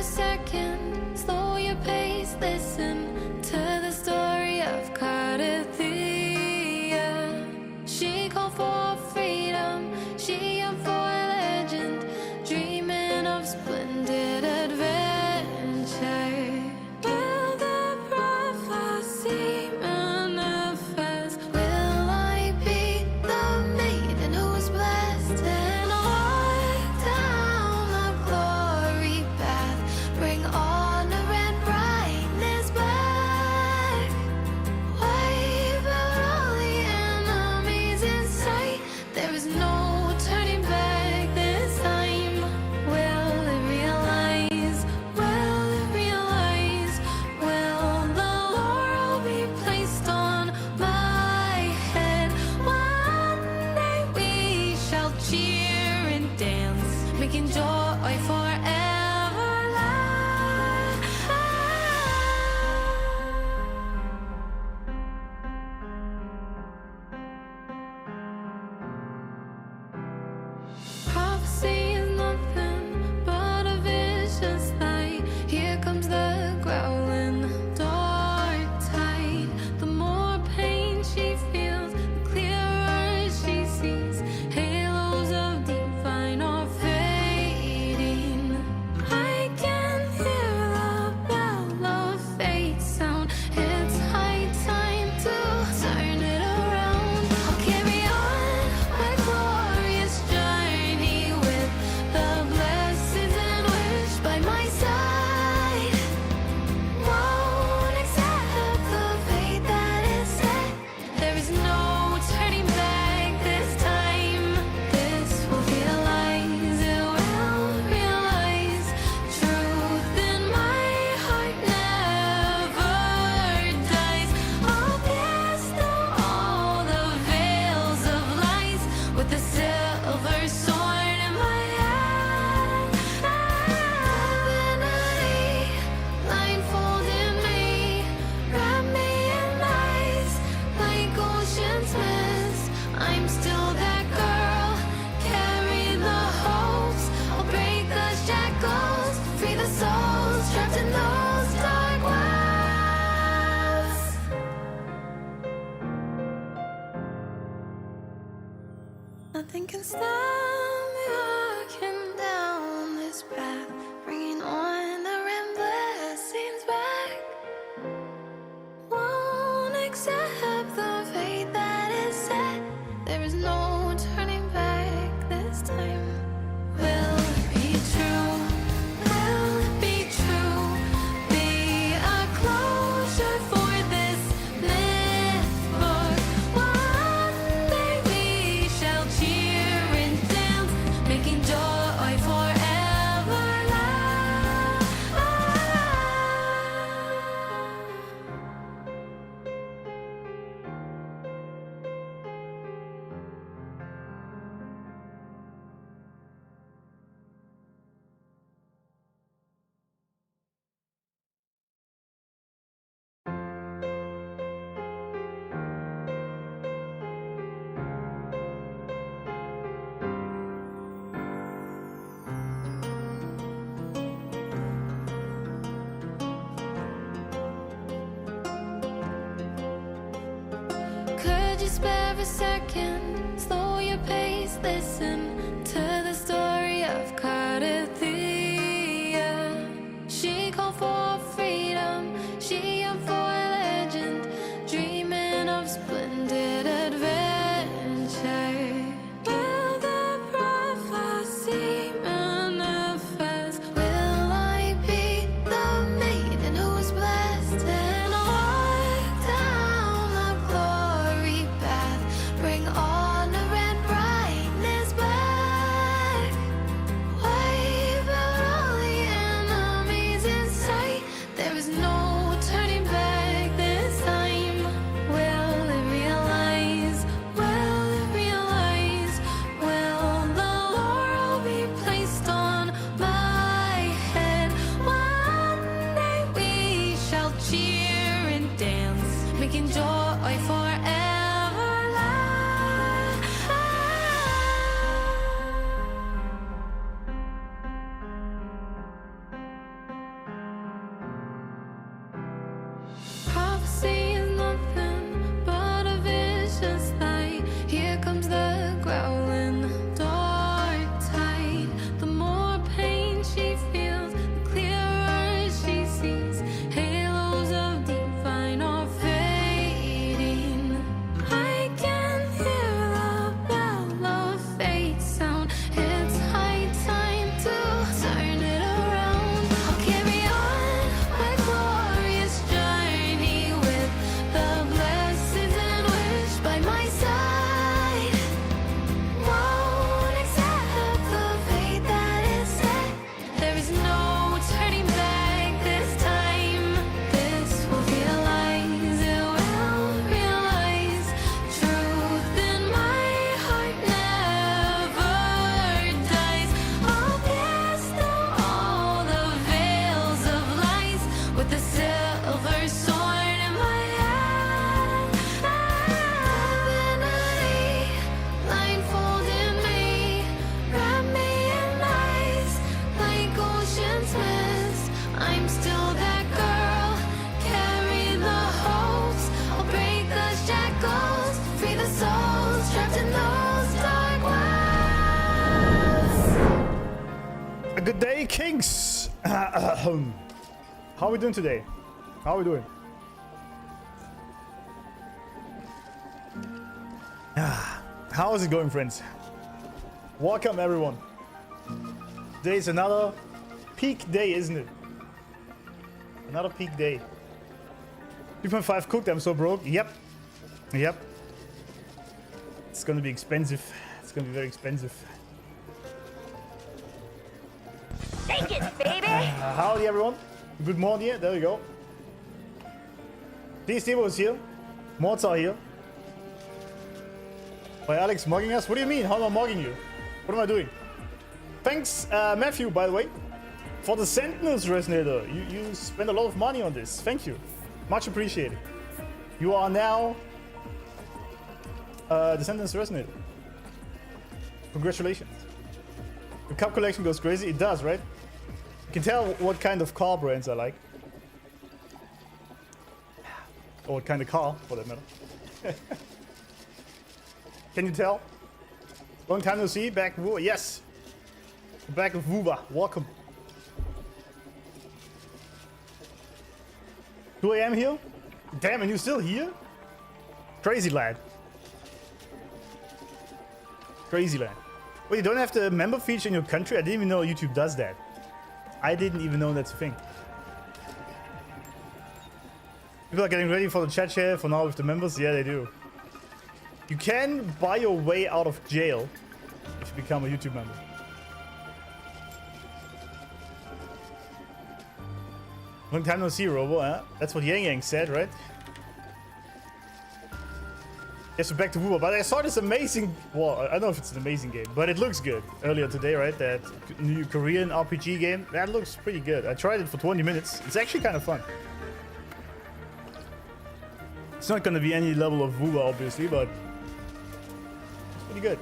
second, slow your pace, listen to the story of Cardathia. She called for freedom, she yearned for legend, dreaming of splendid adventure. Will the prophecy manifest? Will I be the maiden who's blessed and walk down the glory path? Bring honor and brightness back. Wipe out all the enemies in sight. There is no turning back this time. Will it realize? Will it realize? Will the laurel be placed on my head? One day we shall cheer and dance, making joy forever last. Prophecy is nothing but a vicious light. Here comes the growling dark tide. The more pain she feels, the clearer she sees. Halos of divine are fading. I can hear the bell of fate sound. It's high time to turn it around. I'll carry on my glorious journey with the blessings and wish by my side. Won't accept the fate that is set. There is no turning back this time. This will realize, it will realize. Truth in my heart never dies. I'll pierce through all the veils of lies with the silver sword in my hand. Divinity blindfolded me, wrap me in lies like ocean's mist. I'm still that girl, carry the hopes. I'll break the shackles, free the souls trapped in those dark wells. Nothing can stop me walking down this path, bringing honor and blessings back. Won't accept the fate that is set. There is no turning back this time. Will it be true? Will it be true? Be a closure for this myth book. One day we shall cheer and dance, making joy forever last. Could you spare a second? Slow your pace, listen to the story of Cardathia. She called for freedom, she yearned for legend, dreaming of splendid adventure. Will the prophecy manifest? Will I be the maiden who's blessed and walk down the glory path? Bring honor and brightness back. Hey Kings! How are we doing today? How are we doing? How is it going, friends? Welcome, everyone. Today's another peak day, isn't it? Another peak day. 3.5 cooked, I'm so broke. Yep. Yep. It's gonna be expensive. It's gonna be very expensive. Take it, baby! Howdy, everyone. Good morning. Yeah, there we go. Steve is here. Mods are here. By Alex mugging us? What do you mean? How am I mugging you? What am I doing? Thanks, Matthew, by the way, for the Sentinels Resonator. You spent a lot of money on this. Thank you. Much appreciated. You are now the Sentinels Resonator. Congratulations. The cup collection goes crazy. It does, right? You can tell what kind of car brands I like. Or what kind of car, for that matter. Can you tell? Long time no see. Back, yes. Back with Wuba. Welcome. 2 AM here? Damn, and you're still here? Crazy lad. Crazy lad. Wait, you don't have the member feature in your country? I didn't even know YouTube does that. I didn't even know that's a thing. People are getting ready for the chat share for now with the members. Yeah, they do. You can buy your way out of jail if you become a YouTube member. Long time no see, Robo, huh? That's what Yang Yang said, right? Yes, we're back to Wuba, but I saw this amazing... Well, I don't know if it's an amazing game, but it looks good. Earlier today, right? That new Korean RPG game. That looks pretty good. I tried it for 20 minutes. It's actually kind of fun. It's not going to be any level of Wuba, obviously, but... It's pretty good.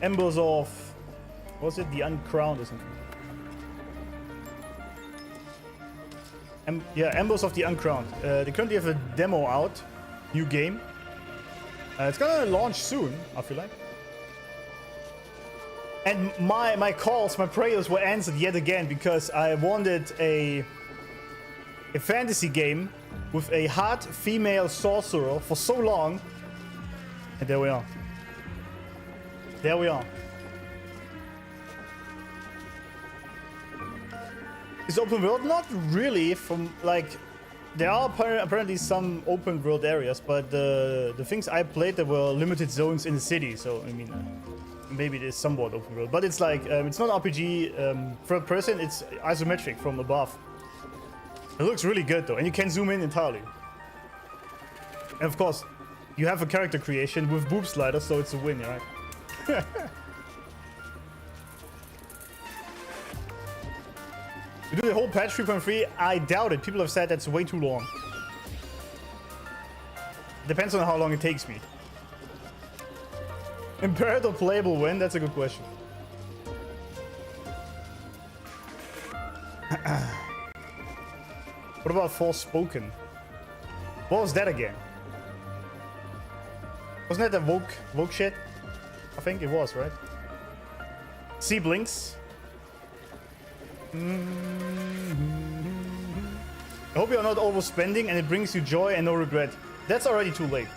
Embers of... What was it? The Uncrowned or something. Yeah, Embers of the Uncrowned. They currently have a demo out. New game. It's gonna launch soon, I feel like. And my calls, my prayers were answered yet again because I wanted a fantasy game with a hot female sorcerer for so long. And there we are. There we are. Is open world? Not really. From like, there are apparently some open world areas, but the things I played, there were limited zones in the city. So I mean, maybe it is somewhat open world, but it's like it's not RPG third person. It's isometric from above. It looks really good though, and you can zoom in entirely. And of course, you have a character creation with boob sliders, so it's a win, right? You do the whole patch 3.3? I doubt it. People have said that's way too long. Depends on how long it takes me. Imperator playable when? That's a good question. What about Forspoken? What was that again? Wasn't that the Vogue shit? I think it was, right? Sea Blinks. I hope you're not overspending and it brings you joy and no regret. That's already too late.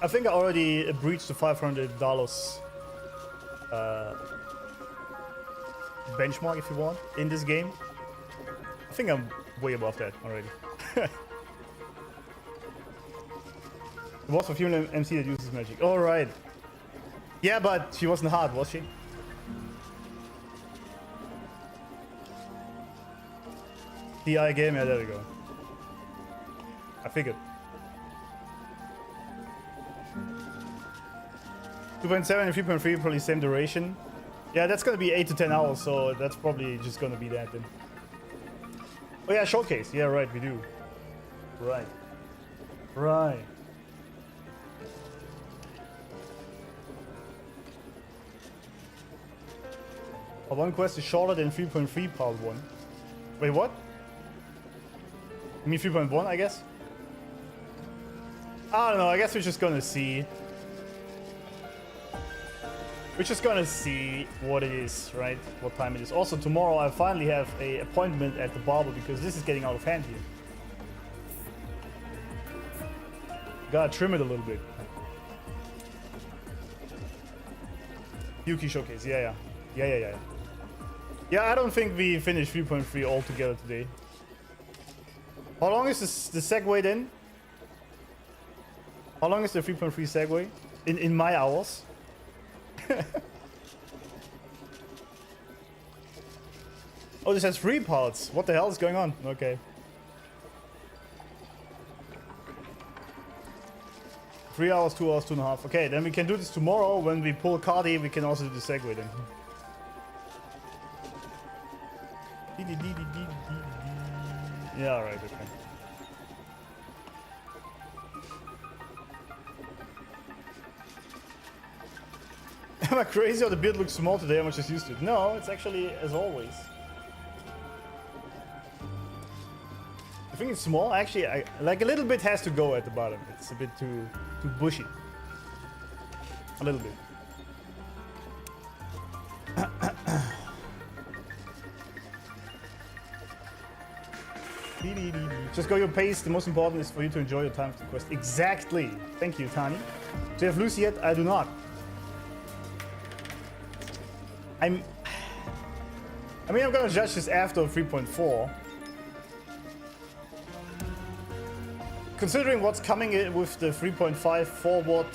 I think I already breached the $500 benchmark, if you want, in this game. I think I'm way above that already. It was a female MC that uses magic. Alright. Yeah, but she wasn't hard, was she? TI game, yeah, there we go. I figured. 2.7 and 3.3 probably same duration. Yeah, that's gonna be 8 to 10 hours, so that's probably just gonna be that then. Oh yeah, Showcase. Yeah, right, we do. Right. Right. One quest is shorter than 3.3 part 1. Wait, what? You mean 3.1, I guess? I don't know, I guess we're just gonna see. We're just gonna see what it is, right? What time it is. Also, tomorrow I finally have a appointment at the barber because this is getting out of hand here. Gotta trim it a little bit. Hiyuki Showcase, yeah. Yeah, I don't think we finished 3.3 altogether today. How long is this, the segue then? How long is the 3.3 segue? In my hours? Oh, this has 3 parts. What the hell is going on? Okay. 3 hours, 2 hours, 2.5. Okay, then we can do this tomorrow when we pull Cardi. We can also do the segue then. Yeah, right, okay. Am I crazy or the beard looks small today? I'm just used to it. No, it's actually as always. I think it's small. Actually, like a little bit has to go at the bottom. It's a bit too bushy. A little bit. Just go your pace. The most important is for you to enjoy your time of the quest. Exactly. Thank you, Tani. Do you have Lucy yet? I do not. I mean, I'm gonna judge this after 3.4. Considering what's coming in with the 3.5 forward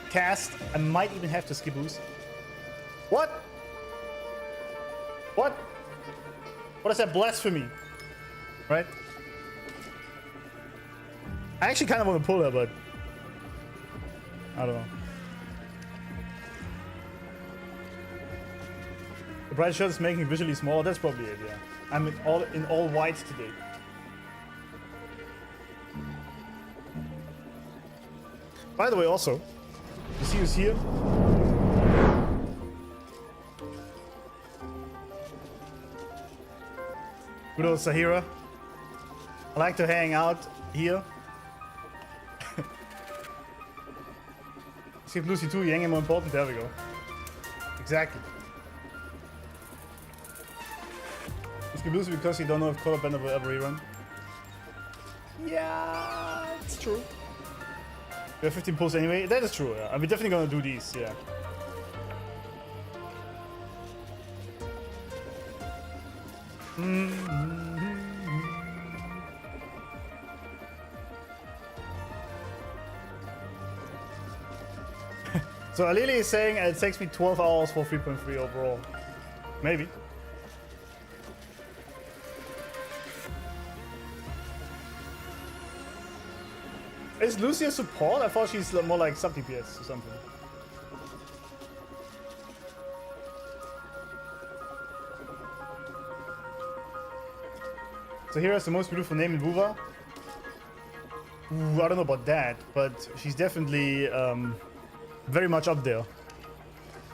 cast, I might even have to skip Lucy. What? What? What is that blasphemy? Right? I actually kind of want to pull her, but I don't know. The bright shirt is making it visually smaller. That's probably it. Yeah, I'm in all white today. By the way, also, you see who's here? Good old Sahira. I like to hang out here. Skip Lucy too, Yang more important. There we go. Exactly. Skip Lucy because you don't know if Color Bender will ever rerun. Yeah, it's true. We have 15 pulls anyway. That is true. Yeah. We're definitely gonna do these. Yeah. So Alili is saying it takes me 12 hours for 3.3 overall. Maybe. Is Lucy a support? I thought she's more like sub DPS or something. So here is the most beautiful name in Wuva. Ooh, I don't know about that, but she's definitely very much up there.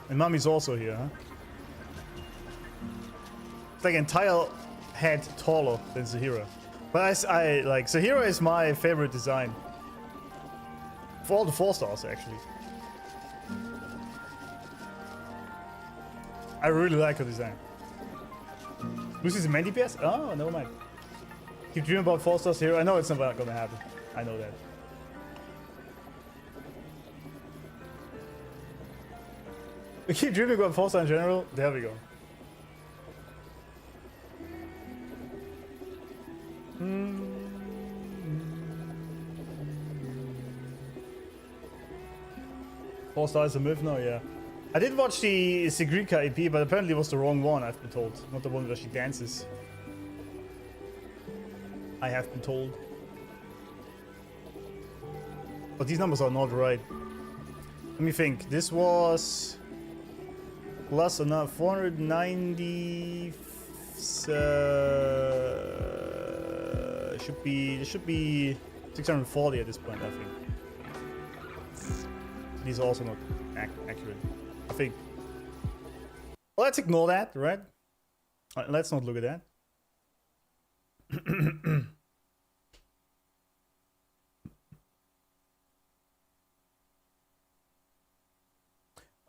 And Mommy's also here, huh? It's like an entire head taller than Zahira. But I like Zahira is my favorite design. For all the 4 stars, actually. I really like her design. Lucy's a main DPS? Oh, never mind. Keep dreaming about 4 stars here. I know it's never gonna happen. I know that. We keep dreaming about 4 stars in general. There we go. Four stars a myth now, yeah. I did watch the Sigrika EP, but apparently it was the wrong one, I've been told. Not the one where she dances. I have been told. But these numbers are not right. Let me think. This was plus another 490. Should be 640 at this point, I think. These are also not accurate, I think. Well, let's ignore that, right? Let's not look at that.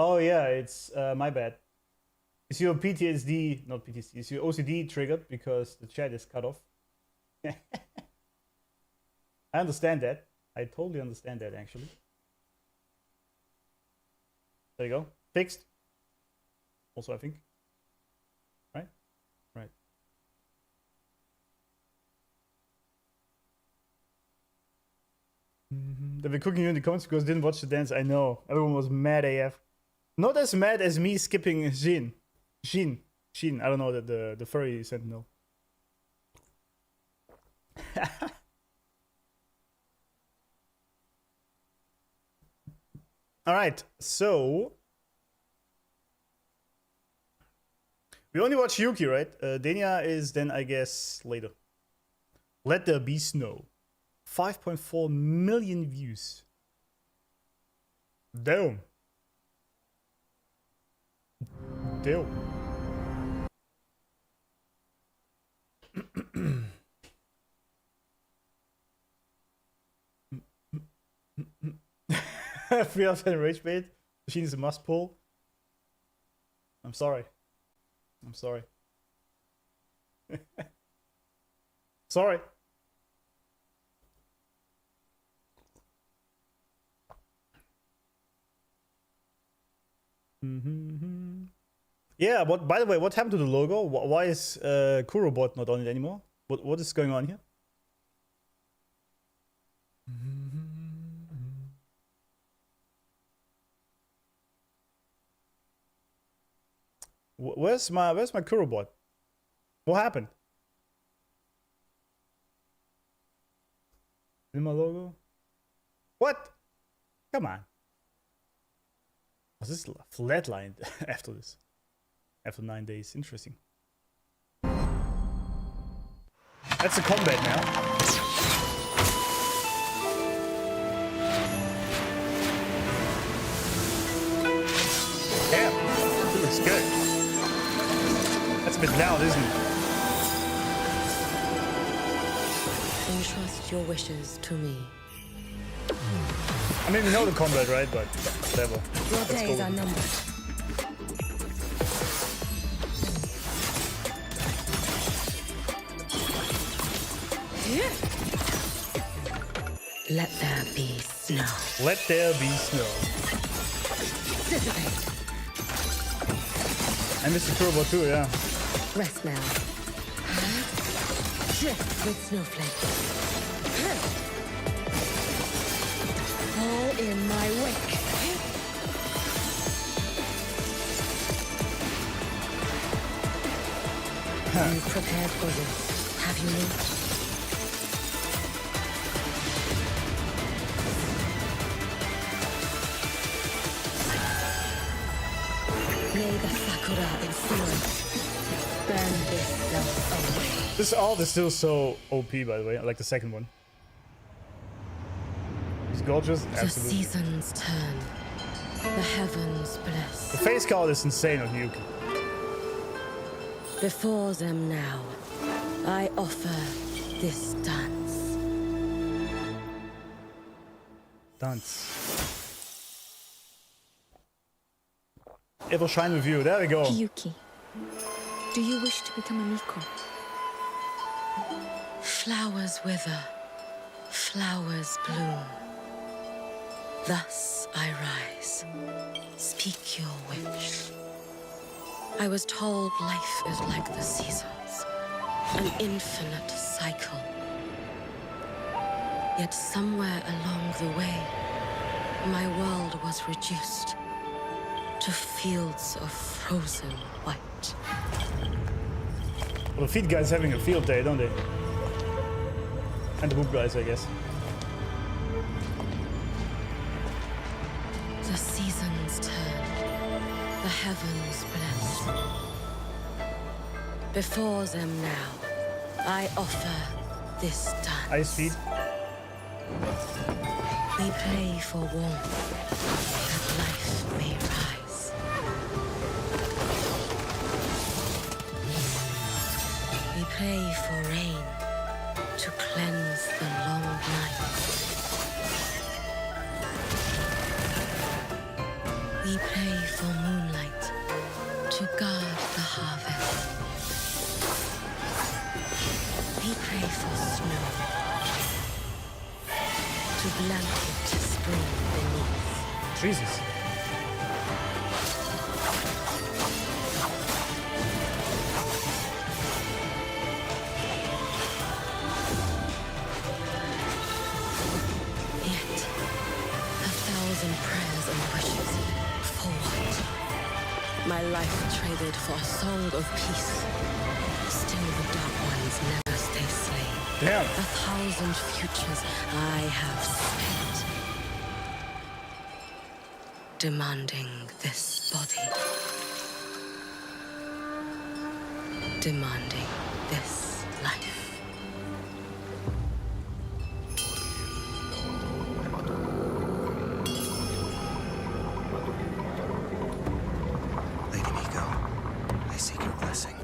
Oh yeah, it's my bad. Is your PTSD, not PTSD, is your OCD triggered because the chat is cut off? I understand that. I totally understand that actually. There you go. Fixed. Also, I think. Right? Right. They've been cooking you in the comments because I didn't watch the dance. I know. Everyone was mad AF. Not as mad as me skipping Jin. I don't know that the furry sentinel. All right, so we only watch Hiyuki, right? Denia is then, I guess, later. Let There Be Snow. 5.4 million views. Damn. Damn. Free out and rage bait. Machine is a must pull. I'm sorry. I'm sorry. Sorry. Yeah, what? By the way, what happened to the logo? Why is Kurobot not on it anymore? What is going on here? Where's my Kurobot? What happened? In my logo? What? Come on. Was this flatlined after this? After 9 days. Interesting. That's a combat now. Damn. That looks good. That's a bit loud, isn't it? Entrust your wishes to me. I mean, we know the combat, right? But whatever. Your days are numbered. Let there be snow. Let there be snow. Dissipate. I missed the turbo too, yeah. Rest now. Drift with snowflakes. Fall in my wake. You prepared for this, have you not? May the Sakura influence burn this self away. This alt is still so OP, by the way. I like the second one. It's gorgeous. The Absolutely. seasons turn. The heavens bless. The face card is insane on Hiyuki. Before them now, I offer this dance. Dance. It will shine with you. There we go. Hiyuki, do you wish to become a Miko? Flowers wither, flowers bloom. Thus I rise. Speak your wish. I was told life is like the seasons, an infinite cycle. Yet somewhere along the way, my world was reduced to fields of frozen white. Well, the feed guys having a field day, don't they? And the boop guys, I guess. The seasons turn, the heavens bless. Before them now, I offer this dance. Ice feed. We play for warmth, that life may rise. We pray for rain to cleanse the long nights. We pray for moonlight to guard the harvest. We pray for snow to blanket spring beneath. Jesus. Yet, 1,000 prayers and wishes. For what? My life traded for a song of peace. Still the dark ones never stay slain. Damn. 1,000 futures I have spent demanding this body. Demanding this life. Lady Miko, I seek your blessing.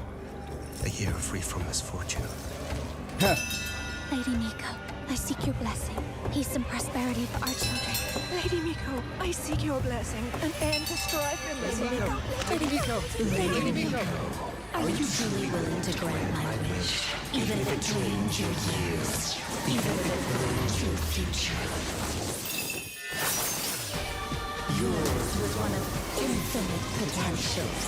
A year free from misfortune. Lady Miko, I seek your blessing. Peace and prosperity for our children. Lady Miko, I seek your blessing. An end to strife and misery. Lady Miko, Lady Miko. Are you truly willing to grant my wish? Even if it drains your years, even if it ruins your future. Yours was one of infinite potentials,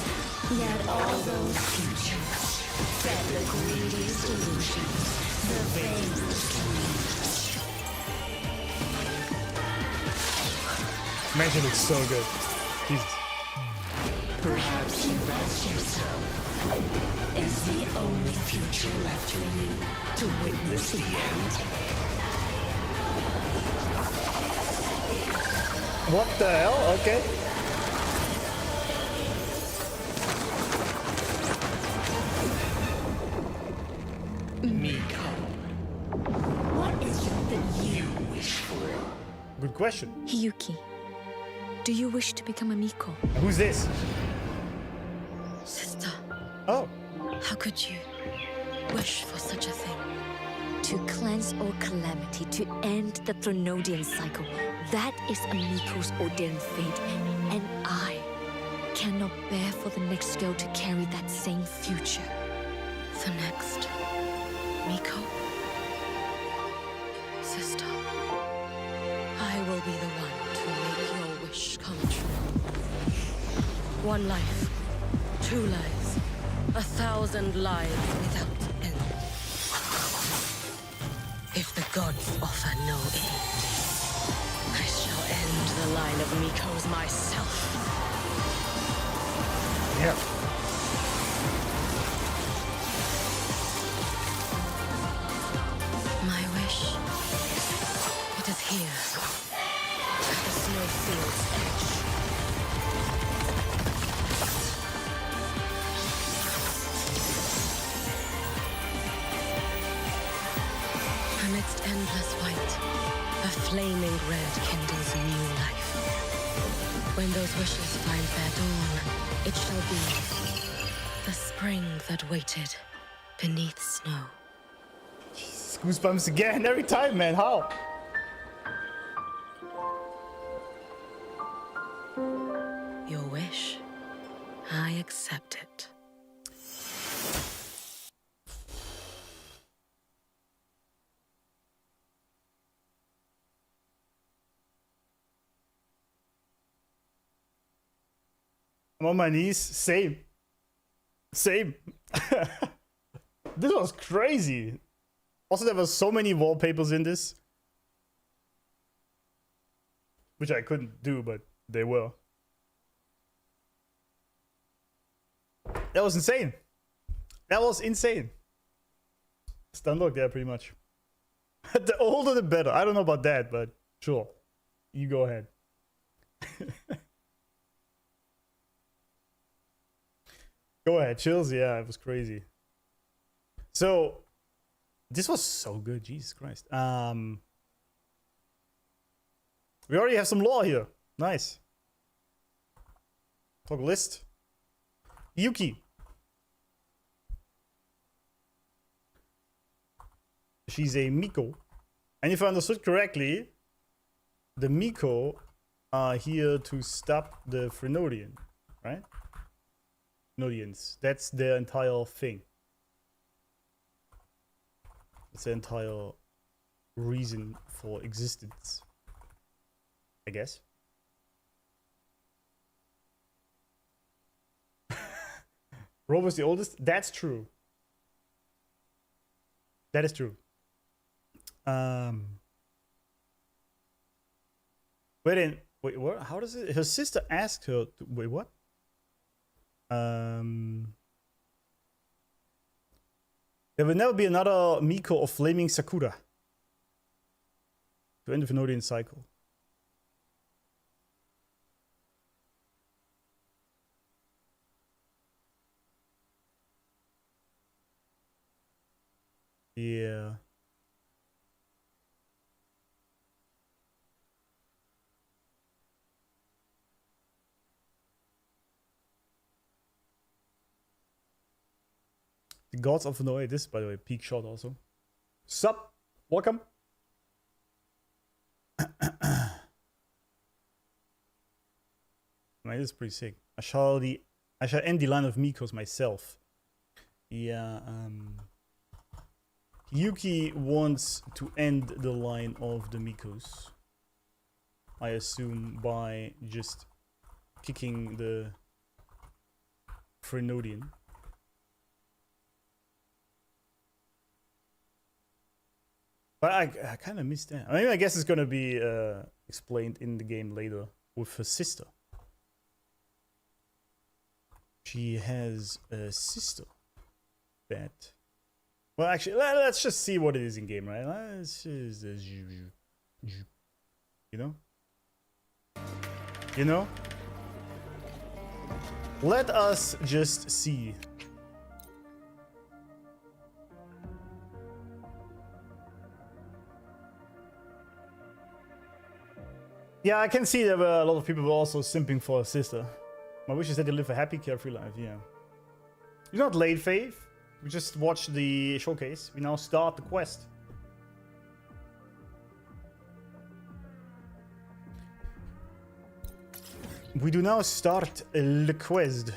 yet all those futures fed the greediest illusions, the vainest dreams. Mansion looks so good. Jesus. Perhaps you rest yourself as the only future left for you to witness the end. What the hell? Okay. Miko, what is it that you wish for? Good question. Hiyuki, do you wish to become a Miko? Who's this? Sister, Oh. how could you wish for such a thing? To cleanse all calamity, to end the Thronodian cycle. That is a Miko's ordained fate. And I cannot bear for the next girl to carry that same future. The next Miko? Sister, I will be the one to make your wish come true. One life, two lives, 1,000 lives without end. If the gods offer no aid, I shall end the line of Mikos myself. Yeah. My wish, it is here, at the snowfield's edge. Amidst endless white, a flaming red kindles new life. When those wishes find their dawn, it shall be the spring that waited beneath snow. Goosebumps again every time, man. How? Your wish, I accept it. I'm on my knees. Same. Same. This was crazy. Also, there were so many wallpapers in this. Which I couldn't do, but they were. That was insane. That was insane. Stunlock there, pretty much. The older the better. I don't know about that, but sure. You go ahead. Go ahead, chills. Yeah, it was crazy. So, this was so good. Jesus Christ. We already have some lore here. Nice. Talk list. Hiyuki. She's a Miko. And if I understood correctly, the Miko are here to stop the Phrolova, right? Phrolodians. That's their entire thing. It's the entire reason for existence, I guess. Rob was the oldest. That's true. That is true. Wait, what? How does it? Her sister asked her. Wait, what? There will never be another Miko of Flaming Sakura to end the Phenodian cycle. Yeah. The gods of Phenoi. This, by the way, peak shot also. Sup? Welcome. Man, this is pretty sick. I shall end the line of Mikos myself. Yeah, Hiyuki wants to end the line of the Mikos. I assume by just kicking the Phrolova. But I kind of missed that. I mean, I guess it's gonna be explained in the game later with her sister. She has a sister that... Well, actually, let's just see what it is in game, right? Let's just... You know? You know? Let us just see. Yeah, I can see there were a lot of people who were also simping for a sister. My wish is that they live a happy, carefree life, yeah. You're not late, Faith. We just watched the showcase. We now start the quest. We do now start the quest.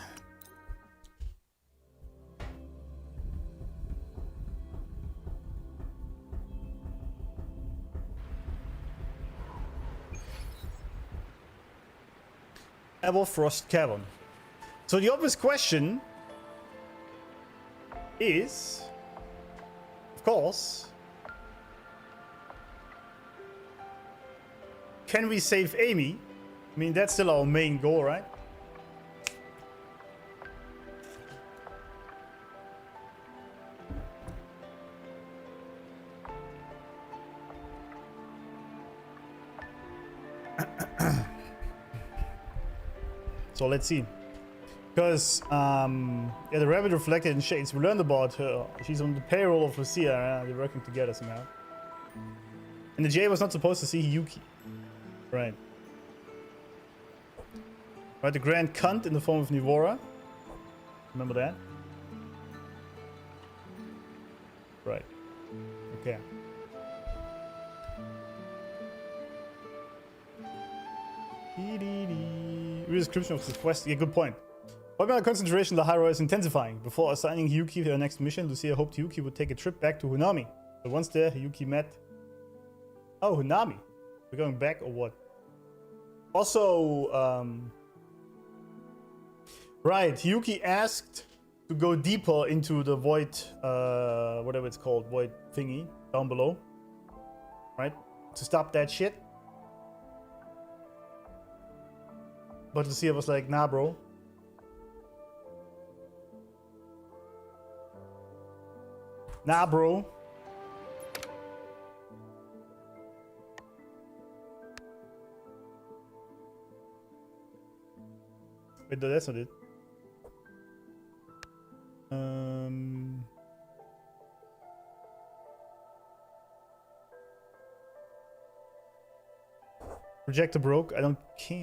Everfrost Cavern. So the obvious question is, of course, can we save Amy? I mean, that's still our main goal, right? So let's see. Because, yeah, the rabbit reflected in shades. We learned about her. She's on the payroll of Lucilla. They're working together somehow. And the J was not supposed to see Hiyuki. Right. Right, the Grand Cunt in the form of Nivora. Remember that? Right. Okay. Real description of the quest. Yeah, good point. While my concentration, the hero is intensifying. Before assigning Hiyuki to her next mission, Lucia hoped Hiyuki would take a trip back to Hunami. But once there, Hiyuki met... Oh, Hunami. We're going back or what? Also, right, Hiyuki asked to go deeper into the void, whatever it's called, void thingy, down below. Right? To stop that shit. But Lucia was like, nah, bro. Nah, bro. Wait, no, that's not it. Projector broke. I don't care.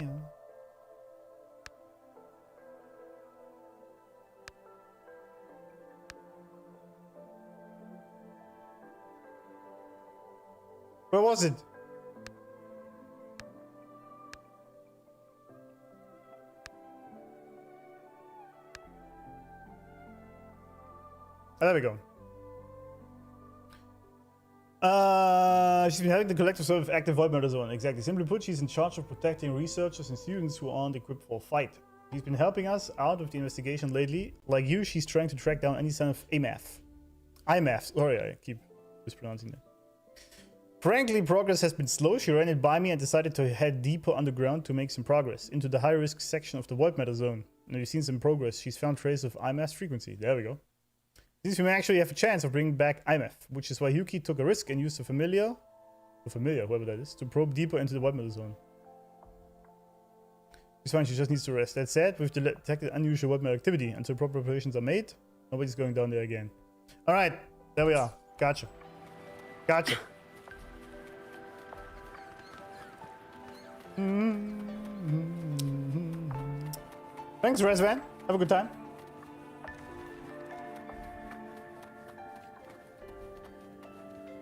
Where was it? Oh, there we go. She's been having the collective serve active void murder zone. Exactly. Simply put, she's in charge of protecting researchers and students who aren't equipped for a fight. She's been helping us out with the investigation lately. Like you, she's trying to track down any sign of AMAF. IMAF. Sorry, I keep mispronouncing that. Frankly, progress has been slow. She ran it by me and decided to head deeper underground to make some progress into the high-risk section of the void matter zone. Now you've seen some progress. She's found traces of IMAF's frequency. There we go. Since we may actually have a chance of bringing back IMAF, which is why Hiyuki took a risk and used the familiar, whoever that is, to probe deeper into the void matter zone. She's fine, she just needs to rest. That said, we've detected unusual void matter activity. Until proper preparations are made, nobody's going down there again. Alright, there we are. Gotcha. Gotcha. Thanks, Resvan. Have a good time.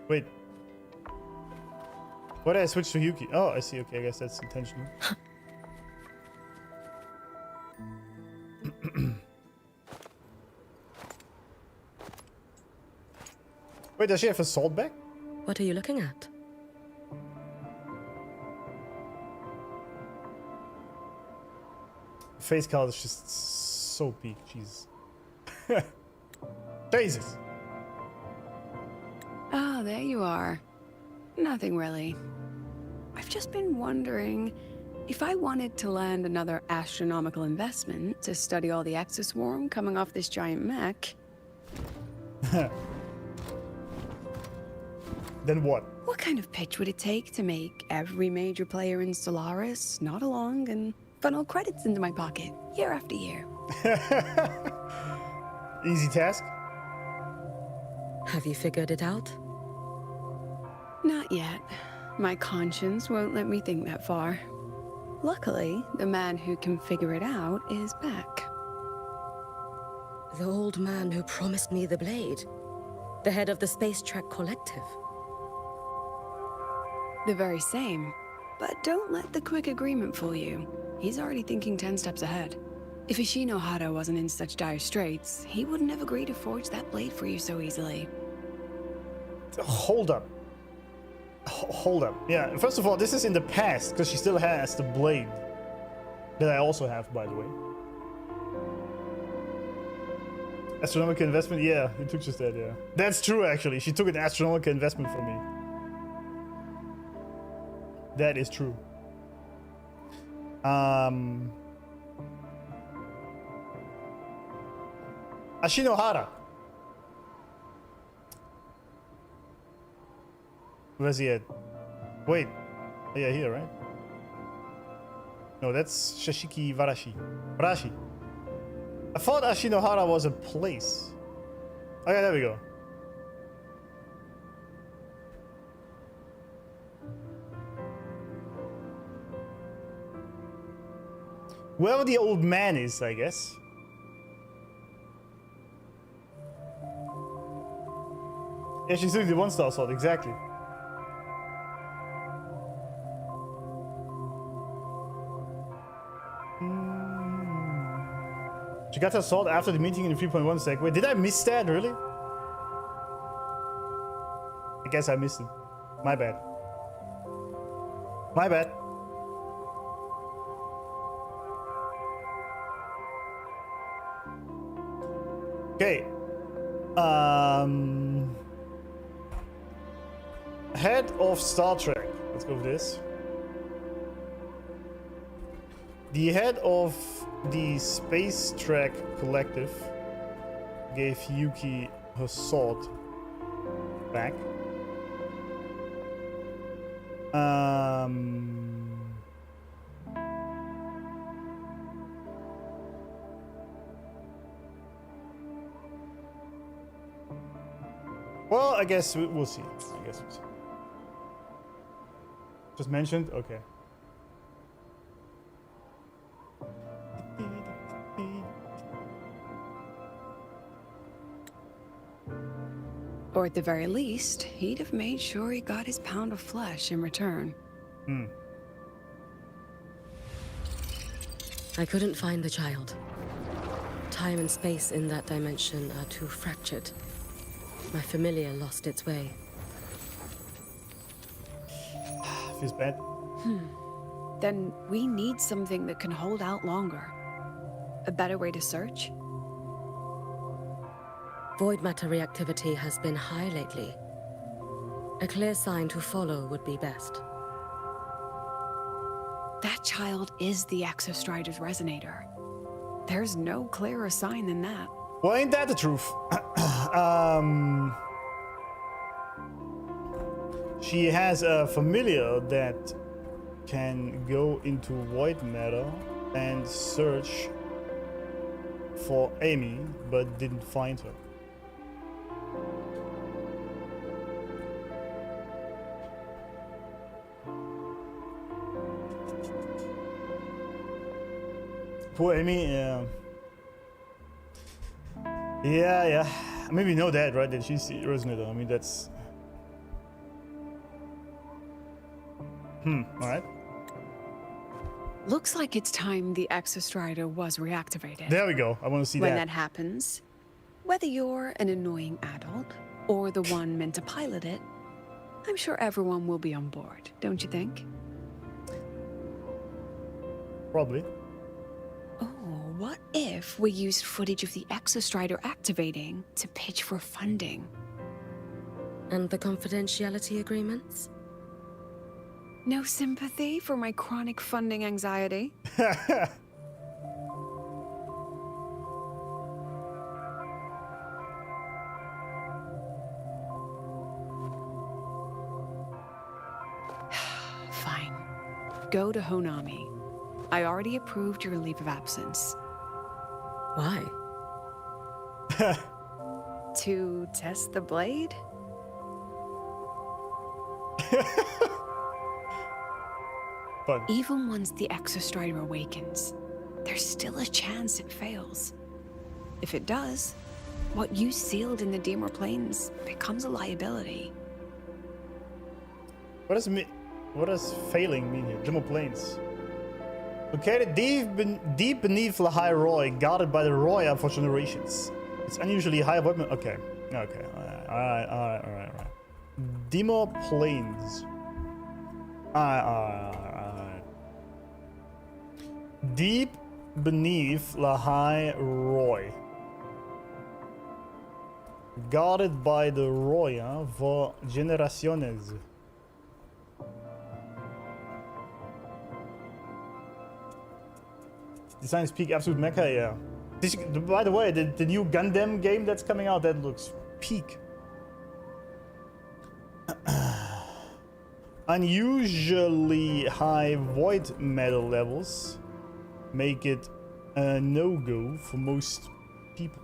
Wait. Why did I switch to Hiyuki? Oh, I see. Okay, I guess that's intentional. Wait, does she have a sword back? What are you looking at? Face card is just so peak. Jesus. Jesus. Ah, there you are. Nothing really. I've just been wondering if I wanted to land another astronomical investment to study all the exoswarm coming off this giant mech. Then what? What kind of pitch would it take to make every major player in Solaris nod along and funnel credits into my pocket year after year? Easy task. Have you figured it out? Not yet. My conscience won't let me think that far. Luckily, the man who can figure it out is back. The old man who promised me the blade. The head of the Space Track Collective. The very same. But don't let the quick agreement fool you. He's already thinking 10 steps ahead. If Ishino Hada wasn't in such dire straits, he wouldn't have agreed to forge that blade for you so easily. Hold up. Hold up. Yeah, first of all, this is in the past, because she still has the blade. That I also have, by the way. Astronomical investment? Yeah, it took just that, yeah. That's true, actually. She took an astronomical investment from me. That is true. Ashinohara. Where's he at? Wait. Oh, yeah, here, right? No, that's Shashiki Varashi. Varashi. I thought Ashinohara was a place. Okay, there we go. Wherever the old man is, I guess. Yeah, she's doing the 1-star sword, exactly. She got her sword after the meeting in the 3.1 sec. Wait, did I miss that, really? I guess I missed it. My bad. My bad. Okay. Head of Star Trek. Let's go with this. The head of the Space Track Collective gave Hiyuki her sword back. Well, I guess we'll see. I guess we'll see. Just mentioned? Okay. Or at the very least, he'd have made sure he got his pound of flesh in return. I couldn't find the child. Time and space in that dimension are too fractured. My familiar lost its way. Feels bad. Then we need something that can hold out longer. A better way to search? Void matter reactivity has been high lately. A clear sign to follow would be best. That child is the EXOSTRIDER's resonator. There's no clearer sign than that. Well, ain't that the truth? She has a familiar that can go into void matter and search for Amy, but didn't find her. Poor Amy, yeah. Yeah. I mean, we know that, right? That she's the Resonator. I mean, that's... alright. Looks like it's time the EXOSTRIDER was reactivated. There we go. I want to see When that. that happens, whether you're an annoying adult or the one meant to pilot it, I'm sure everyone will be on board, don't you think? Probably. Oh, what if we used footage of the EXOSTRIDER activating to pitch for funding? And the confidentiality agreements? No sympathy for my chronic funding anxiety? Fine. Go to Honami. I already approved your leave of absence. Why? To test the blade? Fun. Even once the EXOSTRIDER awakens, there's still a chance it fails. If it does, what you sealed in the Dimmr Plains becomes a liability. What does failing mean here? Dimmr Plains. Located deep beneath the High Roy, guarded by the Roya for generations. It's unusually high equipment. Okay. Alright. Dimmr Plains. Alright. Deep beneath the High Roy. Guarded by the Roya for generaciones. Designs peak absolute mecha, yeah. By the way, the new Gundam game that's coming out, that looks peak. Unusually high void metal levels make it a no-go for most people.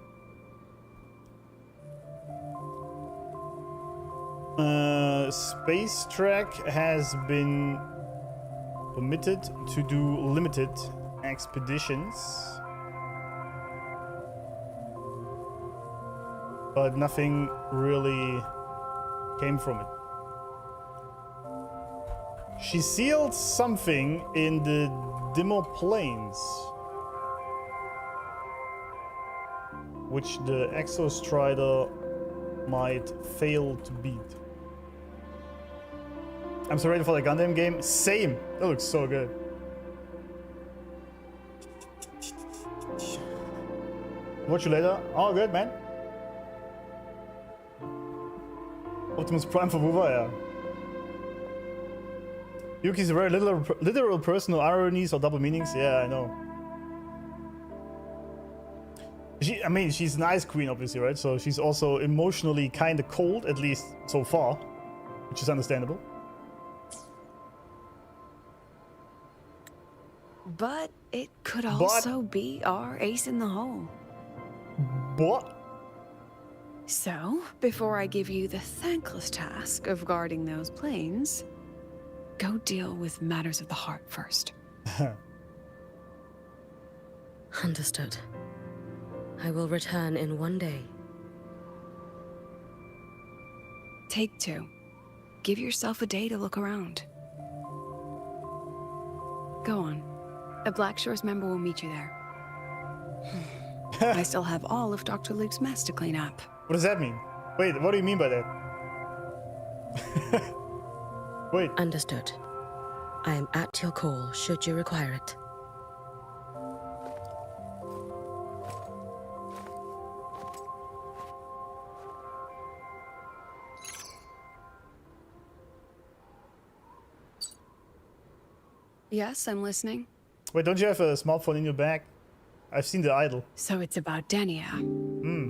Space Track has been permitted to do limited expeditions, but nothing really came from it. She sealed something in the Dimmr Plains, which the EXOSTRIDER might fail to beat. I'm so ready for the Gundam game. Same. That looks so good. Watch you later. Oh, good, man. Optimus Prime for Wuva, yeah. Yuki's a very literal person, no ironies or double meanings. Yeah, I know. I mean, she's an ice queen, obviously, right? So she's also emotionally kind of cold, at least so far, which is understandable. But it could also be our ace in the hole. But So, before I give you the thankless task of guarding those planes, go deal with matters of the heart first. Understood. I will return in one day. Take 2. Give yourself a day to look around. Go on. A Black Shores member will meet you there. I still have all of Dr. Luke's mess to clean up. What does that mean? Wait, what do you mean by that? Wait. Understood. I am at your call should you require it. Yes, I'm listening. Wait, don't you have a smartphone in your bag? I've seen the idol. So it's about Denia.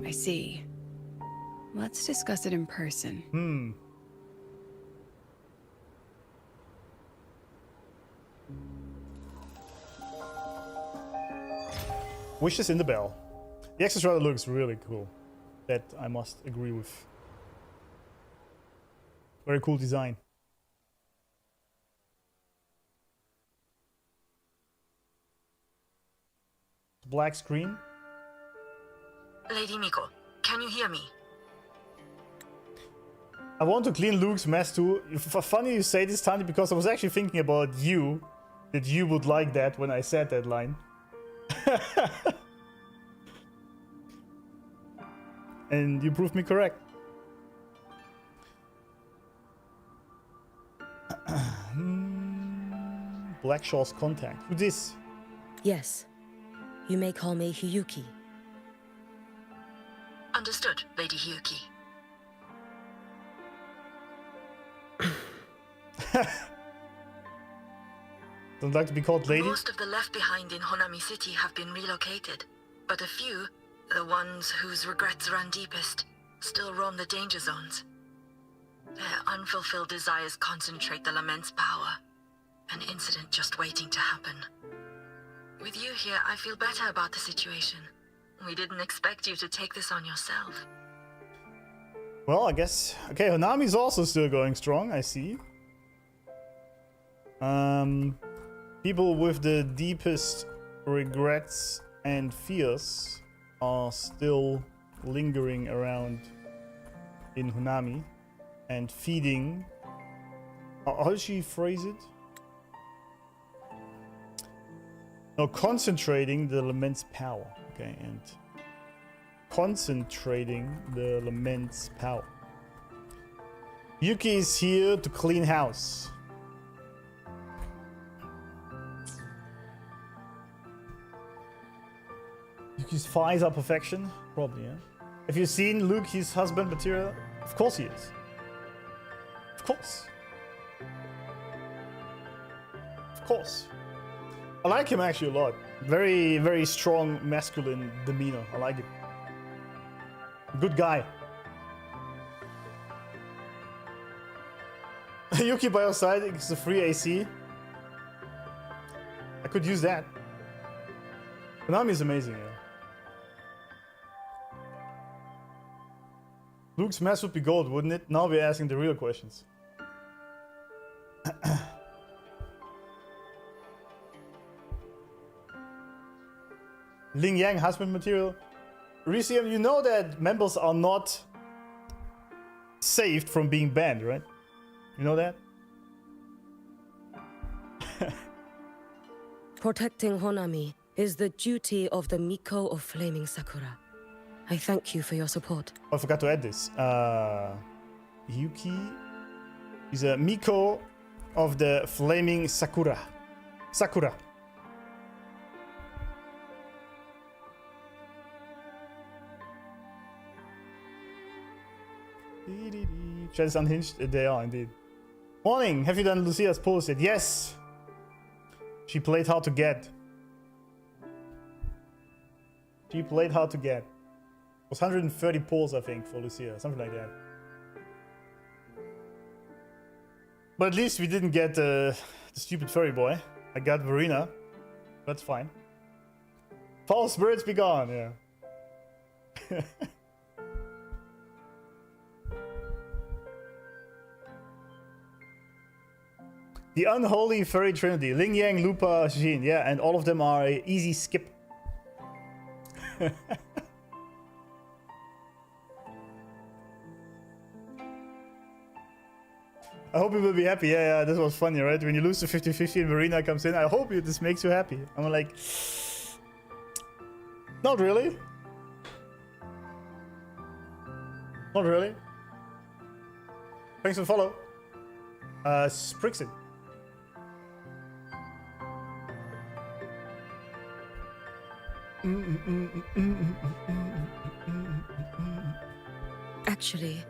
I see. Let's discuss it in person. Wishes in the bell. The EXOSTRIDER looks really cool. That I must agree with. Very cool design. Black screen. Lady Miko, can you hear me? I want to clean Luke's mess too. Funny you say this, Tiny, because I was actually thinking about you. That you would like that when I said that line. And you proved me correct. Blackshaw's contact. Who's this? Yes. You may call me Hiyuki. Understood, Lady Hiyuki. Don't like to be called lady? Most of the left behind in Honami City have been relocated, but a few, the ones whose regrets run deepest, still roam the danger zones. Their unfulfilled desires concentrate the Lament's power, an incident just waiting to happen. With you here, I feel better about the situation. We didn't expect you to take this on yourself. Well, I guess... Okay, Honami's also still going strong, I see. People with the deepest regrets and fears are still lingering around in Honami and feeding... How does she phrase it? No, concentrating the Lament's power. Okay, and concentrating the Lament's power. Yuki is here to clean house. Yuki's thighs are perfection? Probably, yeah. Have you seen Luke, his husband material? Of course he is. Of course. Of course. I like him actually a lot. Very, very strong masculine demeanor. I like it. Good guy. Yuki by your side, it's a free AC. I could use that. Konami is amazing, yeah. Luke's mess would be gold, wouldn't it? Now we're asking the real questions. Ling Yang husband material. Recium, you know that members are not saved from being banned, right? You know that? Protecting Honami is the duty of the Miko of Flaming Sakura. I thank you for your support. Oh, I forgot to add this. Yuki is a Miko of the Flaming Sakura. Sakura. Chat is unhinged? They are indeed. Morning! Have you done Lucilla's post yet? Yes! She played hard to get. She played hard to get. It was 130 polls, I think, for Lucilla. Something like that. But at least we didn't get the stupid furry boy. I got Verena. That's fine. Foul spirits be gone, yeah. The unholy furry trinity. Ling Yang, Lupa, Jin. Yeah, and all of them are a easy skip. I hope you will be happy. Yeah, this was funny, right? When you lose to 50-50 and Verena comes in, I hope this makes you happy. I'm like... Not really. Not really. Thanks for the follow. Sprixit. Actually,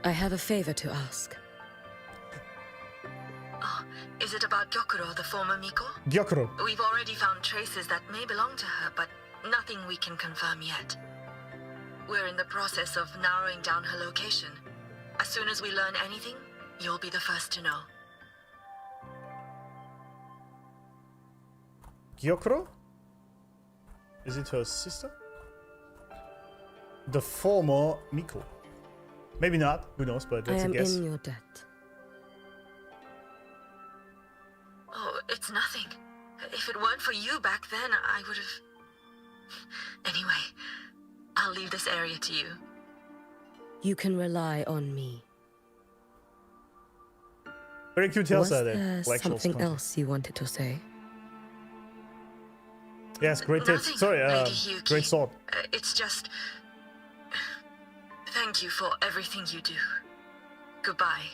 I have a favor to ask. Oh, is it about Gyokuro, the former Miko? Gyokuro. We've already found traces that may belong to her, but nothing we can confirm yet. We're in the process of narrowing down her location. As soon as we learn anything, you'll be the first to know. Gyokuro? Is it her sister? The former Miko. Maybe not. Who knows? But that's a guess. I am in your debt. Oh, it's nothing. If it weren't for you back then, I would have... Anyway, I'll leave this area to you. You can rely on me. Very cute tale Was side there there. something else you wanted to say? Yes, great tits. Nothing, Sorry, Lady Hiyuki. great sword. It's just... Thank you for everything you do. Goodbye.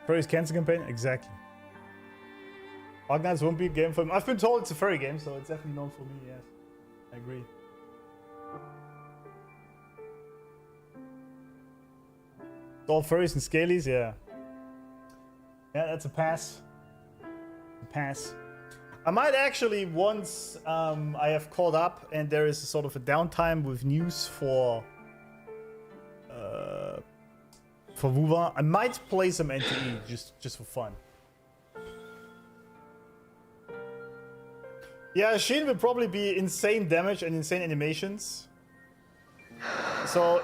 Furry's cancer campaign? Exactly. Arknights won't be a game for him. I've been told it's a furry game, so it's definitely not for me, yes. I agree. All furries and scalies, yeah. Yeah, that's a pass. A pass. I might actually, once I have caught up and there is a sort of a downtime with news for WoWa, I might play some NTE just for fun. Yeah, Shin will probably be insane damage and insane animations. So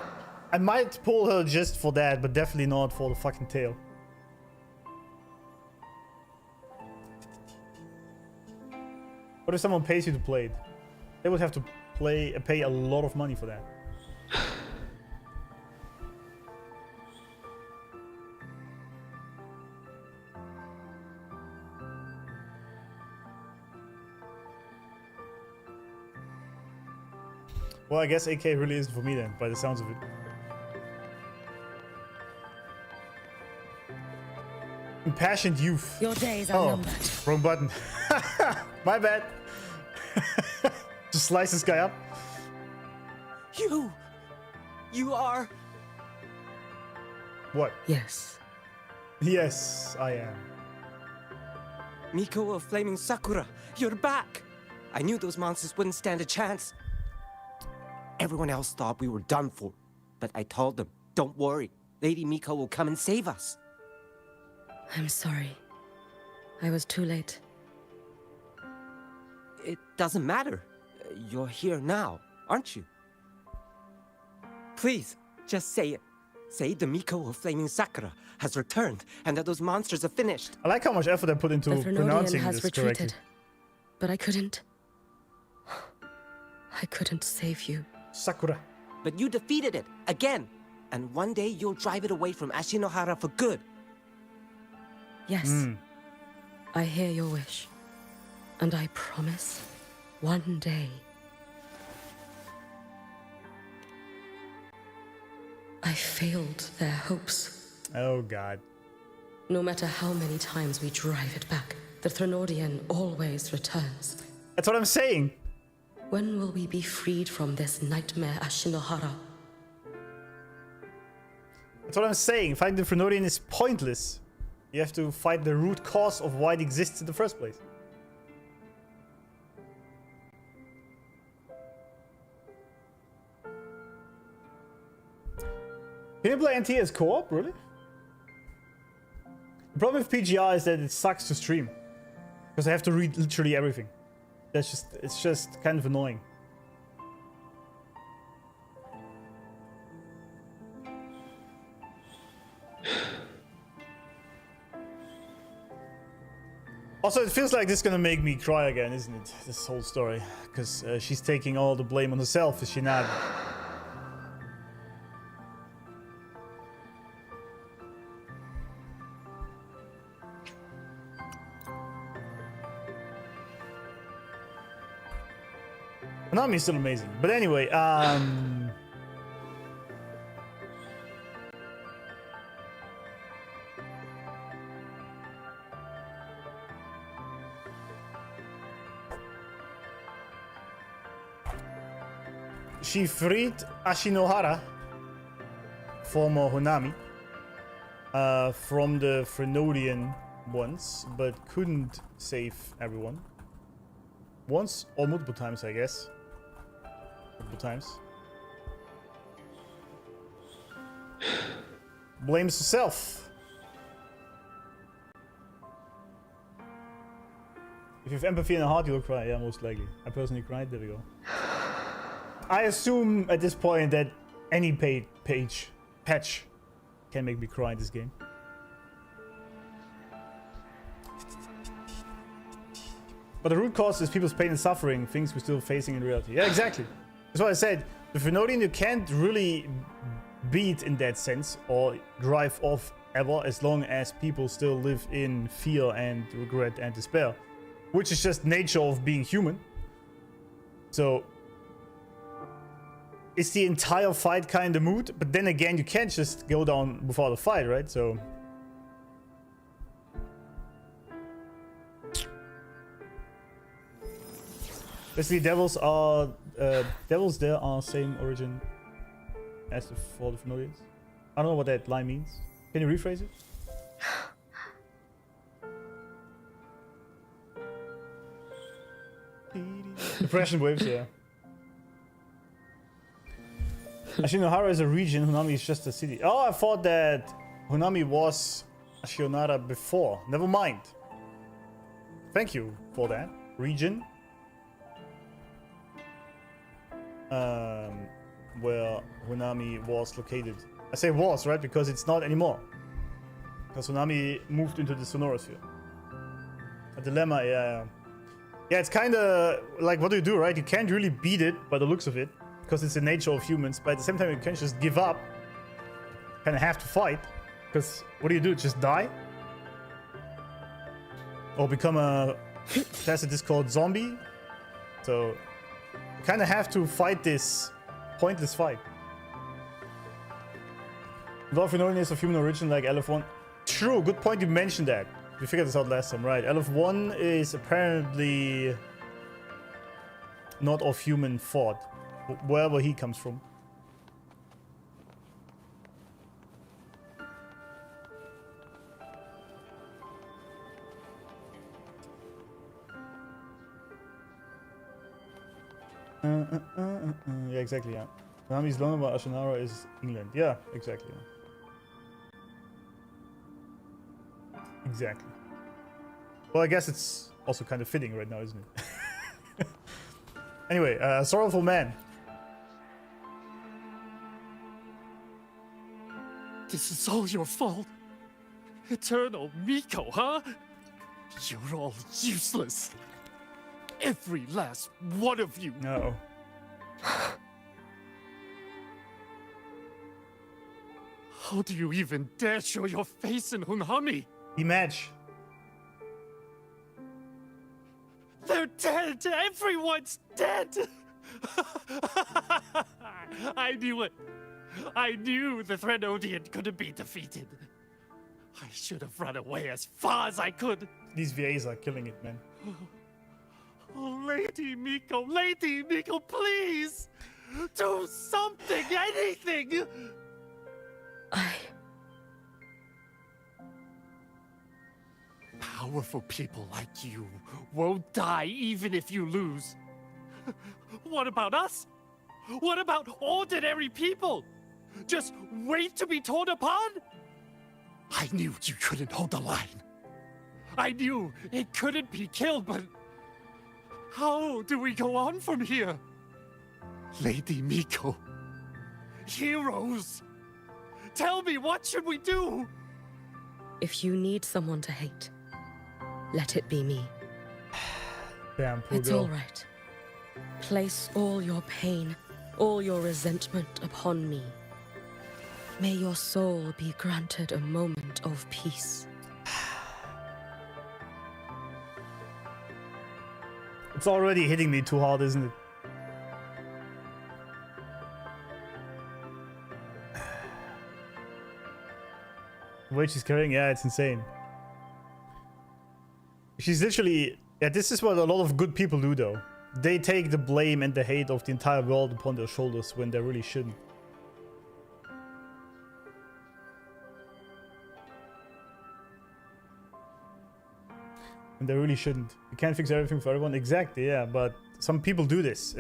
I might pull her just for that, but definitely not for the fucking tail. What if someone pays you to play it? They would have to pay a lot of money for that. Well, I guess AK really isn't for me then, by the sounds of it. Impassioned youth. Your days are numbered. Wrong button. My bad. Just slice this guy up. You are... What? Yes. Yes, I am. Miko of Flaming Sakura, you're back! I knew those monsters wouldn't stand a chance. Everyone else thought we were done for, but I told them, don't worry, Lady Miko will come and save us. I'm sorry. I was too late. It doesn't matter. You're here now, aren't you? Please, just say it. Say the Miko of Flaming Sakura has returned and that those monsters are finished. I like how much effort I put into pronouncing has this retreated, correctly. but I couldn't. I couldn't save you. Sakura. But you defeated it, again. And one day you'll drive it away from Ashinohara for good. Yes. I hear your wish. And I promise, one day, I failed their hopes. Oh god. No matter how many times we drive it back, the Threnodian always returns. That's what I'm saying. When will we be freed from this nightmare Ashinohara? That's what I'm saying. Fighting the Threnodian is pointless. You have to fight the root cause of why it exists in the first place. Can you play NT as co-op, really? The problem with PGR is that it sucks to stream. Because I have to read literally everything. It's just kind of annoying. Also, it feels like this is gonna make me cry again, isn't it? This whole story. Because she's taking all the blame on herself, is she not? Konami is still amazing. But anyway, she freed Ashinohara, former Honami, from the Phrolova once, but couldn't save everyone. Once or multiple times, I guess. Multiple times. Blames herself. If you have empathy in a heart, you'll cry. Yeah, most likely. I personally cried. There we go. I assume at this point that any patch can make me cry in this game. But the root cause is people's pain and suffering, things we're still facing in reality. Yeah, exactly. That's what I said. The Phrolova you can't really beat in that sense or drive off ever, as long as people still live in fear and regret and despair, which is just nature of being human. So it's the entire fight kind of mood, but then again, you can't just go down without a fight, right? So basically, devils there are same origin as for the Phrolova. I don't know what that line means. Can you rephrase it? Depression waves, yeah. Ashinohara is a region, Honami is just a city. Oh, I thought that Honami was Ashinohara before. Never mind. Thank you for that. Region. Where Honami was located. I say was, right? Because it's not anymore. Because Honami moved into the Sonorosphere. A dilemma, yeah. Yeah, it's kind of like, what do you do, right? You can't really beat it by the looks of it, because it's the nature of humans, but at the same time you can't just give up. Kind of have to fight, because what do you do? Just die? Or become a tacit called zombie? So you kind of have to fight this pointless fight. Dolphinonian is of human origin like LF1. True, good point you mentioned that. We figured this out last time, right? LF1 is apparently not of human thought, wherever he comes from. Yeah, exactly, yeah. Honami is London, but Ashinohara is England. Yeah, exactly. Yeah. Exactly. Well, I guess it's also kind of fitting right now, isn't it? Anyway, sorrowful man. This is all your fault. Eternal Miko, huh? You're all useless. Every last one of you. No. How do you even dare show your face in Honami? The match. They're dead! Everyone's dead! I knew it. I knew the Threnodian couldn't be defeated. I should have run away as far as I could. These VAs are killing it, man. Oh, Lady Miko, please! Do something, anything! Powerful people like you won't die even if you lose. What about us? What about ordinary people? Just wait to be torn apart? I knew you couldn't hold the line. I knew it couldn't be killed, but how do we go on from here? Lady Miko, heroes, tell me, what should we do? If you need someone to hate, let it be me. Damn, poor It's girl. all right. Place all your pain, all your resentment upon me. May your soul be granted a moment of peace. It's already hitting me too hard, isn't it? The weight she's carrying, yeah, it's insane. She's literally... Yeah, this is what a lot of good people do, though. they take the blame and the hate of the entire world upon their shoulders when they really shouldn't. And they really shouldn't. You can't fix everything for everyone. Exactly, yeah, but some people do this.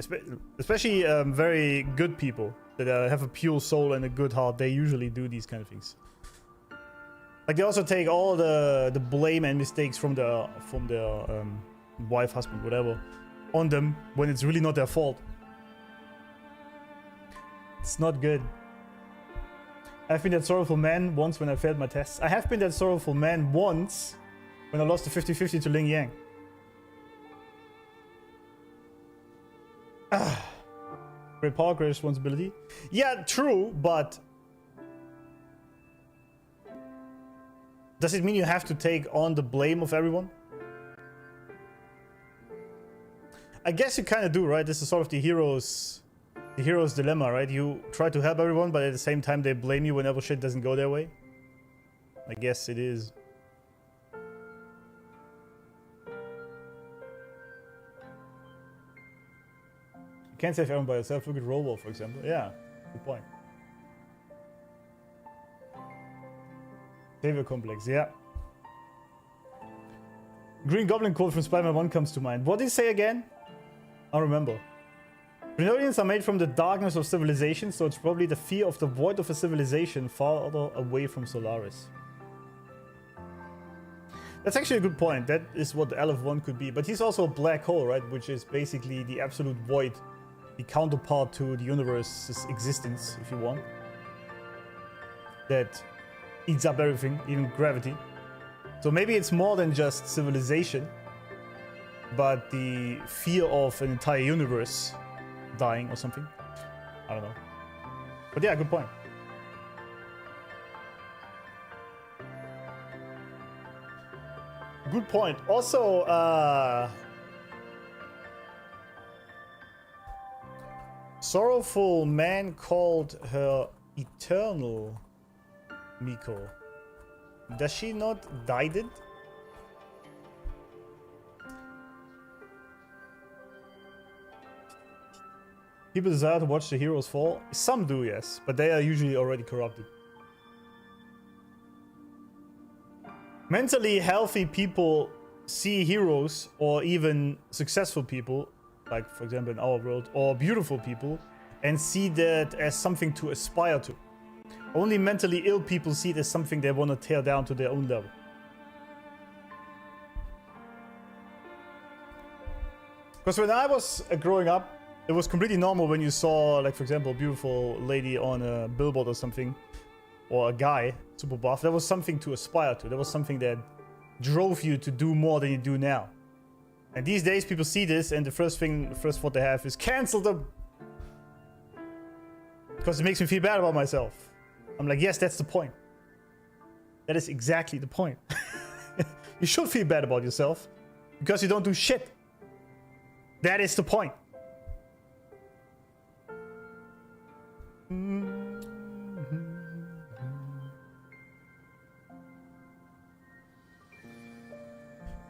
Especially very good people that have a pure soul and a good heart. They usually do these kind of things. Like, they also take all the blame and mistakes from their wife, husband, whatever, on them when it's really not their fault. It's not good. I've been that sorrowful man once when I failed my tests. I have been that sorrowful man once when I lost the 50-50 to Ling Yang. Great power, great responsibility. Yeah, true, but does it mean you have to take on the blame of everyone? I guess you kind of do, right? This is sort of the hero's dilemma, right? You try to help everyone, but at the same time they blame you whenever shit doesn't go their way. I guess it is. You can't save everyone by yourself. Look at Robo, for example. Yeah, good point. Savior complex, yeah. Green Goblin quote from Spider-Man 1 comes to mind. What did he say again? I don't remember. Renodians are made from the darkness of civilization, so it's probably the fear of the void of a civilization farther away from Solaris. That's actually a good point. That is what the LF1 could be. But he's also a black hole, right? Which is basically the absolute void, the counterpart to the universe's existence, if you want. That eats up everything, even gravity. So maybe it's more than just civilization, but the fear of an entire universe dying or something. I don't know. But yeah, good point. Good point. Also, sorrowful man called her eternal Miko. Does she not died it? People desire to watch the heroes fall. Some do, yes, but they are usually already corrupted. Mentally healthy people see heroes or even successful people, like for example in our world, or beautiful people, and see that as something to aspire to. Only mentally ill people see it as something they want to tear down to their own level. Because when I was growing up, it was completely normal when you saw, like for example, a beautiful lady on a billboard or something, or a guy, super buff. That was something to aspire to. That was something that drove you to do more than you do now. And these days people see this and the first thought they have is cancel them. Because it makes me feel bad about myself. I'm like, yes, that's the point. That is exactly the point. You should feel bad about yourself because you don't do shit. That is the point.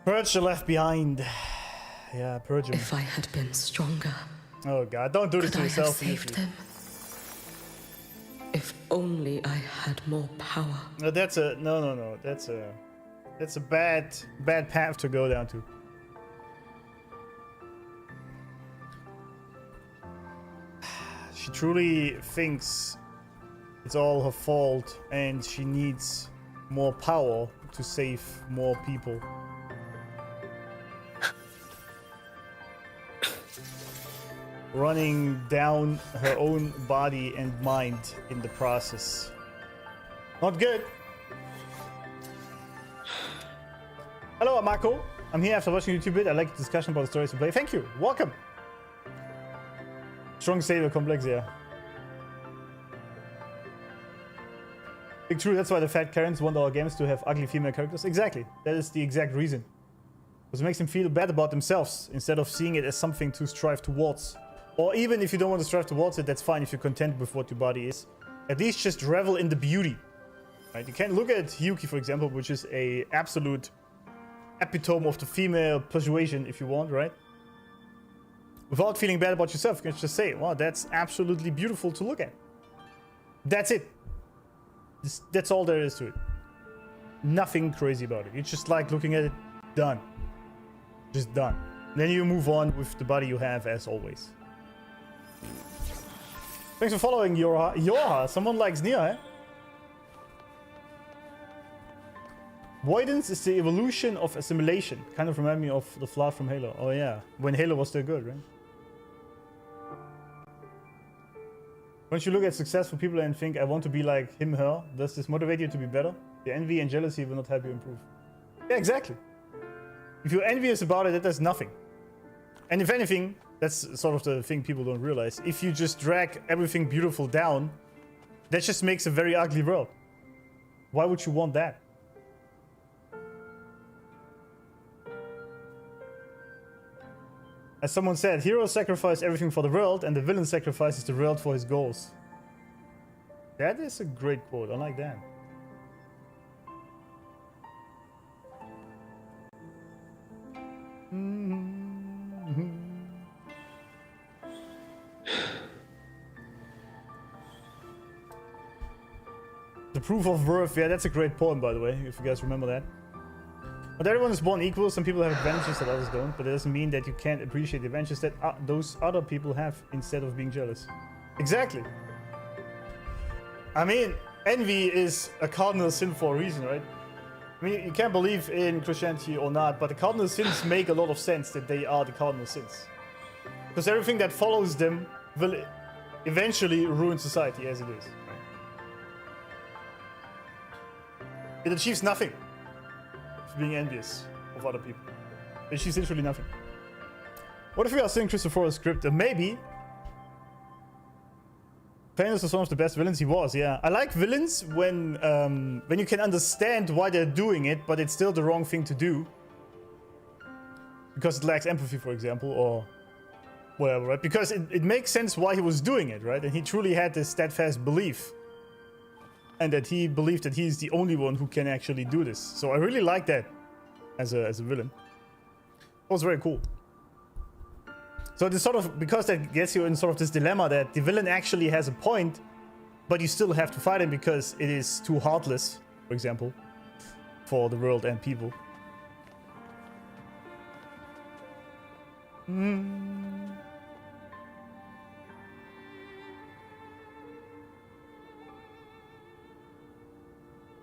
Purge the left behind. Yeah, purge him. If I had been stronger. Oh god, don't do this to yourself. Could I have saved them? If only I had more power. No, that's a no. That's a bad path to go down to. She truly thinks it's all her fault and she needs more power to save more people. Running down her own body and mind in the process. Not good. Hello, Amako. I'm here after watching YouTube bit. I like the discussion about the stories to play. Thank you. Welcome. Strong savior complex, yeah. Big true, that's why the fat Karens want our games to have ugly female characters. Exactly. That is the exact reason. Because it makes them feel bad about themselves instead of seeing it as something to strive towards. Or even if you don't want to strive towards it, that's fine if you're content with what your body is. At least just revel in the beauty. Right? You can look at Hiyuki, for example, which is a absolute epitome of the female persuasion, if you want, right? without feeling bad about yourself, you can just say, wow, that's absolutely beautiful to look at. That's it. That's all there is to it. Nothing crazy about it. It's just like looking at it, done. Just done. Then you move on with the body you have, as always. Thanks for following, Yorha. Someone likes Nia, eh? Voidance is the evolution of assimilation. Kind of remind me of the Flood from Halo. Oh yeah, when Halo was still good, right? Once you look at successful people and think, I want to be like him, her, does this motivate you to be better? The envy and jealousy will not help you improve. Yeah, exactly. If you're envious about it, that does nothing. And if anything, that's sort of the thing people don't realize. If you just drag everything beautiful down, that just makes a very ugly world. Why would you want that? As someone said, heroes sacrifice everything for the world, and the villain sacrifices the world for his goals. That is a great quote. I like that. The proof of worth. Yeah, that's a great poem, by the way, if you guys remember that. But everyone is born equal. Some people have advantages that others don't, but it doesn't mean that you can't appreciate the advantages that those other people have instead of being jealous. Exactly. I mean, envy is a cardinal sin for a reason, right? I mean, you can't believe in Christianity or not, but the cardinal sins make a lot of sense that they are the cardinal sins. Because everything that follows them will eventually ruin society as it is. Right? It achieves nothing. Being envious of other people. It achieves literally nothing. What if we are seeing Christopher's script? Maybe. Thanos was one of the best villains. He was, yeah. I like villains when you can understand why they're doing it, but it's still the wrong thing to do. Because it lacks empathy, for example, or whatever, right? Because it makes sense why he was doing it, right? And he truly had this steadfast belief. And that he believed that he's the only one who can actually do this. So I really like that as a villain. It was very cool. So this sort of, because that gets you in sort of this dilemma that the villain actually has a point, but you still have to fight him because it is too heartless, for example, for the world and people.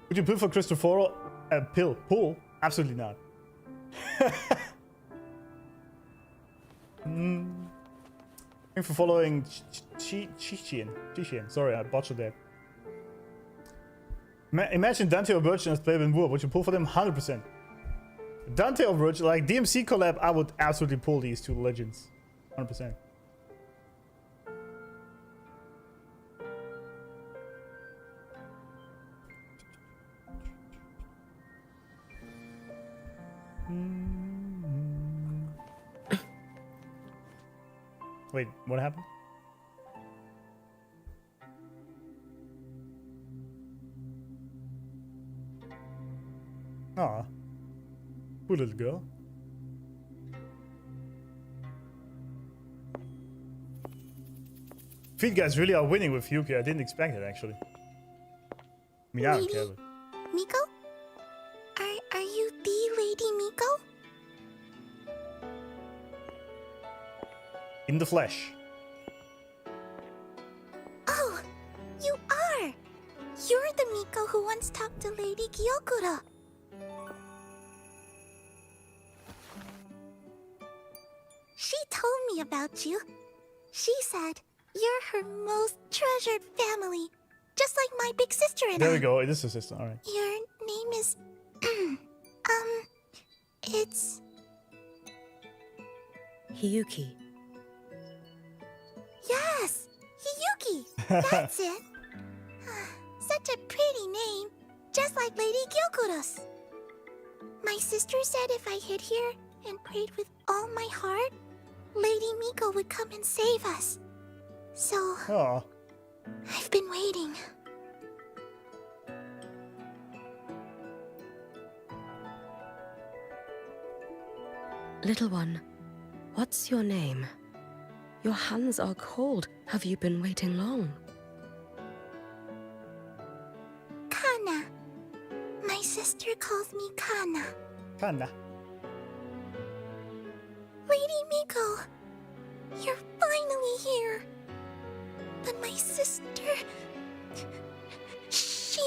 Would you pull for Christopher a pill? Pull? Absolutely not. Thanks for following Chichian. Sorry, I botched that. Imagine Dante or Virgin as playable in War. Would you pull for them? 100%. Dante or Virgin, like DMC collab, I would absolutely pull these two legends. 100%. Wait, what happened? Aw. Poor little girl. Feed guys really are winning with Hiyuki. I didn't expect it, actually. I mean, I don't care, but... Miko? Are you the Lady Miko? In the flesh. Oh, you are! You're the Miko who once talked to Lady Gyokura. She told me about you. She said you're her most treasured family. Just like my big sister and I. There we go. It is a sister, alright. Your name is... it's... Hiyuki. Yes! Hiyuki! That's it! Such a pretty name. Just like Lady Gyokura's. My sister said if I hid here and prayed with all my heart, Lady Miko would come and save us. So... Aww. I've been waiting. Little one, what's your name? Your hands are cold. Have you been waiting long? Kana. My sister calls me Kana. Kinda. Lady Miko, you're finally here. But my sister... She...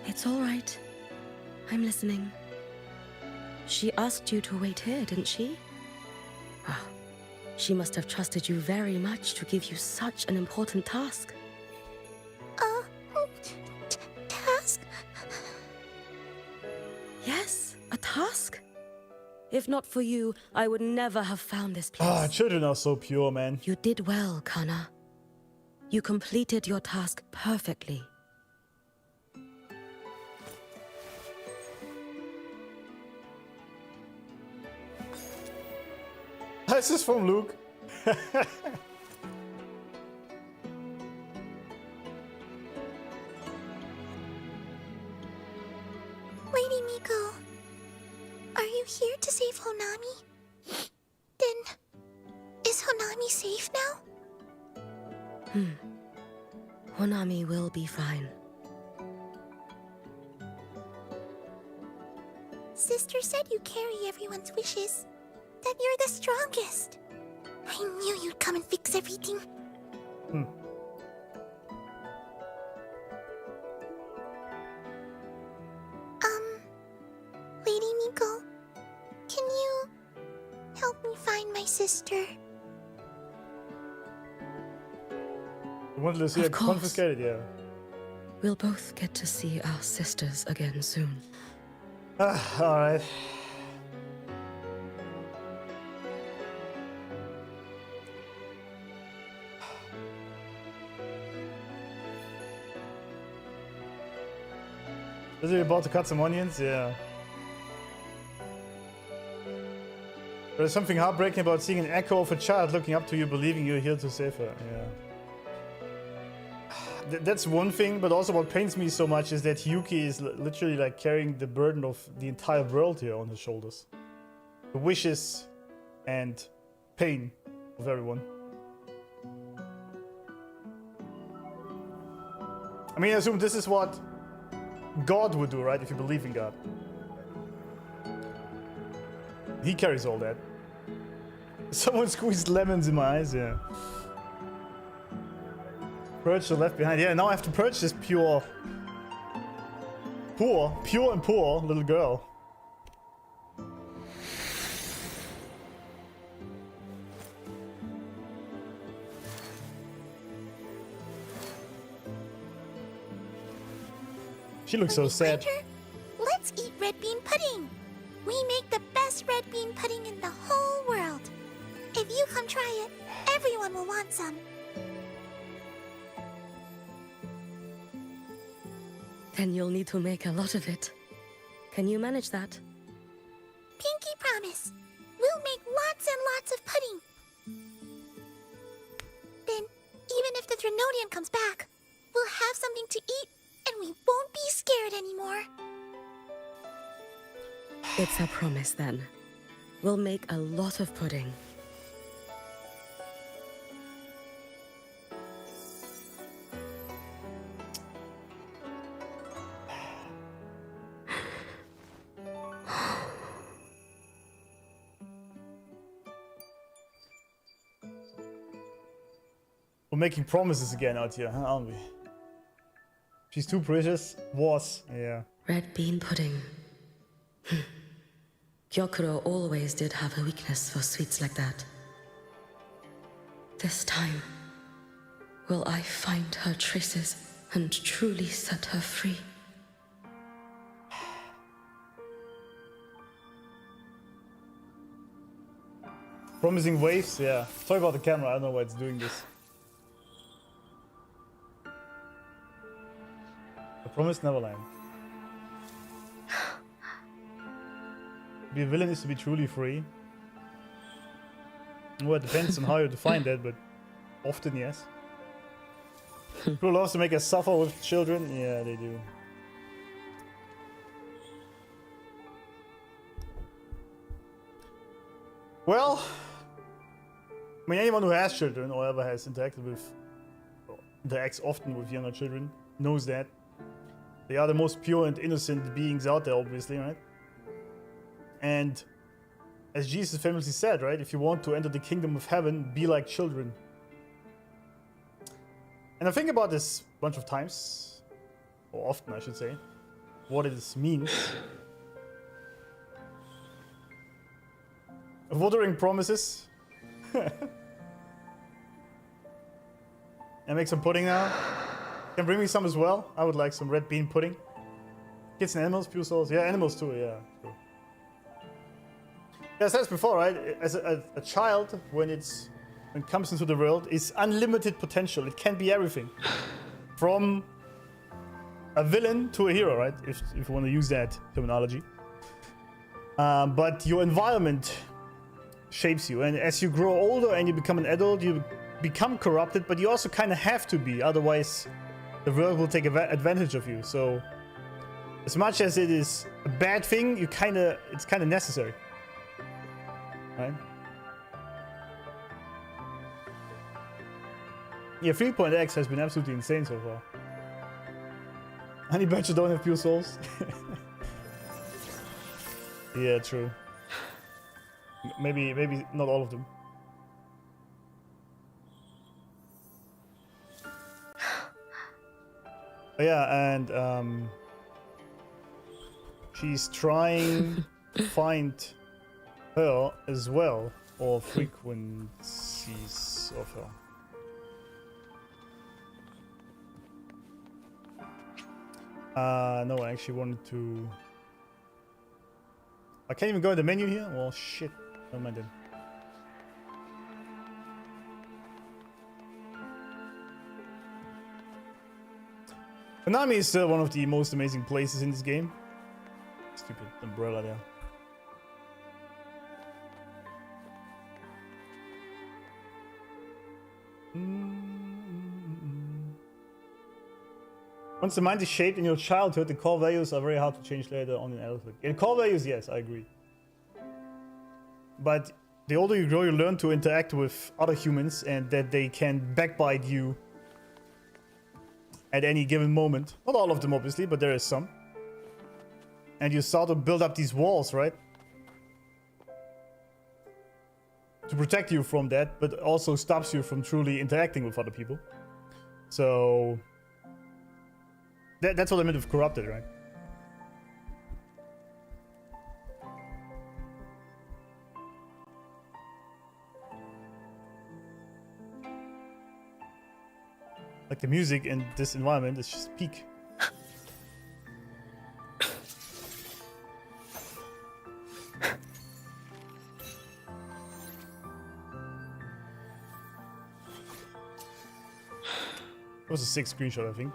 It's all right. I'm listening. She asked you to wait here, didn't she? Ah, she must have trusted you very much to give you such an important task. Task? Yes, a task? If not for you, I would never have found this place. Ah, children are so pure, man. You did well, Kana. You completed your task perfectly. This is from Luuk. Lady Miko, are you here to save Honami? Then, is Honami safe now? Honami will be fine. Sister said you carry everyone's wishes. That you're the strongest. I knew you'd come and fix everything. Lady Miko, can you help me find my sister? You want Lucilla Of course. confiscated? Yeah. We'll both get to see our sisters again soon. Alright. Is he about to cut some onions? Yeah. There's something heartbreaking about seeing an echo of a child looking up to you, believing you're here to save her. Yeah. That's one thing, but also what pains me so much is that Hiyuki is literally like carrying the burden of the entire world here on his shoulders. The wishes and pain of everyone. I mean, I assume this is what God would do, right? If you believe in God. He carries all that. Someone squeezed lemons in my eyes, yeah. Purge the left behind. Yeah, now I have to purge this pure and poor little girl. She looks so sad. Winter, let's eat red bean pudding. We make the best red bean pudding in the whole world. If you come try it, everyone will want some. Then you'll need to make a lot of it. Can you manage that? Pinky promise. We'll make lots and lots of pudding. Then, even if the Trinodian comes back, we'll have something to eat and we won't be scared anymore. It's a promise then. We'll make a lot of pudding. We're making promises again out here, huh, aren't we? She's too precious. Was, yeah. Red bean pudding. Gyokuro always did have a weakness for sweets like that. This time, will I find her traces and truly set her free? Promising waves, yeah. Sorry about the camera, I don't know why it's doing this. The Promised Neverland. To be a villain is to be truly free. Well, it depends on how you define that, but often yes. People love to make us suffer with children. Yeah, they do. Well, I mean, anyone who has children or ever has interacted with, or interacts often with younger children, knows that. They are the most pure and innocent beings out there, obviously, right? And as Jesus famously said, right? If you want to enter the kingdom of heaven, be like children. And I think about this a bunch of times, or often I should say, what it means. Wuthering promises. I make some pudding now. Can bring me some as well. I would like some red bean pudding. Kids and animals, pure souls. Yeah, animals too, yeah. True. Yeah, I said this before, right? As a child, when it comes into the world, is unlimited potential. It can be everything. From a villain to a hero, right? If you want to use that terminology. But your environment shapes you. And as you grow older and you become an adult, you become corrupted, but you also kind of have to be. Otherwise, the world will take advantage of you. So, as much as it is a bad thing, it's kind of necessary. Right? Yeah, 3.x has been absolutely insane so far. Honey Badger don't have pure souls. Yeah, true. Maybe not all of them. Yeah, and she's trying to find her as well, or frequencies of her. No, I actually wanted to. I can't even go in the menu here. Well, shit. Never mind then. Konami is still one of the most amazing places in this game. Stupid umbrella there. Once the mind is shaped in your childhood, the core values are very hard to change later on in adulthood. In core values, yes, I agree. But the older you grow, you learn to interact with other humans and that they can backbite you at any given moment. Not all of them, obviously, but there is some. And you start to build up these walls, right? To protect you from that, but also stops you from truly interacting with other people. So that's what I meant with corrupted, right? Like the music in this environment is just peak. It was a sick screenshot, I think.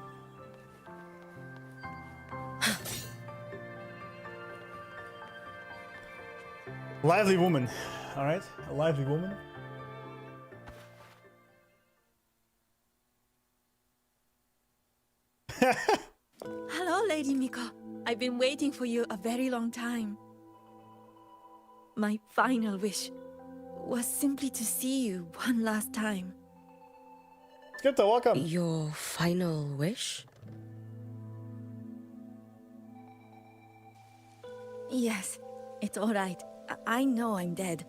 Lively woman. Alright, a lively woman. Hello, Lady Miko. I've been waiting for you a very long time. My final wish was simply to see you one last time. Skipta, welcome. Your final wish? Yes, it's alright. I know I'm dead.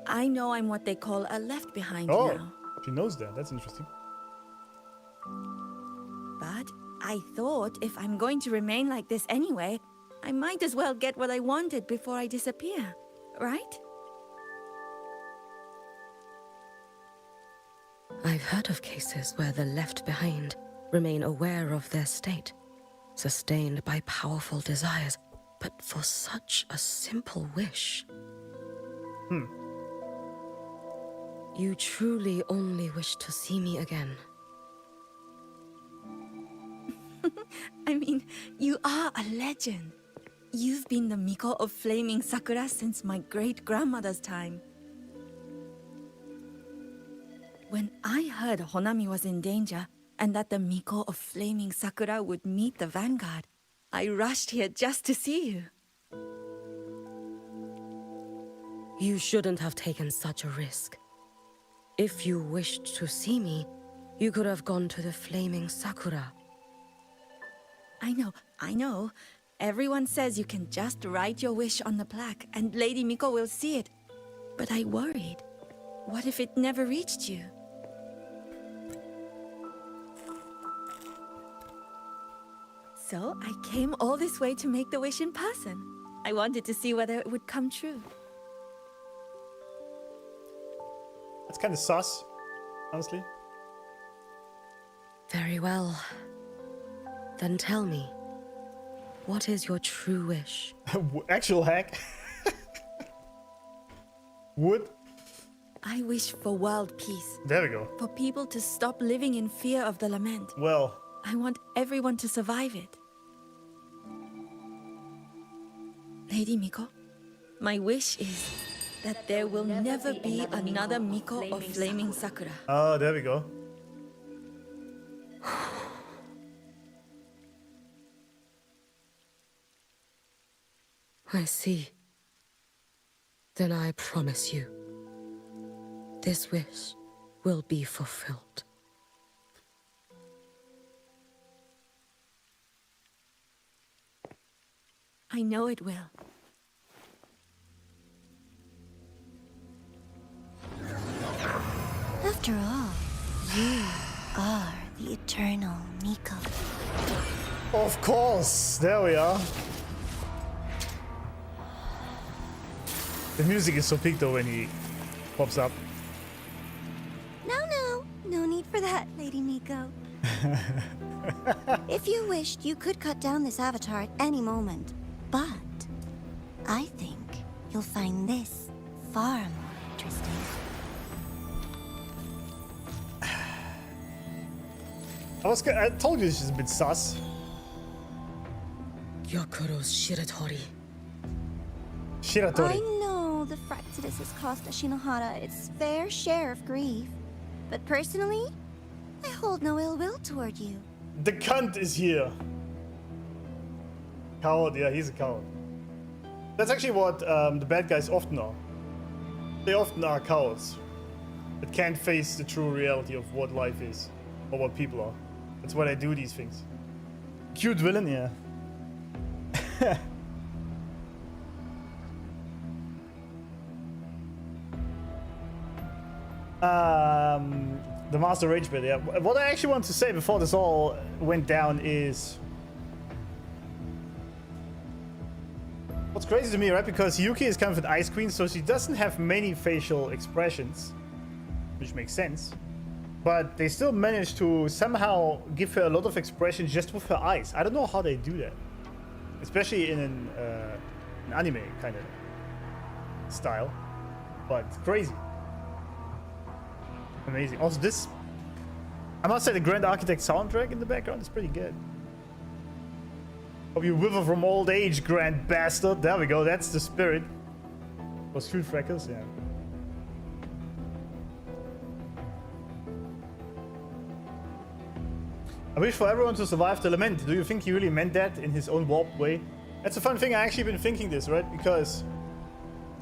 I know I'm what they call a left behind now. She knows that. That's interesting. But I thought if I'm going to remain like this anyway, I might as well get what I wanted before I disappear, right? I've heard of cases where the left behind remain aware of their state, sustained by powerful desires, but for such a simple wish. You truly only wish to see me again. I mean, you are a legend. You've been the Miko of Flaming Sakura since my great-grandmother's time. When I heard Honami was in danger, and that the Miko of Flaming Sakura would meet the Vanguard, I rushed here just to see you. You shouldn't have taken such a risk. If you wished to see me, you could have gone to the flaming sakura. I know. Everyone says you can just write your wish on the plaque and Lady Miko will see it. But I worried. What if it never reached you? So I came all this way to make the wish in person. I wanted to see whether it would come true. That's kind of sus, honestly. Very well. Then tell me, what is your true wish? Actual hack. Wood. I wish for world peace. There we go. For people to stop living in fear of the lament. Well. I want everyone to survive it. Lady Miko, my wish is that there will never be another Miko of Flaming Sakura. Oh, there we go. I see. Then I promise you, this wish will be fulfilled. I know it will. After all, you are the eternal Miko. Of course! There we are. The music is so peaked though when he pops up. No need for that, Lady Miko. If you wished, you could cut down this avatar at any moment. But I think you'll find this far more interesting. I told you this is a bit sus. Yakuro's Shiratori. Shiratori. I know the Fraxidus has cost Ashinohara its fair share of grief. But personally, I hold no ill will toward you. The cunt is here. Coward, yeah, he's a coward. That's actually what the bad guys often are. They often are cowards that can't face the true reality of what life is or what people are. That's why they do these things. Cute villain, yeah. The Master Rage bit, yeah. What I actually want to say before this all went down is... What's crazy to me, right? Because Hiyuki is kind of an ice queen, so she doesn't have many facial expressions. Which makes sense. But they still manage to somehow give her a lot of expression just with her eyes. I don't know how they do that. Especially in an anime kind of style. But it's crazy. Amazing. Also this, I must say, the Grand Architect soundtrack in the background is pretty good. Hope you wither from old age, grand bastard. There we go, that's the spirit. Was Street Freckles, yeah. I wish for everyone to survive the lament. Do you think he really meant that in his own warped way? That's a fun thing. I actually been thinking this, right? Because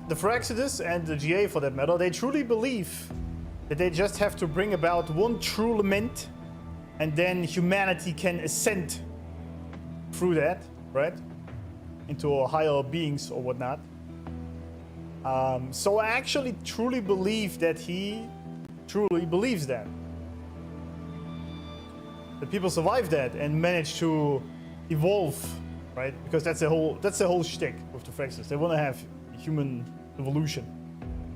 the Fraxidus and the GA for that matter, they truly believe that they just have to bring about one true lament and then humanity can ascend through that, right? Into higher beings or whatnot. So I actually truly believe that he truly believes that. That people survive that and manage to evolve, right? Because that's the whole shtick with the Fraxidus. They want to have human evolution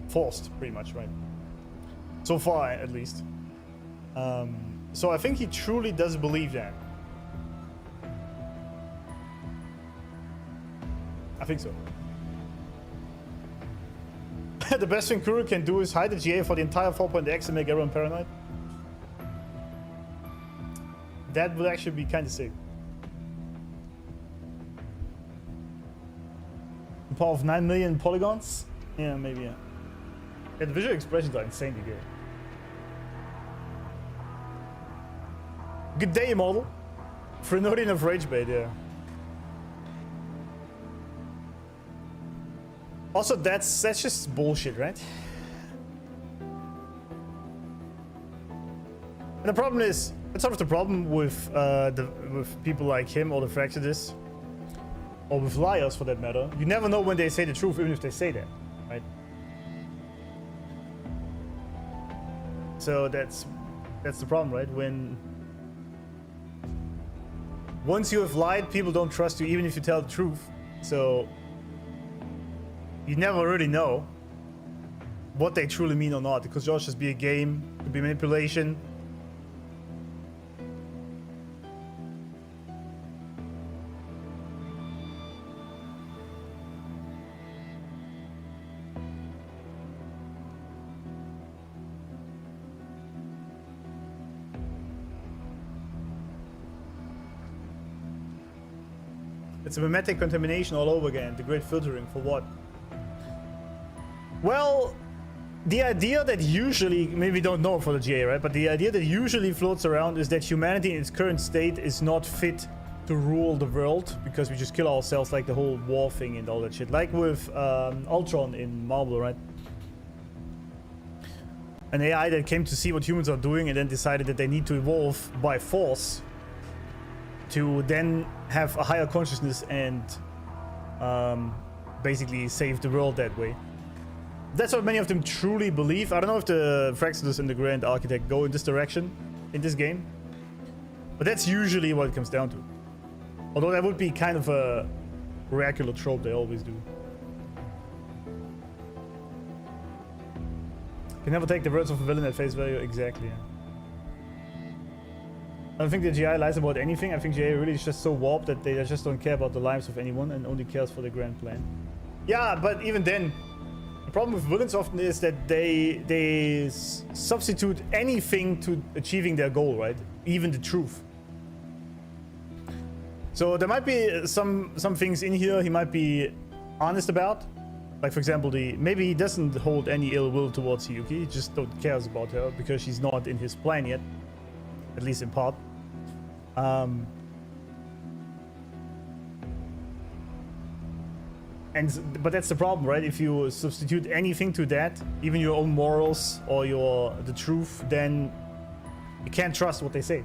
forced, pretty much, right? So far, at least. So I think he truly does believe that. I think so. The best thing Kuro can do is hide the GA for the entire 4.x and make everyone paranoid. That would actually be kind of sick. The power of 9 million polygons? Yeah, maybe, yeah. Yeah, the visual expressions are insanely good. Good day, model. Frenodian of Ragebait, yeah. Also, that's just bullshit, right? And the problem is, it's sort of the problem with with people like him or the Fractidus, or with liars for that matter. You never know when they say the truth, even if they say that, right? So that's the problem, right? Once you have lied, people don't trust you, even if you tell the truth. So you never really know what they truly mean or not. It could just be a game, it could be manipulation. It's a mimetic contamination all over again. The great filtering for what? Well, the idea that usually, maybe we don't know for the GA, right? But the idea that usually floats around is that humanity in its current state is not fit to rule the world because we just kill ourselves, like the whole war thing and all that shit. Like with Ultron in Marvel, right? An AI that came to see what humans are doing and then decided that they need to evolve by force to then have a higher consciousness and basically save the world that way. That's what many of them truly believe. I don't know if the Fractidus and the Grand Architect go in this direction in this game, but that's usually what it comes down to. Although that would be kind of a oracular trope, they always do. Can never take the words of a villain at face value. Exactly, yeah. I don't think the GI lies about anything. I think GI really is just so warped that they just don't care about the lives of anyone and only cares for the grand plan. Yeah, but even then, the problem with villains often is that they substitute anything to achieving their goal, right? Even the truth. So there might be some things in here he might be honest about. Like, for example, maybe he doesn't hold any ill will towards Hiyuki. He just don't cares about her because she's not in his plan yet. At least in part. But that's the problem, right? If you substitute anything to that, even your own morals or the truth, then you can't trust what they say.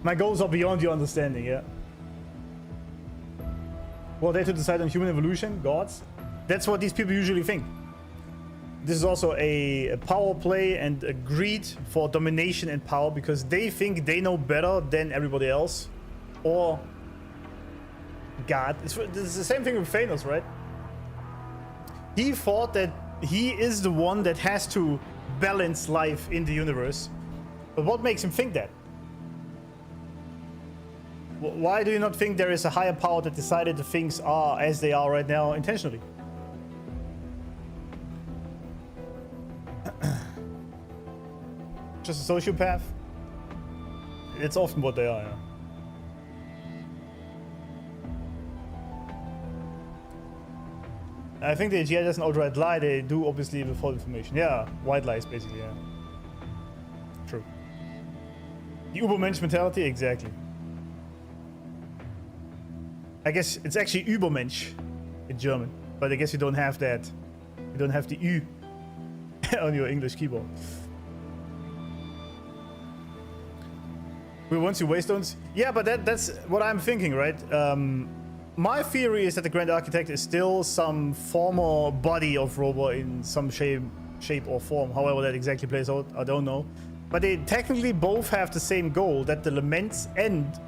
My goals are beyond your understanding, yeah. Well, they to decide on human evolution, gods. That's what these people usually think. This is also a power play and a greed for domination and power because they think they know better than everybody else. Or God. It's the same thing with Thanos, right? He thought that he is the one that has to balance life in the universe. But what makes him think that? Why do you not think there is a higher power that decided the things are as they are right now intentionally? Just a sociopath? It's often what they are, yeah. I think the GI doesn't outright lie, they do obviously withhold information. Yeah, white lies basically, yeah. True. The Übermensch mentality, exactly. I guess it's actually Übermensch in German, but I guess you don't have that. You don't have the Ü on your English keyboard. We want to waystones? Yeah, but that's what I'm thinking, right? My theory is that the Grand Architect is still some former body of Robo in some shape or form. However that exactly plays out, I don't know. But they technically both have the same goal, that the laments end.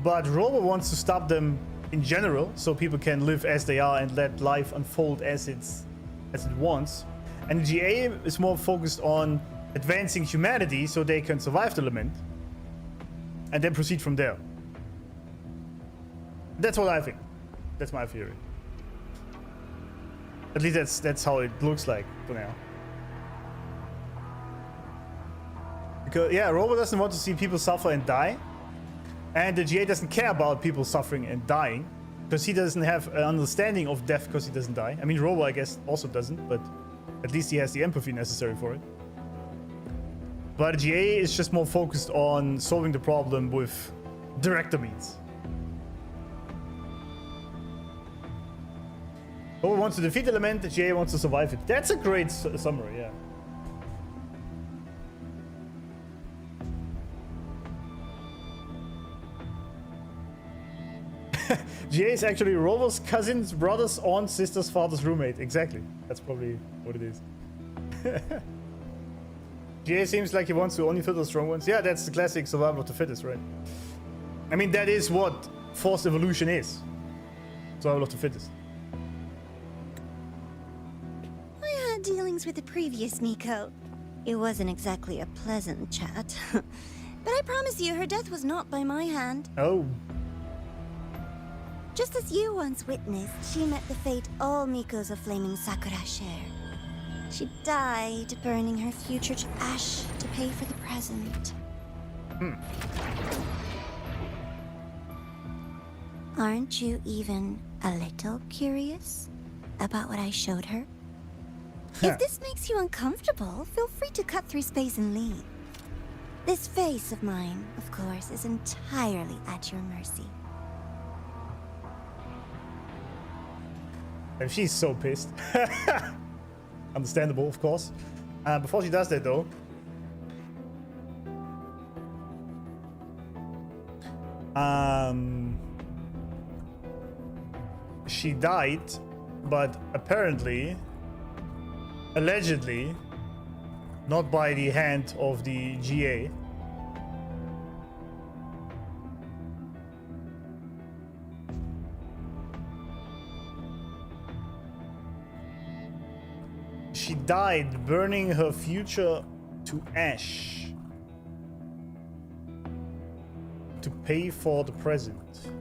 But Robo wants to stop them in general, so people can live as they are and let life unfold as it wants. And the GA is more focused on advancing humanity so they can survive the lament. And then proceed from there. That's what I think. That's my theory. At least that's how it looks like for now. Because yeah, Robo doesn't want to see people suffer and die. And the GA doesn't care about people suffering and dying. Because he doesn't have an understanding of death because he doesn't die. I mean, Robo, I guess, also doesn't, but at least he has the empathy necessary for it. But GA is just more focused on solving the problem with director means. Robo wants to defeat the element, the GA wants to survive it. That's a great summary, yeah. GA is actually Rover's cousin's brother's aunt, sister's father's roommate. Exactly. That's probably what it is. GA seems like he wants to only fill the strong ones. Yeah, that's the classic survival of the fittest, right? I mean, that is what forced evolution is. Survival of the fittest. I had dealings with the previous Miko. It wasn't exactly a pleasant chat. But I promise you, her death was not by my hand. Oh. Just as you once witnessed, she met the fate all Mikos of Flaming Sakura share. She died, burning her future to ash to pay for the present. Aren't you even a little curious about what I showed her? If this makes you uncomfortable, feel free to cut through space and leave. This face of mine, of course, is entirely at your mercy. And she's so pissed. Understandable, of course. Before she does that, though, she died, but apparently, allegedly, not by the hand of the GA. She died burning her future to ash to pay for the present.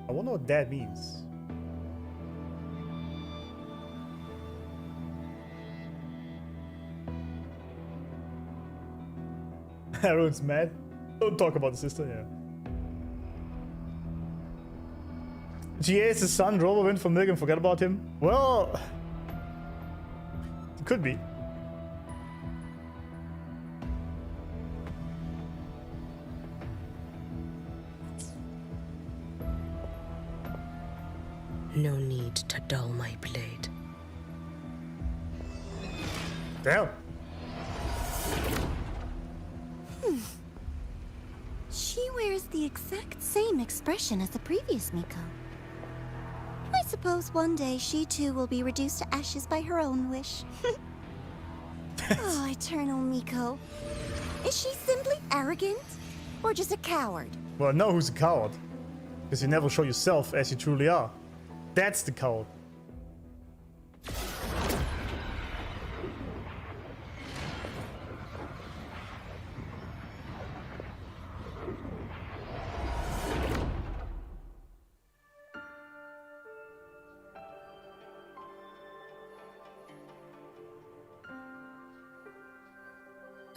I wonder what that means. Everyone's mad. Don't talk about the sister, yeah. GA is his son. Robo went for milk and forgot about him. Well, it could be. No need to dull my blade. Damn. She wears the exact same expression as the previous Miko. I suppose one day she too will be reduced to ashes by her own wish. Oh, eternal Miko. Is she simply arrogant? Or just a coward? Well, no, who's a coward? Because you never show yourself as you truly are. That's the coward.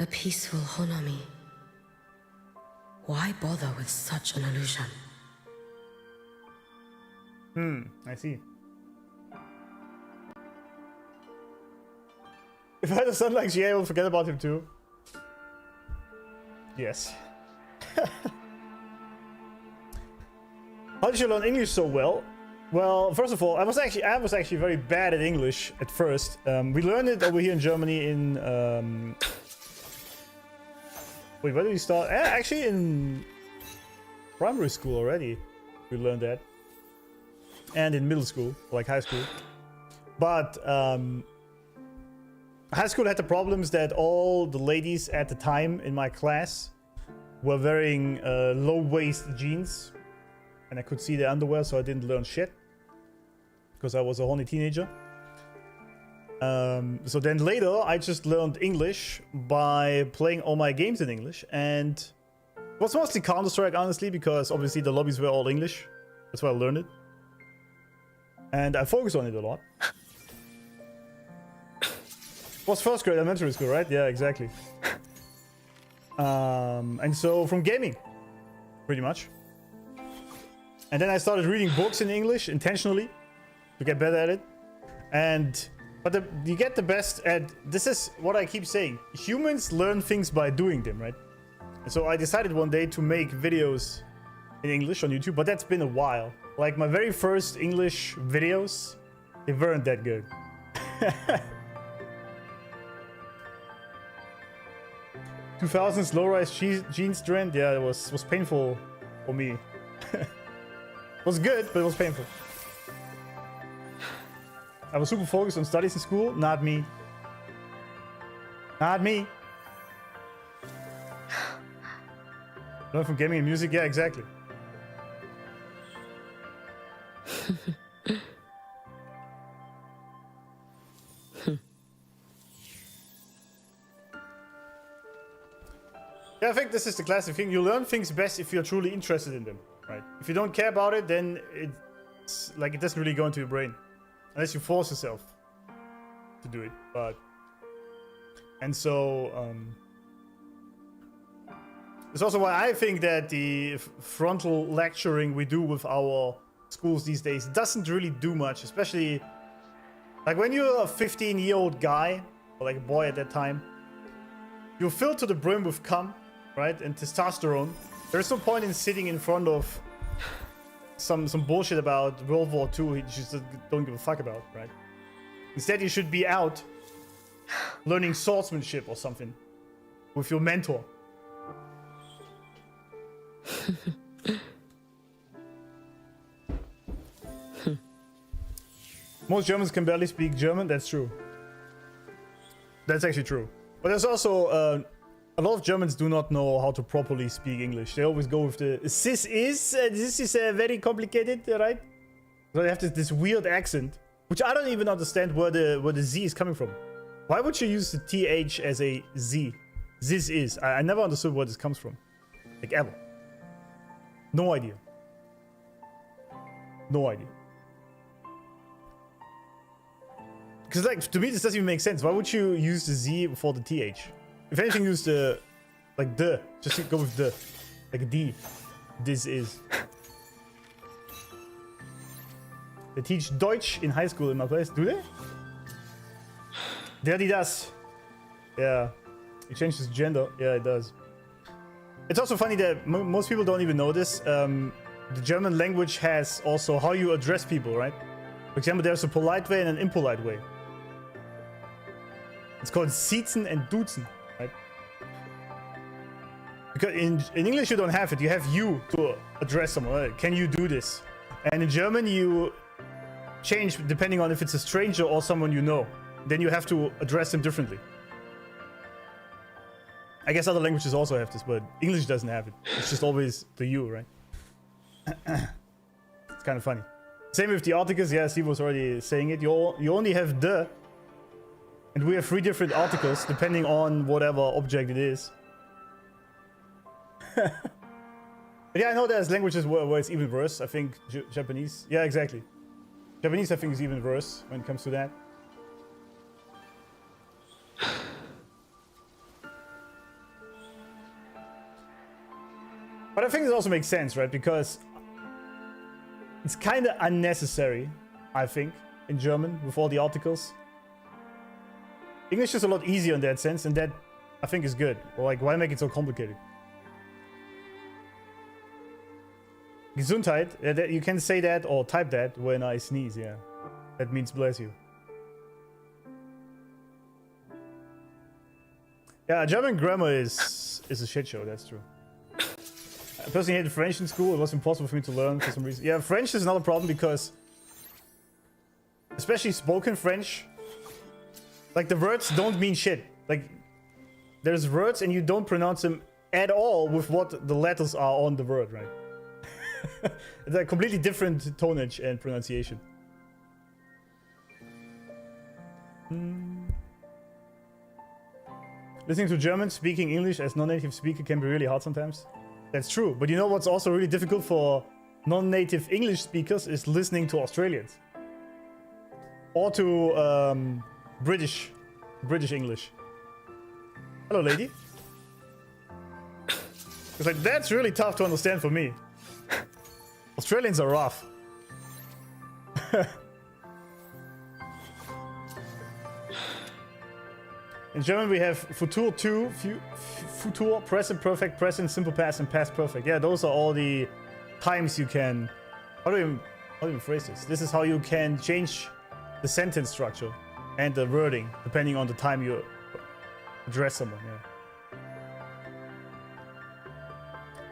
A peaceful Honami. Why bother with such an illusion? I see. If I had a son like GA, I will forget about him too. Yes. How did you learn English so well? Well, first of all, I was actually very bad at English at first. We learned it over here in Germany in wait, where did we start? Actually, in primary school already, we learned that. And in middle school, like high school. But high school had the problems that all the ladies at the time in my class were wearing low-waist jeans. And I could see their underwear, so I didn't learn shit. Because I was a horny teenager. So then later, I just learned English by playing all my games in English. And it was mostly Counter-Strike, honestly, because obviously the lobbies were all English. That's why I learned it. And I focused on it a lot. Was first grade elementary school, right? Yeah, exactly. And so from gaming, pretty much. And then I started reading books in English intentionally to get better at it. But you get the best at, this is what I keep saying, humans learn things by doing them, right? And so I decided one day to make videos in English on YouTube, but that's been a while. Like my very first English videos, they weren't that good. 2000s low-rise jeans trend, yeah, it was painful for me. was good, but it was painful. I was super focused on studies in school. Not me. Not me. Learn from gaming and music. Yeah, exactly. Yeah, I think this is the classic thing. You learn things best if you're truly interested in them, right? If you don't care about it, then it's like it doesn't really go into your brain. Unless you force yourself to do it. And so, it's also why I think that the frontal lecturing we do with our schools these days doesn't really do much, especially like when you're a 15-year-old guy, or like a boy at that time, you're filled to the brim with cum, right, and testosterone. There's no point in sitting in front of some bullshit about World War II you just don't give a fuck about, right? Instead, you should be out learning swordsmanship or something with your mentor. Most Germans can barely speak German. That's true. That's actually true. But there's also a lot of Germans do not know how to properly speak English. They always go with the this is very complicated, right? So they have this weird accent, which I don't even understand where the Z is coming from. Why would you use the TH as a Z? This is. I never understood where this comes from. Like ever. No idea. No idea. Because like to me this doesn't even make sense. Why would you use the Z before the TH? If anything, use the like the. Just go with the. Like a D. This is. They teach Deutsch in high school in my place. Do they? Der, die, das. Yeah. It changes gender. Yeah, it does. It's also funny that most people don't even know this. The German language has also how you address people, right? For example, there's a polite way and an impolite way. It's called siezen and duzen, right? Because in English you don't have it. You have you to address someone. Right? Can you do this? And in German you change depending on if it's a stranger or someone you know. Then you have to address them differently. I guess other languages also have this, but English doesn't have it. It's just always the you, right? It's kind of funny. Same with the articles. Yeah, Steve was already saying it. You only have the, and we have 3 different articles depending on whatever object it is. But yeah, I know there's languages where it's even worse. I think Japanese. Yeah, exactly. Japanese, I think, is even worse when it comes to that. But I think it also makes sense, right? Because it's kind of unnecessary, I think, in German with all the articles. English is a lot easier in that sense, and that I think is good. Or like, why make it so complicated? Gesundheit, you can say that or type that when I sneeze, yeah. That means bless you. Yeah, German grammar is a shit show, that's true. I personally hated French in school. It was impossible for me to learn for some reason. Yeah, French is another problem because, especially spoken French, like the words don't mean shit. Like, there's words and you don't pronounce them at all with what the letters are on the word, right? It's a completely different tonnage and pronunciation. Listening to German, speaking English as non-native speaker can be really hard sometimes. That's true, but you know what's also really difficult for non-native English speakers is listening to Australians. Or to British English. Hello, lady. It's like, that's really tough to understand for me. Australians are rough. In German we have Futur 2, Futur, Present Perfect, Present Simple Past, and Past Perfect. Yeah, those are all the times you can... How do you phrase this? This is how you can change the sentence structure and the wording, depending on the time you address someone, yeah.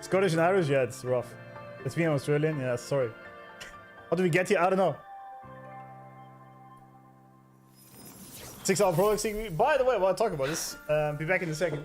Scottish and Irish, yeah, it's rough. That's me, I'm Australian, yeah, sorry. How do we get here? I don't know. 6-hour prologue sequence. By the way, while I talk about this, be back in a second.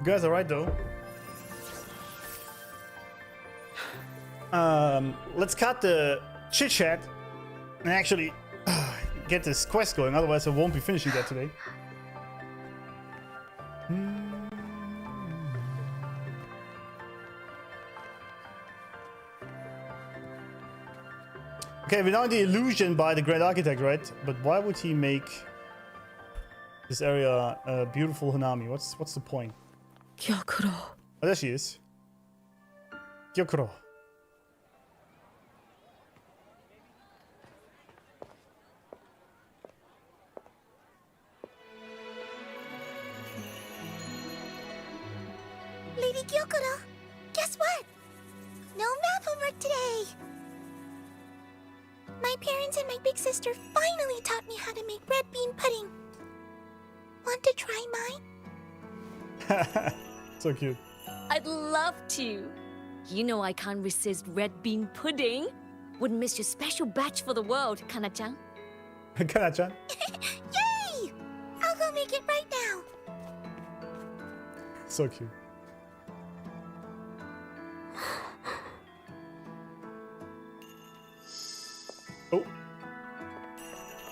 You guys are right though. Let's cut the chit chat and actually get this quest going. Otherwise, I won't be finishing that today. Okay, we're now in the illusion by the Grand Architect, right? But why would he make this area a beautiful Hanami? What's the point? Gyokuro. Oh, there she is. Gyokuro. Lady Gyokuro, guess what? No math homework today. My parents and my big sister finally taught me how to make red bean pudding. Want to try mine? So cute. I'd love to. You know I can't resist red bean pudding. Wouldn't miss your special batch for the world, Kana-chan. Kana-chan? Yay! I'll go make it right now. So cute. Oh.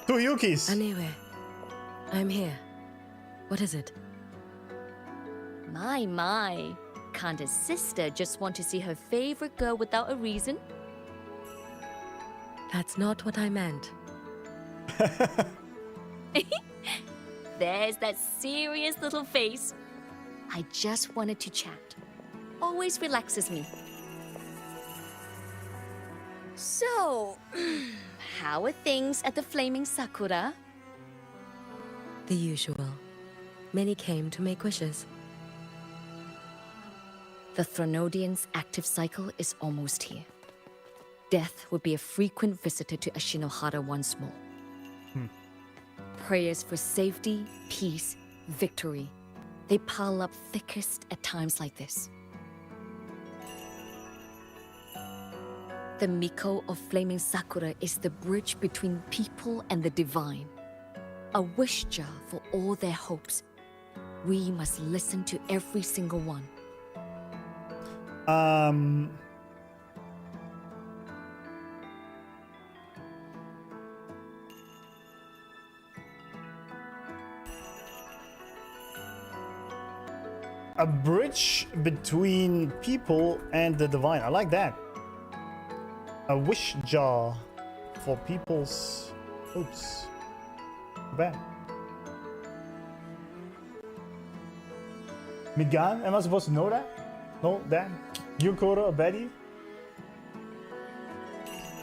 2 Hiyukis. Anyway, I'm here. What is it? My. Can't a sister just want to see her favorite girl without a reason? That's not what I meant. There's that serious little face. I just wanted to chat. Always relaxes me. So, how are things at the Flaming Sakura? The usual. Many came to make wishes. The Thronodian's active cycle is almost here. Death will be a frequent visitor to Ashinohara once more. Prayers for safety, peace, victory. They pile up thickest at times like this. The Miko of Flaming Sakura is the bridge between people and the divine. A wish jar for all their hopes. We must listen to every single one. A bridge between people and the divine. I like that. A wish jar for people's hopes. Bad. Midgan? Am I supposed to know that? No, that? Gyokuro, a baddie?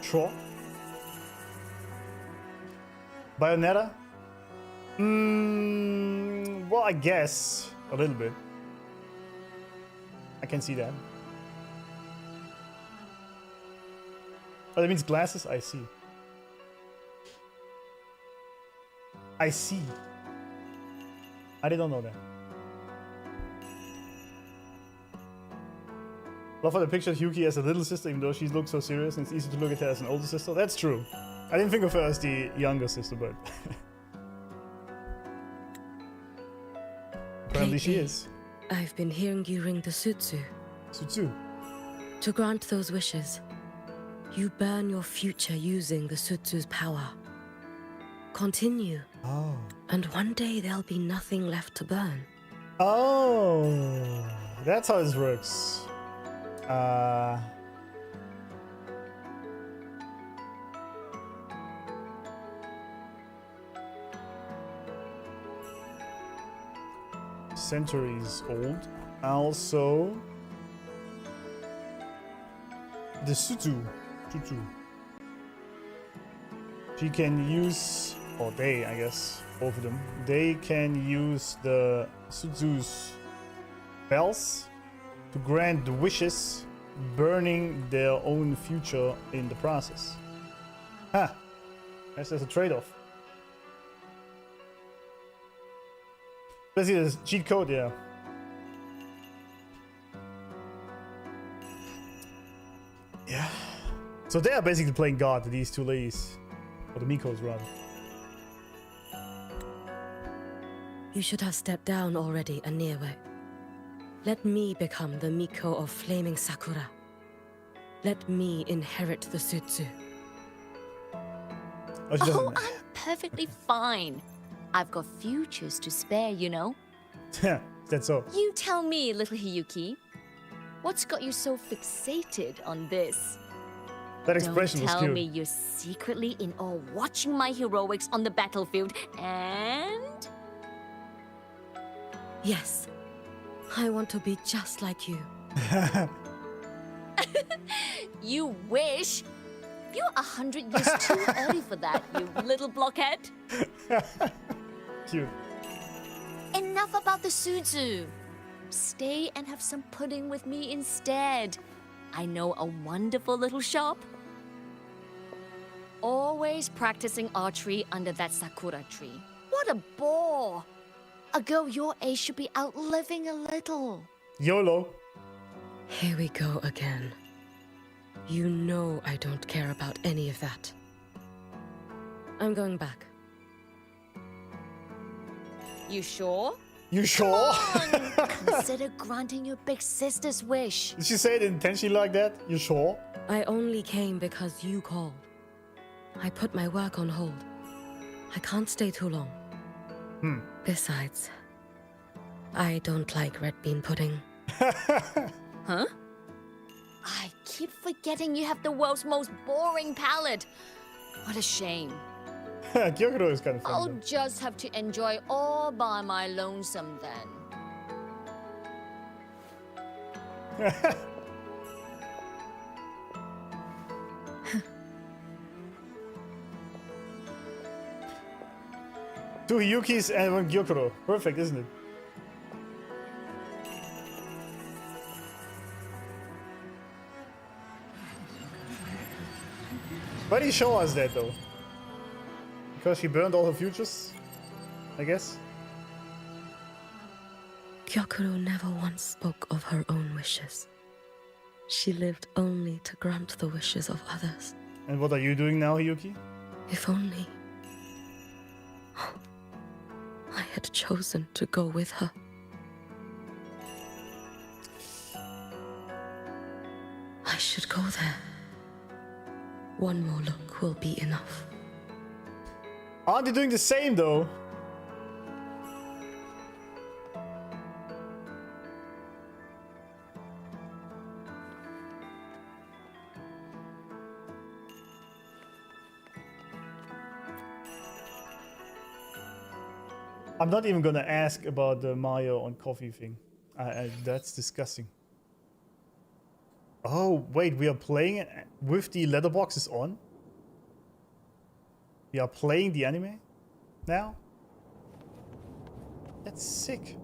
Sure. Bayonetta? Well, I guess a little bit. I can see that. Oh, that means glasses? I see. I see. I didn't know that. Love for the picture of Hiyuki as a little sister, even though she looks so serious, and it's easy to look at her as an older sister. That's true. I didn't think of her as the younger sister, but apparently she is. I've been hearing you ring the Sutsu. Sutsu? To grant those wishes, you burn your future using the Sutsu's power. Continue. Oh. And one day there'll be nothing left to burn. Oh. That's how this works. Centuries old. Also, the Sutsu. She can use, or they, I guess, both of them. They can use the Sutsu's bells to grant the wishes, burning their own future in the process. Huh. Guess there's a trade-off. Let's see this cheat code, yeah. Yeah. So they are basically playing God, these two ladies. Or the Mikos, rather. You should have stepped down already, Aniwe. Let me become the Miko of Flaming Sakura. Let me inherit the Sutsu. Oh, I'm perfectly fine. I've got futures to spare, you know. Yeah, that's so. You tell me, little Hiyuki. What's got you so fixated on this? That expression was Don't cute. tell me you're secretly in awe watching my heroics on the battlefield and... Yes. I want to be just like you. You wish? You're 100 years too early for that, you little blockhead. Cute. Enough about the Sutsu. Stay and have some pudding with me instead. I know a wonderful little shop. Always practicing archery under that sakura tree. What a bore! A girl your age should be out living a little. YOLO. Here we go again. You know I don't care about any of that. I'm going back. You sure? You sure? Consider granting your big sister's wish. Did she say it intentionally like that? You sure? I only came because you called. I put my work on hold. I can't stay too long. Besides, I don't like red bean pudding. Huh? I keep forgetting you have the world's most boring palate. What a shame. Gyokuro is kind of I'll fun. just have to enjoy all by my lonesome then. Two Hiyukis and one Gyokuro. Perfect, isn't it? Why did he show us that though? Because she burned all her futures? I guess? Gyokuro never once spoke of her own wishes. She lived only to grant the wishes of others. And what are you doing now, Hiyuki? If only I had chosen to go with her. I should go there. One more look will be enough. Aren't they doing the same though? I'm not even gonna ask about the Mario on coffee thing. That's disgusting. Oh, wait, we are playing with the letterboxes on? We are playing the anime now? That's sick.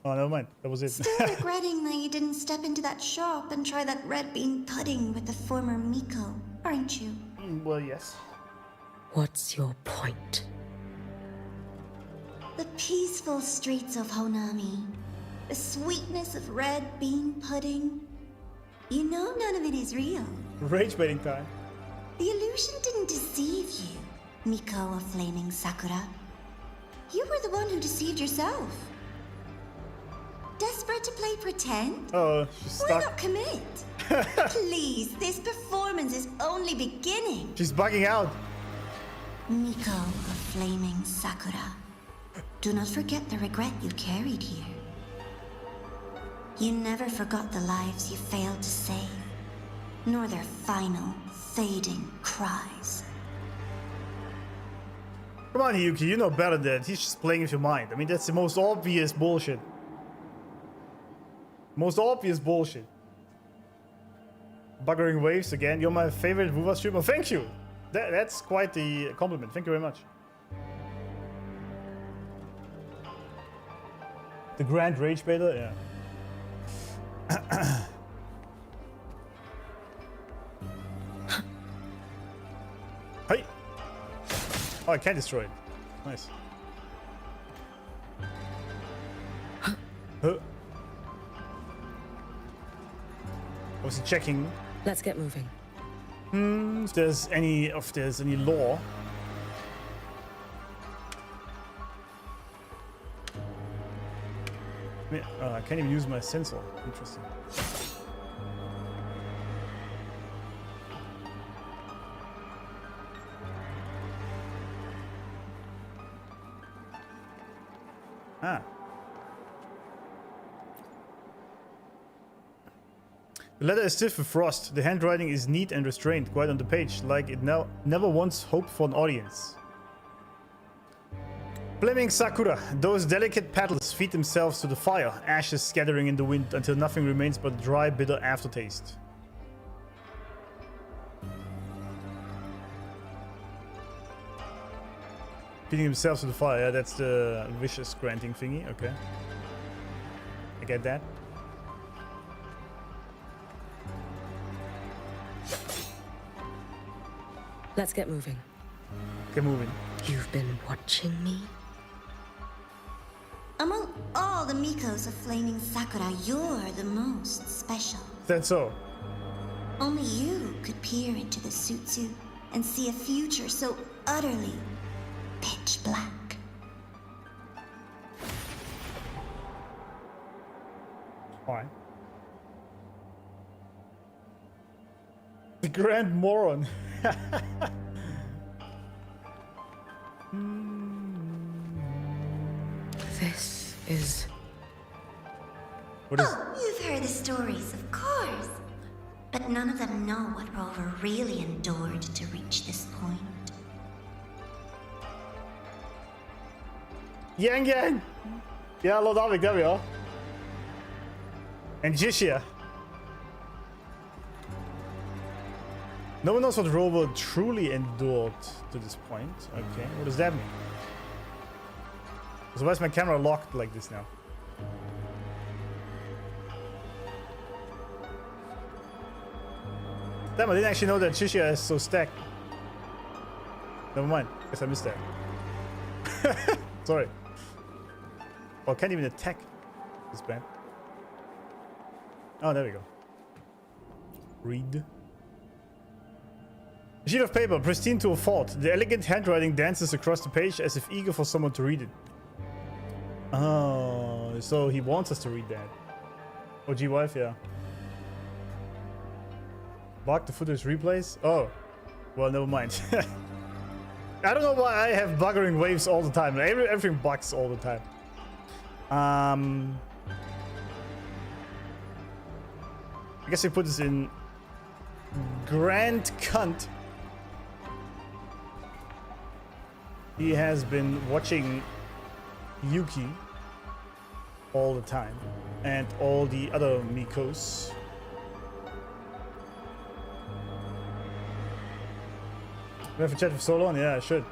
Oh, never mind. That was it. Still regretting that you didn't step into that shop and try that red bean pudding with the former Miko, aren't you? Well, yes. What's your point? The peaceful streets of Honami. The sweetness of red bean pudding. You know none of it is real. Rage baiting time. The illusion didn't deceive you, Miko of Flaming Sakura. You were the one who deceived yourself. Desperate to play pretend? Oh, she's Why stuck. not commit? Please, this performance is only beginning. She's bugging out. Miko of Flaming Sakura. Do not forget the regret you carried here. You never forgot the lives you failed to save, nor their final, fading cries. Come on, Hiyuki, you know better than that. He's just playing with your mind. I mean, that's the most obvious bullshit. Most obvious bullshit. Buggering waves again. You're my favorite Wuwa streamer. Thank you. That's quite the compliment. Thank you very much. The Grand Rage Baiter? Yeah. Hey! Oh, I can't destroy it. Nice. Huh? I was checking. Let's get moving. If there's any lore. I can't even use my sensor. Interesting. Ah. The letter is stiff with frost. The handwriting is neat and restrained, quite on the page, like it never once hoped for an audience. Flaming Sakura. Those delicate petals feed themselves to the fire, ashes scattering in the wind until nothing remains but a dry, bitter aftertaste. Feeding themselves to the fire, yeah, that's the wishes granting thingy, okay. I get that. Let's get moving. Get moving. You've been watching me? Among all the Mikos of Flaming Sakura, you're the most special. That's so. Only you could peer into the Sutsu and see a future so utterly pitch black. Alright. The Grand Moron. This is... What is... Oh, you've heard the stories, of course. But none of them know what Rover really endured to reach this point. Yang Yang! Ja, Lodavik, there we are. And Jishia. No one knows what Rover truly endured to this point. Okay, what does that mean? So why is my camera locked like this now? Damn, I didn't actually know that Jishia is so stacked. Never mind, guess I missed that. Sorry. Oh, I can't even attack this band. Oh, there we go. Read. A sheet of paper, pristine to a fault. The elegant handwriting dances across the page as if eager for someone to read it. Oh, so he wants us to read that. OG wife, yeah. Bug the footage replays? Oh, well, never mind. I don't know why I have buggering waves all the time. Everything bugs all the time. I guess I put this in Grand Cunt. He has been watching Yuki all the time. and all the other Mikos. We have a chat for so long? Yeah, I should.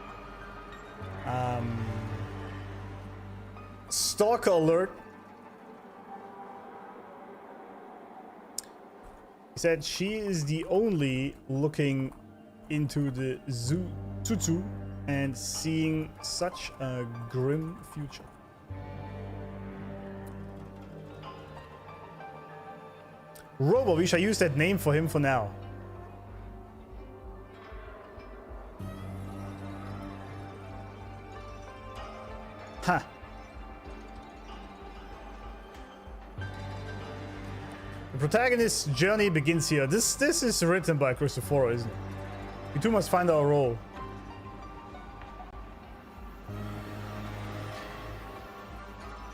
Stalker alert. He said she is the only looking into the Tutu and seeing such a grim future. Robo, we shall use that name for him for now. Huh. The protagonist's journey begins here. This is written by Christopher, isn't it? We too must find our role.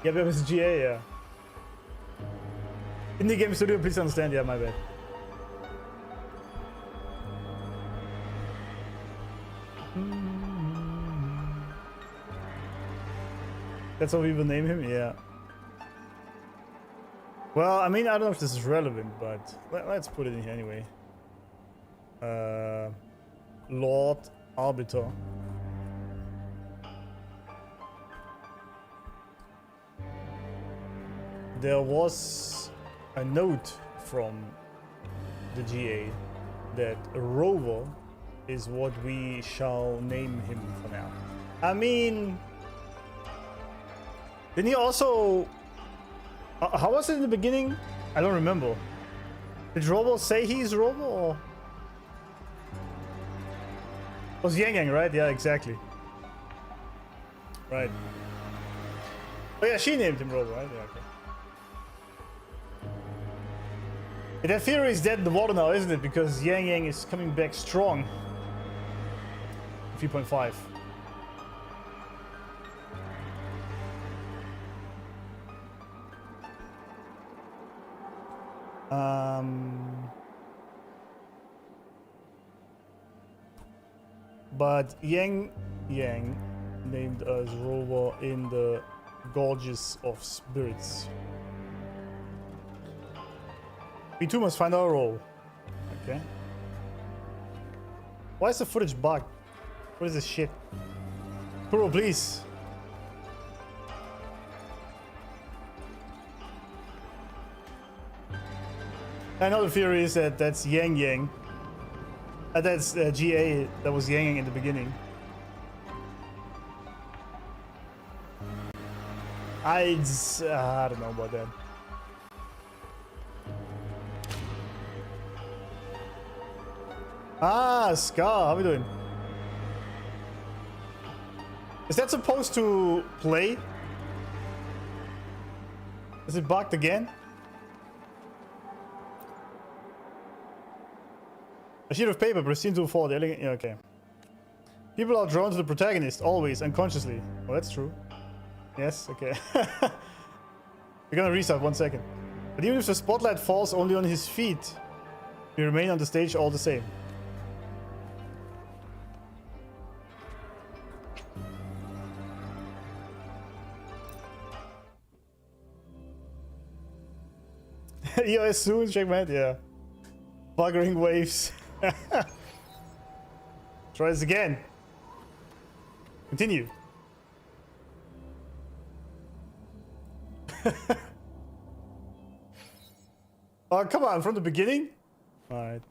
Yeah, but it's GA, yeah. Indie Game Studio, please understand. Yeah, my bad. That's how we will name him? Yeah. Well, I mean, I don't know if this is relevant, but let's put it in here anyway. Lord Arbiter. There was a note from the GA that Rover is what we shall name him for now. I mean, didn't he also... how was it in the beginning? I don't remember. Did Robo say he's Robo or... It was Yang Yang, right? Yeah, exactly. Right. Oh yeah, she named him Robo, right? Yeah, okay. That theory is dead in the water now, isn't it? Because Yang Yang is coming back strong. 3.5. But Yang Yang named us Rover in the Gorges of Spirits. We too must find our role. Okay. Why is the footage bugged? What is this shit? Kuro, please. I know the theory is that that's Yang Yang. That's GA. That was Yang Yang in the beginning. I don't know about that. Ah, Scar, how we doing? Is that supposed to play? Is it bugged again? A sheet of paper pristine to fall. Yeah, okay. People are drawn to the protagonist, always, unconsciously. Well, that's true. Yes, okay. We're gonna restart 1 second. But even if the spotlight falls only on his feet, he remain on the stage all the same. EOS soon, check my head, yeah. Buggering waves. Try this again. Continue. Oh, come on, from the beginning? Alright.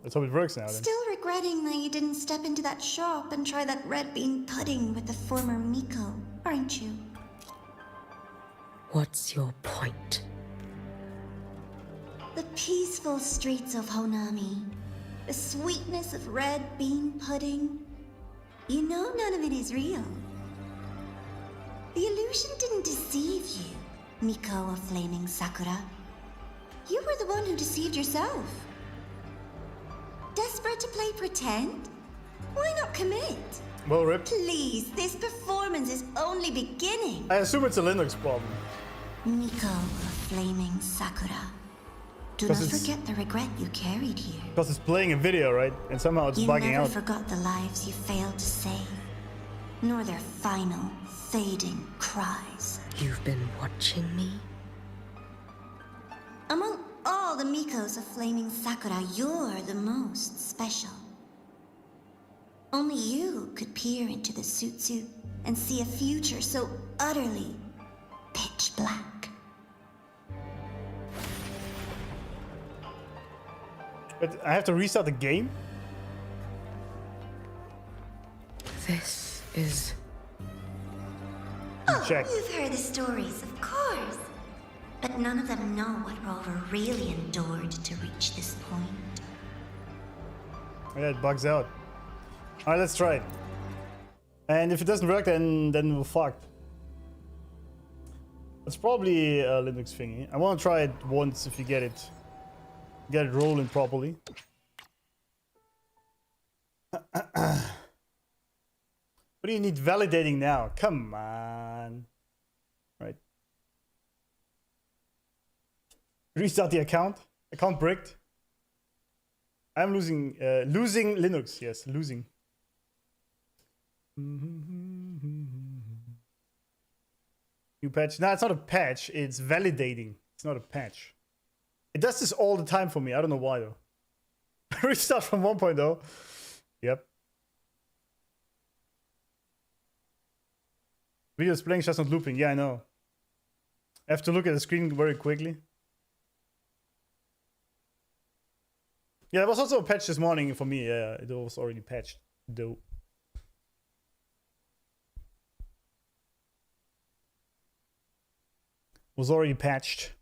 Let's hope it works now then. Still regretting that you didn't step into that shop and try that red bean pudding with the former Miko, aren't you? What's your point? The peaceful streets of Honami. The sweetness of red bean pudding. You know none of it is real. The illusion didn't deceive you, Miko of Flaming Sakura. You were the one who deceived yourself. Desperate to play pretend? Why not commit? Well, Rip. Please, this performance is only beginning. I assume it's a Linux problem. Miko of Flaming Sakura. Do not forget the regret you carried here. Because it's playing a video, right? And somehow it's bugging out. You never forgot the lives you failed to save, nor their final, fading cries. You've been watching me? Among all the Mikos of Flaming Sakura, you're the most special. Only you could peer into the Sutsu and see a future so utterly pitch black. But I have to restart the game? This is... Oh, Check. you've heard the stories, of course. But none of them know what Rover really endured to reach this point. Yeah, it bugs out. Alright, let's try it. And if it doesn't work, then we're fucked. It's probably a Linux thingy. I want to try it once if you get it rolling properly. What do you need validating now? Come on. Right. Restart the account. Account bricked. I'm losing Linux. Yes, losing. New patch. No, it's not a patch. It's validating. It's not a patch. It does this all the time for me. I don't know why though. Restart from 1.0. Yep. Video is playing, just not looping. Yeah, I know. I have to look at the screen very quickly. Yeah, there was also a patch this morning for me. Yeah, it was already patched, though. Was already patched.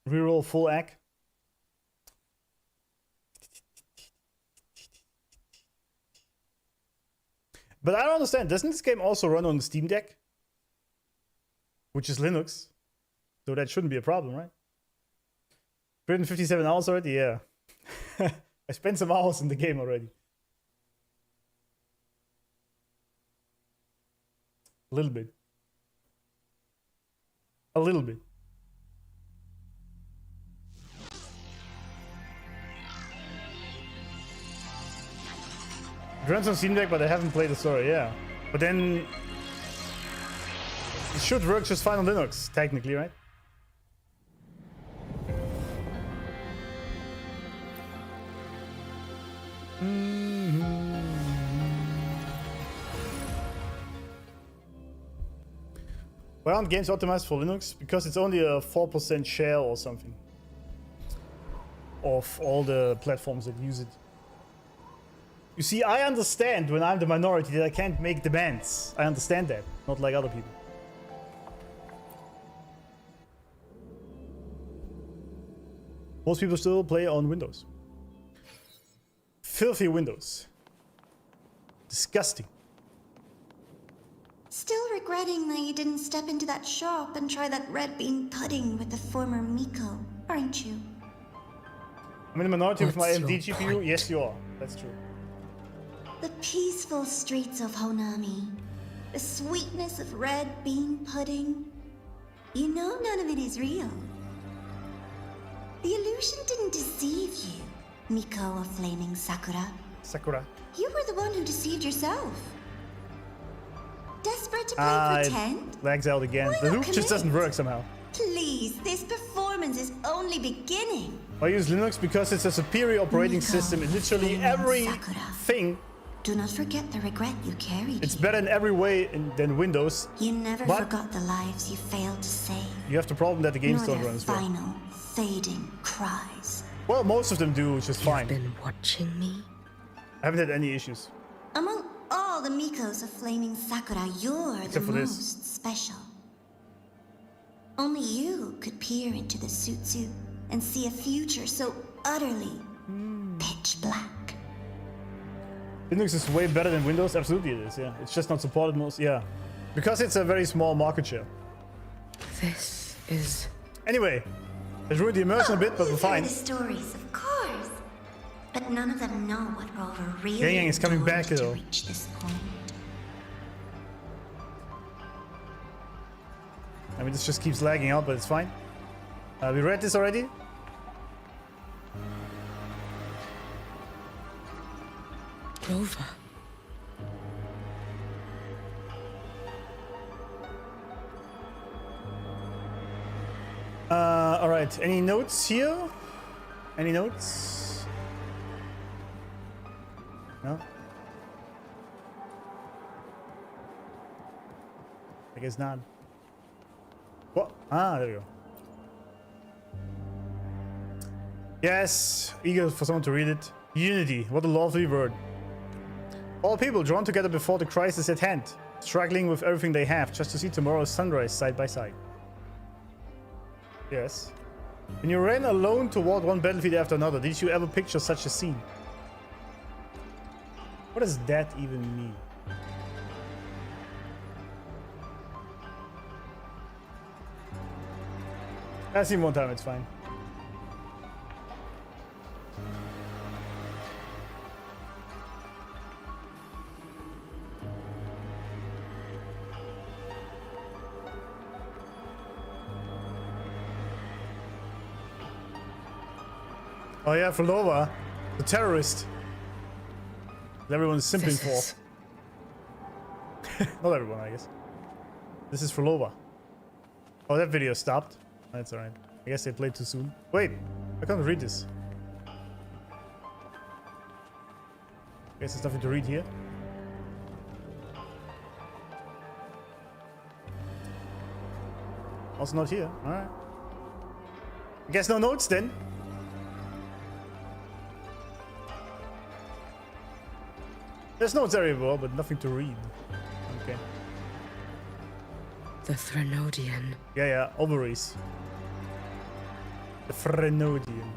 Reroll full egg. But I don't understand. Doesn't this game also run on the Steam Deck? Which is Linux. So that shouldn't be a problem, right? 157 hours already? Yeah. I spent some hours in the game already. A little bit. A little bit. It runs on Steam Deck, but I haven't played the story, yeah. But then it should work just fine on Linux, technically, right? Why aren't games optimized for Linux? Because it's only a 4% share or something of all the platforms that use it. You see, I understand when I'm the minority that I can't make demands. I understand that, not like other people. Most people still play on Windows. Filthy Windows. Disgusting. Still regretting that you didn't step into that shop and try that red bean pudding with the former Miko, aren't you? I'm in the minority with my What's AMD your GPU. point? Yes, you are. That's true. The peaceful streets of Honami. The sweetness of red bean pudding. You know none of it is real. The illusion didn't deceive you, Miko of Flaming Sakura. Sakura. You were the one who deceived yourself. Desperate to play pretend? It lags out again. Why The not loop just commit? doesn't work somehow. Please, this performance is only beginning. I use Linux because it's a superior operating Miko, system in literally Flaming everything. Sakura. Do not forget the regret you carried. It's better in every way than Windows. You never but forgot the lives you failed to save. you have the problem that the games Nor don't their run as well. final, fading cries. Well, most of them do, which is fine. Been watching me? I haven't had any issues. Among all the Mikos of Flaming Sakura, you're Except the for this. most special. Only you could peer into the Sutsu and see a future so utterly pitch black. Linux is way better than Windows. Absolutely it is, yeah. It's just not supported most, yeah. Because it's a very small market share. This is... Anyway, it ruined the immersion a bit, but we're You've heard fine. the stories, of course. But none of them know what Rover really Yang Yang is coming endured back, to though. reach this point. I mean, this just keeps lagging out, but it's fine. We read this already? Rover. All right. Any notes here? Any notes? No. I guess not. What? Ah, there we go. Yes, eager for someone to read it. Unity, what a lovely word. All people drawn together before the crisis at hand, struggling with everything they have just to see tomorrow's sunrise side by side. Yes. When you ran alone toward one battlefield after another, did you ever picture such a scene? What does that even mean? I've seen one time, it's fine. Oh yeah, Phrolova, the terrorist. That everyone's simping for. Not everyone, I guess. This is Phrolova. Oh, that video stopped. That's alright. I guess they played too soon. Wait, I can't read this. Guess there's nothing to read here. Also not here. Alright. I guess no notes then. There's notes everywhere, but nothing to read. Okay. The Threnodian. Yeah, ovaries. The Threnodian.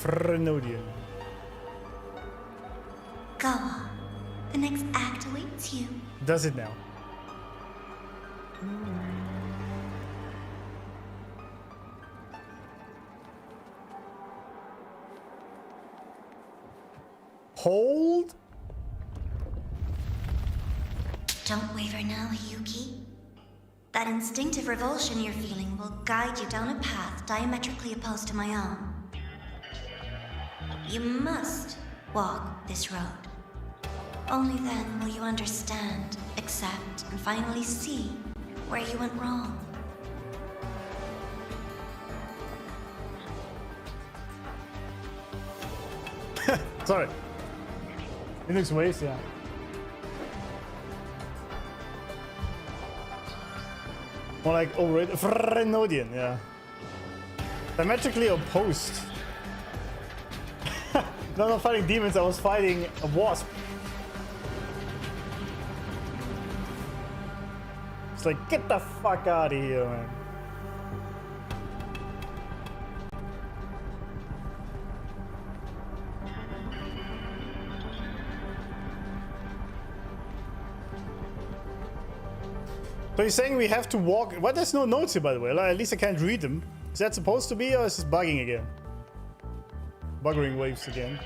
Threnodian. Go on. The next act awaits you. Does it now? Hold? Don't waver now, Hiyuki. That instinctive revulsion you're feeling will guide you down a path diametrically opposed to my own. You must walk this road. Only then will you understand, accept, and finally see where you went wrong. Sorry. Linux ways, yeah. More like overrated. Threnodian, yeah. Diametrically opposed. No, I'm not fighting demons, I was fighting a wasp. It's like, get the fuck out of here, man. So you're saying we have to walk... Why there's no notes here, by the way? Like, at least I can't read them. Is that supposed to be, or is this bugging again? Buggering waves again.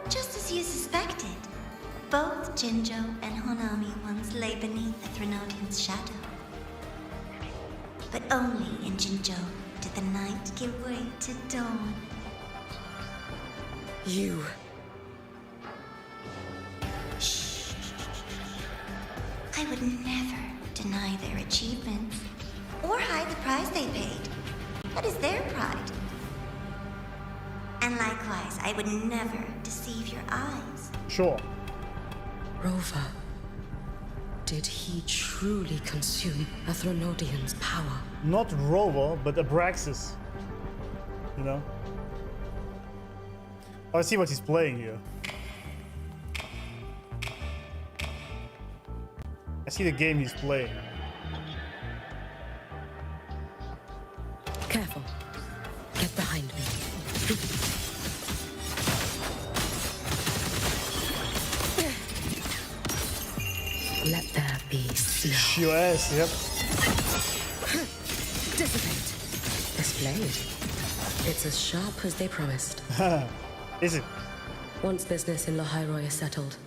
Just as you suspected, both Jinjo and Honami once lay beneath the Threnodian's shadow. But only in Jinjo did the night give way to dawn. You. Shh. I would never deny their achievements or hide the price they paid. That is their pride. And likewise, I would never deceive your eyes. Sure. Rova. Did he truly consume a Threnodian's power? Not Rover, but Abraxas. You know? Oh, I see what he's playing here. I see the game he's playing. Careful. Get behind me. Let there be snow. Your ass, yep. Dissipate. This blade. It's as sharp as they promised. Is it? Once business in Lahairoi is settled,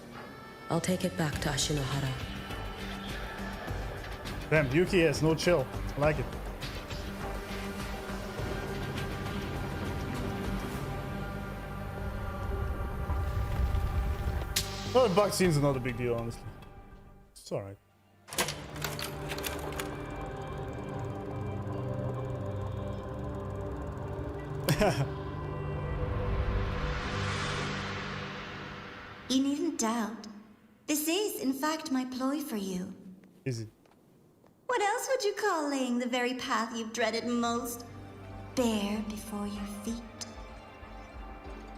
I'll take it back to Ashinohara. Damn, Hiyuki has no chill. I like it. Well, the bug scenes are not a big deal, honestly. It's alright. You needn't doubt. This is, in fact, my ploy for you. Is it? What else would you call laying the very path you've dreaded most bare before your feet?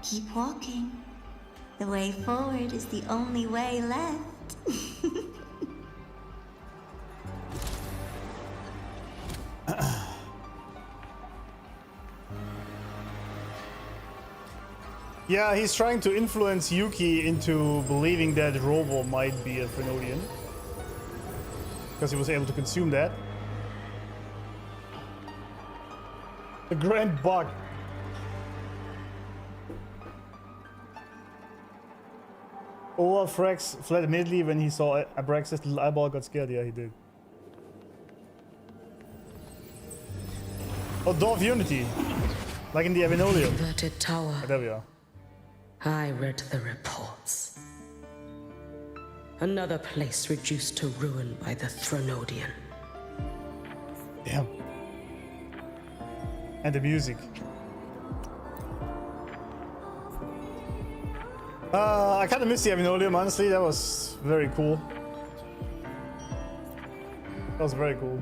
Keep walking. The way forward is the only way left. Yeah, he's trying to influence Hiyuki into believing that Robo might be a Phrolova. Because he was able to consume that. The grand bug. Frax fled immediately when he saw Abraxas' little eyeball got scared. Yeah, he did. Oh, Door of Unity. Like in the Avenolium. Inverted tower. Oh, there we are. I read the reports. Another place reduced to ruin by the Thronodian. Damn. And the music. I kind of miss the Avenolium, honestly. That was very cool. That was very cool.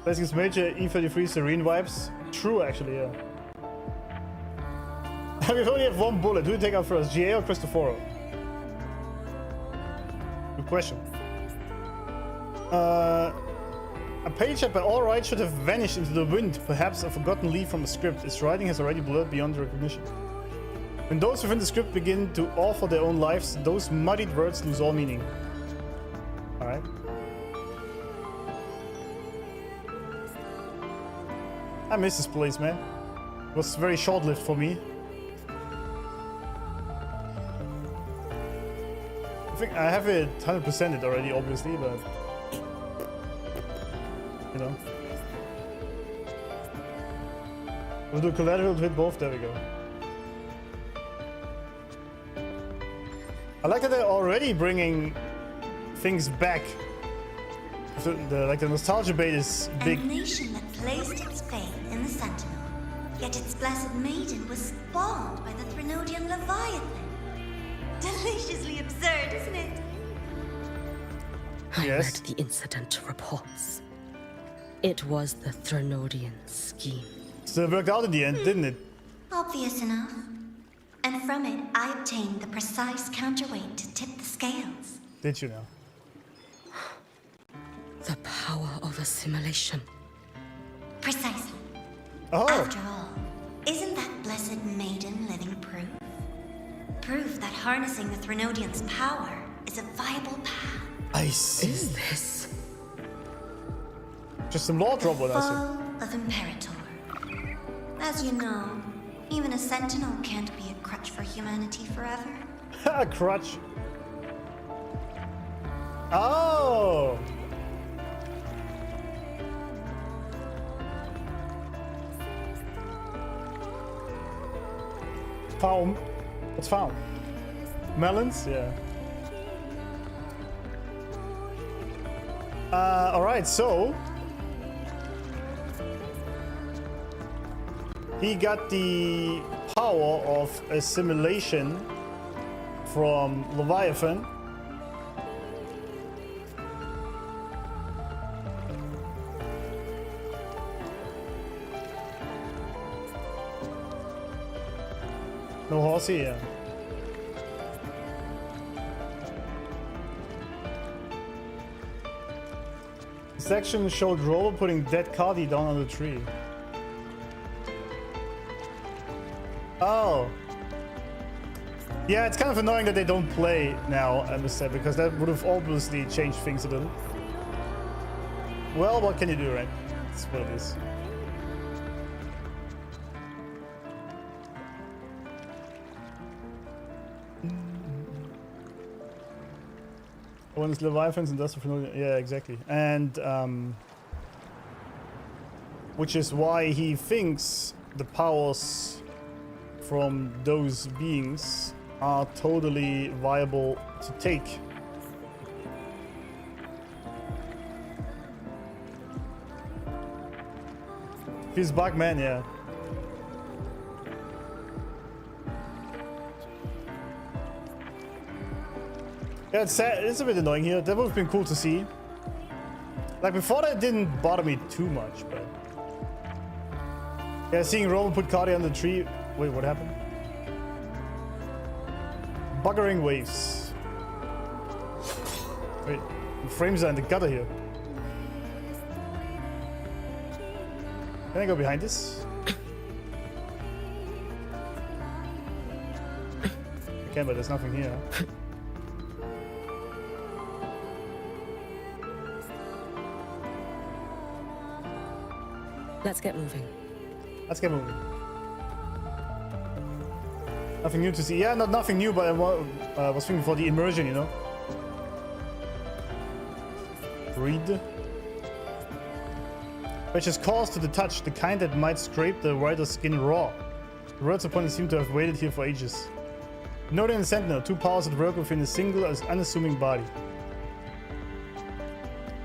Blessings Major E33 Serene vibes. True, actually, yeah. We only have one bullet. Who do you take out first, GA or Cristoforo? Good question. A page that by all rights should have vanished into the wind, perhaps a forgotten leaf from a script. Its writing has already blurred beyond recognition. When those within the script begin to author their own lives, those muddied words lose all meaning. Alright. I miss this place, man. It was very short-lived for me. I think I have it 100%ed already, obviously, but you know. We'll do collateral to hit both. There we go. I like that they're already bringing things back. So the nostalgia bait is big. A nation that placed its faith in the Sentinel, yet its blessed maiden was spawned by the Thronodian Leviathan. Deliciously absurd, isn't it? I read the incident reports. It was the Thronodian scheme. So it worked out in the end, didn't it? Obvious enough. And from it, I obtained the precise counterweight to tip the scales. Did you know? The power of assimilation. Precisely. Oh. After all, isn't that blessed maiden living proof? Proof that harnessing the Thronodian's power is a viable path. I see. Is this just some law trouble, I Fall of Imperator. As you know, even a sentinel can't be a crutch for humanity forever. A crutch. Oh. Faum. What's faum? Melons? Yeah. Alright, so he got the power of assimilation from Leviathan. No horsey, yeah. The section showed Rover putting dead Cardi down on the tree. Oh. Yeah, it's kind of annoying that they don't play now, I must say, because that would have obviously changed things a little. Well, what can you do, right? That's what it is. One is Leviathans and that's yeah, exactly. And which is why he thinks the powers from those beings are totally viable to take. He's Bugman, yeah. Yeah, it's sad. It's a bit annoying here. That would have been cool to see. Like before, that didn't bother me too much, but yeah, seeing Roman put Cardi on the tree. Wait, what happened? Buggering waves. Wait, the frames are in the gutter here. Can I go behind this? I can, but there's nothing here. Let's get moving. Let's get moving. Nothing new to see. Yeah, not nothing new, but I was thinking for the immersion, you know? Read. Which is caused to the touch, the kind that might scrape the rider's skin raw. The world's opponents seem to have waited here for ages. Node and Sentinel, two powers that work within a single unassuming body.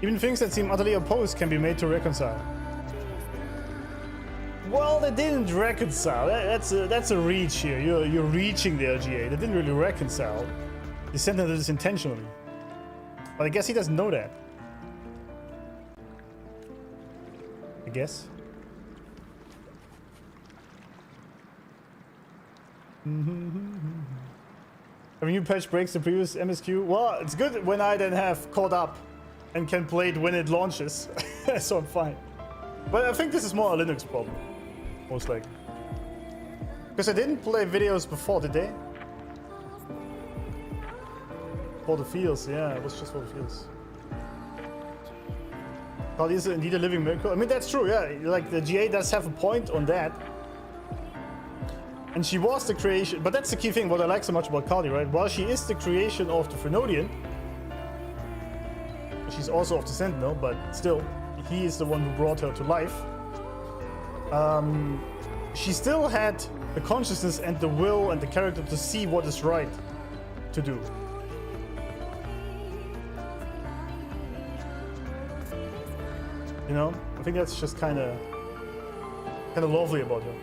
Even things that seem utterly opposed can be made to reconcile. Well, they didn't reconcile. That's a reach here. You're reaching the LGA. They didn't really reconcile. The Sentinel did this intentionally. But I guess he doesn't know that. I guess. Every new patch breaks the previous MSQ. Well, it's good when I then have caught up and can play it when it launches. So I'm fine. But I think this is more a Linux problem. Most likely. Because I didn't play videos before, did they? For the feels, yeah, it was just for the feels. Cardi is indeed a living miracle. I mean, that's true, yeah. Like, the GA does have a point on that. And she was the creation, but that's the key thing, what I like so much about Cardi, right? While she is the creation of the Phrolova, she's also of the Sentinel, but still, he is the one who brought her to life. She still had the consciousness and the will and the character to see what is right to do. You know, I think that's just kind of lovely about her.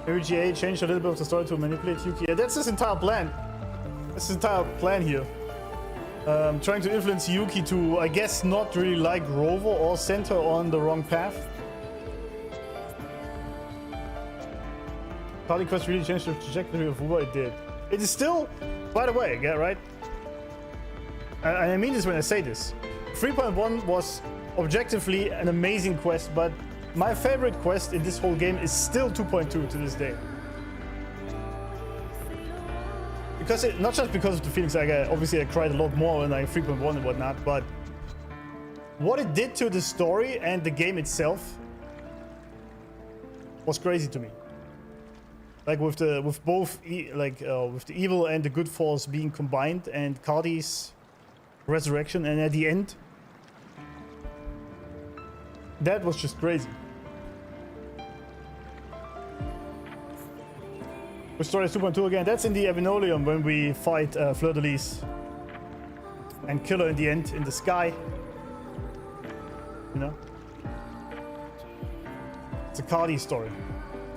Maybe GA changed a little bit of the story to manipulate Hiyuki. Yeah, that's his entire plan. That's his entire plan here. Trying to influence Hiyuki to, I guess, not really like Rover or send her on the wrong path. Cardi Quest really changed the trajectory of what it did. It is still, by the way, yeah, right? And I mean this when I say this. 3.1 was objectively an amazing quest, but my favorite quest in this whole game is still 2.2 to this day. Because not just because of the feelings, like obviously I cried a lot more when I 3.1 and whatnot, but what it did to the story and the game itself was crazy to me. Like with both with the evil and the good force being combined, and Cardi's resurrection, and at the end, that was just crazy. With story 2.2 again, that's in the Avenolium when we fight Fleur de Lis and kill her in the end in the sky. You know? It's a Cardi story.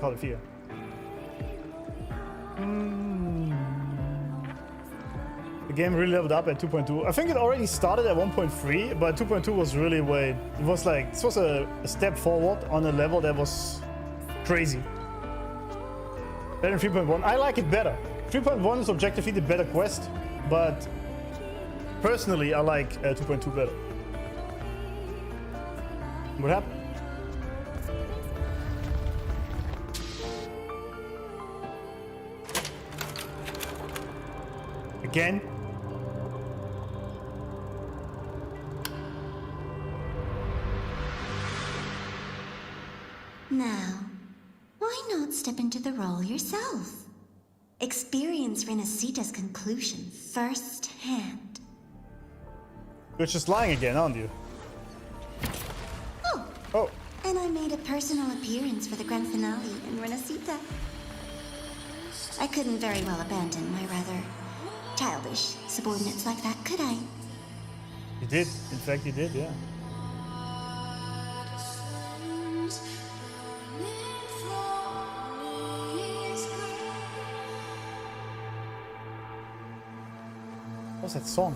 Cardi Fear. The game really leveled up at 2.2. I think it already started at 1.3, but 2.2 was really where it was like, this was a step forward on a level that was crazy. Better than 3.1. I like it better. 3.1 is objectively the better quest, but personally I like 2.2 better. What happened? Again? Now, why not step into the role yourself? experience Resonator's conclusion firsthand. You're just lying again, aren't you? Oh, Oh, and I made a personal appearance for the grand finale in Resonator. I couldn't very well abandon my rather childish subordinates like that, could I? you did. In fact, you did, yeah. What's that song?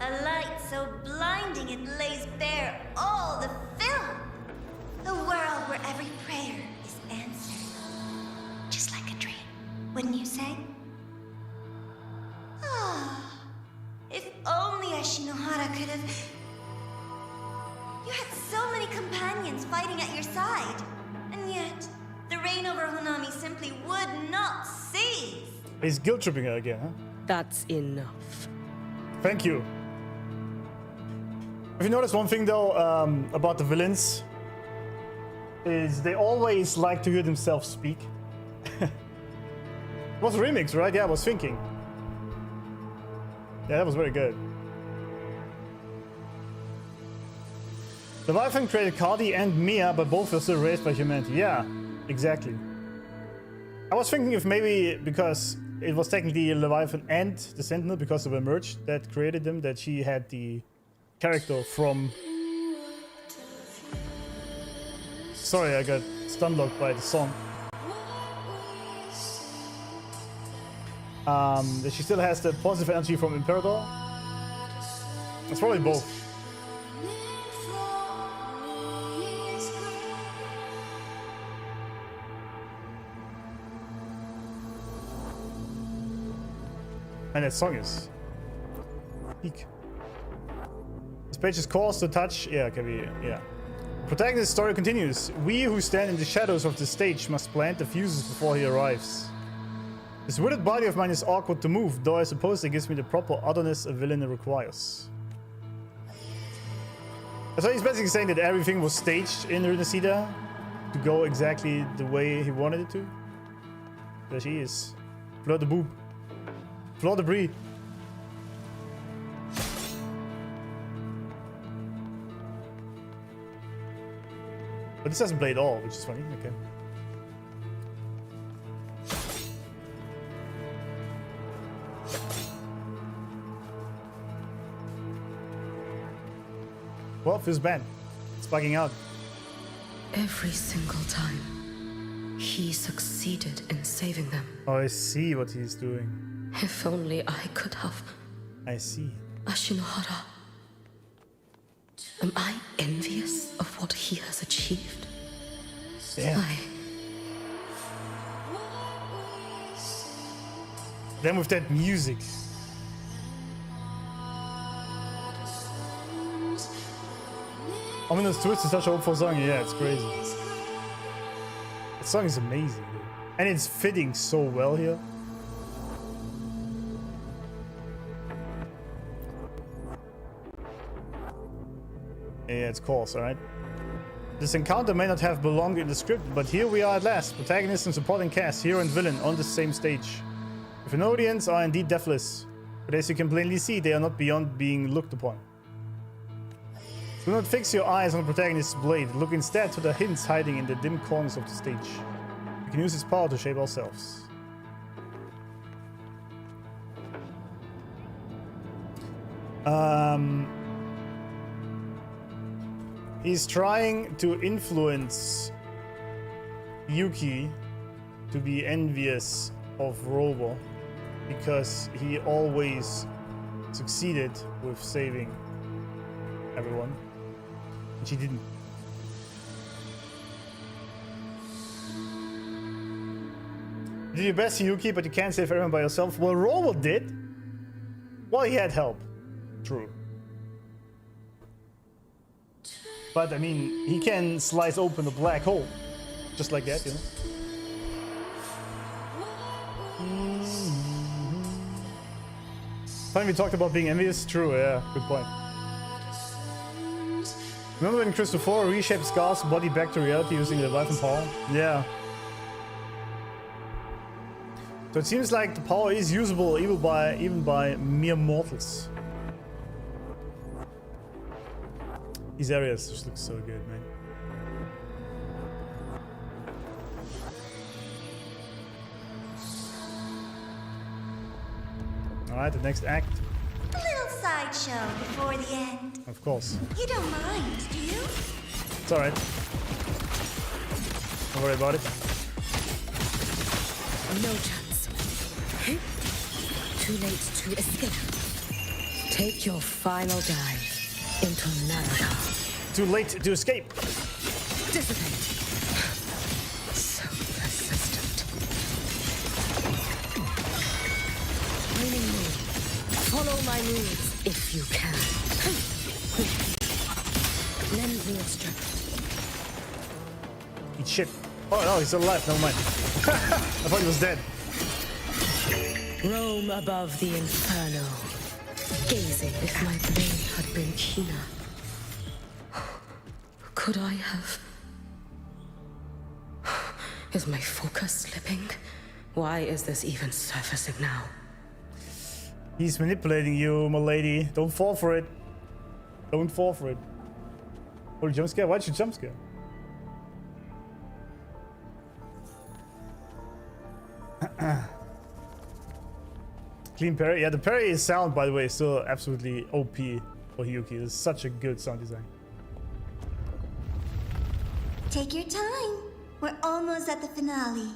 A light so blinding it lays bare all the film. A world where every prayer is answered. Just like a dream, wouldn't you say? Ah, if only Ashinohara could have... You had so many companions fighting at your side. And yet, the reign over Honami simply would not cease. He's guilt tripping her again, huh? That's enough. Thank you. If you notice one thing though about the villains, is they always like to hear themselves speak. It was a remix, right? Yeah, I was thinking. Yeah, that was very good. Leviathan created Cardi and Mia, but both were still raised by humanity. Yeah, exactly. I was thinking if maybe because it was technically Leviathan and the Sentinel because they were merged that created them, that she had the character from... Sorry, I got stunlocked by the song. That she still has the positive energy from Imperator. It's probably both. And that song is peak. This page is caused to touch. Yeah, can we? Yeah. Protagonist's story continues. We who stand in the shadows of the stage must plant the fuses before he arrives. This wooded body of mine is awkward to move, though I suppose it gives me the proper otherness a villain requires. So he's basically saying that everything was staged in Resonator to go exactly the way he wanted it to. There she is. Fleur de boob. Fleur de brie. But this doesn't play at all, which is funny. Okay. Well, feels bad. It's bugging out. Every single time, he succeeded in saving them. Oh, I see what he's doing. If only I could have. I see. Ashinohara. Am I envious of what he has achieved? Yeah. Then with that music. Ominous twist is such a hopeful song. Yeah, it's crazy. The song is amazing, dude. And it's fitting so well here. Yeah, it's coarse, alright? This encounter may not have belonged in the script, but here we are at last. Protagonist and supporting cast, hero and villain, on the same stage. The Phenodians are indeed deathless, but as you can plainly see, they are not beyond being looked upon. Do not fix your eyes on the protagonist's blade. Look instead to the hints hiding in the dim corners of the stage. We can use its power to shape ourselves. He's trying to influence Yuki to be envious of Robo because he always succeeded with saving everyone. And she didn't. You did your best, Hiyuki, but you can't save everyone by yourself. Well, Robo did. Well, he had help. True. But I mean, he can slice open a black hole. Just like that, you know? Finally, we talked about being envious. True, yeah, good point. Remember when Christopher reshaped Scar's body back to reality using the Leviathan power? Yeah. So it seems like the power is usable even by mere mortals. These areas just look so good, man. Alright, the next act. A little sideshow before the end. Of course. You don't mind, do you? It's alright. Don't worry about it. No chance. Too late to escape. Take your final dive into Naraka. Too late to escape. Dissipate. So persistent. Training me. Follow my moves if you can. Lend me your strength. Eat shit. Oh no, he's still alive. Never mind. I thought he was dead. Roam above the inferno, gazing. If my blade had been keener, could I have? Is my focus slipping? Why is this even surfacing now? He's manipulating you, my lady. Don't fall for it. Don't fall for it. Oh, jump scare? Why'd you jump scare? Clean parry. Yeah, the parry is sound, by the way, is still absolutely OP for Hiyuki. It's such a good sound design. Take your time. We're almost at the finale.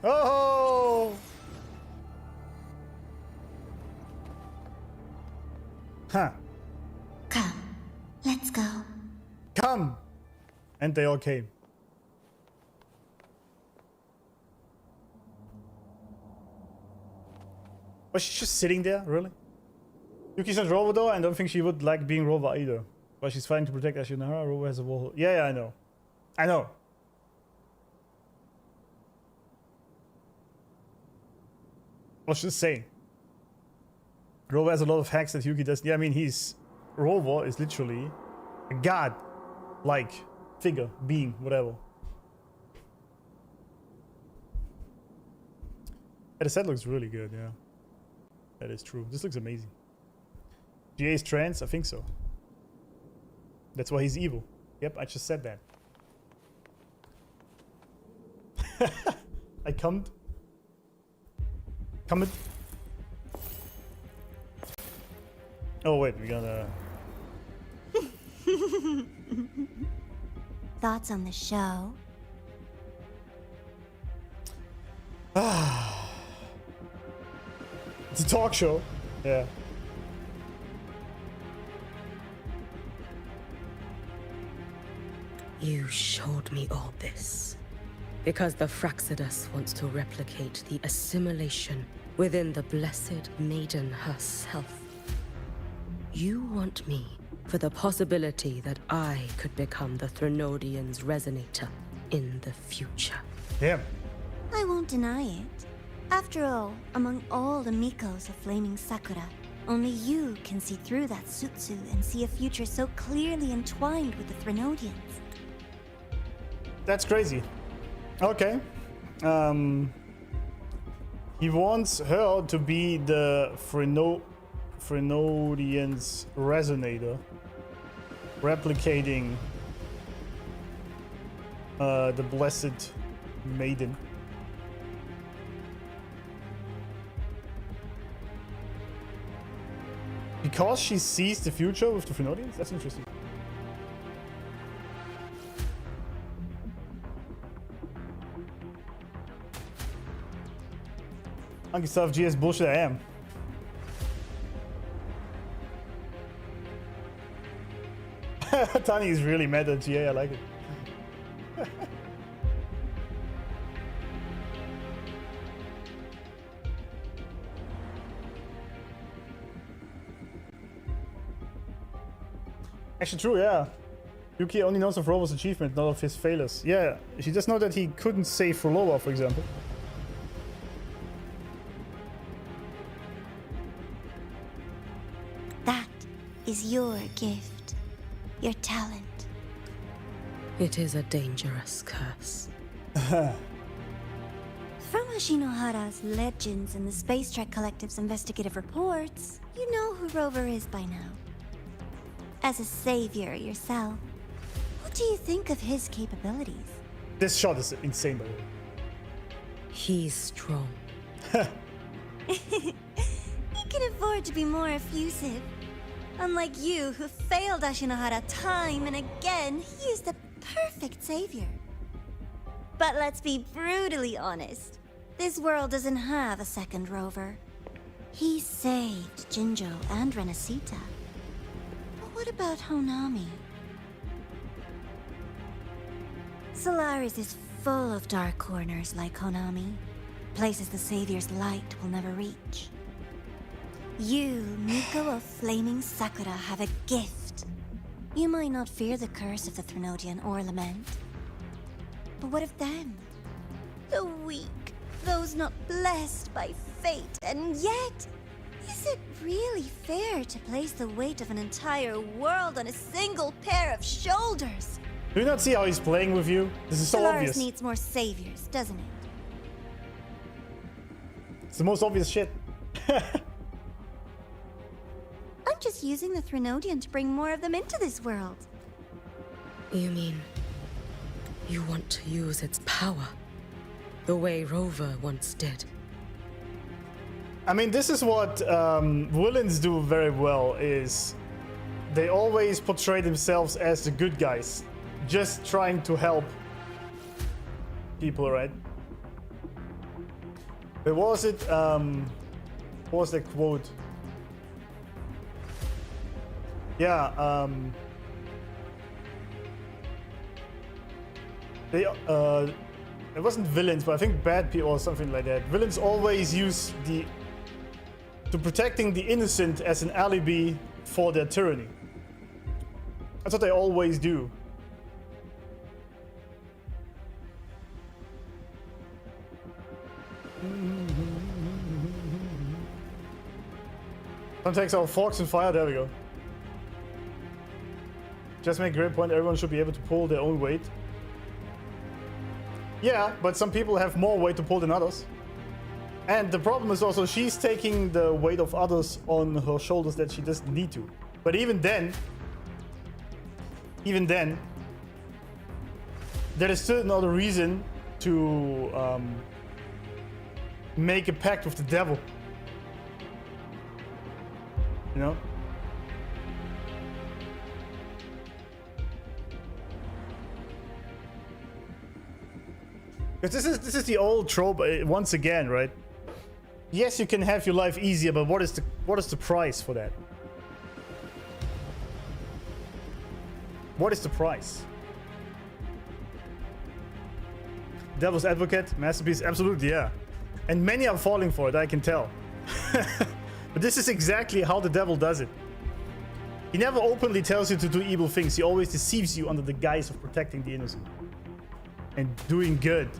Oh! Huh. Come, let's go. Come! And they all came. Was she just sitting there, really? Yuki's not Rova though, and I don't think she would like being Rova either. But she's fighting to protect Ashunara. Rova has a wall. Yeah, I know. I know. I was just saying. Rova has a lot of hacks that Hiyuki doesn't. Yeah, I mean, Rova is literally a god-like figure, being, whatever. Yeah, the set looks really good, yeah. That is true. This looks amazing. GA is trans? I think so. That's why he's evil. Yep, I just said that. I cummed. Comment. Oh wait, we gotta... Thoughts on the show? It's a talk show. Yeah. You showed me all this because the Fraxidus wants to replicate the assimilation within the Blessed Maiden herself. You want me for the possibility that I could become the Threnodian's Resonator in the future. Yeah. I won't deny it. After all, among all the Mikos of Flaming Sakura, only you can see through that Sutsu and see a future so clearly entwined with the Threnodians. That's crazy. Okay. He wants her to be the Threnodian's Resonator, replicating the Blessed Maiden. Because she sees the future with the Threnodians? That's interesting. Unc-streamer GS bullshit I am. Tani is really mad at GA, I like it. Actually true, yeah. Yuki only knows of Robo's achievement, not of his failures. Yeah, she just know that he couldn't save Phrolova, for example. is your gift, your talent. It is a dangerous curse. From Ashinohara's legends and the Space Trek Collective's investigative reports, you know who Rover is by now. As a savior yourself, what do you think of his capabilities? This shot is insane, by the way. He's strong. He can afford to be more effusive. Unlike you, who failed Ashinohara time and again, he is the perfect savior. But let's be brutally honest. This world doesn't have a second Rover. He saved Jinjo and Renacita. But what about Honami? Solaris is full of dark corners like Honami. Places the Savior's light will never reach. You, Miko of Flaming Sakura, have a gift. You might not fear the curse of the Threnodian or lament. But what of them? The weak, those not blessed by fate, and yet, is it really fair to place the weight of an entire world on a single pair of shoulders? Do you not see how he's playing with you? This is so Solaris obvious. needs more saviors, doesn't it? It's the most obvious shit. I'm just using the Threnodian to bring more of them into this world. You mean you want to use its power the way Rover once did? I mean, this is what villains do very well, is they always portray themselves as the good guys, just trying to help people, right? But what was it? What was that quote? Yeah, it wasn't villains, but I think bad people or something like that. Villains always use to protecting the innocent as an alibi for their tyranny. That's what they always do. Some takes our forks and fire. There we go. Just make a great point. Everyone should be able to pull their own weight. Yeah, but some people have more weight to pull than others. And the problem is also she's taking the weight of others on her shoulders that she doesn't need to. But even then, there is still not a reason to make a pact with the devil. You know? Because this is the old trope once again, right? Yes, you can have your life easier, but what is the price for that? What is the price? Devil's Advocate, masterpiece, absolutely, yeah. And many are falling for it, I can tell. But this is exactly how the devil does it. He never openly tells you to do evil things. He always deceives you under the guise of protecting the innocent and doing good.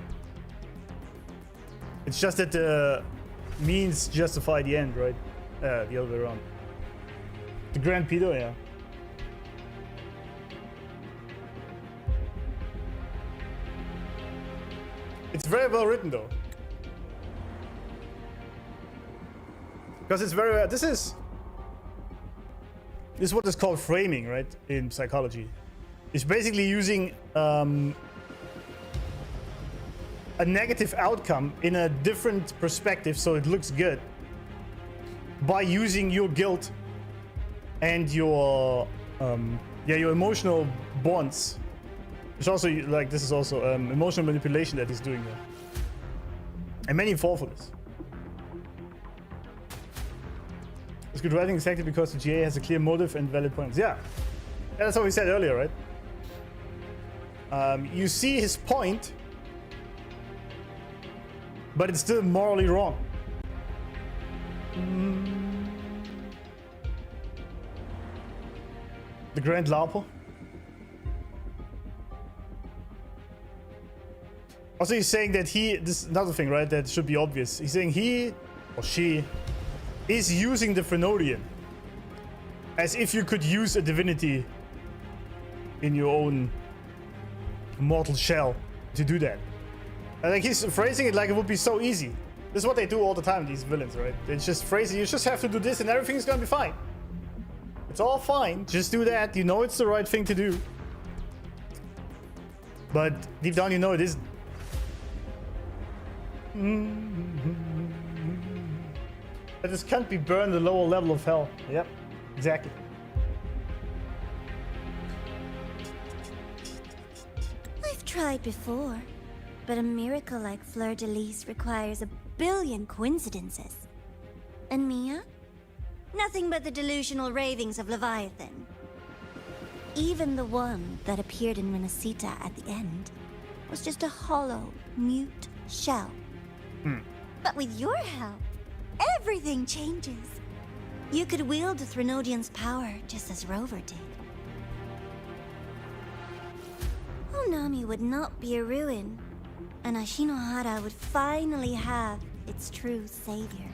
It's just that the means justify the end, right? The other way around. The Grand Pedo, yeah. It's very well written, though. Because it's very... this is what is called framing, right? In psychology. It's basically using a negative outcome in a different perspective so it looks good by using your guilt and your emotional bonds. It's also like this is also emotional manipulation that he's doing there, and many fall for this. It's good writing exactly because the GA has a clear motive and valid points. Yeah, that's what we said earlier, right? You see his point, but it's still morally wrong. The Grand Lauper. Also, he's saying that this is another thing, right? That should be obvious. He's saying he or she is using the Threnodian As if you could use a divinity in your own mortal shell to do that. I think he's phrasing it like it would be so easy. This is what they do all the time, these villains, right? They just phrase it, you just have to do this and everything's gonna be fine. It's all fine, just do that, you know it's the right thing to do. But deep down you know it isn't. That just can't be burned the lower level of hell. Yep, exactly. I've tried before, but a miracle like Fleur-de-Lis requires a billion coincidences. And Mia? Nothing but the delusional ravings of Leviathan. Even the one that appeared in Renacita at the end was just a hollow, mute shell. But with your help, everything changes. You could wield the Threnodian's power just as Rover did. Honami would not be a ruin, and Ashinohara would finally have its true savior.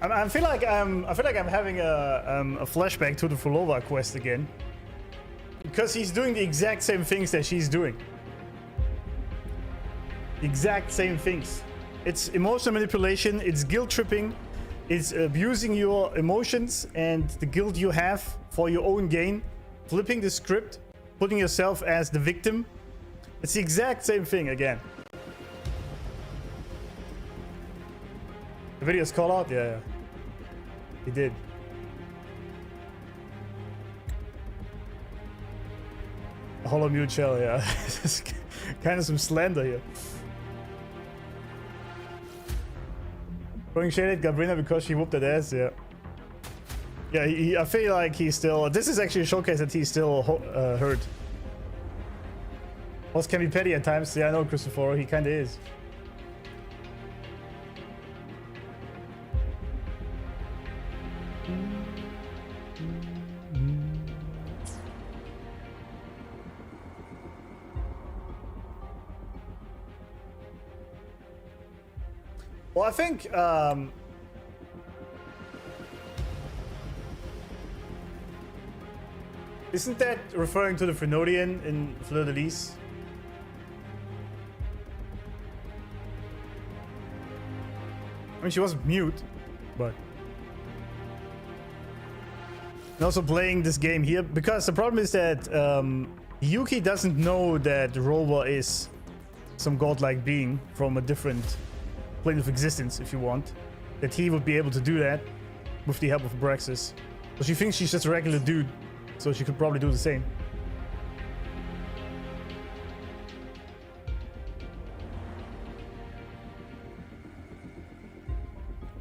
I feel like I'm having a flashback to the Phrolova quest again, because he's doing the exact same things that she's doing. The exact same things. It's emotional manipulation. It's guilt tripping. It's abusing your emotions and the guilt you have for your own gain. Flipping the script, putting yourself as the victim. It's the exact same thing again. The video's call out? Yeah. He did. A hollow mute shell, yeah. Kind of some slander here. Throwing shade at Gabrina because she whooped that ass, yeah. Yeah, I feel like he's still... This is actually a showcase that he's still hurt. Boss can be petty at times. Yeah, I know, Christopher. He kind of is. Well, I think isn't that referring to the Threnodian in Fleur-de-Lis? I mean, she was mute, but and also playing this game here because the problem is that Hiyuki doesn't know that Rover is some godlike being from a different plane of existence, if you want, that he would be able to do that with the help of Braxis. So she thinks she's just a regular dude, so she could probably do the same.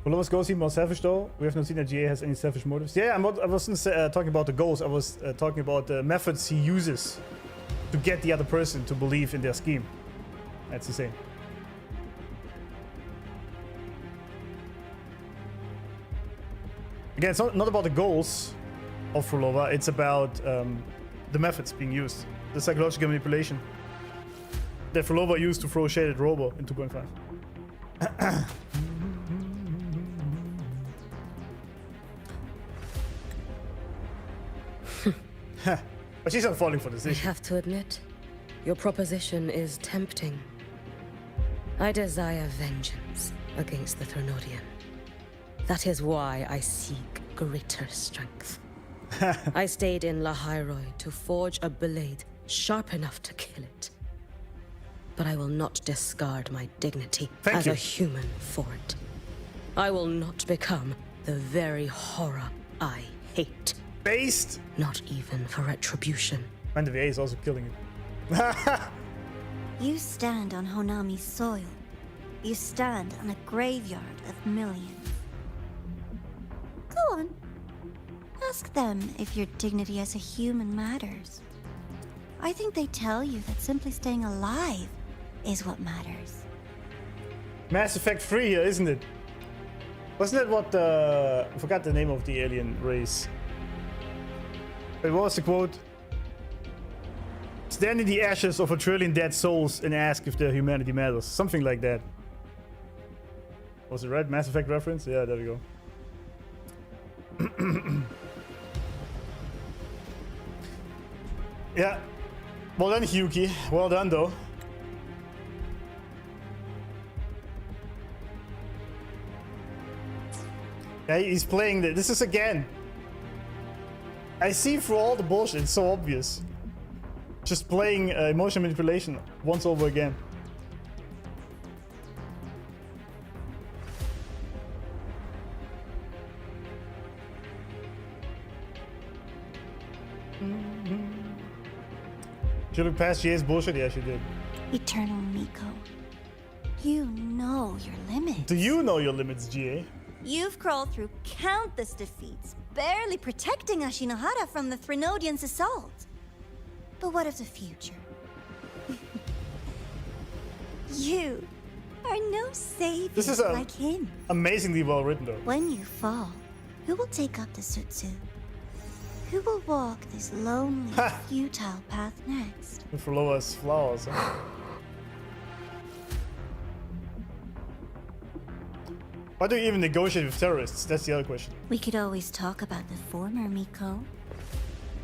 Phrolova's goals seem more selfish though. We have not seen that GA has any selfish motives. Yeah, I wasn't talking about the goals, I was talking about the methods he uses to get the other person to believe in their scheme. That's the same. Again, it's not about the goals of Phrolova, it's about the methods being used. The psychological manipulation that Phrolova used to throw shade at Robo in 2.5. But she's not falling for this I issue. have to admit, your proposition is tempting. I desire vengeance against the Threnodian. That is why I seek greater strength. I stayed in Lahairoi to forge a blade sharp enough to kill it. But I will not discard my dignity as a human for it. I will not become the very horror I hate. Based? Not even for retribution. And the VA is also killing it. You stand on Honami's soil. You stand on a graveyard of millions. Go on. Ask them if your dignity as a human matters. I think they tell you that simply staying alive is what matters. Mass Effect 3 here, isn't it? Wasn't that what I forgot the name of the alien race. Wait, what was the quote? Stand in the ashes of a trillion dead souls and ask if their humanity matters. Something like that. Was it right? Mass Effect reference? Yeah, there we go. Yeah. Well done, Hiyuki. Well done, though. Yeah, he's playing this. This is again. I see through all the bullshit. It's so obvious. Just playing emotion manipulation once over again. She looked past GA's bullshit? Yeah, she did. Eternal Miko, you know your limits. Do you know your limits, GA? You've crawled through countless defeats, barely protecting Ashinohara from the Threnodians' assault. But what of the future? You are no savior This is like him. Amazingly well written, though. When you fall, who will take up the Sutsu? Who will walk this lonely, futile path next? With Phrolova's flowers. Huh? Why do you even negotiate with terrorists? That's the other question. We could always talk about the former, Miko.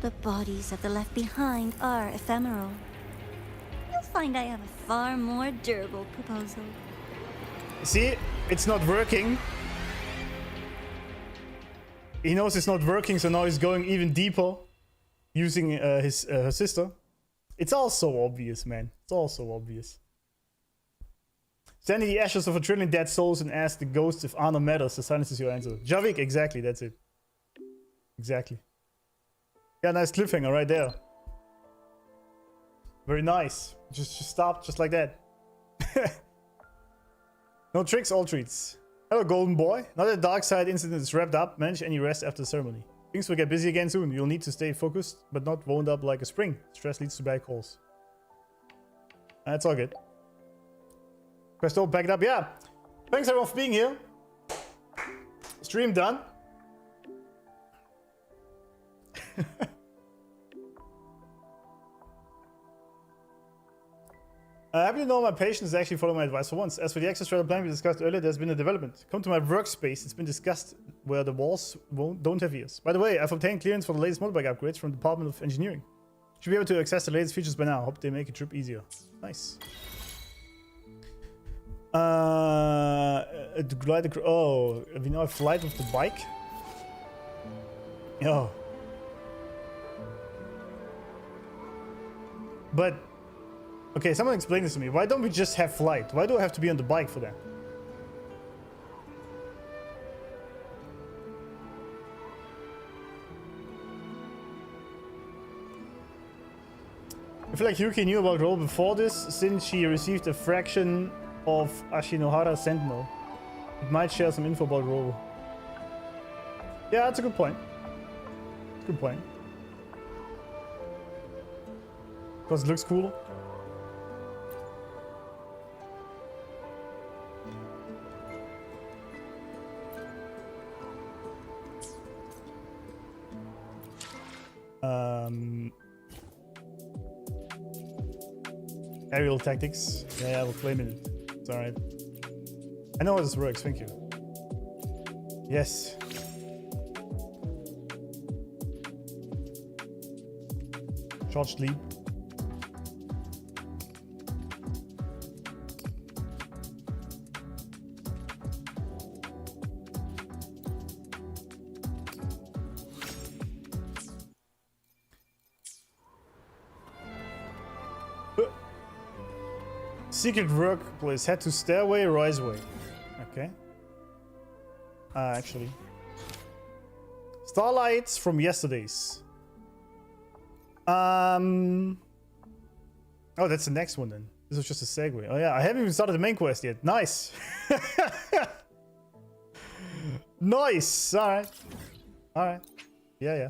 The bodies of the left behind are ephemeral. You'll find I have a far more durable proposal. See? It's not working. He knows it's not working, so now he's going even deeper. Using her sister. It's all so obvious, man. It's all so obvious. Stand in the ashes of a trillion dead souls and ask the ghost if honor matters. The silence is your answer. Javik, exactly, that's it. Exactly. Yeah, nice cliffhanger right there. Very nice. Just stop, just like that. No tricks, all treats. Hello, golden boy. Now that the dark side incident is wrapped up, manage any rest after the ceremony. Things will get busy again soon. You'll need to stay focused, but not wound up like a spring. Stress leads to bad calls. That's all good. Quest all packed up, yeah. Thanks everyone for being here. Stream done. Happy to know my patients actually follow my advice for once. As for the EXOSTRIDER plan we discussed earlier, there's been a development. Come to my workspace, it's been discussed where the walls don't have ears. By the way, I've obtained clearance for the latest motorbike upgrades from the Department of Engineering. Should be able to access the latest features by now. Hope they make a trip easier. Nice. Oh, we know a flight with the bike? Oh. But, okay, someone explain this to me. Why don't we just have flight? Why do I have to be on the bike for that? I feel like Hiyuki knew about Roll before this, since she received a fraction of Ashinohara Sentinel. It might share some info about Roll. Yeah, that's a good point. Good point. Because it looks cool. Aerial tactics. Yeah, we'll claim it. It's alright. I know how this works, thank you. Yes. Charged lead. Secret workplace. Head to stairway, riseway. Okay. Actually. Starlights from yesterday's. Oh, that's the next one then. This was just a segue. Oh yeah, I haven't even started the main quest yet. Nice. Nice. Alright. Alright. Yeah, yeah.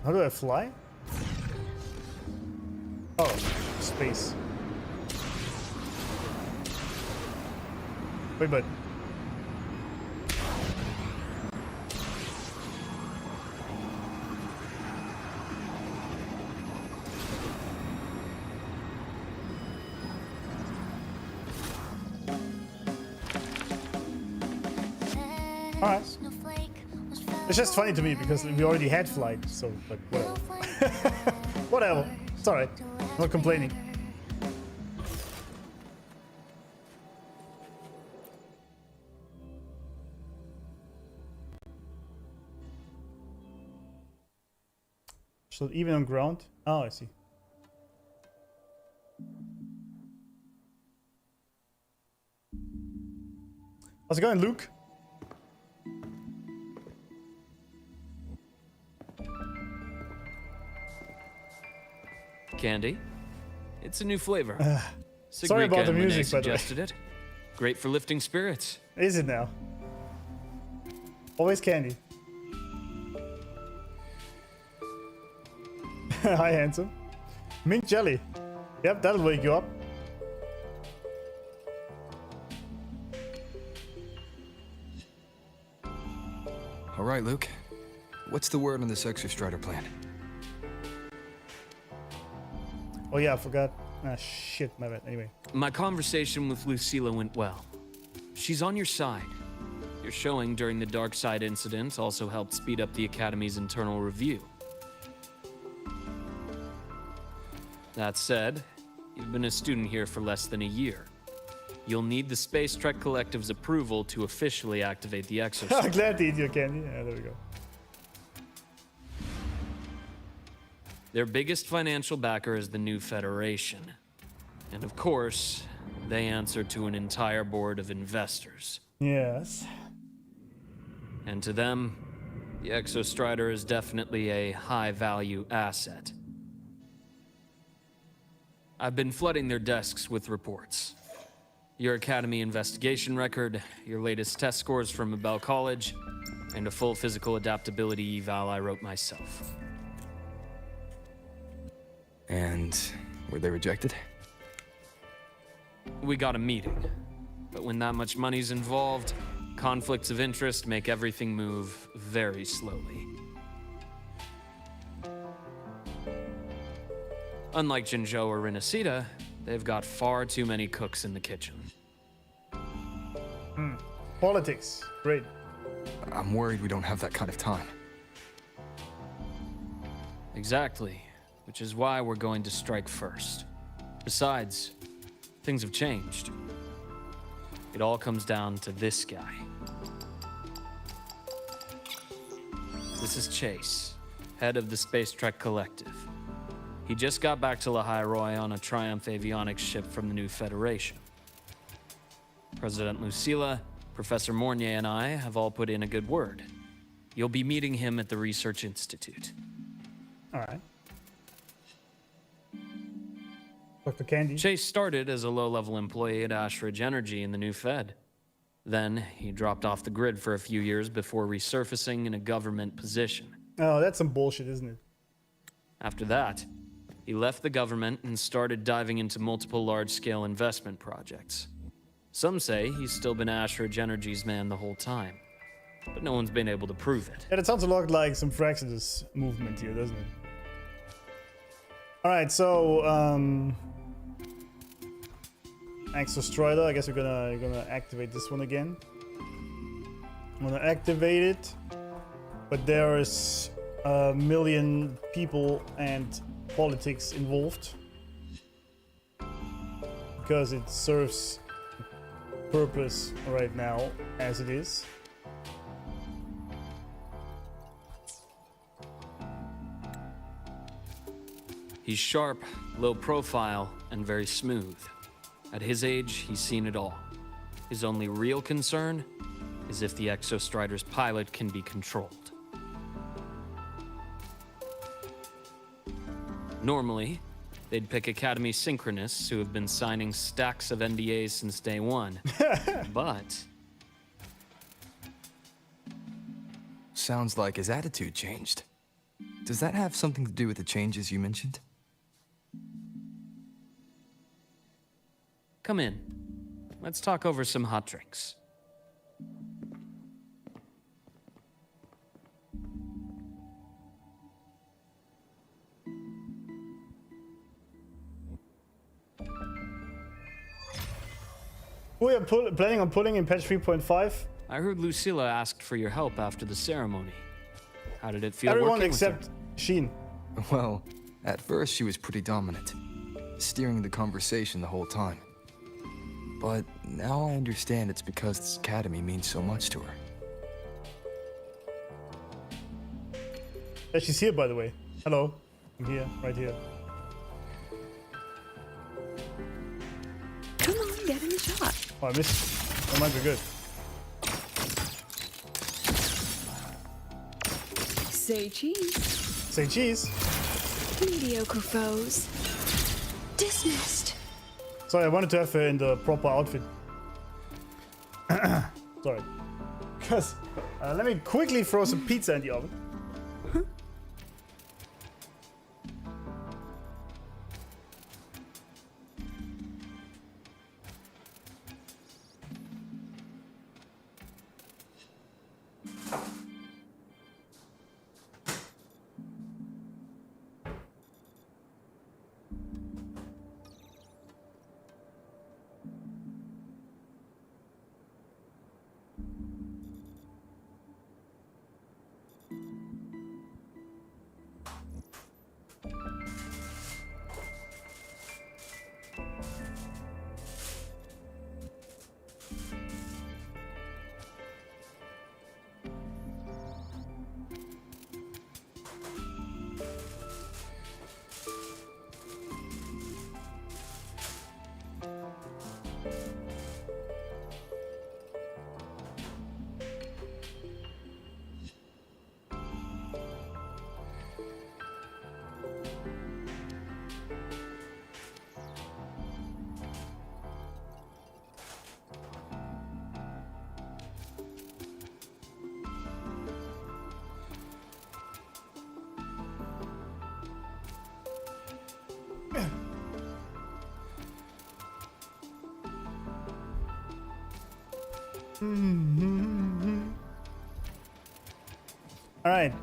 How do I fly? Oh, space. Wait, but... Alright. It's just funny to me because we already had flight, so, but whatever. Whatever. It's alright. Not complaining. So even on ground? Oh, I see. How's it going, Luuk? Candy? It's a new flavor. Sorry about the music, by the way. Suggested it. Great for lifting spirits. Is it now? Always candy. Hi, handsome. Mint jelly. Yep, that'll wake you up. All right, Luuk. What's the word on this EXOSTRIDER plan? Oh yeah, I forgot. Ah, shit, my bad. Anyway. My conversation with Lucilla went well. She's on your side. Your showing during the Dark Side incident also helped speed up the Academy's internal review. That said, you've been a student here for less than a year. You'll need the Space Trek Collective's approval to officially activate the EXOSTRIDER. Glad to eat your candy. Yeah, there we go. Their biggest financial backer is the new Federation. And of course, they answer to an entire board of investors. Yes. And to them, the EXOSTRIDER is definitely a high-value asset. I've been flooding their desks with reports. Your Academy investigation record, your latest test scores from Abel College, and a full physical adaptability eval I wrote myself. And were they rejected? We got a meeting, but when that much money's involved, conflicts of interest make everything move very slowly. Unlike Jinzhou or Renesita, they've got far too many cooks in the kitchen. Politics. Great. I'm worried we don't have that kind of time. Exactly, which is why we're going to strike first. Besides, things have changed. It all comes down to this guy. This is Chase, head of the Space Trek Collective. He just got back to Lahai on a Triumph avionics ship from the new Federation. President Lucilla, Professor Mornier, and I have all put in a good word. You'll be meeting him at the Research Institute. All right. Dr. Candy. Chase started as a low-level employee at Ashridge Energy in the new Fed. Then he dropped off the grid for a few years before resurfacing in a government position. Oh, that's some bullshit, isn't it? After that, he left the government and started diving into multiple large-scale investment projects. Some say he's still been Ashridge Energy's man the whole time, but no one's been able to prove it. Yeah, that sounds a lot like some Fraxidus movement here, doesn't it? Alright, so, EXOSTRIDER, I guess we're gonna activate this one again. I'm gonna activate it, but there is a million people and politics involved. Because it serves purpose right now as it is. He's sharp, low profile, and very smooth. At his age, he's seen it all. His only real concern is if the EXOSTRIDER's pilot can be controlled. Normally, they'd pick Academy synchronists who have been signing stacks of NDAs since day one. But Sounds like his attitude changed. Does that have something to do with the changes you mentioned? come in. Let's talk over some hot drinks. We are planning on pulling in patch 3.5 I heard Lucilla asked for your help after the ceremony. How did it feel Everyone working except with her? Sheen. Well, at first she was pretty dominant, steering the conversation the whole time. But now I understand it's because this academy means so much to her. Yeah, she's here, by the way. Hello. I'm here, right here. Come on, get in the shot. Oh, I missed. That might be good. Say cheese. Say cheese. Mediocre foes. Dismissed. Sorry, I wanted to have her in the proper outfit. Sorry. Because, let me quickly throw some pizza in the oven. All right.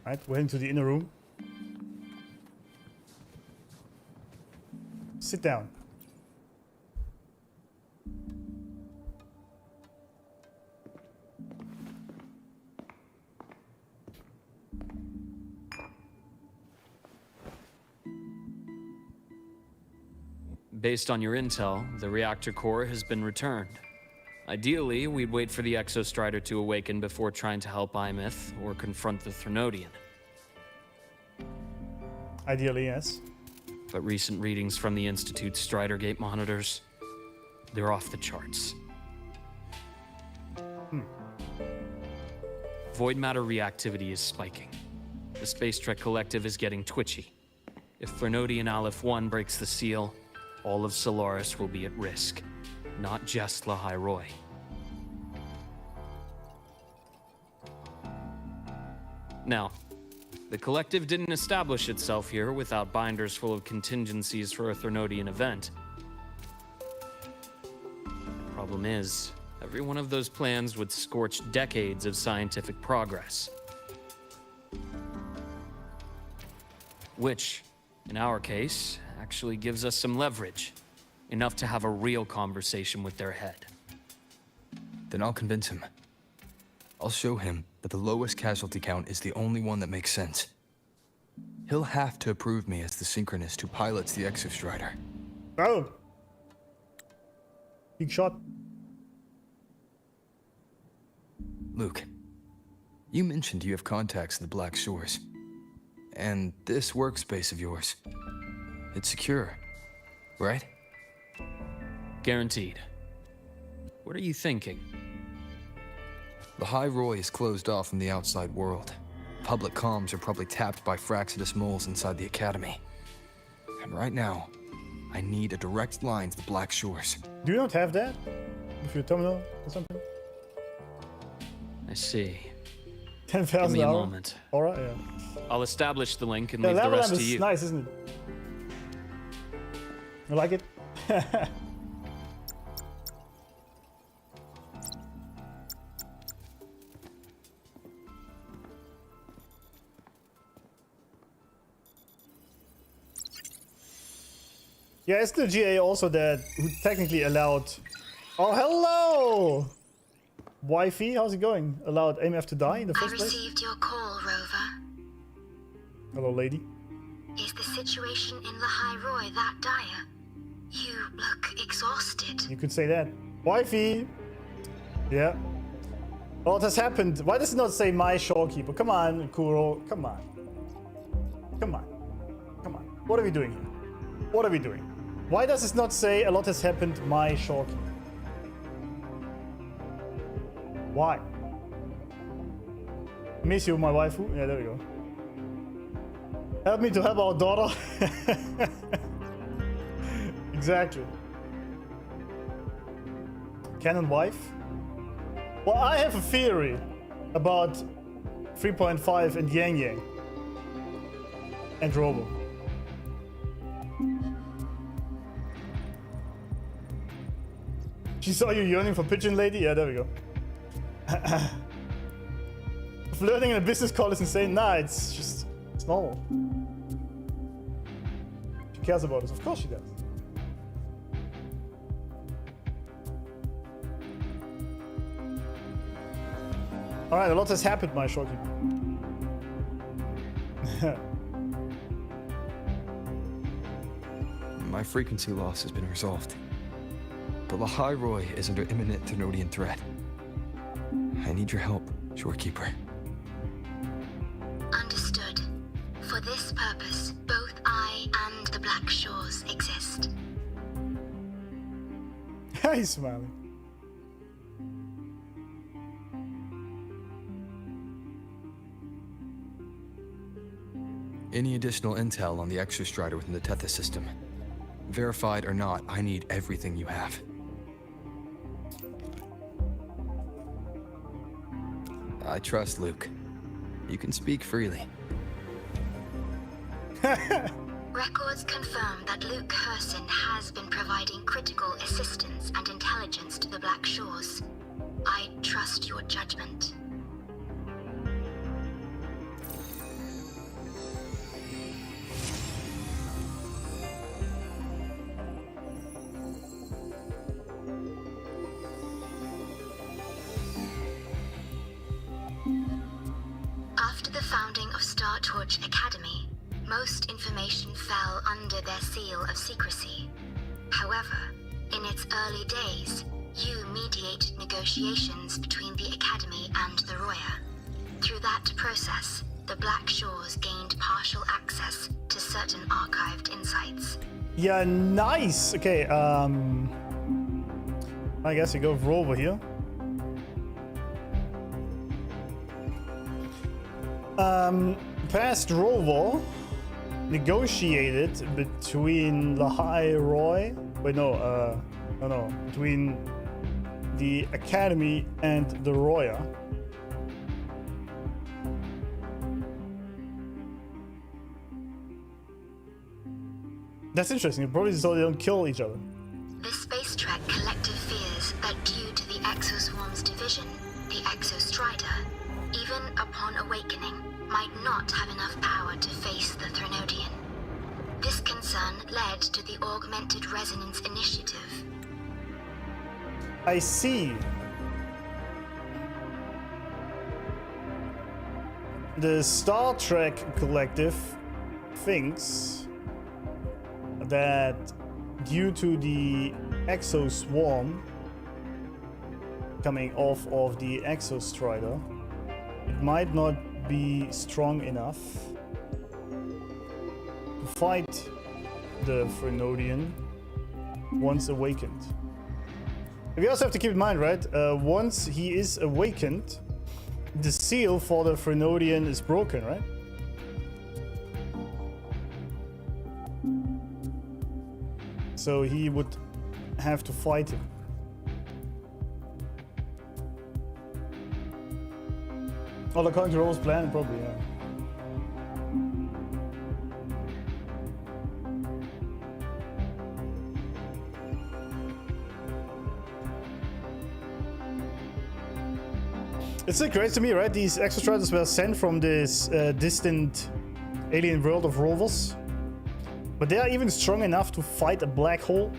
Right, we're heading to the inner room. Sit down. Based on your intel, the reactor core has been returned. Ideally, we'd wait for the EXOSTRIDER to awaken before trying to help Imyth or confront the Threnodian. Ideally, yes. But recent readings from the Institute's Strider Gate monitors, they're off the charts. Void matter reactivity is spiking. The Space Trek Collective is getting twitchy. If Threnodian Aleph 1 breaks the seal, all of Solaris will be at risk, not just Lahai Roy. Now, the Collective didn't establish itself here without binders full of contingencies for a Threnodian event. Problem is, every one of those plans would scorch decades of scientific progress. Which, in our case, actually gives us some leverage. Enough to have a real conversation with their head. Then I'll convince him. I'll show him that the lowest casualty count is the only one that makes sense. He'll have to approve me as the synchronist who pilots the EXOSTRIDER. Oh! Big shot. Luuk, you mentioned you have contacts in the Black Shores. And this workspace of yours, it's secure, right? Guaranteed. What are you thinking? Lahai Roy is closed off from the outside world. Public comms are probably tapped by Fraxidus moles inside the Academy. And right now, I need a direct line to the Black Shores. Do you not have that? With your terminal or something? I see. 10,000 Give me a hour? moment. Alright, yeah. I'll establish the link and The leave the level rest lamp to is you. nice, isn't it? You like it? Yeah, it's the GA also that who technically allowed. Oh, hello, wifey. How's it going? Allowed AMF to die in the first I place. received your call, Rover. Hello, lady. Is the situation in Lahai Roy that dire? You look exhausted. You could say that, wifey. Yeah. What has happened? Why does it not say my shorekeeper? Come on, Kuro. Come on. Come on. Come on. What are we doing here? What are we doing? Why does it not say a lot has happened, my shorekeeper? Why? Miss you, my waifu. Yeah, there we go. Help me to help our daughter. Exactly. Canon wife? Well, I have a theory about 3.5 and Yang Yang. And Robo. She saw you yearning for Pigeon Lady? Yeah, there we go. Flirting in a business call is insane. Nah, it's just... it's normal. She cares about us. Of course she does. Alright, a lot has happened, my shorekeeper. My frequency loss has been resolved. But Lahai Roy is under imminent Thenodian threat. I need your help, shorekeeper. Understood. For this purpose, both I and the Black Shores exist. He's smiling. Any additional intel on the EXOSTRIDER within the Tethys system? Verified or not, I need everything you have. I trust Luuk. You can speak freely. Records confirm that Luuk Herson has been providing critical assistance and intelligence to the Black Shores. I trust your judgment. After the founding of Star Torch Academy, most information fell under their seal of secrecy. However, in its early days, you mediated negotiations between the Academy and the Roya. Through that process, the Black Shores gained partial access to certain archived insights. Yeah, nice. Okay, I guess we go for over here. Past Rover negotiated between Lahai Roy. Wait, no, between the Academy and the Roya. That's interesting. Probably so they don't kill each other. The Space Trek collective fears that due to the Exoswarm's division, the EXOSTRIDER, even upon awakening, might not have enough power to face the Thenodian. This concern led to the Augmented Resonance Initiative. I see. The Star Trek collective thinks that due to the Exoswarm coming off of the EXOSTRIDER, it might not be strong enough to fight the Thenodian once awakened. We also have to keep in mind, right? Once he is awakened, the seal for the Thenodian is broken, right? So he would have to fight him. Well, according to Roll's plan, probably, yeah. It's so crazy to me, right? These EXOSTRIDERs were sent from this distant alien world of rovers. But they are even strong enough to fight a black hole,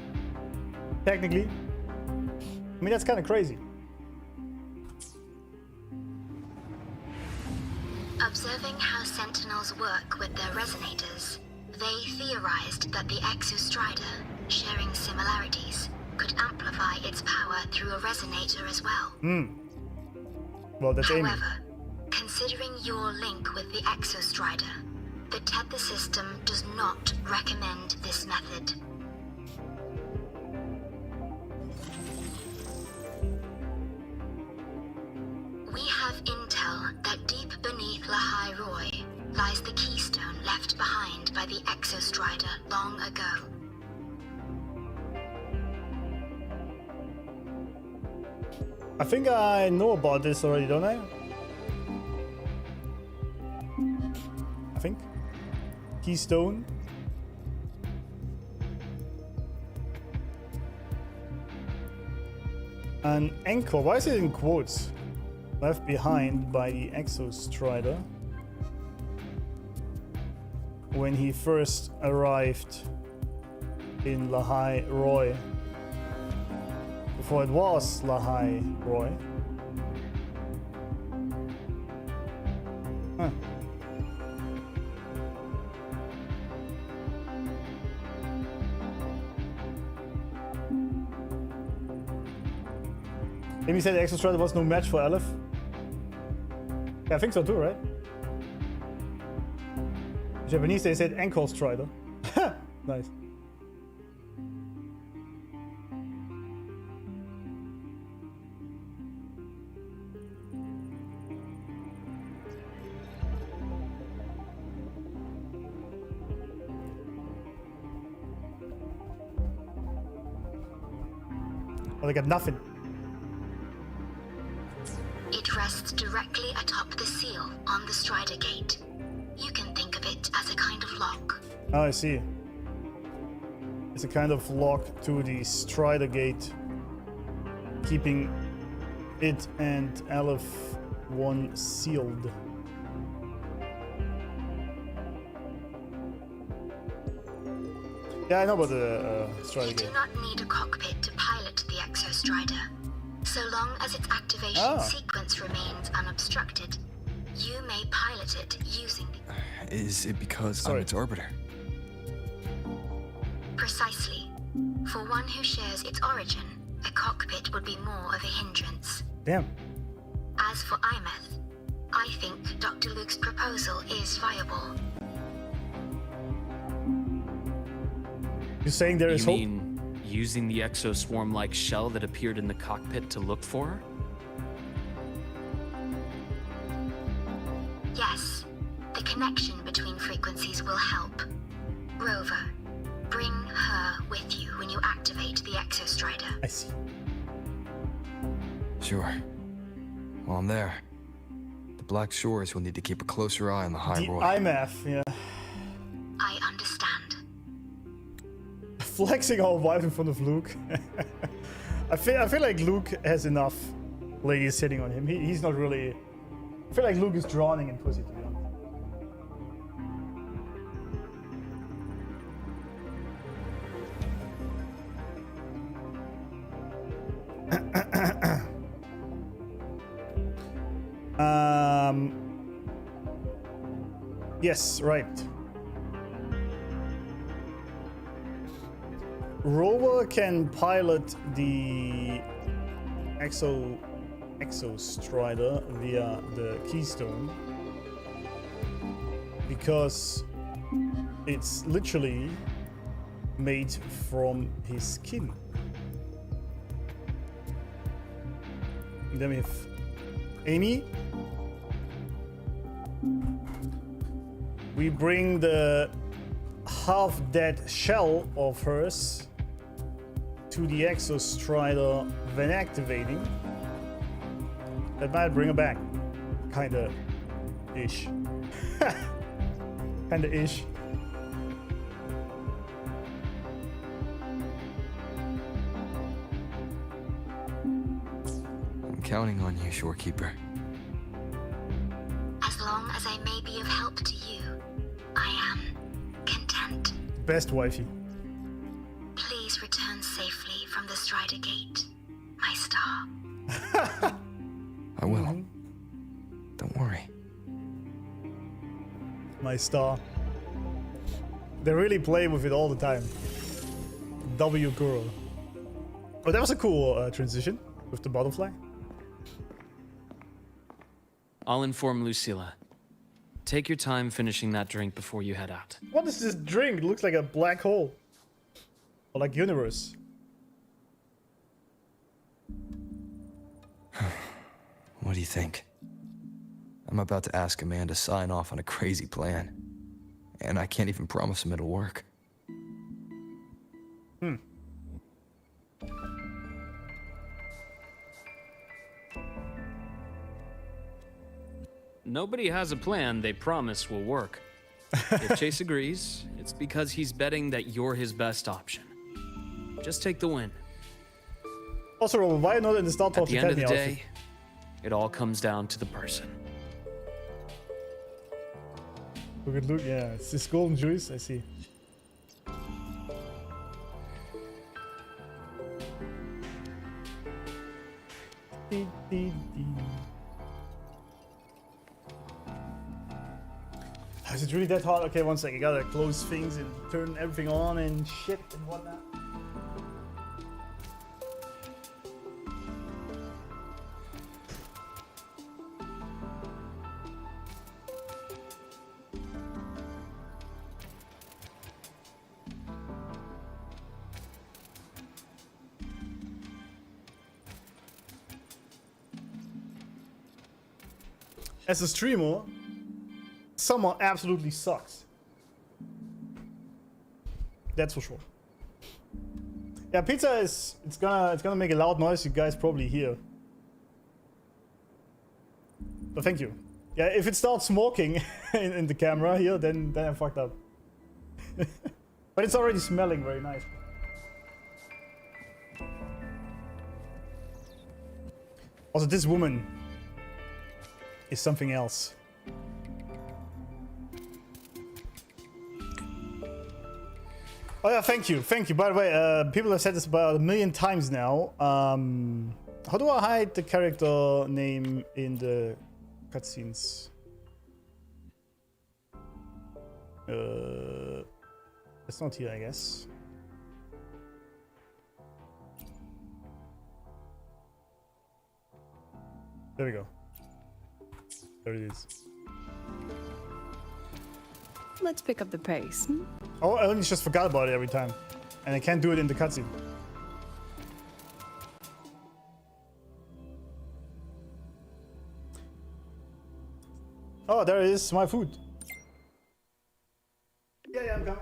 technically. I mean, that's kind of crazy. Observing how Sentinels work with their resonators, they theorized that the EXOSTRIDER, sharing similarities, could amplify its power through a resonator as well. Well, that's Amy. However, considering your link with the EXOSTRIDER, the tether system does not recommend this method. We have intel that deep beneath Lahai Roy lies the keystone left behind by the EXOSTRIDER long ago. I think I know about this already, don't I? I think. Keystone. An anchor. Why is it in quotes? Left behind by the EXOSTRIDER when he first arrived in Lahai Roy. Before it was Lahai Roy. Huh. Amy said the EXOSTRIDER was no match for Aleph. Yeah, I think so too, right? Japanese, they said ankle strider. Nice. Oh, they got nothing. It rests directly atop the seal on the Strider Gate. You can think of it as a kind of lock. Oh, I see. It's a kind of lock to the Strider Gate, keeping it and Aleph 1 sealed. Yeah, I know about the Strider Gate. You do not need a cockpit to pilot the EXOSTRIDER. So long as its activation sequence remains unobstructed, you may pilot it using the... Is it because I'm its orbiter? Precisely. For one who shares its origin, a cockpit would be more of a hindrance. Damn. As for Imeth, I think Dr. Luke's proposal is viable. You're saying there is hope? You mean using the exoswarm-like shell that appeared in the cockpit to look for her? Yes. The connection between frequencies will help. Rover, bring her with you when you activate the EXOSTRIDER. I see. Sure. While I'm there, the Black Shores will need to keep a closer eye on the High Roy. IMF, yeah. I understand. Flexing our wife in front of Luke. I feel like Luke has enough ladies sitting on him. He's not really... I feel like Luke is drowning in pussy, to be honest. Yes, right. Rover can pilot the EXOSTRIDER via the keystone because it's literally made from his skin. And then we have Amy. We bring the half-dead shell of hers to the EXOSTRIDER when activating. That might bring her back. Kinda ish. Kinda ish. I'm counting on you, Shorekeeper. As long as I may be of help to you, I am content. best wifey. Please return safely from the Strider Gate, my star. I will. Don't worry. My star. They really play with it all the time. W girl. Oh, that was a cool transition with the butterfly. I'll inform Lucilla. Take your time finishing that drink before you head out. What is this drink? It looks like a black hole. Or like universe. What do you think? I'm about to ask a man to sign off on a crazy plan. And I can't even promise him it'll work. Nobody has a plan they promise will work. If Chase agrees, it's because he's betting that you're his best option. Just take the win. Also, Robert, why not in the Star At Talk the end of Academy the outfit? day, it all comes down to the person. Look at Luke, yeah, it's this golden juice, I see. Is it really that hard? Okay, one second, I gotta close things and turn everything on and shit and whatnot. As a streamer, summer absolutely sucks. That's for sure. Yeah, pizza is it's gonna make a loud noise you guys probably hear. But thank you. Yeah, if it starts smoking in the camera here, then I'm fucked up. But it's already smelling very nice. Also, this woman is something else. Oh yeah, thank you. By the way, people have said this about 1 million times now. How do I hide the character name in the cutscenes? It's not here, I guess. There we go. There it is. Let's pick up the pace. Oh, I only just forgot about it every time. And I can't do it in the cutscene. Oh, there it is, my food. Yeah, I'm coming.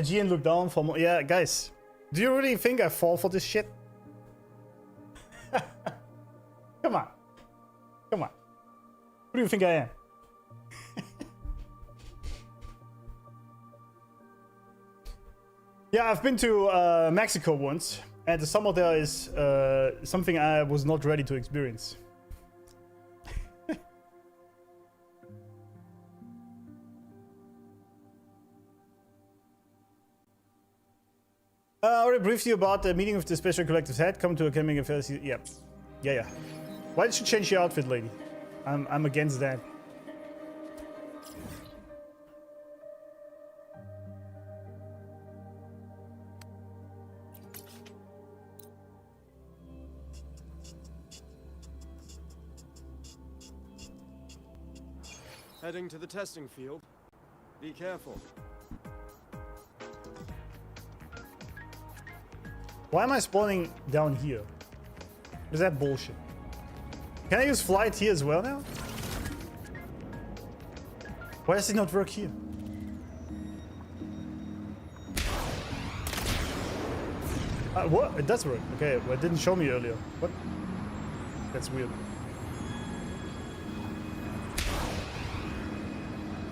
Gian looked down for more. Yeah, guys, do you really think I fall for this shit? Come on. Come on. Who do you think I am? Yeah, I've been to Mexico once, And the summer there is something I was not ready to experience. I already briefed you about the meeting with the Special Collective's head. Come to Academic Affairs. Yeah. Yeah. Why did you change your outfit, lady? I'm against that. Heading to the testing field. Be careful. Why am I spawning down here? Is that bullshit? Can I use flight here as well now? Why does it not work here? What? It does work. Okay, well, it didn't show me earlier. What? That's weird.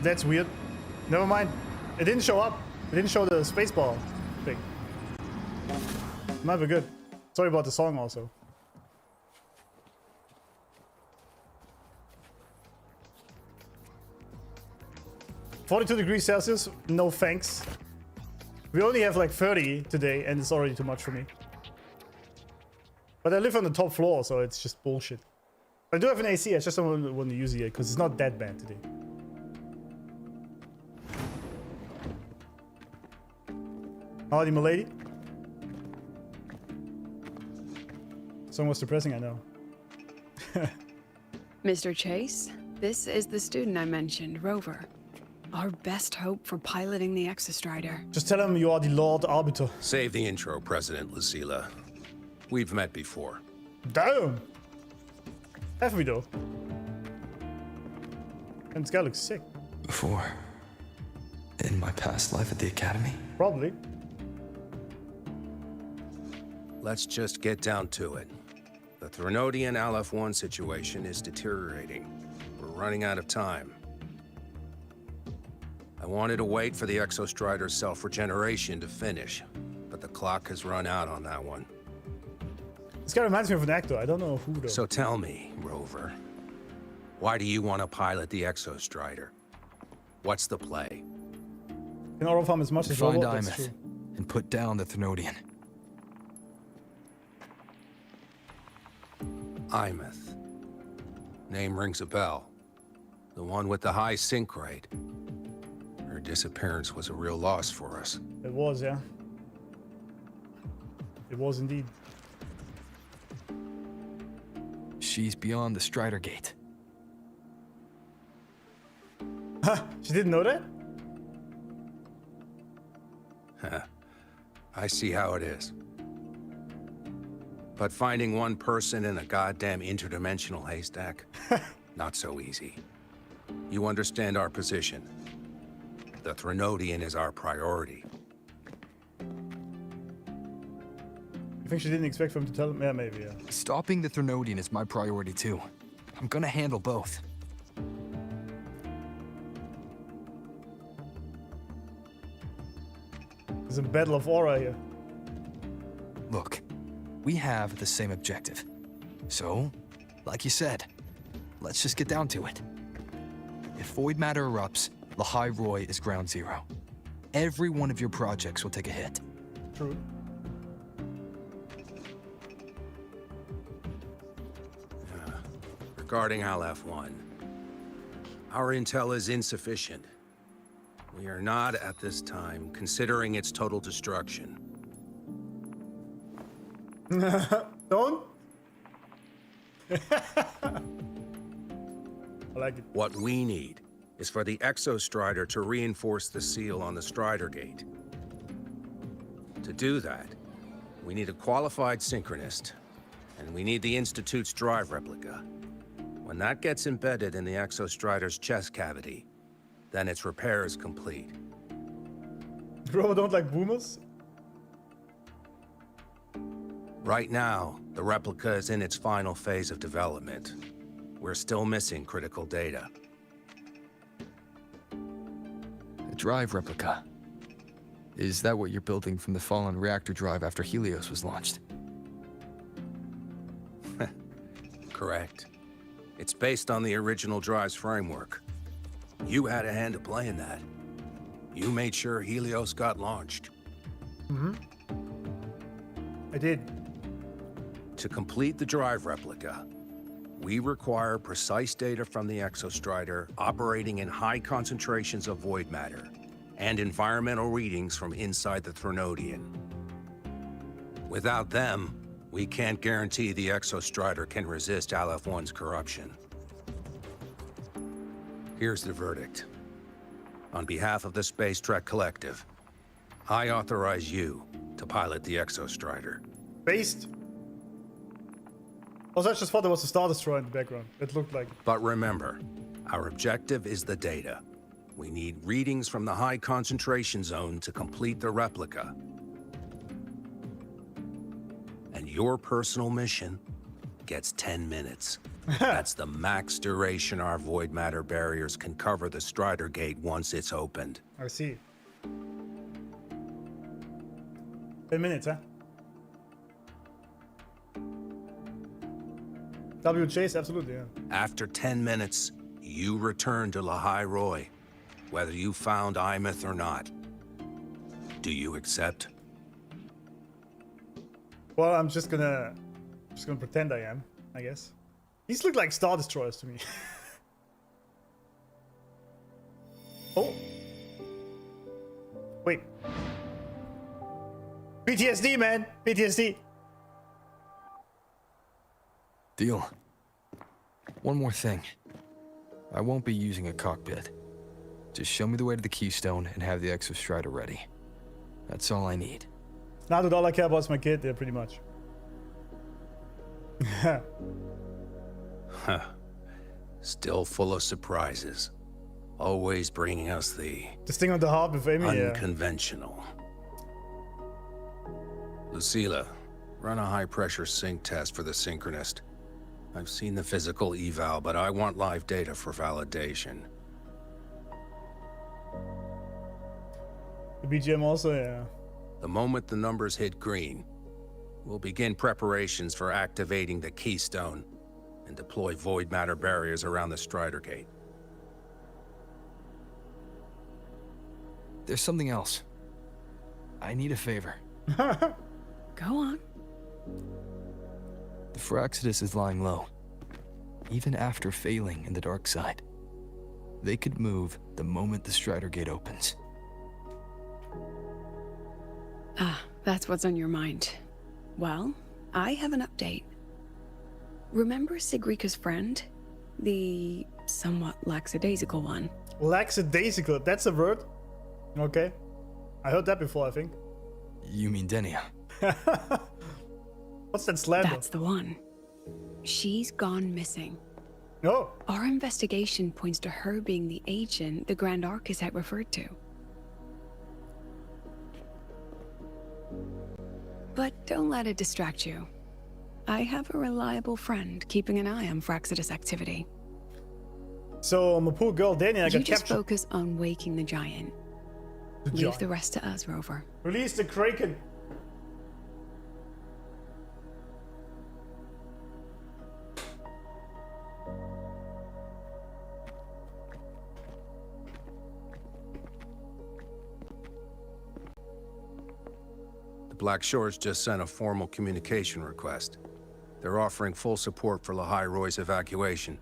That's weird. Never mind. It didn't show up. It didn't show the spacebar thing. Might be good. Sorry about the song also. (42°C, no thanks. We only have like 30 today and it's already too much for me. But I live on the top floor, so it's just bullshit. I do have an AC, I just don't want to use it yet because it's not that bad today. Howdy, milady. Song was depressing, I know. Mr. Chase, this is the student I mentioned, Rover. Our best hope for piloting the EXOSTRIDER. Just tell him you are the Lord Arbiter. Save the intro, President Lucilla. We've met before. Damn! Have we though? And this guy looks sick. Before? In my past life at the Academy? Probably. Let's just get down to it. The Threnodian LF1 situation is deteriorating. We're running out of time. I wanted to wait for the EXOSTRIDER's self-regeneration to finish, but the clock has run out on that one. This guy reminds me of an actor. I don't know who though. So tell me, Rover, why do you want to pilot the EXOSTRIDER? What's the play? Can auto farm as much as find robot, that's Imeth true. and put down the Threnodian. Imeth. Name rings a bell. The one with the high sync rate. Her disappearance was a real loss for us. It was, yeah. It was indeed. She's beyond the Strider Gate. Huh? She didn't know that? Huh. I see how it is. But finding one person in a goddamn interdimensional haystack, not so easy. You understand our position. The Threnodian is our priority. You think she didn't expect for him to tell him? Yeah, maybe, yeah. Stopping the Threnodian is my priority too. I'm gonna handle both. There's a battle of aura here. Look, we have the same objective. So, like you said, let's just get down to it. If void matter erupts, Lahai Roy is ground zero. Every one of your projects will take a hit. True. Regarding LF1, our intel is insufficient. We are not, at this time, considering its total destruction. Don't? I like it. What we need is for the EXOSTRIDER to reinforce the seal on the Strider Gate. To do that, we need a qualified synchronist, and we need the Institute's drive replica. When that gets embedded in the EXOSTRIDER's chest cavity, then its repair is complete. Bro, don't like boomers? Right now, the replica is in its final phase of development. We're still missing critical data. The drive replica. Is that what you're building from the fallen reactor drive after Helios was launched? Correct. It's based on the original drive's framework. You had a hand to play in that. You made sure Helios got launched. Mm-hmm. I did. To complete the drive replica, we require precise data from the EXOSTRIDER operating in high concentrations of void matter and environmental readings from inside the Threnodian. Without them, we can't guarantee the EXOSTRIDER can resist Aleph-1's corruption. Here's the verdict. On behalf of the Space Trek Collective, I authorize you to pilot the EXOSTRIDER. Based? Also, I just thought there was a Star Destroyer in the background. It looked like. But remember, our objective is the data. We need readings from the high concentration zone to complete the replica. And your personal mission gets 10 minutes. That's the max duration our void matter barriers can cover the Strider Gate once it's opened. I see. 10 minutes, huh? W Chase, absolutely, yeah. After 10 minutes, you return to Lahai Roy, whether you found Imeth or not. Do you accept? Well, I'm just gonna pretend I am, I guess. These look like Star Destroyers to me. Oh. Wait. PTSD, man. PTSD. Deal. One more thing. I won't be using a cockpit. Just show me the way to the Keystone and have the EXOSTRIDER ready. That's all I need. Not at all I care about is my kid there, pretty much. Huh. Still full of surprises. Always bringing us the thing on the harp with Amy, unconventional. Lucilla, run a high-pressure sync test for the Synchronist. I've seen the physical eval, but I want live data for validation. The BGM also, yeah. The moment the numbers hit green, we'll begin preparations for activating the Keystone and deploy void matter barriers around the Strider Gate. There's something else. I need a favor. Go on. The Phraxidus is lying low. Even after failing in the dark side, they could move the moment the Strider Gate opens. Ah, that's what's on your mind. Well, I have an update. Remember Sigrika's friend? The somewhat lackadaisical one. Lackadaisical, that's a word? Okay. I heard that before, I think. You mean Denia? What's that slander? That's the one. She's gone missing. Oh. Our investigation points to her being the agent the Grand Architect referred to. But don't let it distract you. I have a reliable friend keeping an eye on Phraxidus activity. So my poor girl Denia got You just captured. focus on waking the giant. Leave the rest to us, Rover. Release the Kraken. Black Shores just sent a formal communication request. They're offering full support for Lahai Roy's evacuation.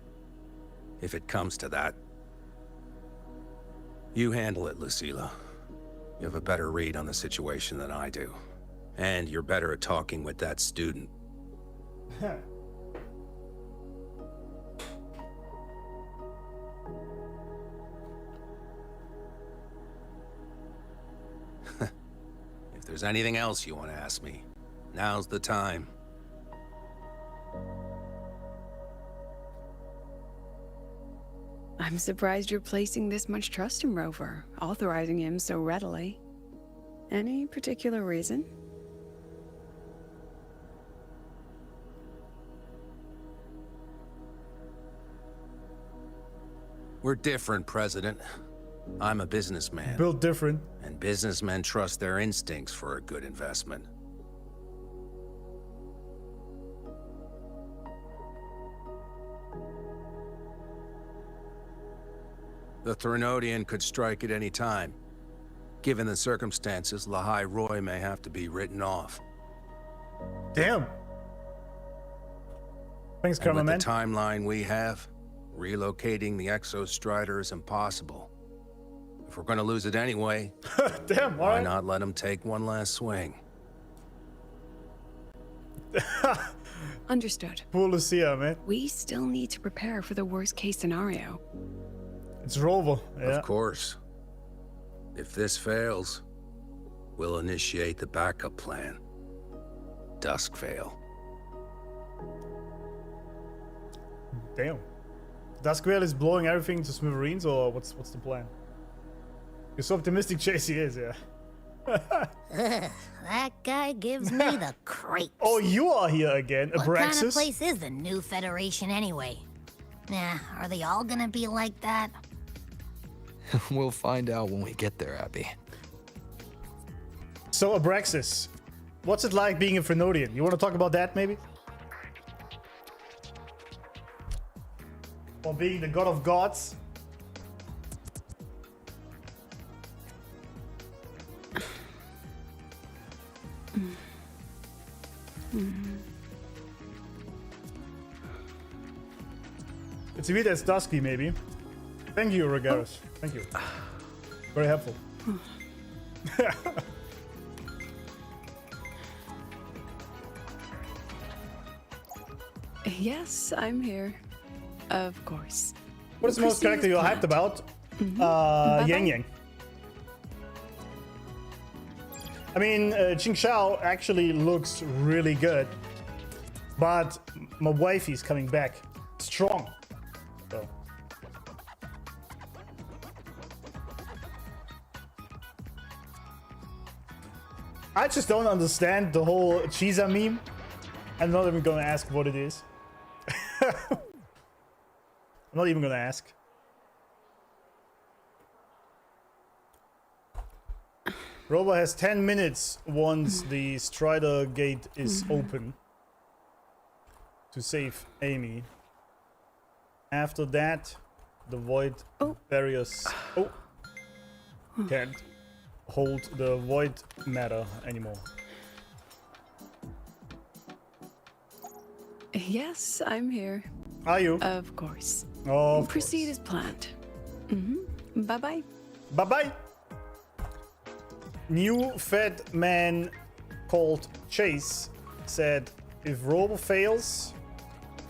If it comes to that. You handle it, Lucilla. You have a better read on the situation than I do. And you're better at talking with that student. If there's anything else you want to ask me, now's the time. I'm surprised you're placing this much trust in Rover, authorizing him so readily. Any particular reason? We're different, President. I'm a businessman. Built different. And businessmen trust their instincts for a good investment. The Threnodian could strike at any time. Given the circumstances, Lahai Roy may have to be written off. Damn. Thanks, And with cameraman. the timeline we have, relocating the EXOSTRIDER is impossible. If we're gonna lose it anyway, damn, why not let him take one last swing? Understood. Poor Lucilla, man. We still need to prepare for the worst case scenario. It's Rover, yeah. Of course. If this fails, we'll initiate the backup plan. Duskvale. Damn. Duskvale is blowing everything to smithereens, or what's the plan? You're so optimistic, Chase, he is, yeah. Ugh, that guy gives me the creeps. Oh, you are here again, What Abraxas? kind of place is the new Federation anyway? Nah, are they all gonna be like that? We'll find out when we get there, Abby. So, Abraxas, what's it like being a Threnodian? You want to talk about that, maybe? Or being the god of gods? It's a bit as dusky, maybe. Thank you, Regaris. Thank you. Very helpful. Yes, I'm here. Of course. What is the most character you're hyped about? Yang Yang. I mean, Qing Xiao actually looks really good, but my wifey's coming back strong. So. I just don't understand the whole Chiza meme. I'm not even gonna ask what it is. I'm not even gonna ask. Robo has 10 minutes once the Strider gate is open to save Amy. After that, the void barriers can't hold the void matter anymore. Yes, I'm here. Are you? Of course. Oh, Proceed as planned. Bye-bye. Bye-bye. New fat man called Chase said, if Robo fails,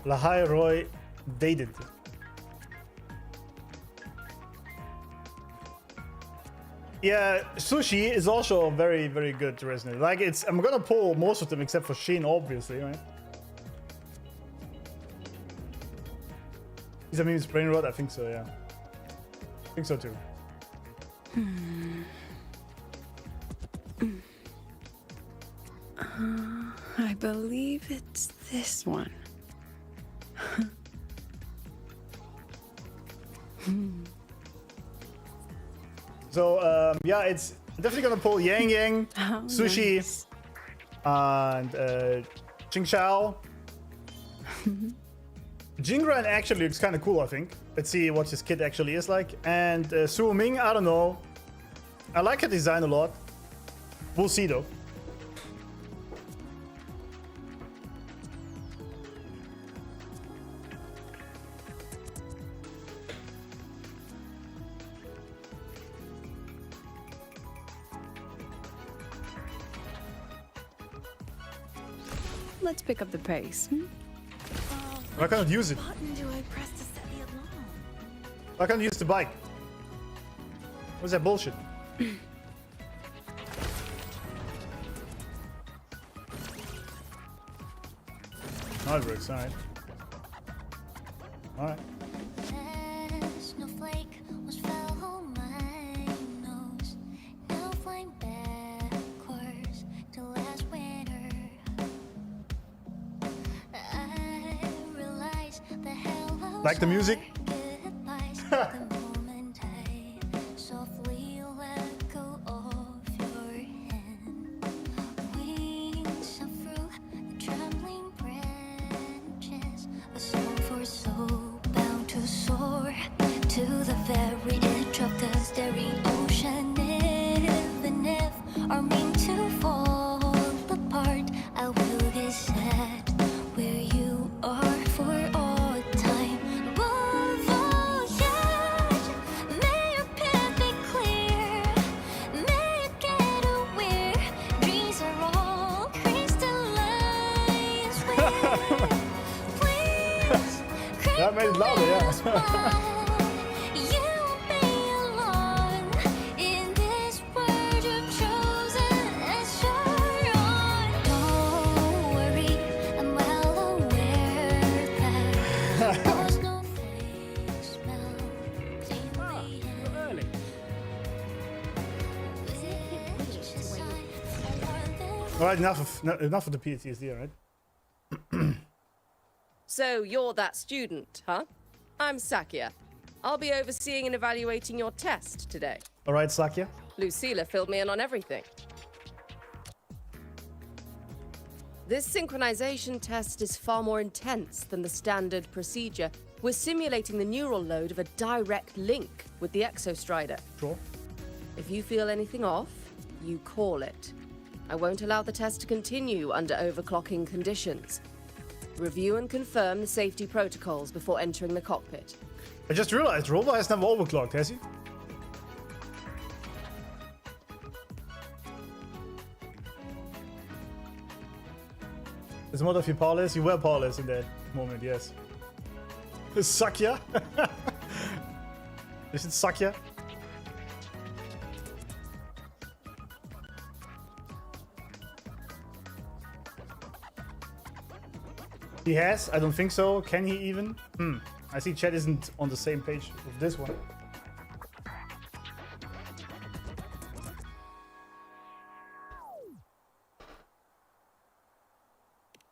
Lahai Roy dated. Yeah, Sushi is also very, very good to resonate. Like, I'm gonna pull most of them except for Shin, obviously, right? Is that means brain rot? I think so, yeah. I think so too. I believe it's this one. So, yeah, it's definitely gonna pull Yang Yang, Sushi, Nice. and Qing Xiao. Jingran actually looks kind of cool, I think. Let's see what his kit actually is like. And Su Ming, I don't know. I like her design a lot. We'll see though. Let's pick up the pace. I can't use it. Button do I press to set the alarm? I can't use the bike. What's that bullshit? Oh, it works, alright. Alright. Snowflake was fell on my nose. Now flying backwards to last winter. I realized the hell Like the music? goodbyes the moment I saw I made it louder, yeah. Alright, enough of the PTSD, right? So you're that student, huh? I'm Sakya. I'll be overseeing and evaluating your test today. Alright, Sakya. Lucilla filled me in on everything. This synchronization test is far more intense than the standard procedure. We're simulating the neural load of a direct link with the EXOSTRIDER. Sure. If you feel anything off, you call it. I won't allow the test to continue under overclocking conditions. Review and confirm the safety protocols before entering the cockpit. I just realized Phrolova has never overclocked, has he? As a matter of you powerless, you were powerless in that moment, yes. Sakya? Is it Sakya? He has? I don't think so. Can he even? I see chat isn't on the same page with this one.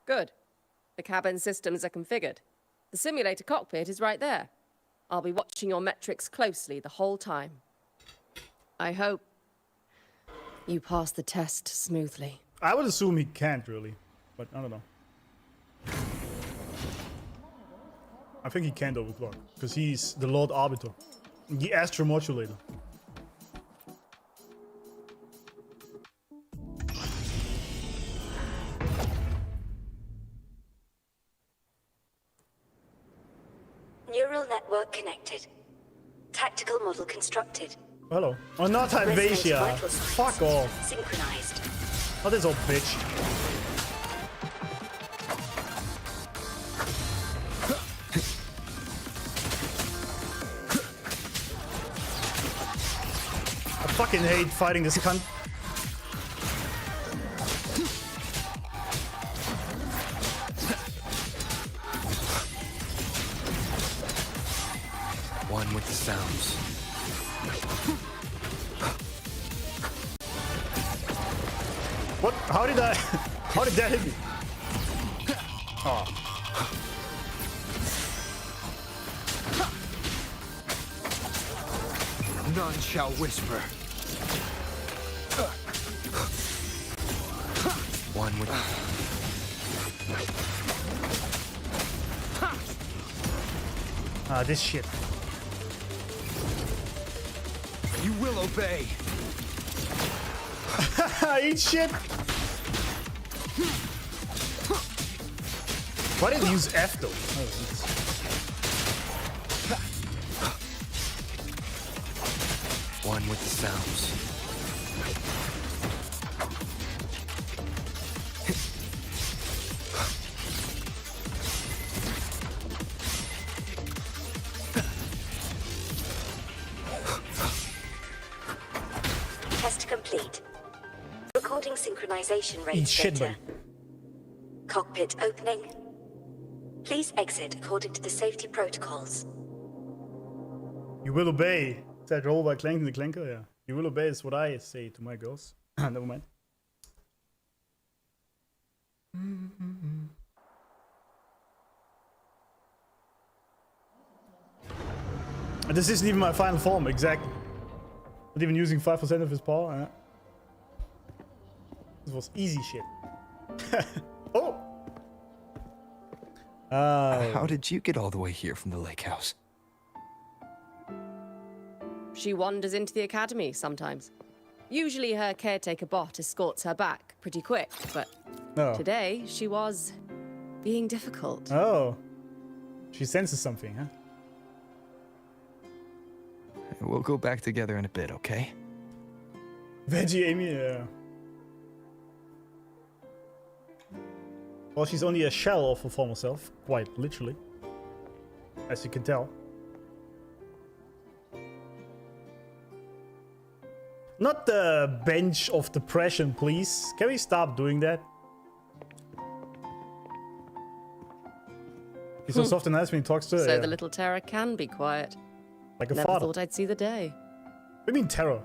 Good. The cabin systems are configured. The simulator cockpit is right there. I'll be watching your metrics closely the whole time. I hope you pass the test smoothly. I would assume he can't really, but I don't know. I think he can't overclock, because he's the Lord Arbiter. The Astro Modulator. Neural network connected. Tactical model constructed. Hello. Oh, not Hyvatia. Fuck off. Synchronized. Not this old bitch. I fucking hate fighting this cunt. One with the sounds. What? How did that hit me? Oh. None shall whisper. One with this shit. You will obey. Eat shit. Why did he use F though? One with the sounds. Test complete. Recording synchronization rate Eat shit, data. Cockpit opening. Please exit according to the safety protocols. You will obey. Said roll by clanking the clanker, yeah. You will obey is what I say to my girls. Never mind. And this isn't even my final form, exactly. Not even using 5% of his power. Yeah. This was easy shit. Oh! How did you get all the way here from the lake house? She wanders into the academy sometimes. Usually her caretaker bot escorts her back pretty quick, but today she was being difficult. Oh. She senses something, huh? We'll go back together in a bit, okay? Veggie Amy, yeah. Well, she's only a shell of her former self, quite literally. as you can tell. Not the bench of depression, please. Can we stop doing that? He's so soft and nice when he talks to her. So Yeah. the little terror can be quiet. Like a Never father. thought I'd see the day. What do you mean terror?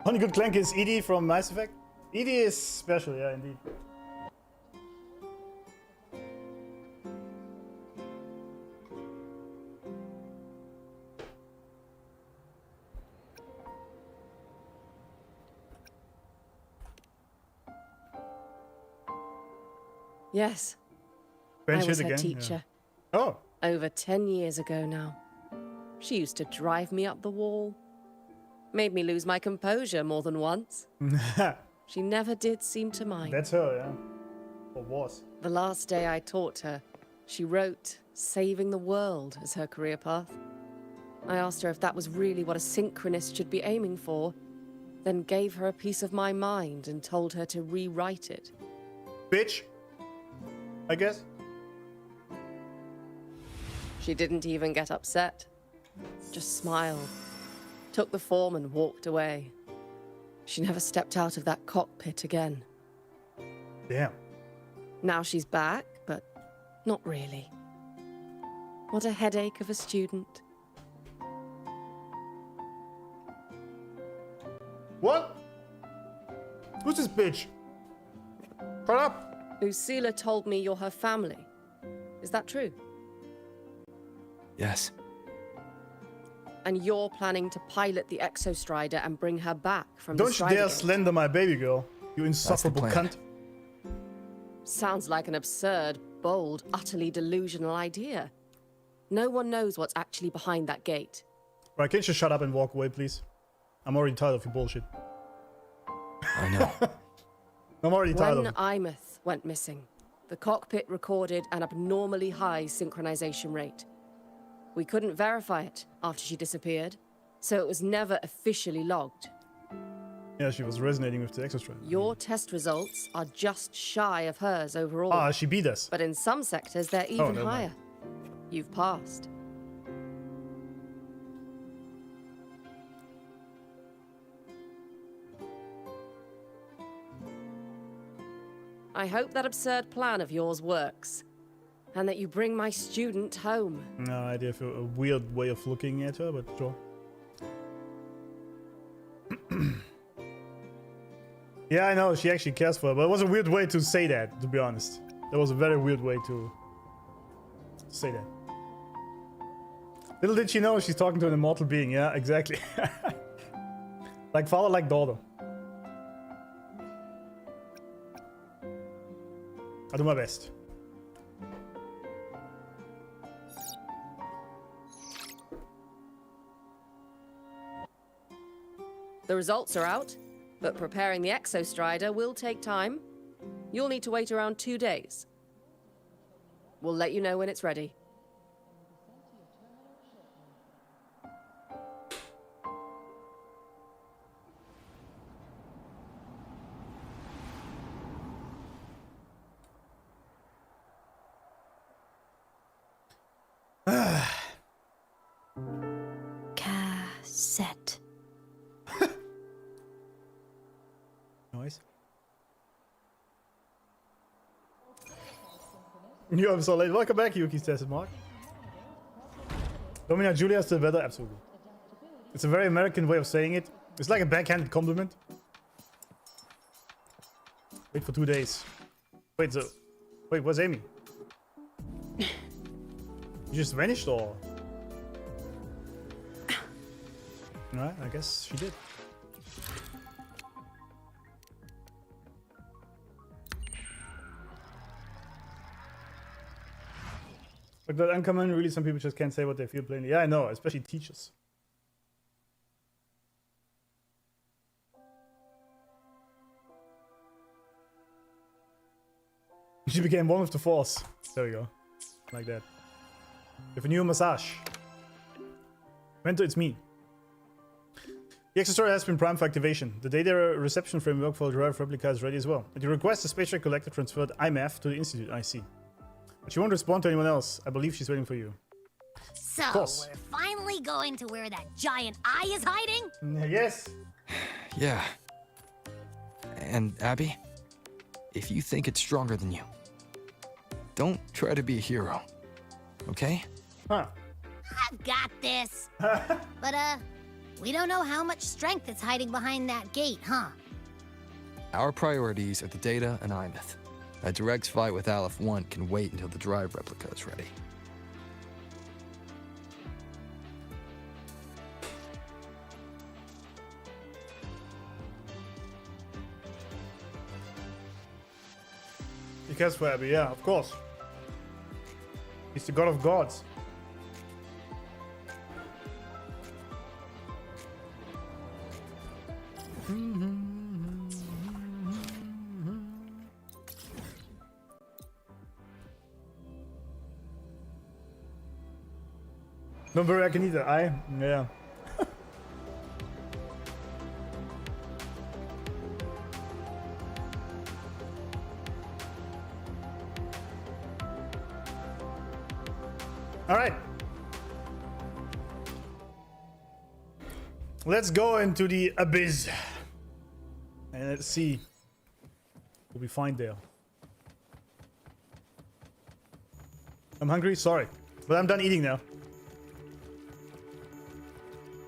Only good clank is Edie from Mass Effect. Edie is special, yeah, indeed. Yes. Bench I was hit her again, yeah. teacher. Oh. Over 10 years ago now. She used to drive me up the wall. Made me lose my composure more than once. She never did seem to mind. That's her, yeah. Or was. The last day I taught her, she wrote saving the world as her career path. I asked her if that was really what a synchronist should be aiming for, then gave her a piece of my mind and told her to rewrite it. Bitch. I guess. She didn't even get upset. Just smiled, took the form and walked away. She never stepped out of that cockpit again. Damn. Now she's back, but not really. What a headache of a student. What? Who's this bitch? Shut up. Lucilla told me you're her family. Is that true? Yes. And you're planning to pilot the EXOSTRIDER and bring her back from Don't the you Strider dare Gate? slender my baby girl. You insufferable plan. cunt. Sounds like an absurd, bold, utterly delusional idea. No one knows what's actually behind that gate. Right, can't you shut up and walk away, please? I'm already tired of your bullshit. I know. I'm already tired of When it. Imeth went missing, the cockpit recorded an abnormally high synchronization rate. We couldn't verify it after she disappeared, so it was never officially logged. Yeah, she was resonating with the EXOSTRIDER. Your test results are just shy of hers overall. Ah, she beat us. But in some sectors, they're even never higher. mind. You've passed. I hope that absurd plan of yours works, and that you bring my student home. No idea if a weird way of looking at her, but sure. Yeah, I know, she actually cares for her, but it was a weird way to say that, to be honest. That was a very weird way to say that. Little did she know she's talking to an immortal being, yeah, exactly. Like father, like daughter. I'll do my best. The results are out, but preparing the EXOSTRIDER will take time. You'll need to wait around 2 days. We'll let you know when it's ready. Cassette. Nice. You are so late. Welcome back, Hiyuki's tested mark. Domina Julia's the weather, absolutely. It's a very American way of saying it. It's like a backhanded compliment. Wait for 2 days. Wait, so... Wait, where's Amy? You just vanished, or...? Alright, I guess she did. Like that uncommon, really some people just can't say what they feel plainly. Yeah, I know, especially teachers. She became one with the force. There we go. Like that. With a new massage. Vento, it's me. The EXOSTRIDER has been primed for activation. The data reception framework for the derived replica is ready as well. At your request, the space track collector transferred IMAF to the Institute. I see. But she won't respond to anyone else. I believe she's waiting for you. So, we're finally going to where that giant eye is hiding? Yes. Yeah. And Abby, if you think it's stronger than you, don't try to be a hero. Okay? Huh. I've got this. But, we don't know how much strength is hiding behind that gate, huh? Our priorities are the data and IMAF. A direct fight with Aleph 1 can wait until the drive replica is ready. Because for Abby, yeah, of course. He's the god of gods. Don't worry, I can eat the eye. Yeah. All right. Let's go into the abyss. And let's see what we find there. I'm hungry, sorry. But I'm done eating now.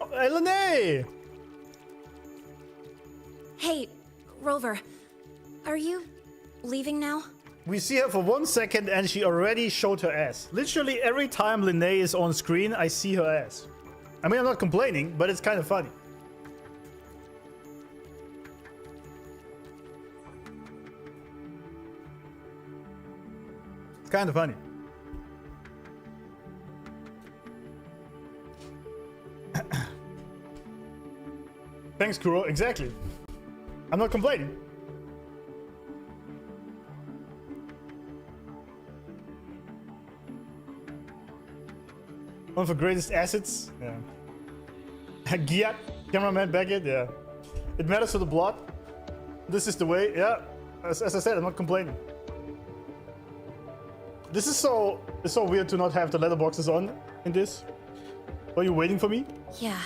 Oh, hey, Lene! Hey, Rover. Are you leaving now? We see her for 1 second and she already showed her ass. Literally every time Lene is on screen, I see her ass. I mean, I'm not complaining, but it's kind of funny. It's kind of funny. Thanks, Kuro. Exactly. I'm not complaining. One of the greatest assets. Yeah. Giat, cameraman Baggett. Yeah. It matters to the plot. This is the way. Yeah. As I said, I'm not complaining. This is it's so weird to not have the letterboxes on in this. Are you waiting for me? Yeah,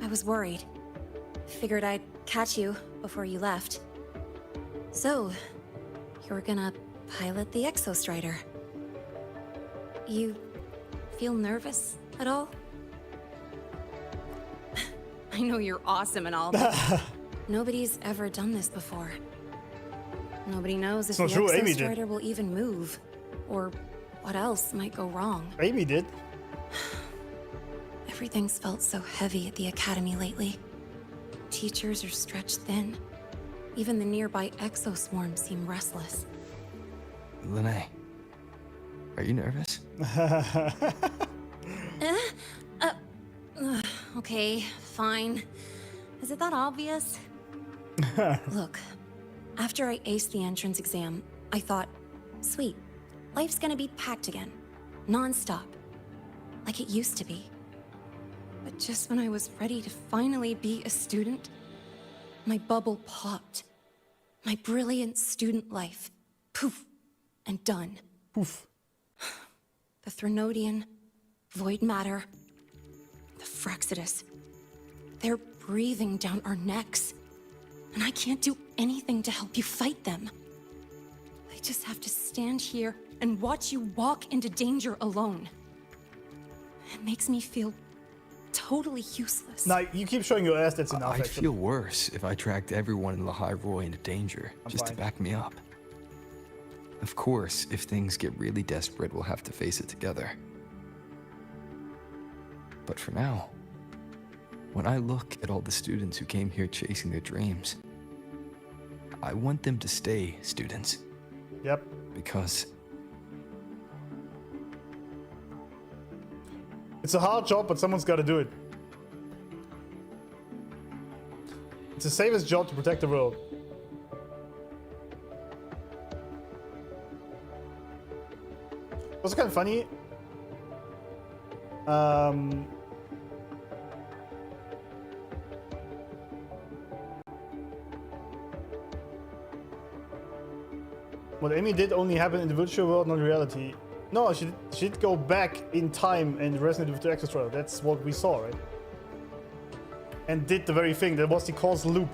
I was worried. Figured I'd catch you before you left. So, you're gonna pilot the EXOSTRIDER. You feel nervous at all? I know you're awesome and all, but nobody's ever done this before. Nobody knows if the EXOSTRIDER will even move, or what else might go wrong. Amy did. Everything's felt so heavy at the academy lately. Teachers are stretched thin. Even the nearby exoswarms seem restless. Lene, are you nervous? Okay, fine. Is it that obvious? Look, after I aced the entrance exam, I thought, sweet, life's gonna be packed again, non-stop, like it used to be. But just when I was ready to finally be a student, my bubble popped. My brilliant student life, poof, and done. Poof. The Threnodian, void matter, the Frexodus. They're breathing down our necks. And I can't do anything to help you fight them. I just have to stand here and watch you walk into danger alone. It makes me feel totally useless. Now, you keep showing your ass, that's enough. I'd feel worse if I tracked everyone in Lahai Roy into danger, just to back me up. Of course, if things get really desperate, we'll have to face it together. But for now, when I look at all the students who came here chasing their dreams, I want them to stay students. Yep. Because it's a hard job, but someone's got to do it. It's the safest job to protect the world. Also kind of funny. What Amy did only happened in the virtual world, not reality. No, she did go back in time and resonate with the EXOSTRIDER. That's what we saw, right? And did the very thing. That was the causal loop.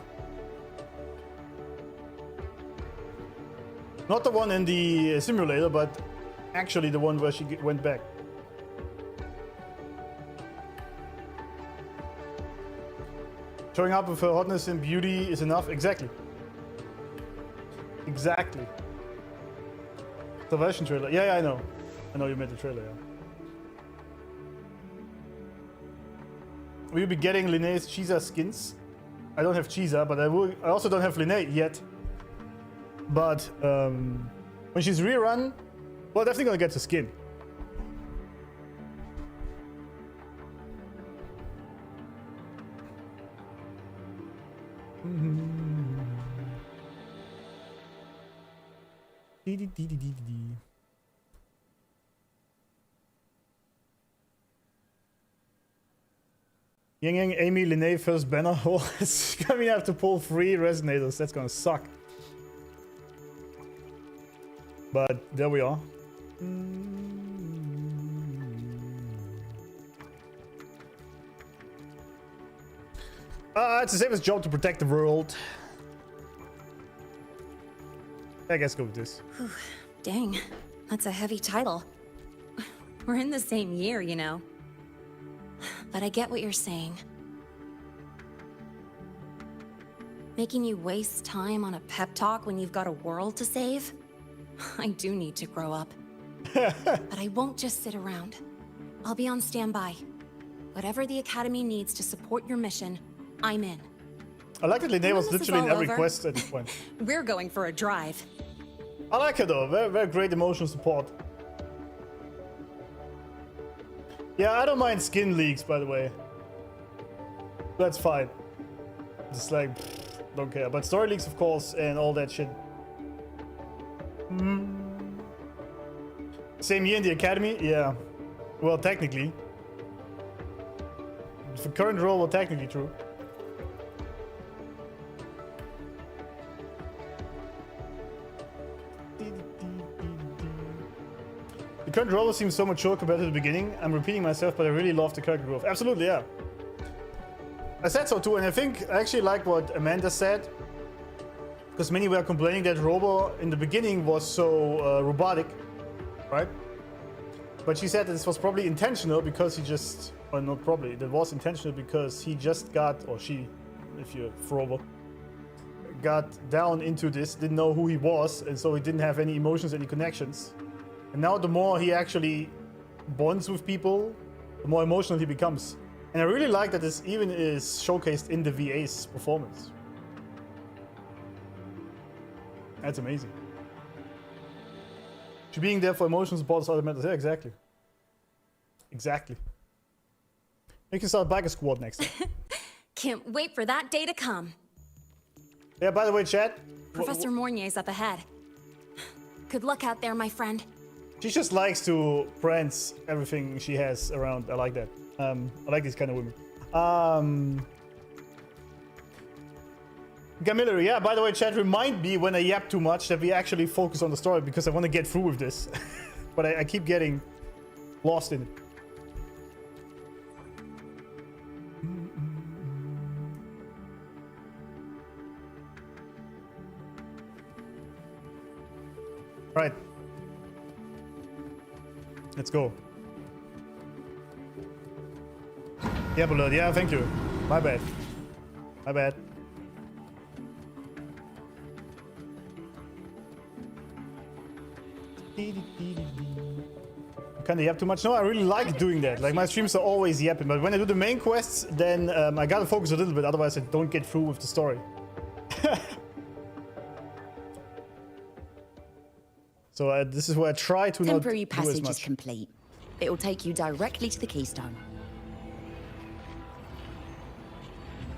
Not the one in the simulator, but actually the one where she went back. Showing up with her hotness and beauty is enough. Exactly. Exactly. Salvation trailer. Yeah, I know. I know you made the trailer, yeah. Will you be getting Linnea's Cheesa skins? I don't have Cheesa, but I also don't have Linnea yet. But when she's rerun, well, definitely gonna get the skin. Yang Yang, Amy, Linnea, first banner. Oh, it's gonna have to pull 3 resonators. That's gonna suck. But there we are. It's the safest job to protect the world. I guess go with this. Whew, dang, that's a heavy title. We're in the same year, you know. But I get what you're saying. Making you waste time on a pep talk when you've got a world to save? I do need to grow up. But I won't just sit around. I'll be on standby. Whatever the Academy needs to support your mission, I'm in. I like that Linnea was literally in every quest at this point. We're going for a drive. I like her though, very, very great emotional support. Yeah, I don't mind skin leaks, by the way. That's fine. Just like, don't care. But story leaks, of course, and all that shit. Same year in the Academy? Yeah. Well, technically. For current role, well, technically true. The current role seems so mature compared to the beginning. I'm repeating myself, but I really love the character growth. Absolutely, yeah. I said so too, and I think I actually like what Amanda said. Because many were complaining that Robo in the beginning was so robotic, right? But she said that this was probably intentional because he just, or not probably, that was intentional because he just got, or she, if you're Phrolova, got down into this, didn't know who he was, and so he didn't have any emotions, any connections. And now the more he actually bonds with people, the more emotional he becomes. And I really like that this even is showcased in the VA's performance. That's amazing. She being there for emotional support is all that matters. Yeah, exactly. Exactly. You can start Biker Squad next time. Can't wait for that day to come. Yeah, by the way, chat. Professor Mornier's up ahead. Good luck out there, my friend. She just likes to prance everything she has around. I like that. I like these kind of women. Gamillery, yeah, by the way, chat, remind me when I yap too much that we actually focus on the story because I want to get through with this. But I keep getting lost in it. Right. Let's go. Yeah, Blood, yeah, thank you. My bad. My bad. Kinda yap too much. No, I really like doing that. Like my streams are always yapping, but when I do the main quests, then I gotta focus a little bit, otherwise I don't get through with the story. So this is where I try to Temporary not do as passage much. is complete. It will take you directly to the Keystone.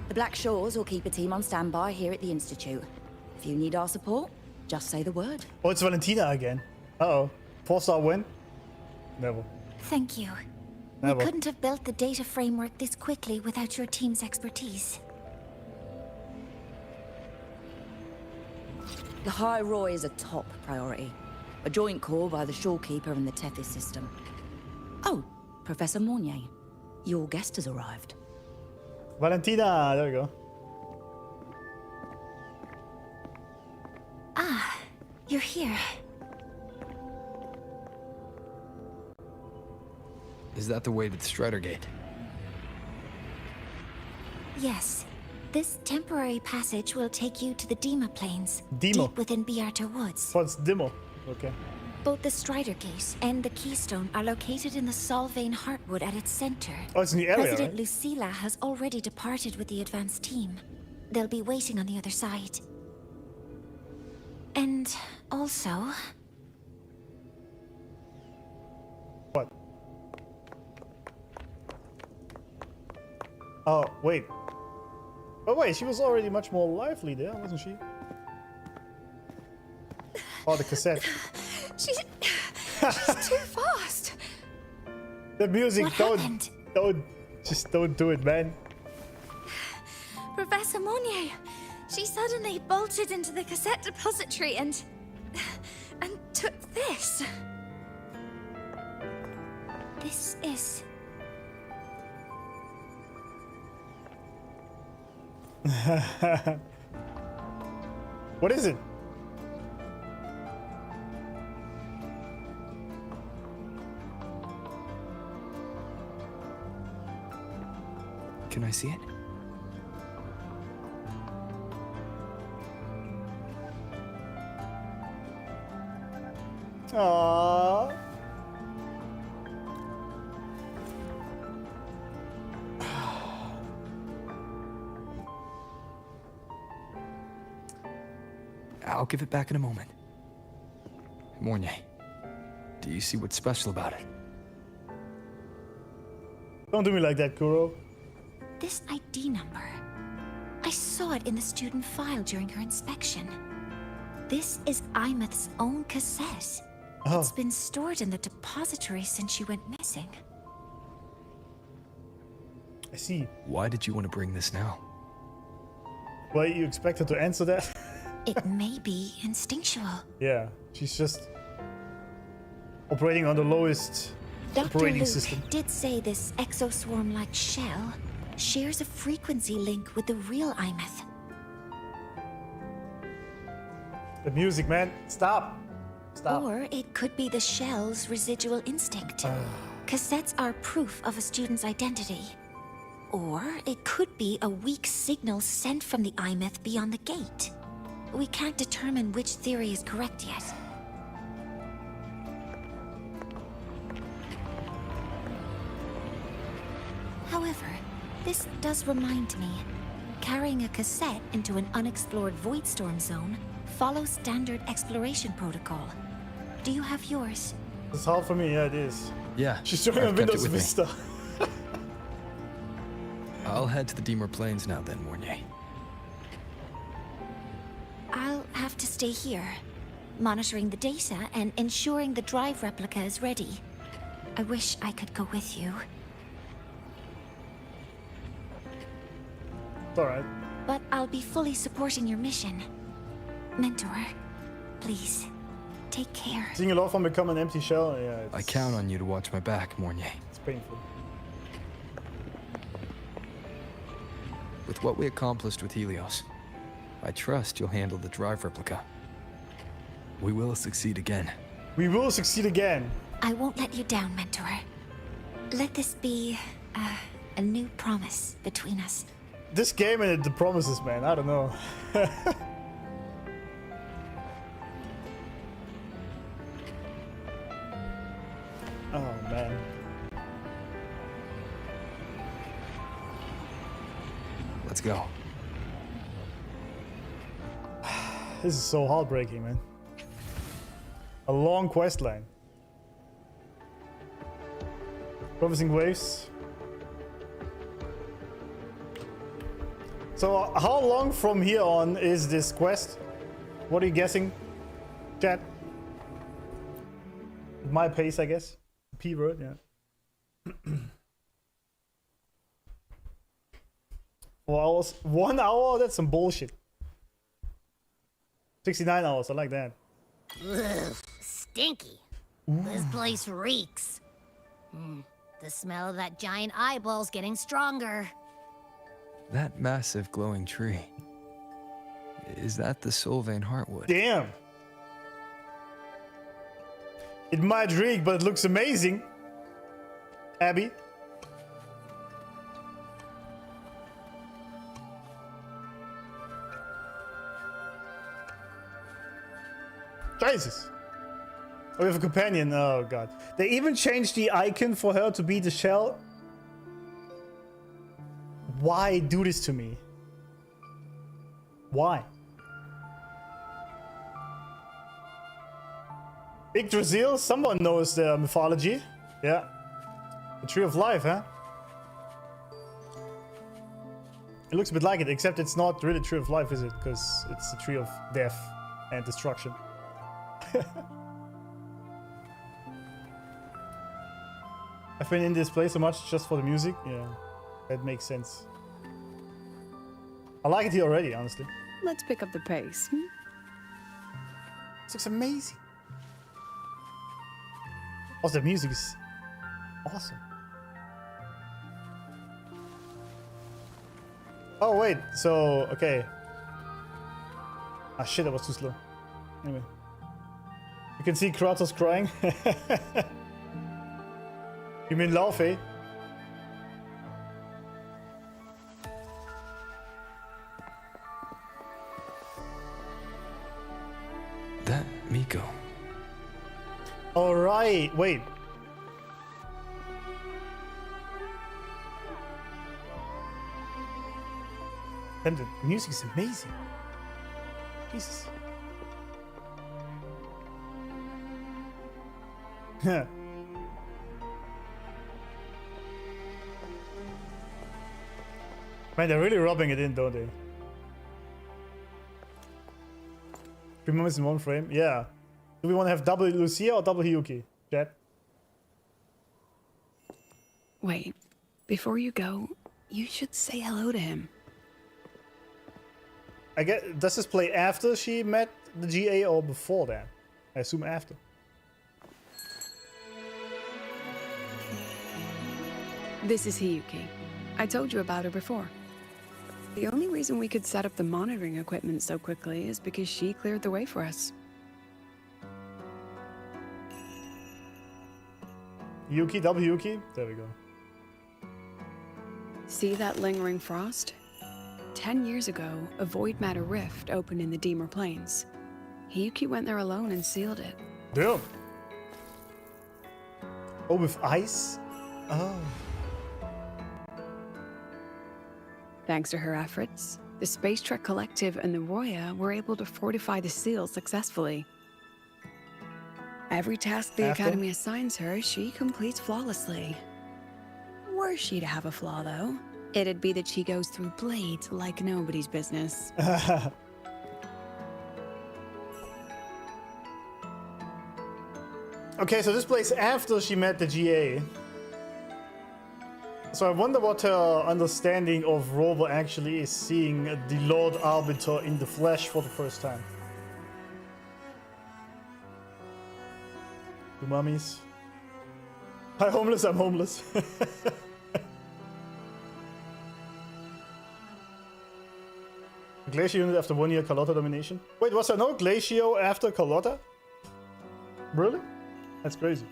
The Black Shores will keep a team on standby here at the Institute. If you need our support, just say the word. Oh, it's Valentina again. Uh-oh. 4-star win? Never. Thank you. Never. We couldn't have built the data framework this quickly without your team's expertise. The High Roy is a top priority. A joint call by the Shorekeeper and the Tethys system. Oh, Professor Mornier. Your guest has arrived. Valentina, there we go. Ah, you're here. Is that the way to the Strider Gate? Yes. This temporary passage will take you to the Dimmr Plains, Dimmr? deep within Biarta Woods. What's Dimmr? Okay. Both the Strider Gate and the Keystone are located in the Solvane Heartwood at its center. Oh, it's in the area, President right? Lucilla has already departed with the advanced team. They'll be waiting on the other side. And also... What? Oh, wait. Oh, wait, she was already much more lively there, wasn't she? Oh, the cassette. She's too fast. The music, What happened? Just don't do it, man. Professor Monnier, she suddenly bolted into the cassette depository and took this. This is... What is it? Can I see it? Aww. I'll give it back in a moment. Mornier, do you see what's special about it? Don't do me like that, Kuro. This ID number. I saw it in the student file during her inspection. This is Imeth's own cassette. Oh. It's been stored in the depository since she went missing. I see. Why did you want to bring this now? Well, you expect her to answer that? It may be instinctual. Yeah, she's just operating on the lowest Dr. operating Luuk system. did say this exoswarm-like shell shares a frequency link with the real Imeth. The music, man. Stop. Stop. Or it could be the shell's residual instinct. Cassettes are proof of a student's identity. Or it could be a weak signal sent from the Imeth beyond the gate. We can't determine which theory is correct yet. However, this does remind me, carrying a cassette into an unexplored Voidstorm zone follows standard exploration protocol. Do you have yours? It's hard for me, yeah, it is. Yeah. She's showing I've on kept it Windows with me. Vista. I'll head to the Dimmr Plains now then, Mornier. I'll have to stay here, monitoring the data and ensuring the drive replica is ready. I wish I could go with you. It's alright. But I'll be fully supporting your mission. Mentor, please, take care. Seeing a lot from become an empty shell, yeah, it's, I count on you to watch my back, Mornier. it's painful. With what we accomplished with Helios, I trust you'll handle the drive replica. We will succeed again. We will succeed again. I won't let you down, Mentor. Let this be a new promise between us. This game and the promises, man, I don't know. Oh, man. Let's go. This is so heartbreaking, man. A long quest line. Promising waves. So, how long from here on is this quest? What are you guessing, chat? My pace, I guess. P word, yeah. 4 hours? 1 hour? That's some bullshit. 69 hours, I like that. Ugh, stinky. This place reeks. The smell of that giant eyeball's getting stronger. That massive glowing tree. Is that the Sylvain Heartwood? Damn. It might reek, but it looks amazing. Abby. Jesus. Oh, we have a companion. Oh, God. They even changed the icon for her to be the shell. Why do this to me? Why? Yggdrasil? Someone knows the mythology. Yeah. The Tree of Life, huh? It looks a bit like it, except it's not really Tree of Life, is it? Because it's the Tree of Death and Destruction. I've been in this place so much just for the music. Yeah, that makes sense. I like it here already, honestly. Let's pick up the pace. This looks amazing. Also, the music is awesome. Oh, wait. So, okay. Ah, shit, that was too slow. Anyway. You can see Kratos crying. You mean laugh, eh? That Miko. All right, wait. And the music is amazing. Jesus. Man, they're really rubbing it in, don't they? 3 moments in one frame? Yeah. Do we want to have double Lucilla or double Hiyuki? Chat? Wait, before you go, you should say hello to him. I get. Does this play after she met the GA or before that? I assume after. This is Hiyuki. I told you about her before. The only reason we could set up the monitoring equipment so quickly is because she cleared the way for us. Yuki, double Yuki. There we go. See that lingering frost? 10 years ago, a void matter rift opened in the Dimmr Plains. Hiyuki went there alone and sealed it. Damn. Oh, with ice? Oh. Thanks to her efforts, the Space Trek Collective and the Roya were able to fortify the seal successfully. Every task the Academy assigns her, she completes flawlessly. Were she to have a flaw, though, it'd be that she goes through blades like nobody's business. Okay, so this plays after she met the GA. So I wonder what her understanding of Rover actually is, seeing the Lord Arbiter in the flesh for the first time. The mummies. Hi homeless, I'm homeless. Glacier unit after 1 year Carlotta domination. Wait, was there no Glacio after Carlotta? Really? That's crazy.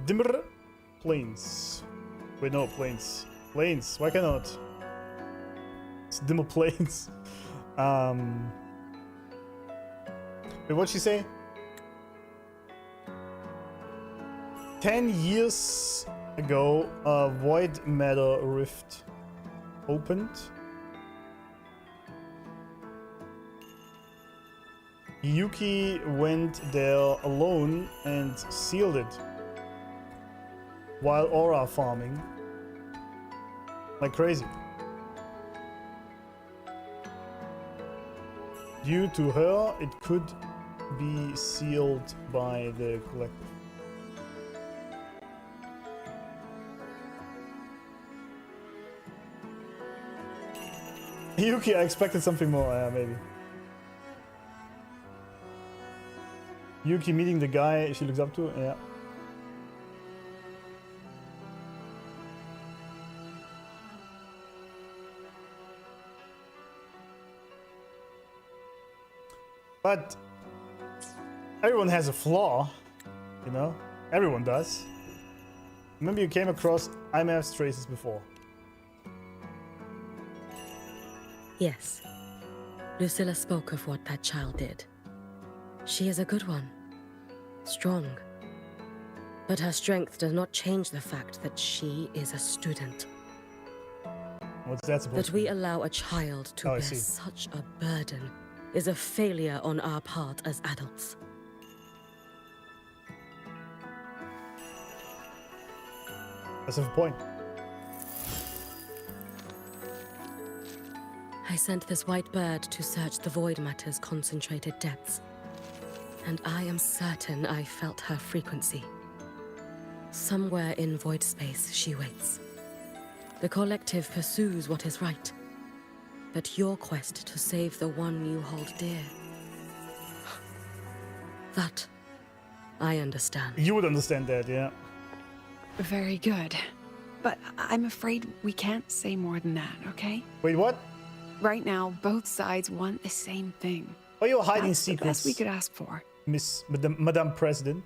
Dimmr Plains. Wait, no, Plains. Plains, why cannot? It's Dimmr Plains. Wait, what'd she say? 10 years ago, a void matter rift opened. Yuki went there alone and sealed it while aura farming like crazy. Due to her, it could be sealed by the collective. Hiyuki, I expected something more, maybe. Hiyuki meeting the guy she looks up to, yeah. But everyone has a flaw, you know? Everyone does. Maybe you came across IMF's traces before. Yes. Lucilla spoke of what that child did. She is a good one. Strong. But her strength does not change the fact that she is a student. What's that supposed That we allow a child to bear see. such a burden is a failure on our part as adults. That's a point. I sent this white bird to search the void matter's concentrated depths, and I am certain I felt her frequency. Somewhere in void space she waits. The collective pursues what is right, but your quest to save the one you hold dear, that I understand. You would understand that, yeah. Very good. But I'm afraid we can't say more than that, okay? Wait, what? Right now, both sides want the same thing. Are you hiding That's secrets? the best we could ask for. Madame President?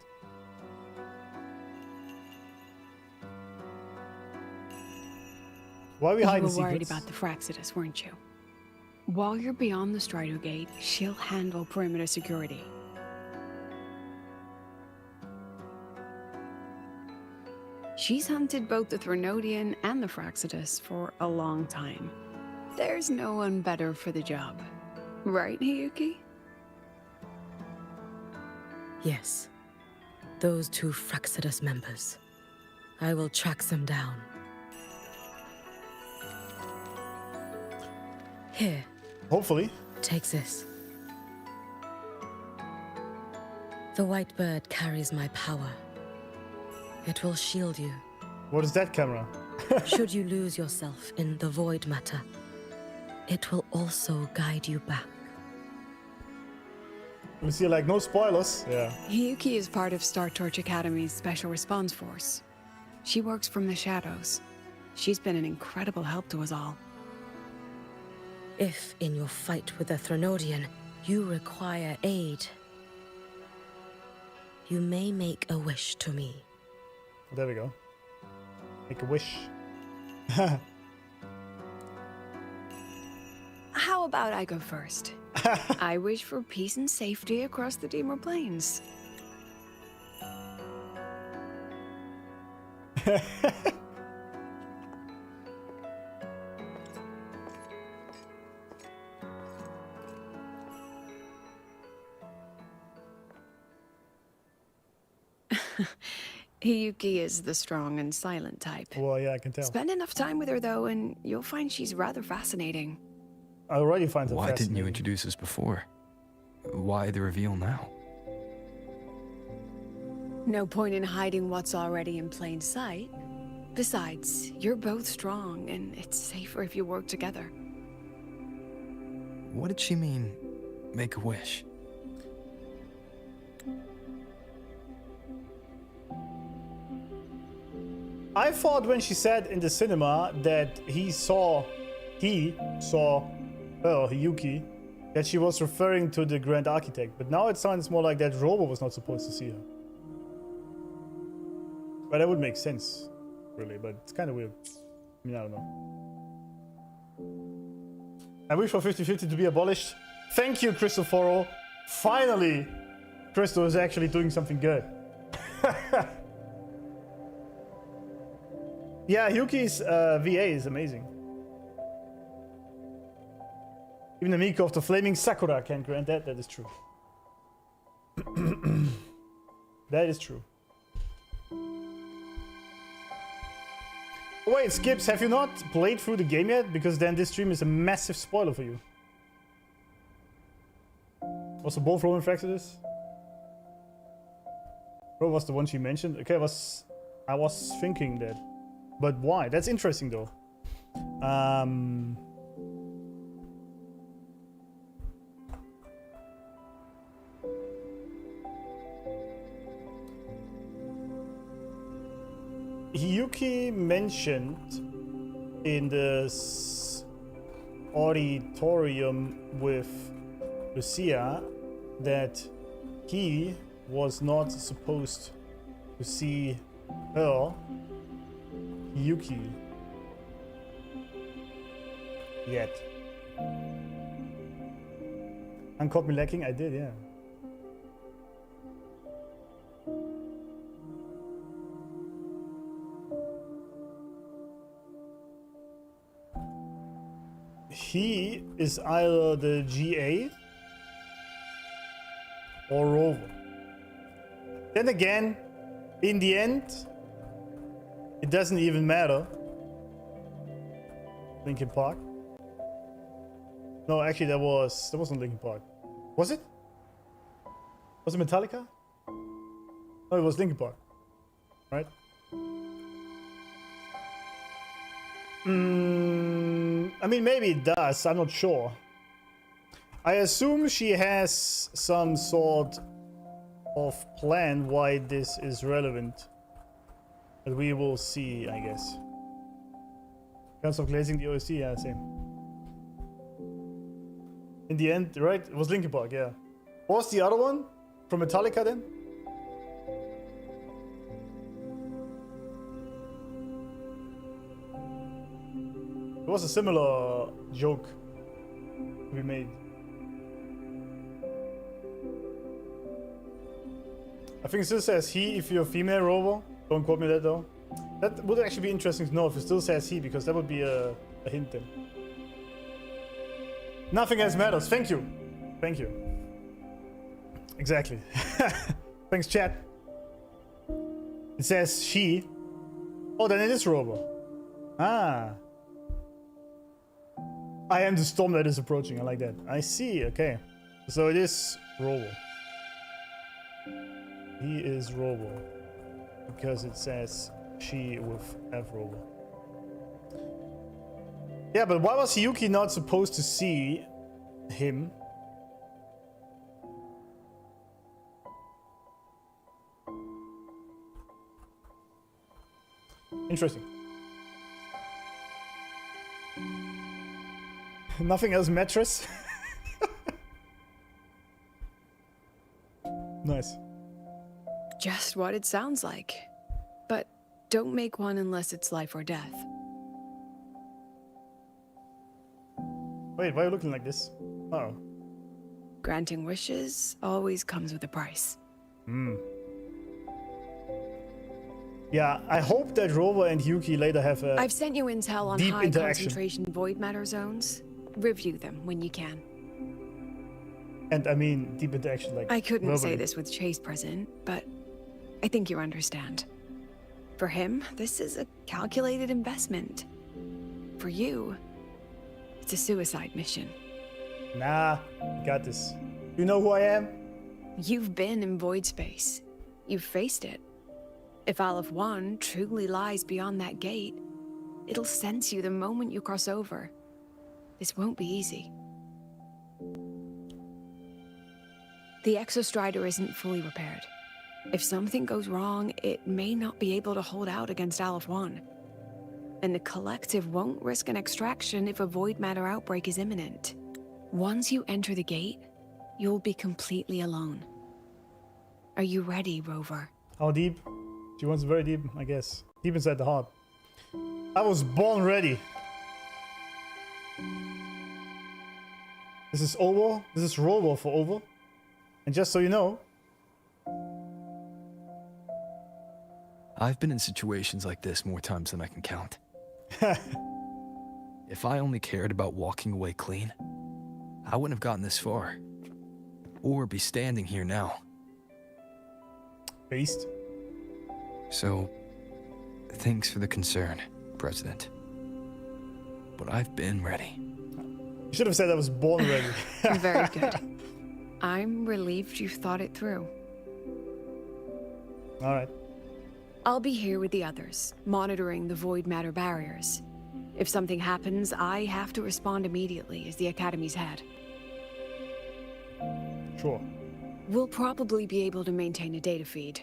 Why are we hiding You were worried secrets? about the Phraxidus, weren't you? While you're beyond the Strider Gate, she'll handle perimeter security. She's hunted both the Threnodian and the Phraxidus for a long time. There's no one better for the job. Right, Hiyuki? Yes. Those two Phraxidus members. I will track them down. Here. Hopefully. Take this. The white bird carries my power. It will shield you. What is that camera? Should you lose yourself in the void matter, it will also guide you back. We see, like, no spoilers. Yeah. Hiyuki is part of Star Torch Academy's Special Response Force. She works from the shadows. She's been an incredible help to us all. If, in your fight with the Threnodian, you require aid, you may make a wish to me. There we go. Make a wish. How about I go first? I wish for peace and safety across the Dimmr Plains. Hiyuki is the strong and silent type. Well, yeah, I can tell. Spend enough time with her, though, and you'll find she's rather fascinating. I already find it Why didn't you fascinating. introduce us before? Why the reveal now? No point in hiding what's already in plain sight. Besides, you're both strong, and it's safer if you work together. What did she mean, make a wish? I thought when she said in the cinema that he saw Hiyuki, that she was referring to the Grand Architect, but now it sounds more like that Robo was not supposed to see her. But that would make sense, really, but it's kind of weird. I mean, I don't know. I wish for 50-50 to be abolished. Thank you, Cristoforo. Finally, Crystal is actually doing something good. Yeah, Hiyuki's VA is amazing. Even the Miko of the Flaming Sakura can grant that. That is true. That is true. Oh, wait, Skips, have you not played through the game yet? Because then this stream is a massive spoiler for you. Was the both Roman Fractures? Bro was the one she mentioned. Okay, I was thinking that. But why? That's interesting though. Hiyuki mentioned in the auditorium with Lucilla that he was not supposed to see her, Hiyuki, yet. And caught me lacking? I did, yeah. He is either the GA or Rover. Then again, in the end, it doesn't even matter. Linkin Park. No, actually, that wasn't Linkin Park. Was it? Was it Metallica? No, it was Linkin Park, right? I mean, maybe it does. I'm not sure. I assume she has some sort of plan why this is relevant. But we will see, I guess. Chance of glazing the OST, yeah, same. In the end, right? It was Linkin Park, yeah. What was the other one? From Metallica then? It was a similar joke we made. I think it still says he if you're a female rover. Don't quote me that though. That would actually be interesting to know if it still says he, because that would be a hint then. Nothing else matters. Thank you. Thank you. Exactly. Thanks, chat. It says she. Oh, then it is rover. Ah. I am the storm that is approaching. I like that. I see. Okay. So it is rover. He is rover. Because it says she with F rover. Yeah, but why was Hiyuki not supposed to see him? Interesting. Nothing else mattress? Nice. Just what it sounds like. But don't make one unless it's life or death. Wait, why are you looking like this? Oh. Granting wishes always comes with a price. Hmm. Yeah, I hope that Rover and Hiyuki later have a I've sent you intel on deep high interaction. concentration void matter zones. Review them when you can. And I mean deep interaction, like I couldn't say verbally. this with Chase present, but I think you understand. For him, this is a calculated investment. For you, it's a suicide mission. Nah, got this. You know who I am? You've been in void space. You've faced it. If Aleph 1 truly lies beyond that gate, it'll sense you the moment you cross over. This won't be easy. The EXOSTRIDER isn't fully repaired. If something goes wrong, it may not be able to hold out against Aleph 1. And the Collective won't risk an extraction if a void matter outbreak is imminent. Once you enter the gate, you'll be completely alone. Are you ready, Rover? How deep? She wants very deep, I guess. Deep inside the heart. I was born ready. This is over. This is Rover for over. And just so you know, I've been in situations like this more times than I can count. If I only cared about walking away clean, I wouldn't have gotten this far. Or be standing here now. Beast. So, thanks for the concern, President. But I've been ready. You should have said I was born ready. Very good. I'm relieved you've thought it through. Alright. I'll be here with the others, monitoring the void matter barriers. If something happens, I have to respond immediately as the Academy's head. Sure. We'll probably be able to maintain a data feed.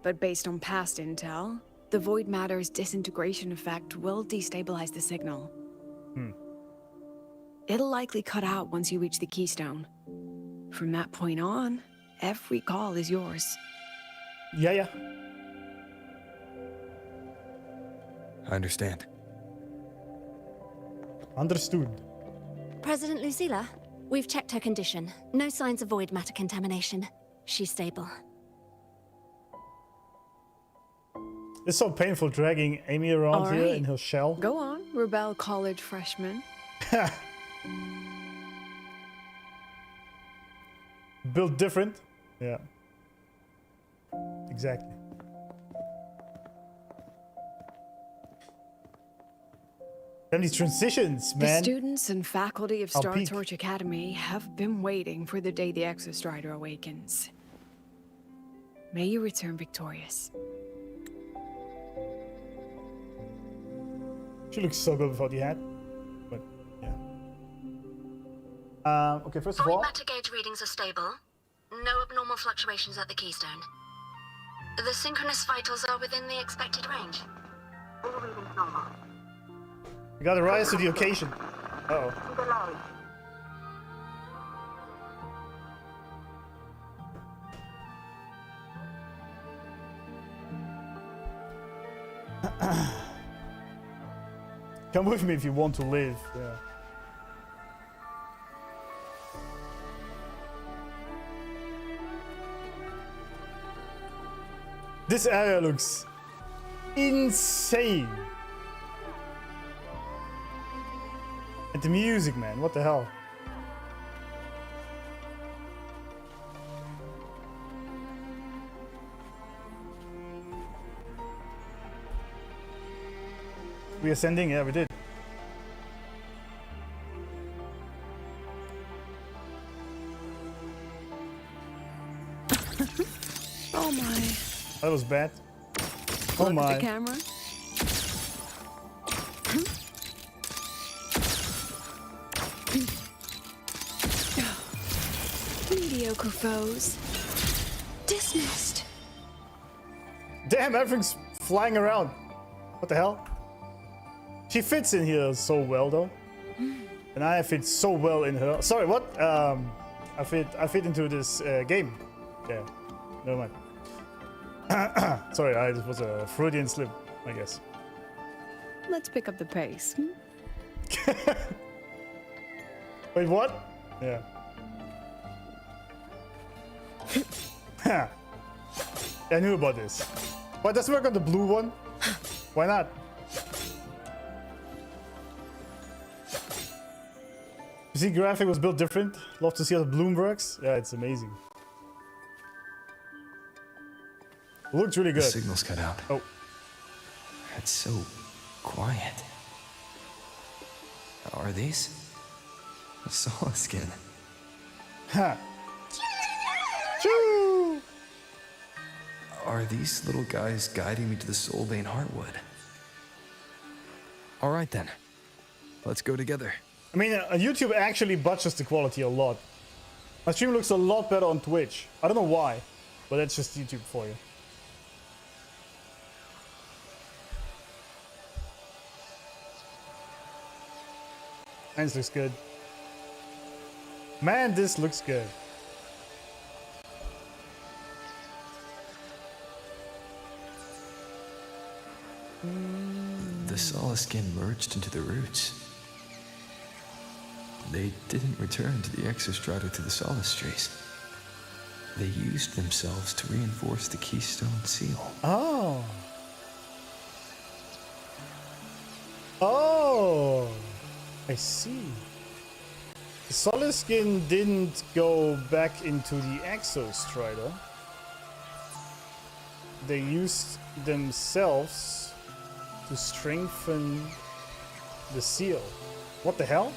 But based on past intel, The void matter's disintegration effect will destabilize the signal. It'll likely cut out once you reach the keystone. From that point on, every call is yours. Yeah. I understand. Understood. President Lucilla, we've checked her condition. No signs of void matter contamination. She's stable. It's so painful dragging Amy around All here right. in her shell. Go on, Rebel College freshman. Built different. Yeah. Exactly. Damn, these transitions, man. The students and faculty of I'll Star peek. Torch Academy have been waiting for the day the EXOSTRIDER awakens. May you return victorious. She looks so good without the hat. But, yeah. Okay, first of Void all... matter gauge readings are stable. No abnormal fluctuations at the keystone. The synchronous vitals are within the expected range. All readings normal. You gotta rise to the occasion. Uh-oh. Come with me if you want to live. Yeah. This area looks insane. And the music, man, what the hell? We ascending? Yeah, we did. Oh my. That was bad. Oh Look my. at the camera. Mediocre foes. Dismissed. Damn, everything's flying around. What the hell? She fits in here so well, though. And I fit so well in her. Sorry, what? I fit into this game. Yeah, never mind. Sorry, this was a Freudian slip, I guess. Let's pick up the pace. Wait, what? Yeah. I knew about this. Why does it work on the blue one? Why not? You see, graphic was built different. Love to see how the bloom works. Yeah, it's amazing. Looks really The good. signal's cut out. Oh. It's so quiet. Are these? A solid skin. Ha! Choo! Are these little guys guiding me to the Soulbane Heartwood? Alright then. Let's go together. I mean, YouTube actually butchers the quality a lot. My stream looks a lot better on Twitch. I don't know why, but that's just YouTube for you. Man, this looks good. Man, this looks good. The solid skin merged into the roots. They didn't return to the EXOSTRIDER to the Solace Trees. They used themselves to reinforce the Keystone Seal. Oh. Oh. I see. The solid skin didn't go back into the EXOSTRIDER. They used themselves to strengthen the seal. What the hell?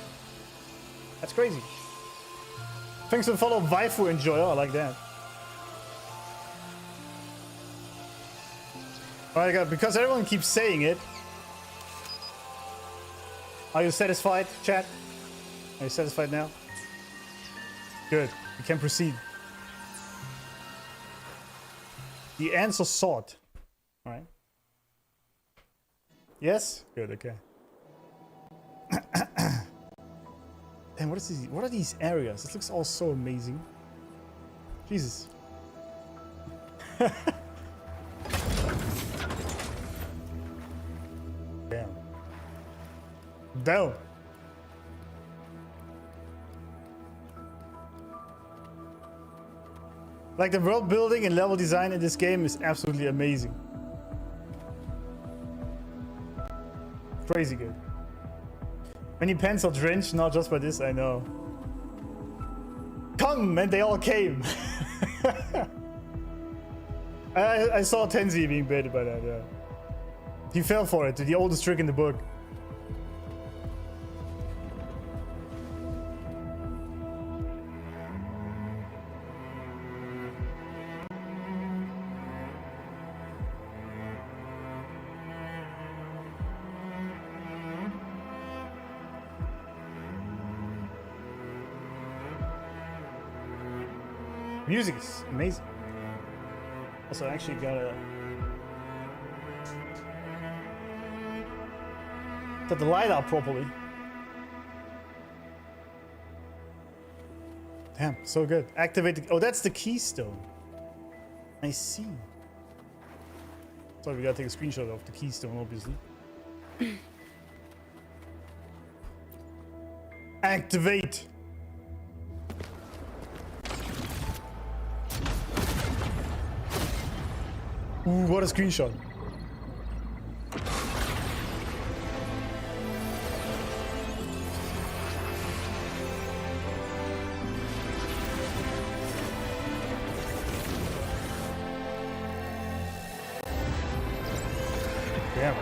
That's crazy. Thanks for the follow, Waifu Enjoyer. I like that. Alright, guys, because everyone keeps saying it. Are you satisfied, chat? Are you satisfied now? Good. We can proceed. The answer sought. Alright. Yes? Good, okay. And what is this? What are these areas? This looks all so amazing. Jesus. Damn. Damn. Like the world building and level design in this game is absolutely amazing. Crazy good. Many pens are drenched, not just by this, I know. Come! And they all came! I saw Tenzi being baited by that, yeah. He fell for it, the oldest trick in the book. Music is amazing. Also, I actually gotta set the light up properly. Damn, so good. Activate the... Oh, that's the keystone. I see. Sorry, we gotta take a screenshot of the keystone, obviously. Activate! Ooh, what a screenshot. Damn.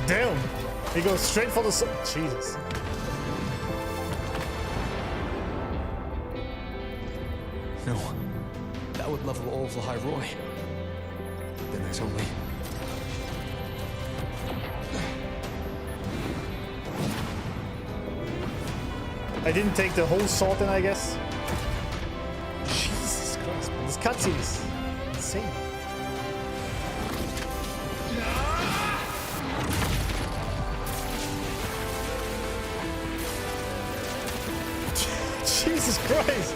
Damn! He goes straight for the sun. Jesus. No, that would level all of the High Roy. Then there's only... I didn't take the whole sword in, I guess. Jesus Christ, man. This cutscene is insane. Jesus Christ!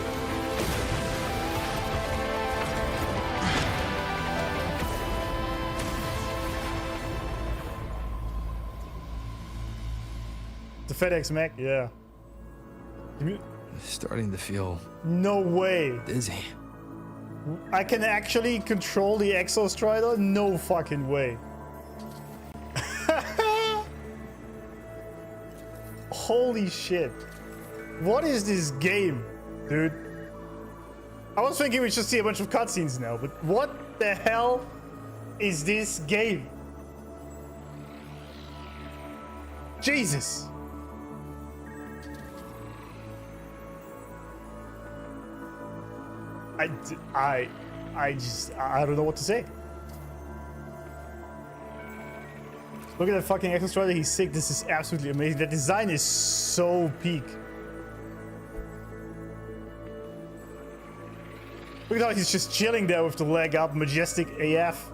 The FedEx Mech, yeah. Starting to feel... No way. Dizzy. I can actually control the EXOSTRIDER? No fucking way. Holy shit. What is this game, dude? I was thinking we should see a bunch of cutscenes now, but what the hell is this game? Jesus. I don't know what to say. Look at that fucking EXOSTRIDER, he's sick. This is absolutely amazing. That design is so peak. Look at how he's just chilling there with the leg up, majestic AF.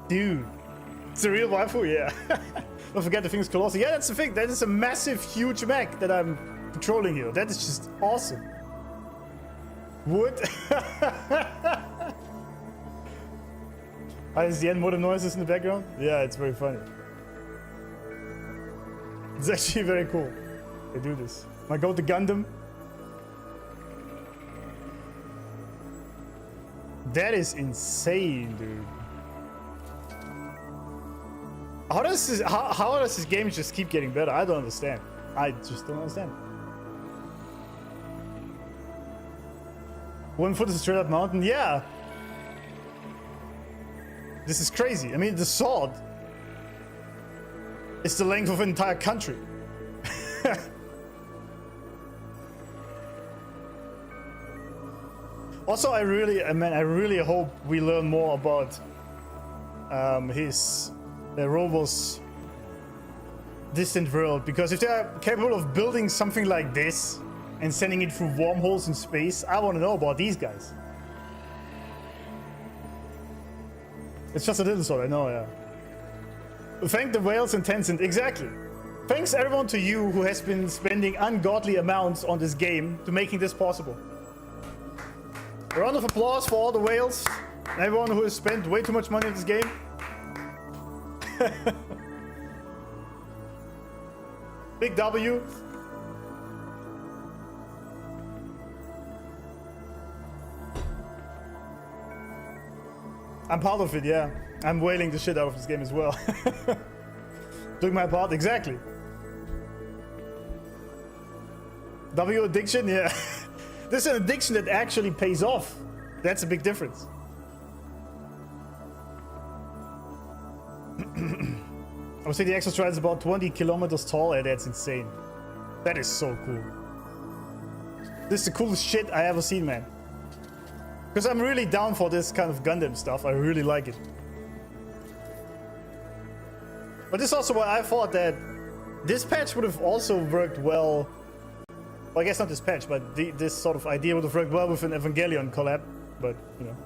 Dude, it's a real waifu, yeah. Don't forget the thing's colossal. Yeah, that's the thing. That is a massive, huge mech that I'm controlling here. That is just awesome. Wood. Is the end modem noises in the background? Yeah, it's very funny. It's actually very cool. They do this. I go to Gundam. That is insane, dude. How does this game just keep getting better? I don't understand. I just don't understand. One foot is straight up mountain. Yeah. This is crazy. I mean, the sword is the length of an entire country. Also, I really hope we learn more about Robo's distant world, because if they are capable of building something like this and sending it through wormholes in space. I want to know about these guys. It's just a little sword, I know, yeah. Thank the whales and Tencent, exactly. Thanks everyone to you who has been spending ungodly amounts on this game to making this possible. A round of applause for all the whales and everyone who has spent way too much money on this game. Big W. I'm part of it, yeah. I'm wailing the shit out of this game as well. Doing my part, exactly. W addiction, yeah. This is an addiction that actually pays off. That's a big difference. I would say the EXOSTRIDER is about 20 kilometers tall, and that's insane. That is so cool. This is the coolest shit I ever seen, man. Because I'm really down for this kind of Gundam stuff. I really like it. But this is also why I thought that this patch would have also worked well. Well, I guess not this patch, but this sort of idea would have worked well with an Evangelion collab. But, you know.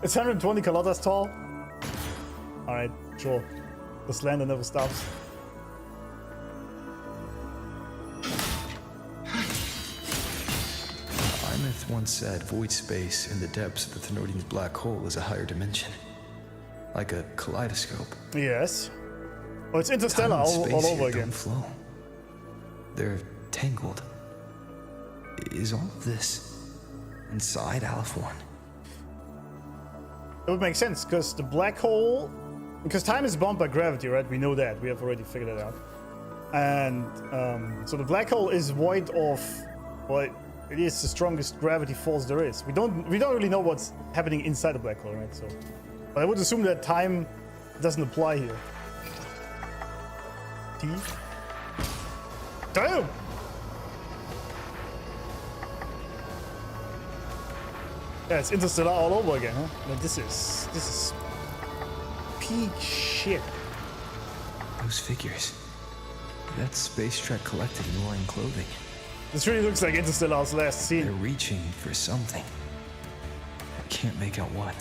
It's 120 kilometers tall. Alright, sure. The slander never stops. Imeth once said void space in the depths of the Thenodian's black hole is a higher dimension. Like a kaleidoscope. Yes. Oh, it's interstellar all over again. Flow. They're tangled. Is all of this inside Aleph 1? It would make sense, because the black hole... Because time is bound by gravity, right? We know that. We have already figured it out. And so the black hole is void of... Well, it is the strongest gravity force there is. We don't really know what's happening inside the black hole, right? So, but I would assume that time doesn't apply here. T. Damn! Yeah, it's interstellar all over again, huh? But this is peak shit. Those figures. That's Space Trek Collective in wearing clothing. This really looks like Interstellar's last scene. They're reaching for something. I can't make out what.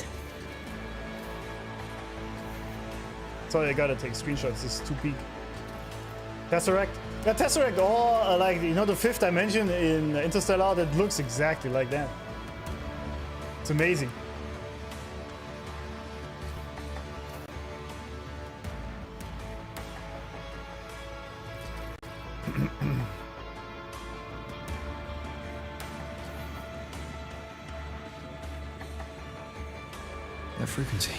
Sorry, I gotta take screenshots. This is too peak. Tesseract. Yeah, Tesseract, or like, you know, the fifth dimension in Interstellar that looks exactly like that. It's amazing. That frequency.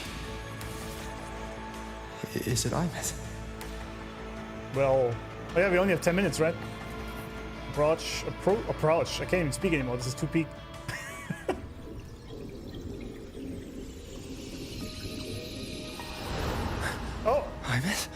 Is it Imeth? Well, oh yeah, we only have 10 minutes, right? Approach. I can't even speak anymore. This is too peak. Oh! Imeth?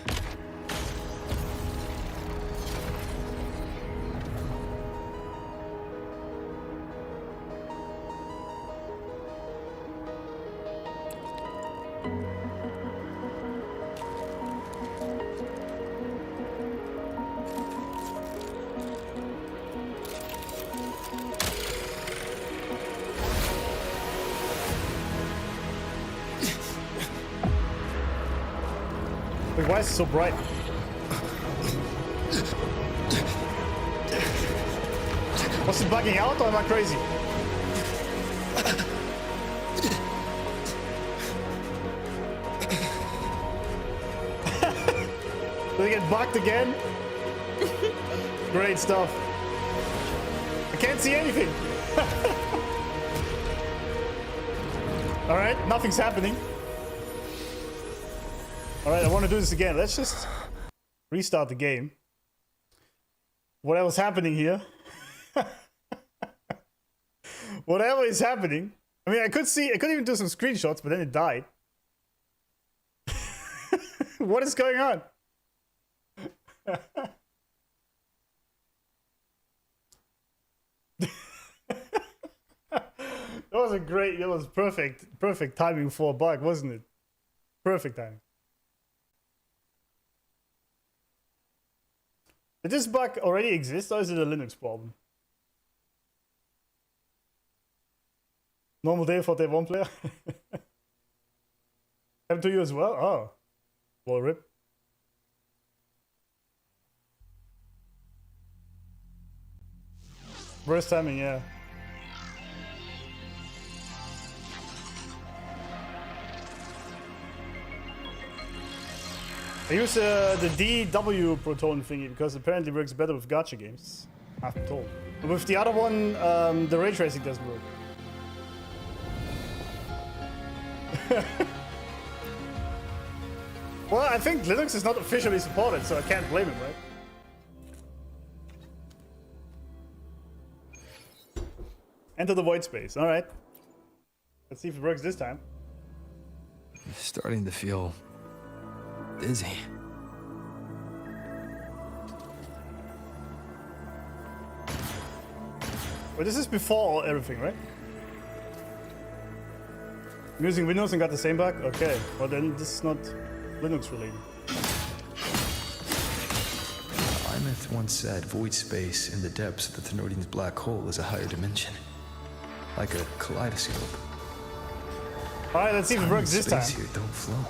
Wait, why is it so bright? Was it bugging out or am I crazy? Did it get bugged again? Great stuff. I can't see anything. Alright, nothing's happening. Alright, I want to do this again. Let's just restart the game. Whatever's happening here. Whatever is happening. I mean, I could even do some screenshots, but then it died. What is going on? That was perfect timing for a bug, wasn't it? Perfect timing. Did this bug already exist, or is it a Linux problem? Normal day for day 1 player? Happened to you as well? Oh. Well, rip. Worst timing, yeah. I use the DW Proton thingy because apparently it works better with gacha games. I've been told. But with the other one, the ray tracing doesn't work. Well, I think Linux is not officially supported, so I can't blame him, right? Enter the void space. All right. Let's see if it works this time. I'm starting to feel dizzy. Well, this is before everything, right? I'm using Windows and got the same bug? Okay. Well, then this is not Linux related. Imeth once said void space in the depths of the Thenodian's black hole is a higher dimension. Like a kaleidoscope. Alright, let's see if it works this time. Here don't flow.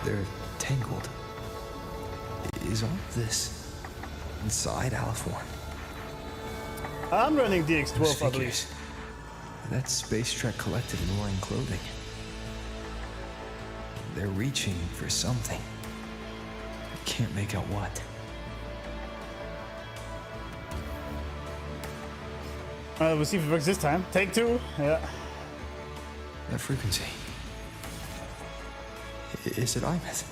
They're tangled. Is all of this inside Aliform? I'm running DX12, I believe. Figures. That Space Trek Collective in wearing clothing. They're reaching for something. I can't make out what. We'll see if it works this time. Take 2. Yeah. That frequency. Is it Imeth?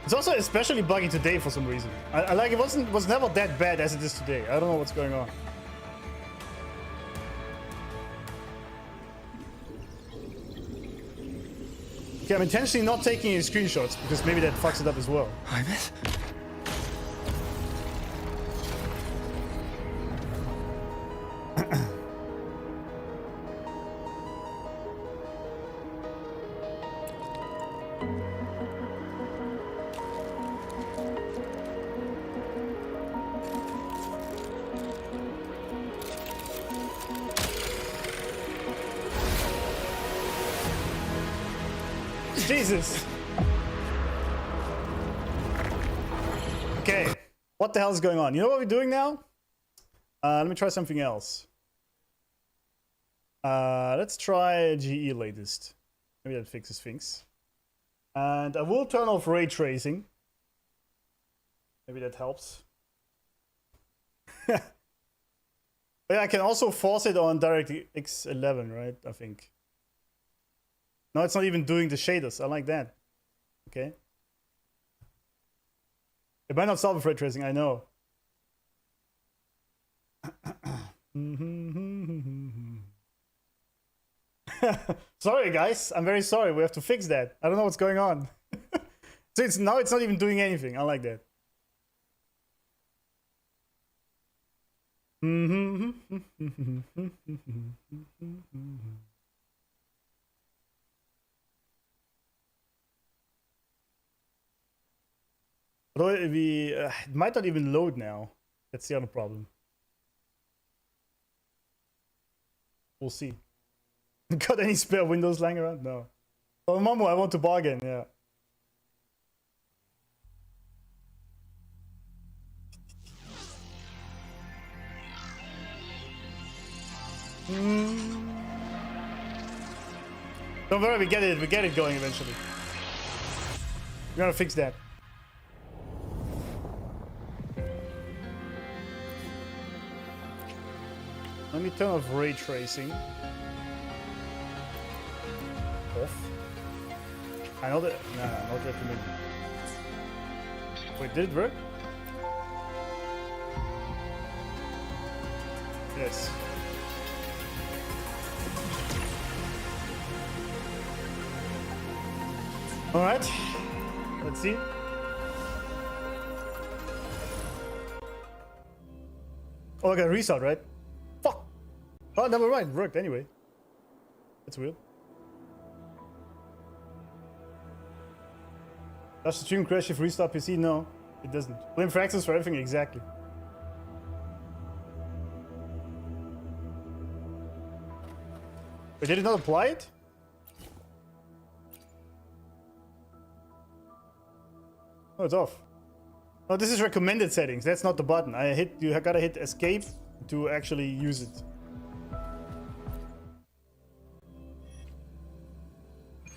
It's also especially buggy today for some reason. I like it was never that bad as it is today. I don't know what's going on. Okay, I'm intentionally not taking any screenshots because maybe that fucks it up as well. Imeth? Jesus. Okay, what the hell is going on? You know what we're doing now? Let me try something else. Let's try GE latest. Maybe that fixes things. And I will turn off ray tracing. Maybe that helps. Yeah, I can also force it on DirectX 11, right? I think. No, it's not even doing the shaders. I like that. Okay. It might not solve with ray tracing, I know. Sorry, guys. I'm very sorry. We have to fix that. I don't know what's going on. So now it's not even doing anything. I like that. Although it might not even load now. That's the other problem. We'll see. Got any spare windows lying around? No. Oh, Momo, I want to bargain, yeah. Don't worry, we get it going eventually. We're gonna fix that. Let me turn off ray tracing. Off. I know that. Nah, not recommended. Wait, did it work? Yes. Alright. Let's see. Oh, I got a restart, right? Fuck! Oh, never mind. It worked anyway. That's weird. Does the stream crash if restart PC? No. It doesn't. Blame Fraxus for everything, exactly. Wait, did it not apply it? Oh, it's off. Oh, this is recommended settings. That's not the button. You gotta hit escape to actually use it.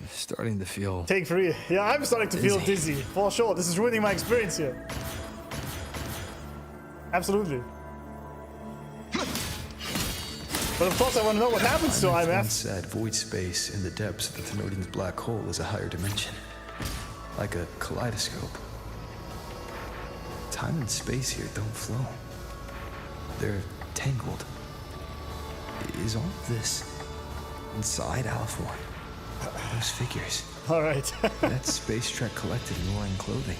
Starting to feel... Take 3. Yeah, I'm starting to feel dizzy. For sure. This is ruining my experience here. Absolutely. But of course I want to know what happens to IMF. Once said void space in the depths of the Thenodian's black hole is a higher dimension. Like a kaleidoscope. Time and space here don't flow. They're tangled. Is all of this inside Aleph 1? Those figures. Alright. That Space Trek Collective in wearing clothing.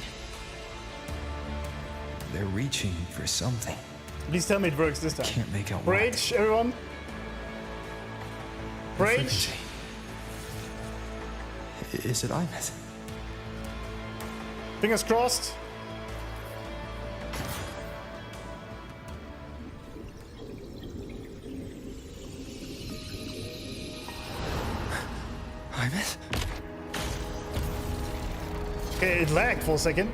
They're reaching for something. Please tell me it works this time. Can't make out Rage, everyone. Rage. Is it Imeth? Fingers crossed. Imeth? Okay, it lagged for a second.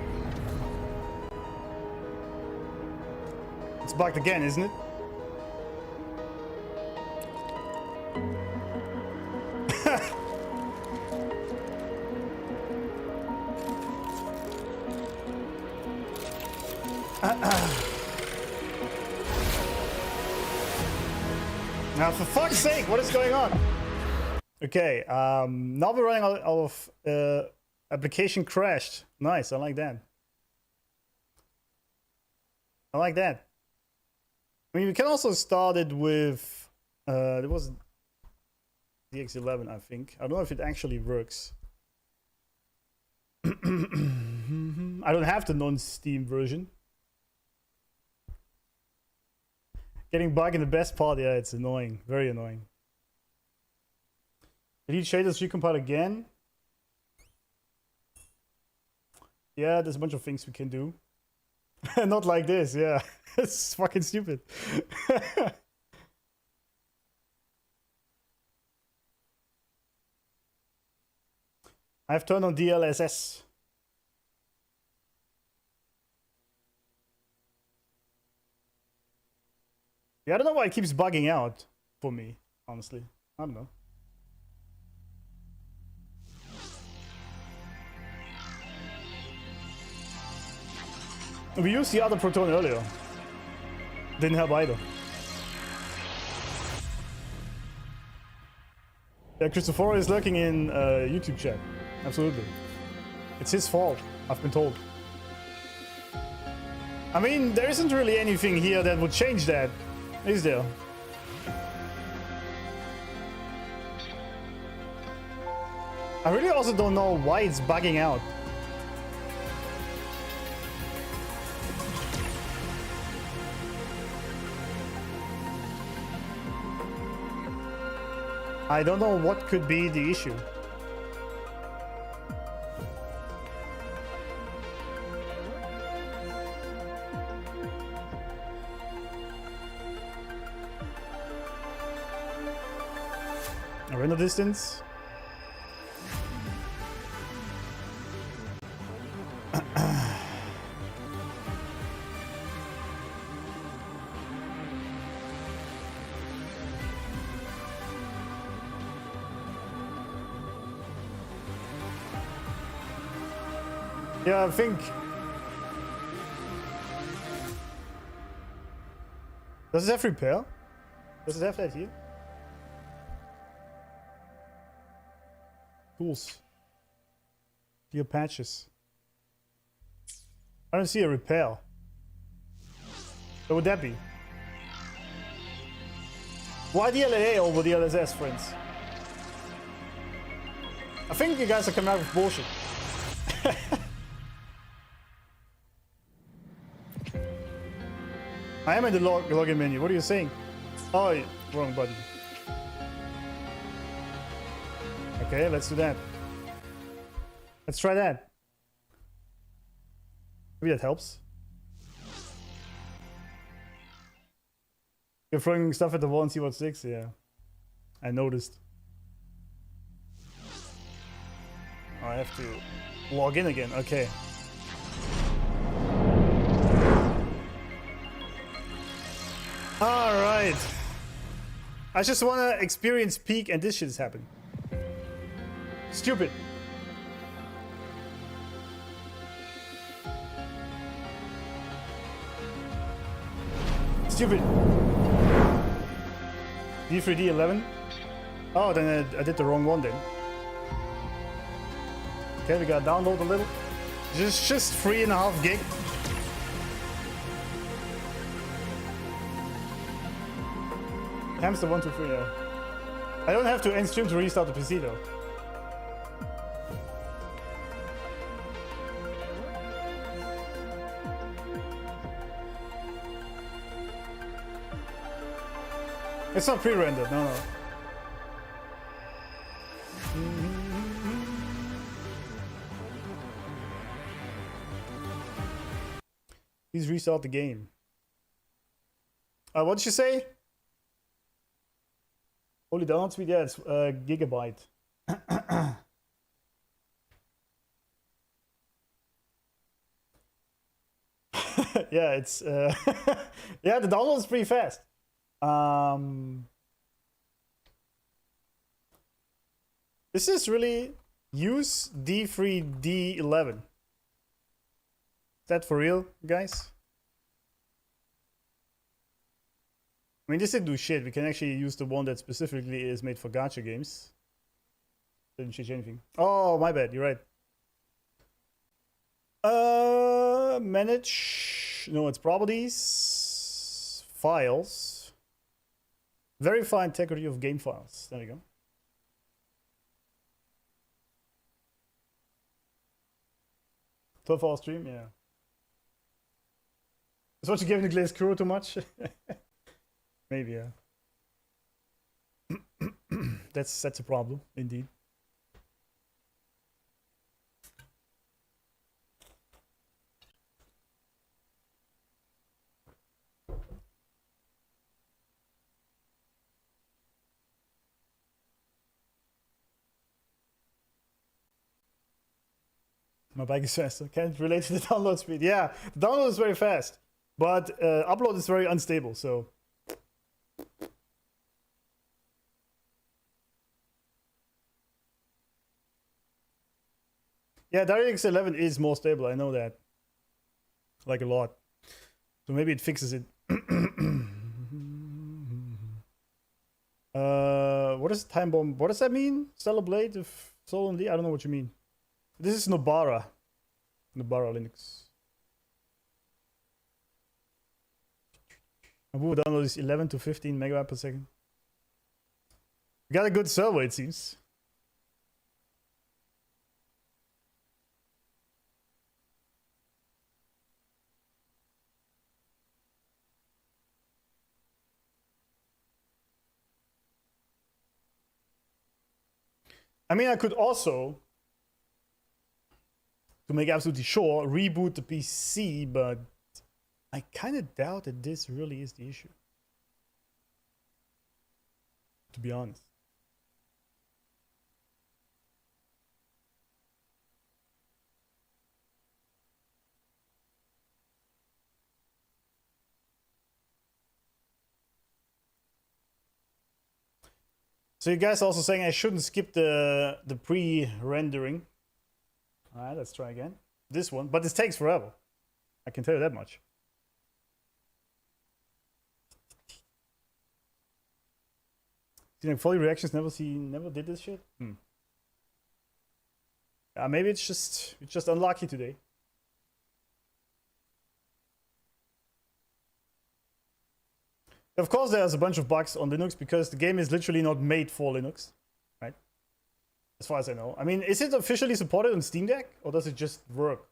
It's bugged again, isn't it? Now, for fuck's sake, what is going on? Okay, now we're running out of application crashed. Nice, I like that. I like that. I mean, we can also start it with there was DX11, I think. I don't know if it actually works. I don't have the non-Steam version. Getting bug in the best part, yeah, it's annoying, very annoying. Delete shaders, recompile again. Yeah, there's a bunch of things we can do. Not like this, yeah. It's fucking stupid. I've turned on DLSS. Yeah, I don't know why it keeps bugging out for me, honestly. I don't know. We used the other proton earlier. Didn't help either. Yeah, Christopher is lurking in YouTube chat. Absolutely. It's his fault, I've been told. I mean, there isn't really anything here that would change that, is there? I really also don't know why it's bugging out. I don't know what could be the issue. A render distance. Yeah, I think. Does it have repair? Does it have that here? Tools. Clear patches. I don't see a repair. What would that be? Why the LA over the LSS, friends? I think you guys are coming out with bullshit. I am in the login menu. What are you saying? Oh, wrong button. Okay, let's do that. Let's try that. Maybe that helps. You're throwing stuff at the wall and see what sticks? Yeah. I noticed. Oh, I have to log in again. Okay. Alright. I just want to experience peak and this shit is happening. Stupid. Stupid. D3D11? Oh, then I did the wrong one then. Okay, we gotta download a little. Just 3.5 gig. Hamster 123, yeah. I don't have to end stream to restart the PC though. It's not pre-rendered, no. Please restart the game. What did you say? Holy download speed? Yeah, it's gigabyte. Yeah, it's yeah, the download is pretty fast. This is really use D3D11. Is that for real, guys? I mean, this didn't do shit. We can actually use the one that specifically is made for gacha games. Didn't change anything. Oh, my bad. You're right. Manage. No, it's properties. Files. Verify integrity of game files. There we go. $12-hour stream, yeah. Is what you giving the glazed crew too much? Maybe, yeah. That's a problem, indeed. My bike is faster. Can't relate to the download speed. Yeah, the download is very fast, but upload is very unstable, so. Yeah, DirectX 11 is more stable, I know that. Like a lot. So maybe it fixes it. What is time bomb? What does that mean? Stellar Blade of Soul and Lee? I don't know what you mean. This is Nobara. Nobara Linux. Abu download is 11 to 15 megabyte per second. We got a good server, it seems. I mean, I could also, to make absolutely sure, reboot the PC, but I kind of doubt that this really is the issue. To be honest. So you guys are also saying I shouldn't skip the pre-rendering. Alright, let's try again. This one, but this takes forever. I can tell you that much. See, like Foley Reactions never did this shit? Maybe it's just unlucky today. Of course, there's a bunch of bugs on Linux because the game is literally not made for Linux, right? As far as I know. I mean, is it officially supported on Steam Deck or does it just work?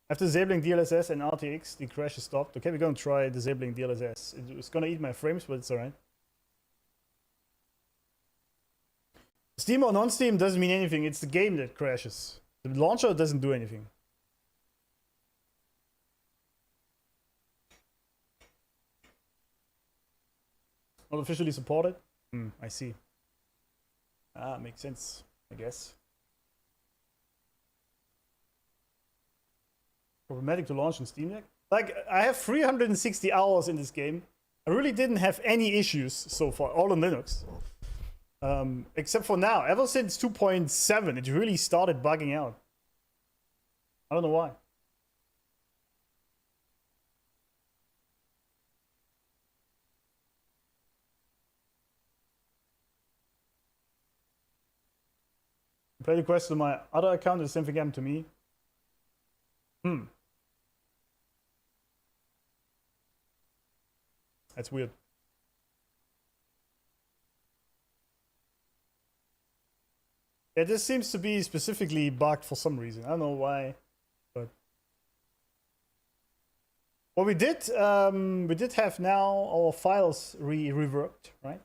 After disabling DLSS and RTX, the crash is stopped. Okay, we're gonna try disabling DLSS. It's gonna eat my frames, but it's alright. Steam or non-Steam doesn't mean anything. It's the game that crashes. The launcher doesn't do anything. Not officially supported? I see. Ah, makes sense, I guess. Problematic to launch on Steam Deck? Like, I have 360 hours in this game. I really didn't have any issues so far, all on Linux. Except for now. Ever since 2.7, it really started bugging out. I don't know why. Play the quest on my other account, the same thing happened to me. That's weird. Yeah, this seems to be specifically bugged for some reason. I don't know why, but what we did have now our files reworked, right?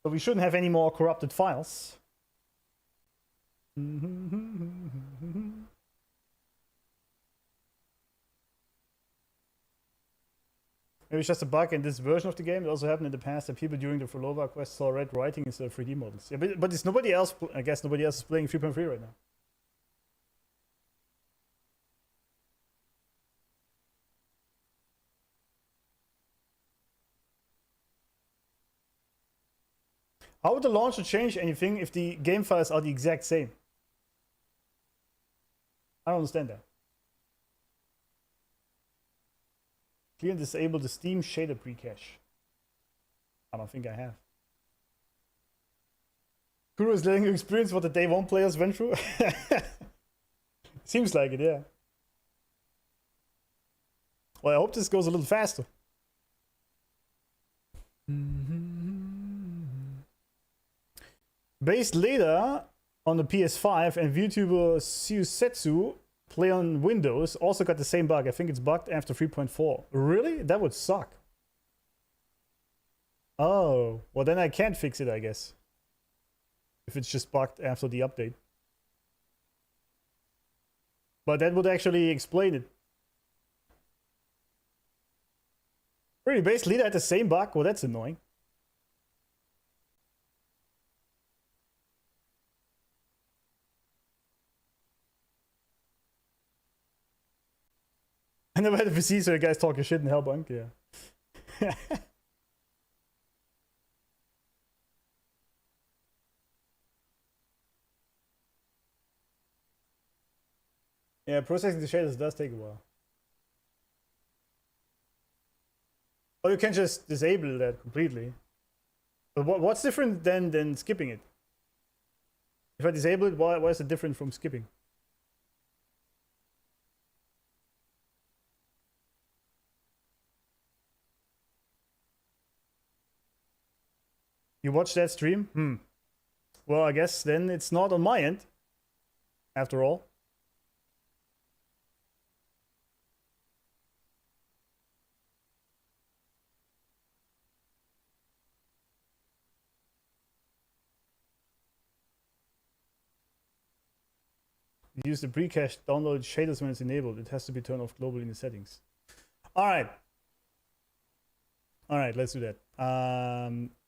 So we shouldn't have any more corrupted files. Maybe it's just a bug in this version of the game. It also happened in the past that people during the Phrolova quest saw red writing instead of 3D models. Yeah, but it's nobody else. I guess nobody else is playing 3.3 right now. How would the launcher change anything if the game files are the exact same? I don't understand that. Clear and disable the Steam shader pre-cache. I don't think I have. Kuro is letting you experience what the day one players went through. Seems like it, yeah. Well, I hope this goes a little faster. Based later on the PS5 and VTuber Siusetsu play on Windows also got the same bug. I think it's bugged after 3.4. Really? That would suck. Oh, well then I can't fix it, I guess. If it's just bugged after the update. But that would actually explain it. Really, base leader had the same bug? Well, that's annoying. I never had a PC, so you guys talking shit in Hellbunk, yeah. Yeah, processing the shaders does take a while. Or you can just disable that completely. But what's different than skipping it? If I disable it, why is it different from skipping? You watched that stream? Well, I guess then it's not on my end, after all. Use the pre-cache download shaders when it's enabled. It has to be turned off globally in the settings. Alright, let's do that.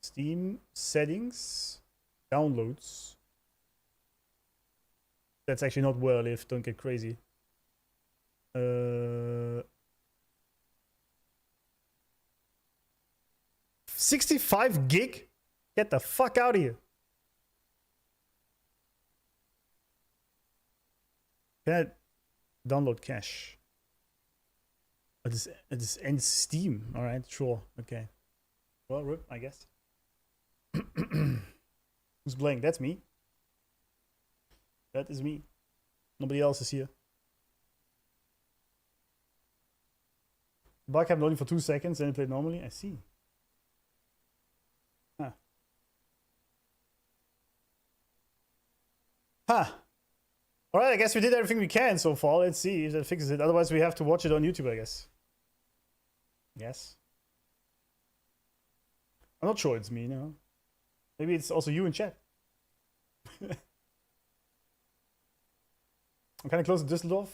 Steam settings, downloads. That's actually not where I live, don't get crazy. 65 gig? Get the fuck out of here. Can I download cache? It is in Steam. Alright, sure. Okay. Well, rip, I guess. Who's playing? That's me. That is me. Nobody else is here. Bug happened only for 2 seconds and it played normally. I see. Huh. Alright, I guess we did everything we can so far. Let's see if that fixes it. Otherwise, we have to watch it on YouTube, I guess. Yes. I'm not sure it's me now. Maybe it's also you in chat. I'm kind of close to Düsseldorf.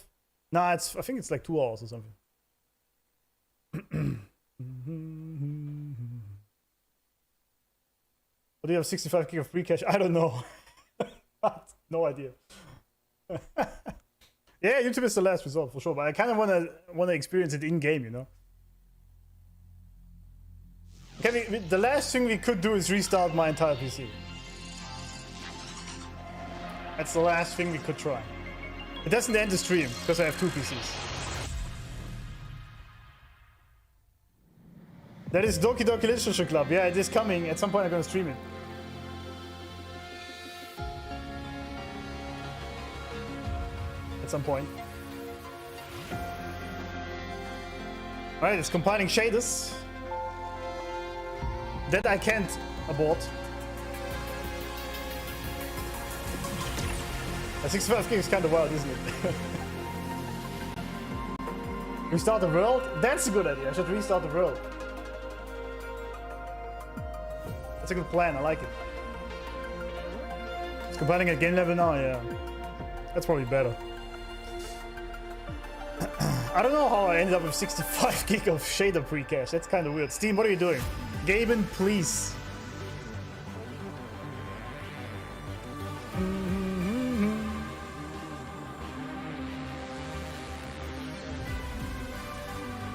Nah, I think it's like 2 hours or something. What do you have 65 gig of free cache? I don't know. No idea. Yeah, YouTube is the last resort for sure, but I kind of wanna experience it in game, you know. Okay, the last thing we could do is restart my entire PC. That's the last thing we could try. It doesn't end the stream because I have 2 PCs. That is Doki Doki Literature Club. Yeah, it is coming. At some point I'm gonna stream it. At some point. Alright, it's compiling shaders. That I can't abort. A 65 gig is kind of wild, isn't it? Restart the world? That's a good idea. I should restart the world. That's a good plan. I like it. It's compiling at game level now, yeah. That's probably better. I don't know how I ended up with 65 gig of shader pre-cache. That's kind of weird. Steam, what are you doing? Gaben, please.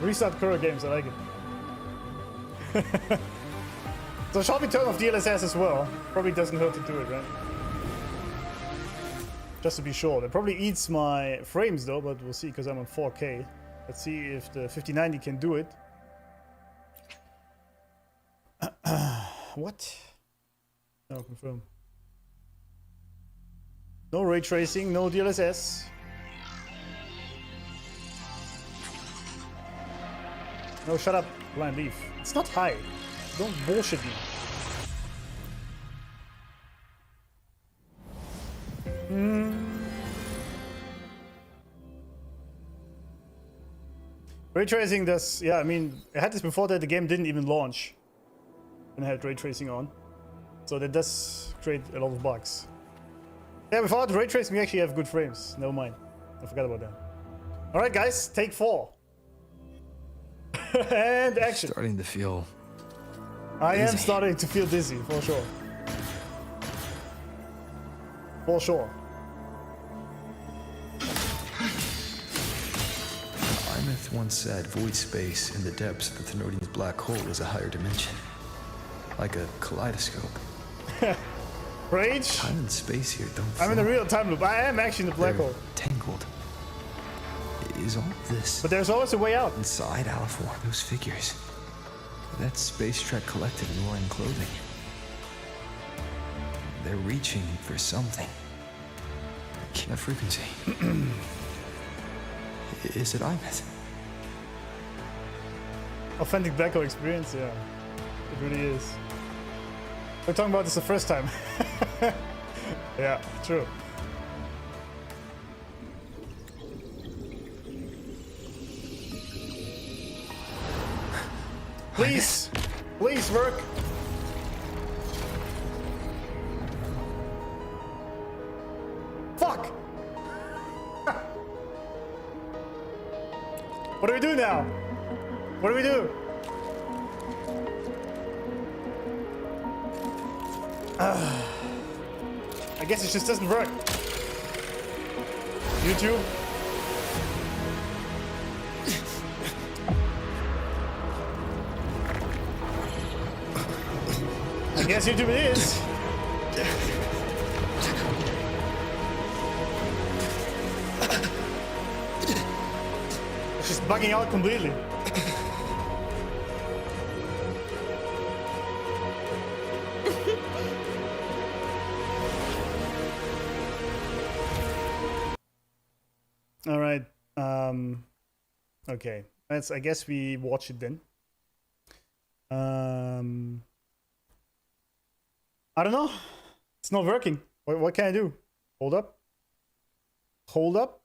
Restart Kuro games, I like it. So shall we turn off DLSS as well? Probably doesn't hurt to do it, right? Just to be sure. That probably eats my frames though, but we'll see because I'm on 4K. Let's see if the 5090 can do it. What? No, confirm. No ray tracing, no DLSS. No, shut up, Blind Leaf. It's not high. Don't bullshit me. Ray tracing does, yeah, I mean, I had this before that the game didn't even launch when I had ray tracing on. So that does create a lot of bugs. Yeah, without ray tracing we actually have good frames. Never mind. I forgot about that. Alright guys, take 4. And action. Starting to feel I am dizzy. starting to feel dizzy, for sure. For sure. Imeth once said void space in the depths of the Thenodian's black hole is a higher dimension. Like a kaleidoscope. Rage? Time and space here don't I'm in a flow. real time loop. I am actually in the black hole. Tangled. Is all this. But there's always a way out. Inside Alifor, those figures. That Space Trek Collective in wearing clothing. They're reaching for something. A frequency. Is it Imeth? Authentic black hole experience, yeah. It really is. We're talking about this the first time. Yeah, true. Please! Please work! Fuck! What do we do now? What do we do? I guess it just doesn't work. YouTube? I guess YouTube it is. It's just bugging out completely. All right. Okay. I guess we watch it then. I don't know. It's not working. What can I do? Hold up. Hold up.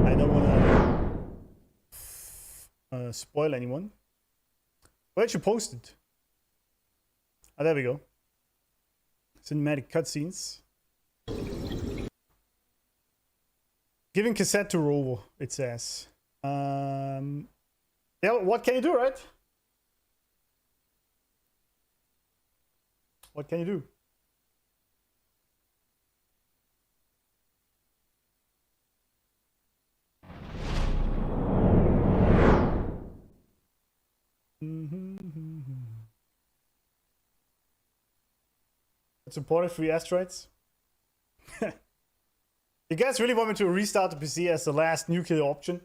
I don't want to spoil anyone. Where'd you post it? Oh, there we go. Cinematic cutscenes. Giving cassette to Rovo, it says. Yeah, what can you do, right? What can you do? Supported free asteroids. You guys really want me to restart the PC as the last nuclear option?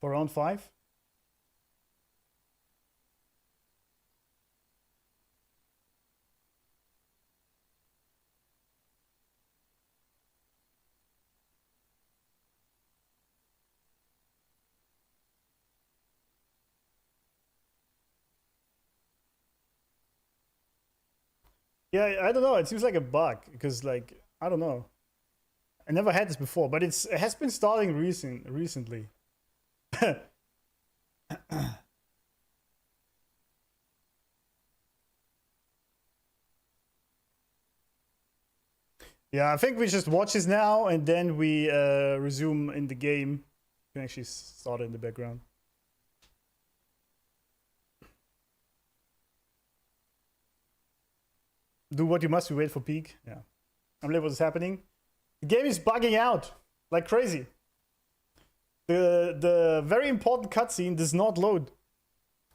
For round 5? Yeah, I don't know. It seems like a bug because, like, I don't know. I never had this before, but it has been starting recently. Yeah, I think we just watch this now and then we resume in the game. You can actually start it in the background. Do what you must to wait for peak. Yeah. I'm late. What's happening? The game is bugging out like crazy. The very important cutscene does not load.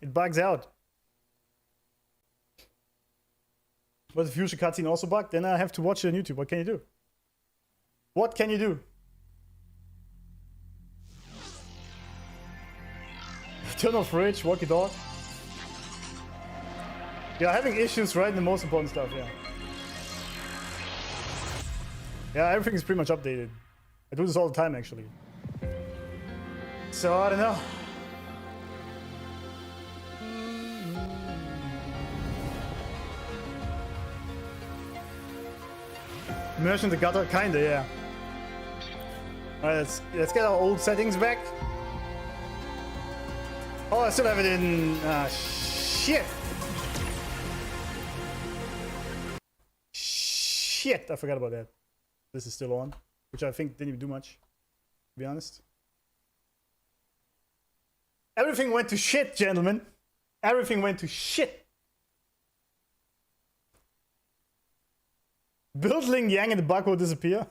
It bugs out. Was the future cutscene also bugged? Then I have to watch it on YouTube. What can you do? What can you do? Turn off fridge, walkie dog. Yeah, having issues right in the most important stuff, yeah. Yeah, everything is pretty much updated. I do this all the time, actually. So, I don't know. Immersion in the gutter? Kinda, yeah. Alright, let's get our old settings back. Oh, I still have it in... shit! Shit! I forgot about that. This is still on, which I think didn't even do much, to be honest. Everything went to shit, gentlemen. Everything went to shit. Building Yang and the bug will disappear.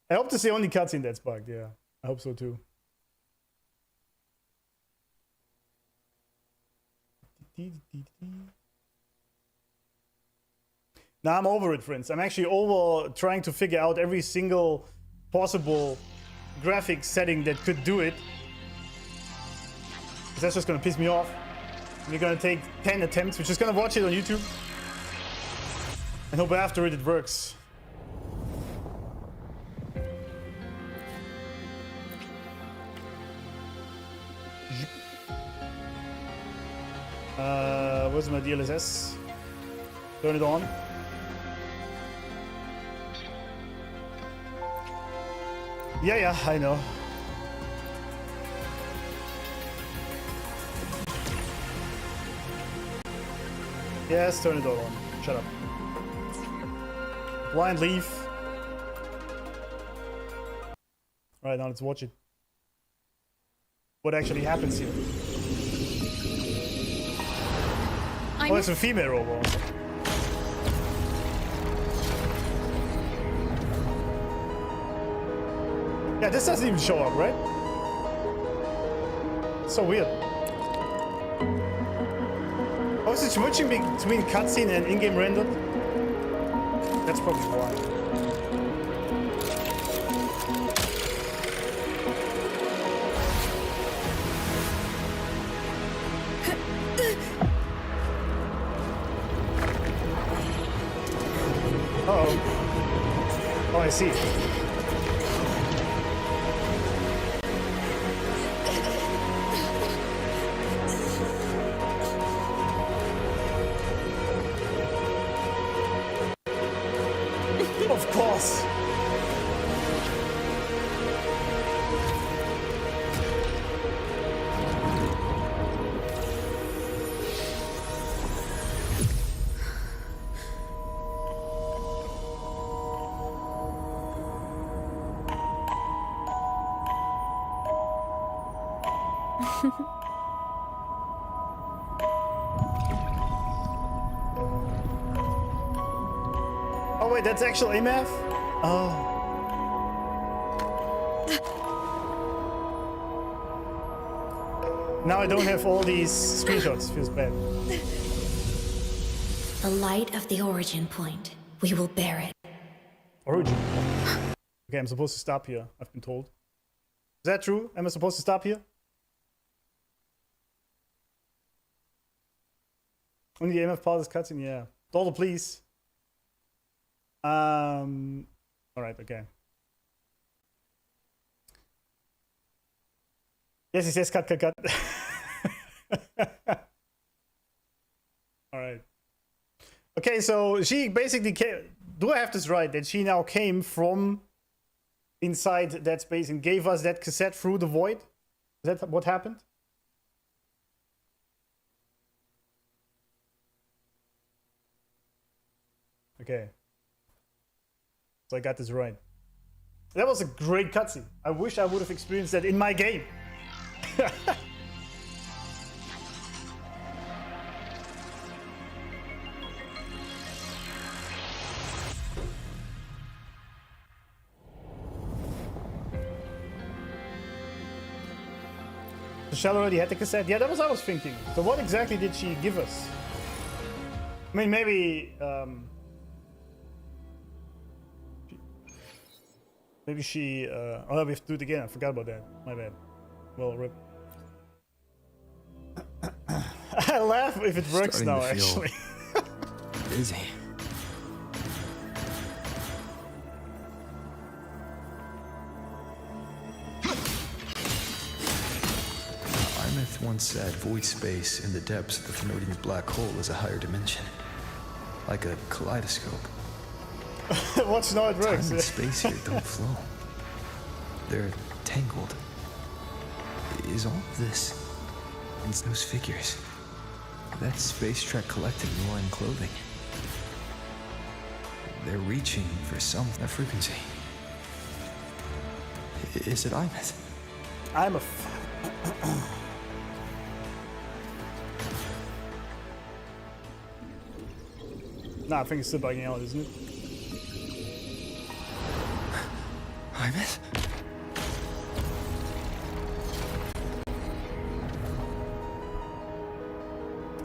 I hope to see only cutscene that's bugged, yeah. I hope so too. Now I'm over it, friends. I'm actually over trying to figure out every single possible graphics setting that could do it. Because that's just gonna piss me off. We're gonna take 10 attempts. We're just gonna watch it on YouTube. And hope after it works. Where's my DLSS? Turn it on. Yeah, I know. Yes, turn it all on. Shut up. Blind leaf. Alright, now let's watch it. What actually happens here? Oh, it's a female robot. Yeah, this doesn't even show up, right? It's so weird. Oh, is it switching between cutscene and in-game render? That's probably why. Uh-oh. Oh, I see. Of course. Oh wait, that's actual AMF? Oh. Now I don't have all these screenshots. Feels bad. The light of the origin point. We will bear it. Origin. Okay, I'm supposed to stop here, I've been told. Is that true? Am I supposed to stop here? Only the MF pauses cutscene, yeah. Dollar, please. Alright, okay. Yes, he says cut. Alright. Okay, so she basically came. Do I have this right? That she now came from inside that space and gave us that cassette through the void? Is that what happened? Okay. So I got this right. That was a great cutscene. I wish I would have experienced that in my game. So Shell already had the cassette? Yeah, that was what I was thinking. So what exactly did she give us? I mean, maybe... maybe she... oh, we have to do it again. I forgot about that. My bad. Well, rip. I laugh if it works now, actually. Busy. Imeth once said void space in the depths of the Thenodian's black hole is a higher dimension. Like a kaleidoscope. Watch now it works. Time and space here don't flow. They're tangled. Is all of this in those figures? That Space Trek Collective roaring clothing. They're reaching for some frequency. Is it Imeth? I'm a Nah, I think it's still bugging out, isn't it? Imeth?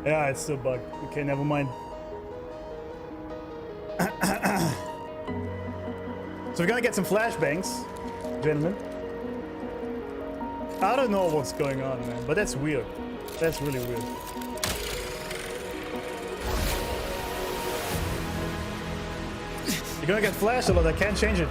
Yeah, it's still bugged. Okay, never mind. So we're gonna get some flashbangs, gentlemen. I don't know what's going on, man, but that's weird. That's really weird. You're gonna get flashed a lot, I can't change it.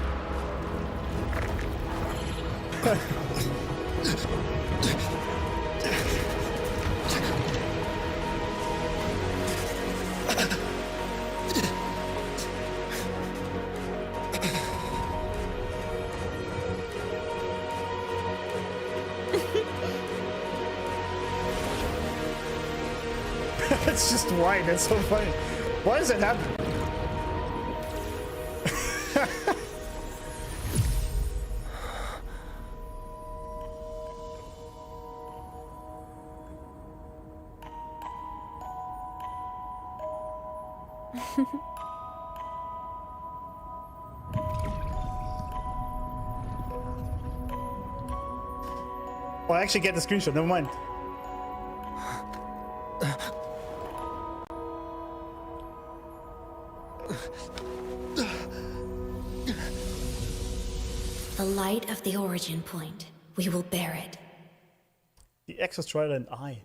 It's just white, that's so funny. Why does it happen? Oh, I actually get the screenshot, never mind. The light of the origin point. We will bear it. The EXOSTRIDER and I.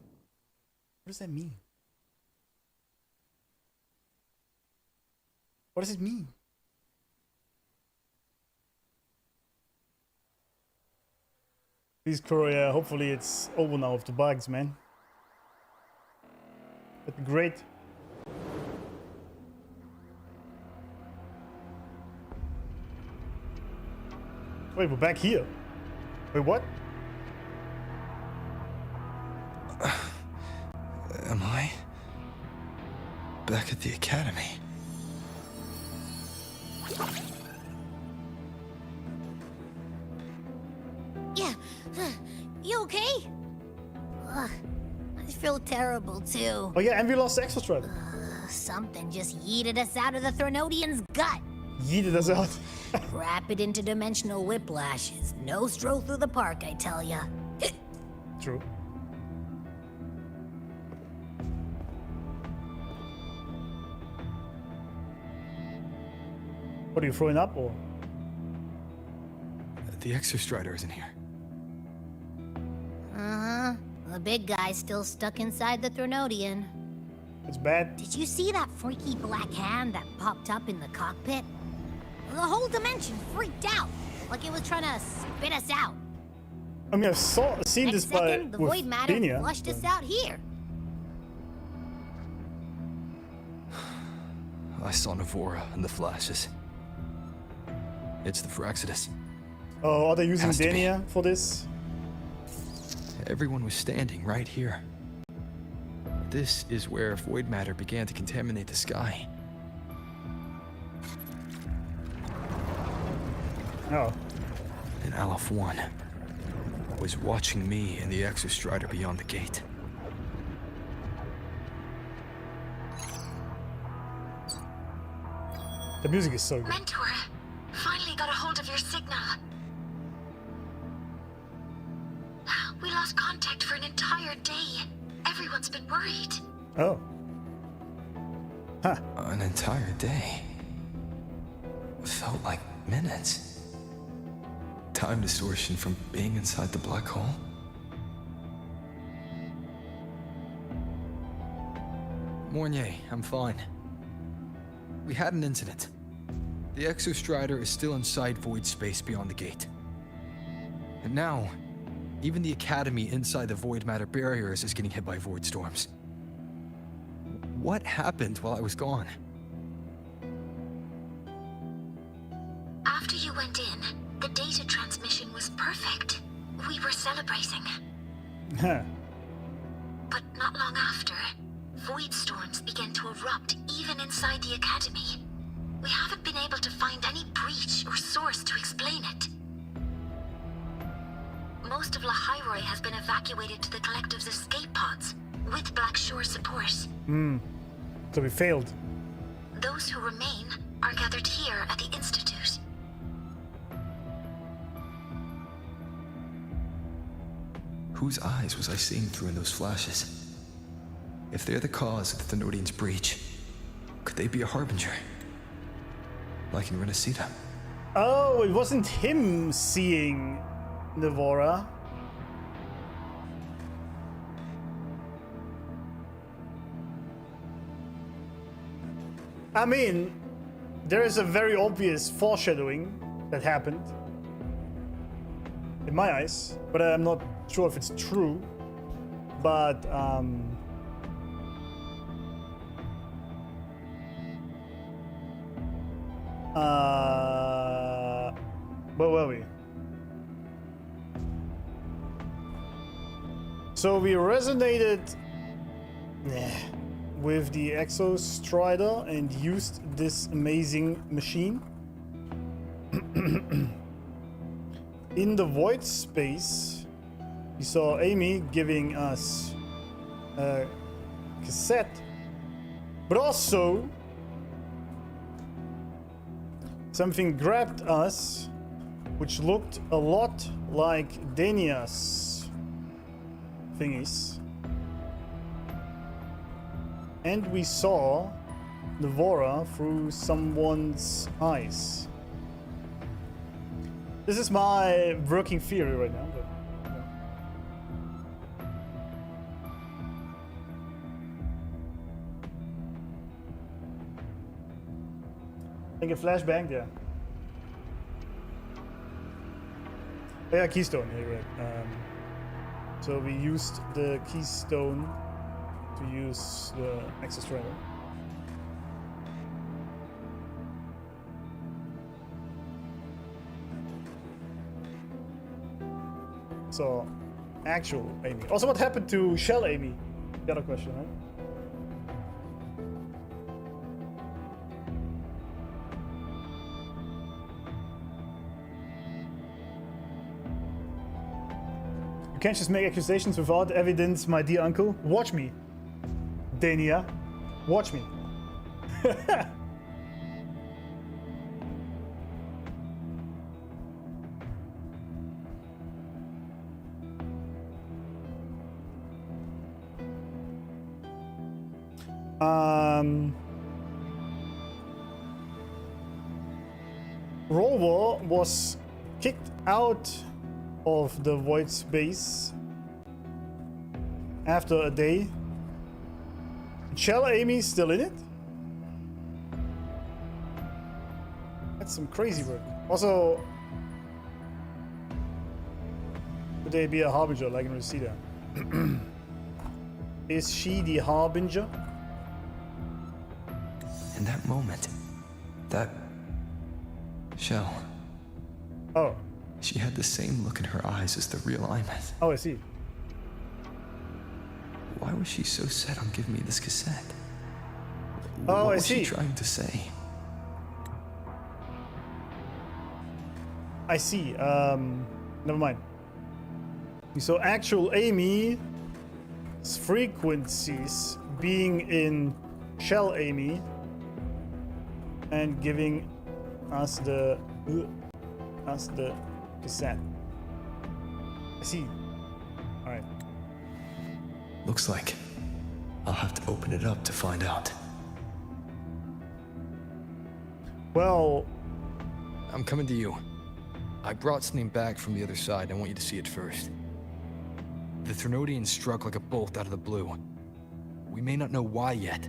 What does that mean? What does it mean? Please, Korea, hopefully it's over now with the bugs, man. That'd be great. Wait, we're back here. Wait, what? Am I back at the academy? Yeah. You okay? Ugh, I feel terrible too. Oh yeah, and we lost EXOSTRIDER. Something just yeeted us out of the Thronodian's gut. Yeeted us out. Rapid interdimensional whiplashes. No stroll through the park, I tell ya. True. What are you throwing up or? The EXOSTRIDER isn't here. Uh-huh. The big guy's still stuck inside the Thronodian. It's bad. Did you see that freaky black hand that popped up in the cockpit? The whole dimension freaked out, like it was trying to spit us out. I mean, I've seen Next this by second, the void matter Denia. flushed us out here. I saw Navora in the flashes. It's the Phyrexides. Oh, are they using Has to be. Denia for this? Everyone was standing right here. This is where void matter began to contaminate the sky. Oh. And Aleph 1 was watching me and the EXOSTRIDER beyond the gate. The music is so good. Mentor, finally got a hold of your signal. We lost contact for an entire day. Everyone's been worried. Oh. Huh. An entire day. Felt like minutes. Time distortion from being inside the black hole. Mornier, I'm fine. We had an incident. The EXOSTRIDER is still inside void space beyond the gate. And now, even the Academy inside the void matter barriers is getting hit by void storms. What happened while I was gone? After you went in, the data transmission was perfect. We were celebrating. Huh. But not long after, void storms began to erupt even inside the Academy. We haven't been able to find any breach or source to explain it. Most of Lahairoi has been evacuated to the Collective's escape pods, with Black Shore support. So we failed. Those who remain are gathered here at the Institute. Whose eyes was I seeing through in those flashes? If they're the cause of the Thenodian's breach, could they be a harbinger? Like in Resonator? Oh, it wasn't him seeing Navora. I mean, there is a very obvious foreshadowing that happened. In my eyes, but I'm not sure if it's true. But, where were we? So we resonated with the EXOSTRIDER and used this amazing machine. In the void space, we saw Amy giving us a cassette, but also something grabbed us, which looked a lot like Denia's thingies. And we saw Navora through someone's eyes. This is my working theory right now. But, I think a flashbang, yeah. Oh, yeah, Keystone, yeah, right. So we used the Keystone to use the EXOSTRIDER. So, actual Amy. Also, what happened to Shell Amy? The other question, right? You can't just make accusations without evidence, my dear uncle. Watch me. Denia. Watch me. Phrolova was kicked out of the void space after a day. Shell Amy still in it? That's some crazy work. Also, could they be a harbinger like in Reseda? Is she the harbinger? In that moment, that Shell. Oh. She had the same look in her eyes as the real Imeth. Oh, I see. Why was she so set on giving me this cassette? Oh, what I was see. she trying to say? I see. Never mind. So actual Amy's frequencies being in Shell Amy and giving us the cassette. I see. All right. Looks like I'll have to open it up to find out. Well, I'm coming to you. I brought something back from the other side. I want you to see it first. The Thrunodian struck like a bolt out of the blue. We may not know why yet,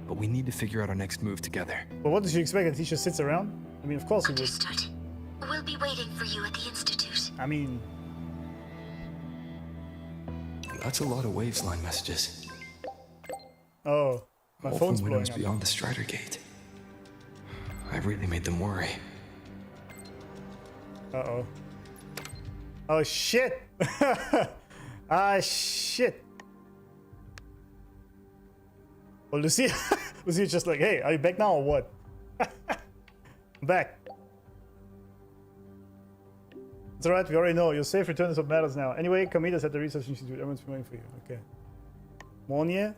but we need to figure out our next move together. But what did you expect? That he just sits around? I mean, of course he would. Understood. We'll be waiting for you at the Institute. I mean... That's a lot of Waveline messages. Oh, my All phone's from blowing windows up. beyond the Strider Gate. I really made them worry. Uh-oh. Oh, shit! Ah, shit! Well, Lucilla... Lucilla's just like, hey, are you back now or what? I'm back. It's alright, we already know. Your safe return is what matters now. Anyway, come meet us at the research institute. Everyone's been waiting for you. Okay. Mornia?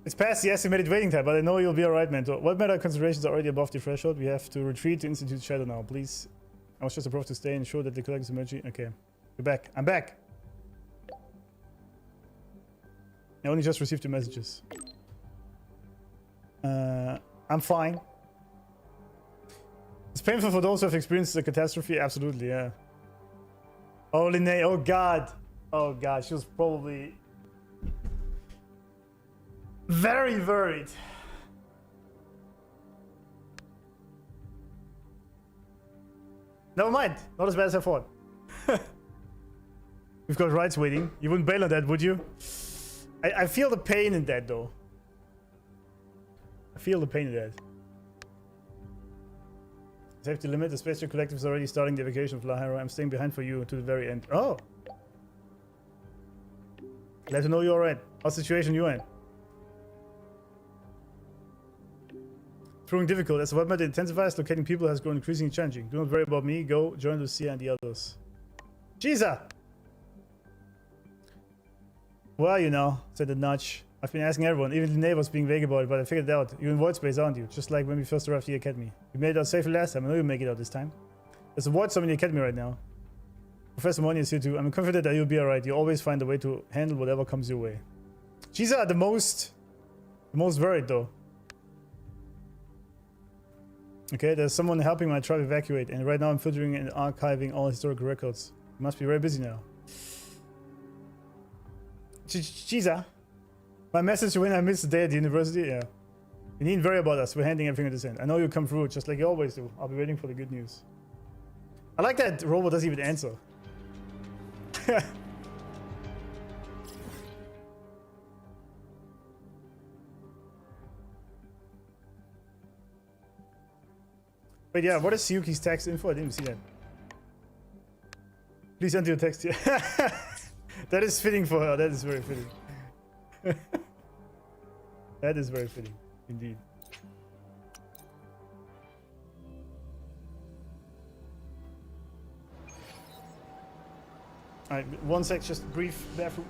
It's past the estimated waiting time, but I know you'll be alright, Mentor. What meta considerations are already above the threshold? We have to retreat to Institute's shadow now, please. I was just approved to stay and ensure that the collective is emerging. Okay. You're back. I'm back! I only just received your messages. I'm fine. It's painful for those who have experienced the catastrophe. Absolutely, yeah. Oh, Linnea. Oh, God. Oh, God. She was probably very worried. Never mind. Not as bad as I thought. We've got rights waiting. You wouldn't bail on that, would you? I feel the pain in that, though. I feel the pain in that. Safety limit. The Space Trek Collective is already starting the evacuation of La Hera. I'm staying behind for you to the very end. Oh! Glad to know you're alright. How's the situation you're in? Proving difficult. As the web meta intensifies, locating people has grown increasingly challenging. Do not worry about me. Go join Lucilla and the others. Jesus! Where are you now? Said the nudge. I've been asking everyone, even the neighbors being vague about it, but I figured it out. You're in void space, aren't you? Just like when we first arrived at the academy. You made it out safely last time. I know you'll make it out this time. There's a void storm in the academy right now. Professor Moni is here too. I'm confident that you'll be alright. You always find a way to handle whatever comes your way. She's the most worried though. Okay, there's someone helping my tribe evacuate, and right now I'm filtering and archiving all historical records. You must be very busy now. Chiza, my message when I missed the day at the university, yeah. You needn't worry about us, we're handing everything at this end. I know you'll come through just like you always do. I'll be waiting for the good news. I like that Robot doesn't even answer. Wait, yeah, what is Hiyuki's text info? I didn't see that. Please enter your text here. That is fitting for her. That is very fitting. That is very fitting, indeed. Alright, one sec, just brief bathroom.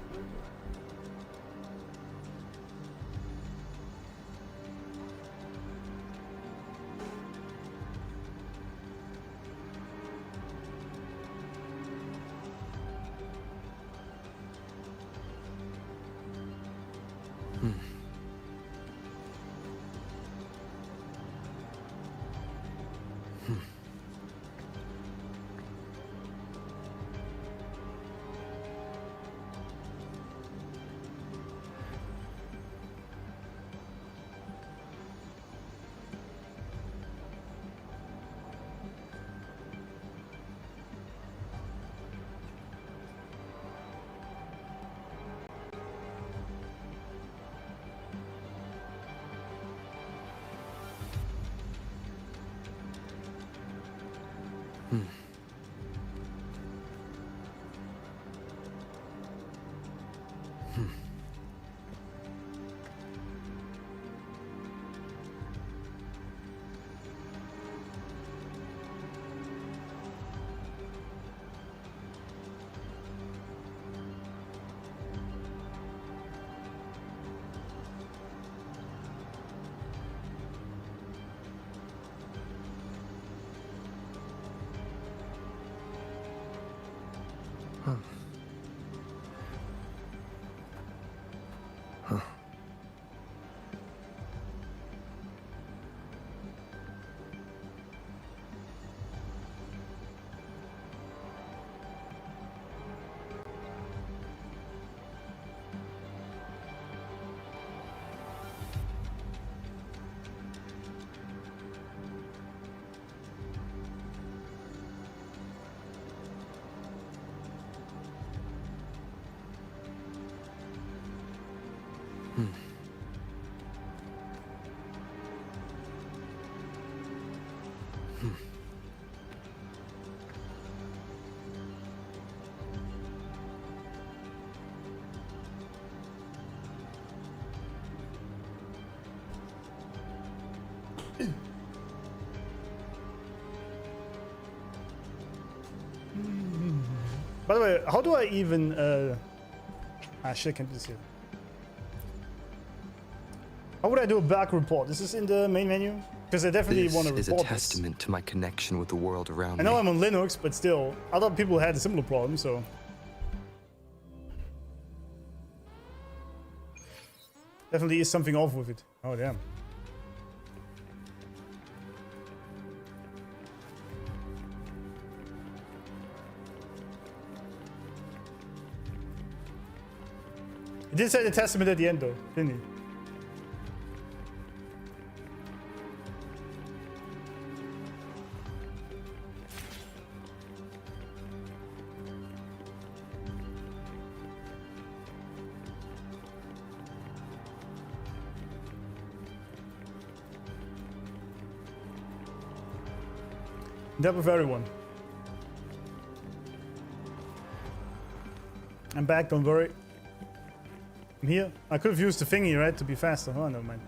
By the way, how do I even shit, I can't do this here. How would I do a back report? This is in the main menu? Because I definitely want to report this. Is a testament to my connection with the world around me. I know I'm on Linux, but still, other people had a similar problem, so... Definitely is something off with it. Oh, damn. He did say the testament at the end, though, didn't he? That with everyone. I'm back, don't worry. I'm here. I could have used the thingy, right, to be faster. Oh, never mind.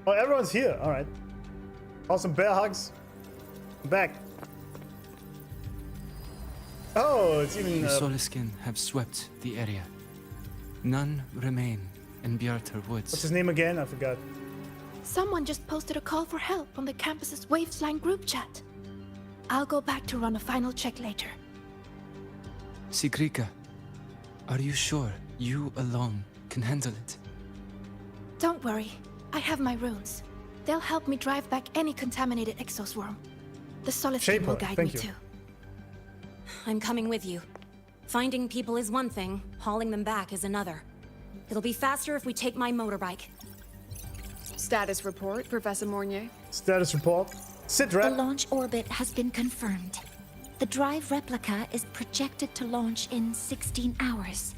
Oh, everyone's here. All right. Awesome bear hugs. I'm back. Oh, it's even... The Soliskin have swept the area. None remain in Bjartar Woods. What's his name again? I forgot. Someone just posted a call for help on the campus's Waveslang group chat. I'll go back to run a final check later. Sigrika, are you sure you alone can handle it? Don't worry. I have my runes. They'll help me drive back any contaminated exoswarm. The Soliskin will guide me too. I'm coming with you. Finding people is one thing, hauling them back is another. It'll be faster if we take my motorbike. Status report, Professor Mornier. Status report. Sit rep. The launch orbit has been confirmed. The drive replica is projected to launch in 16 hours,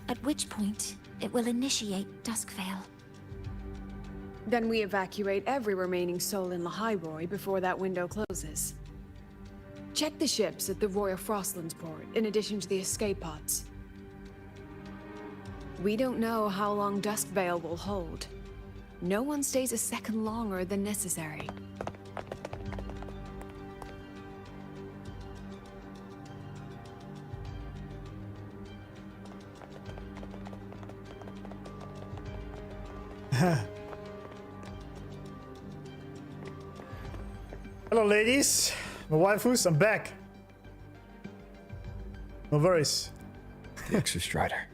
at which point it will initiate Duskvale. Then we evacuate every remaining soul in Lahairoi before that window closes. Check the ships at the Royal Frostlands port, in addition to the escape pods. We don't know how long Duskvale will hold. No one stays a second longer than necessary. Hello, ladies. My waifus, I'm back. No worries. The EXOSTRIDER.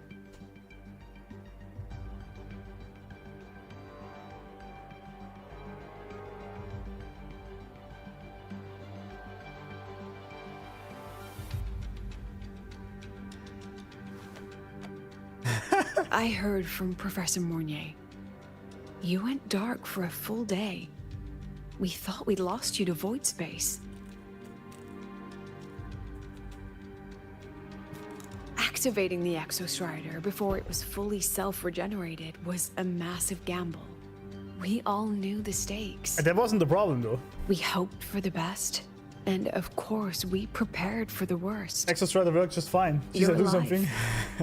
I heard from Professor Mornier. You went dark for a full day. We thought we'd lost you to void space. Activating the EXOSTRIDER before it was fully self-regenerated was a massive gamble. We all knew the stakes. That wasn't the problem, though. We hoped for the best. And of course, we prepared for the worst. EXOSTRIDER worked just fine. She's You're gonna do alive. something.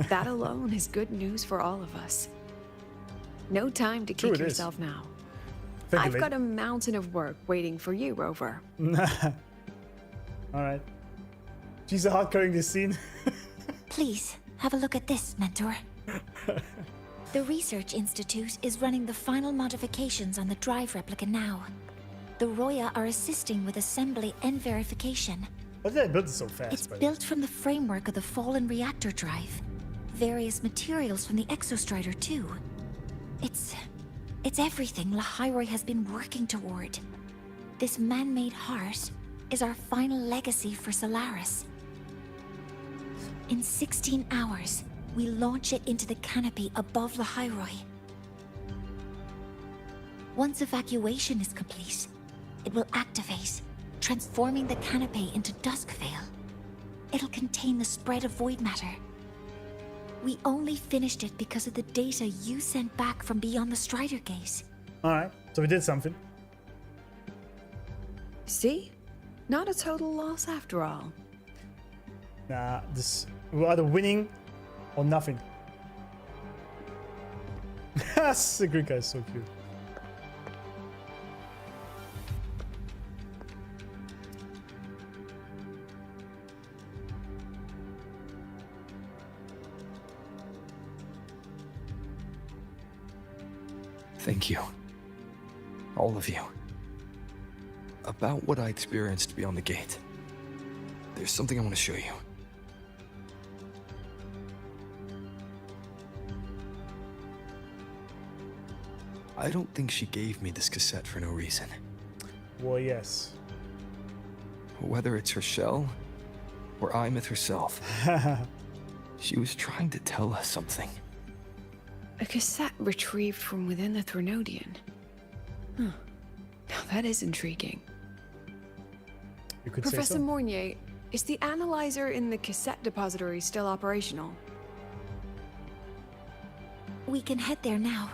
That alone is good news for all of us. No time to True, kick it is. yourself now. Thank you, I've lady. got a mountain of work waiting for you, Rover. Alright. She's hard carrying this scene. Please, have a look at this, Mentor. The Research Institute is running the final modifications on the drive replica now. The Roya are assisting with assembly and verification. Why did I build it so fast? It's by the way? built from the framework of the fallen reactor drive. Various materials from the EXOSTRIDER too. It's everything Lahairoi has been working toward. This man-made heart is our final legacy for Solaris. In 16 hours, we launch it into the canopy above Lahairoi. Once evacuation is complete, it will activate, transforming the canopy into Duskvale. It'll contain the spread of void matter. We only finished it because of the data you sent back from beyond the Strider Gate. Alright, so we did something. See? Not a total loss after all. Nah, we're either winning or nothing. The Greek guy is so cute. Thank you. All of you. About what I experienced beyond the gate. There's something I want to show you. I don't think she gave me this cassette for no reason. Well, yes. Whether it's her shell, or Imeth herself, she was trying to tell us something. A cassette retrieved from within the Threnodian. Huh. Now that is intriguing. You could Professor say so. Mornier, is the analyzer in the cassette depository still operational? We can head there now.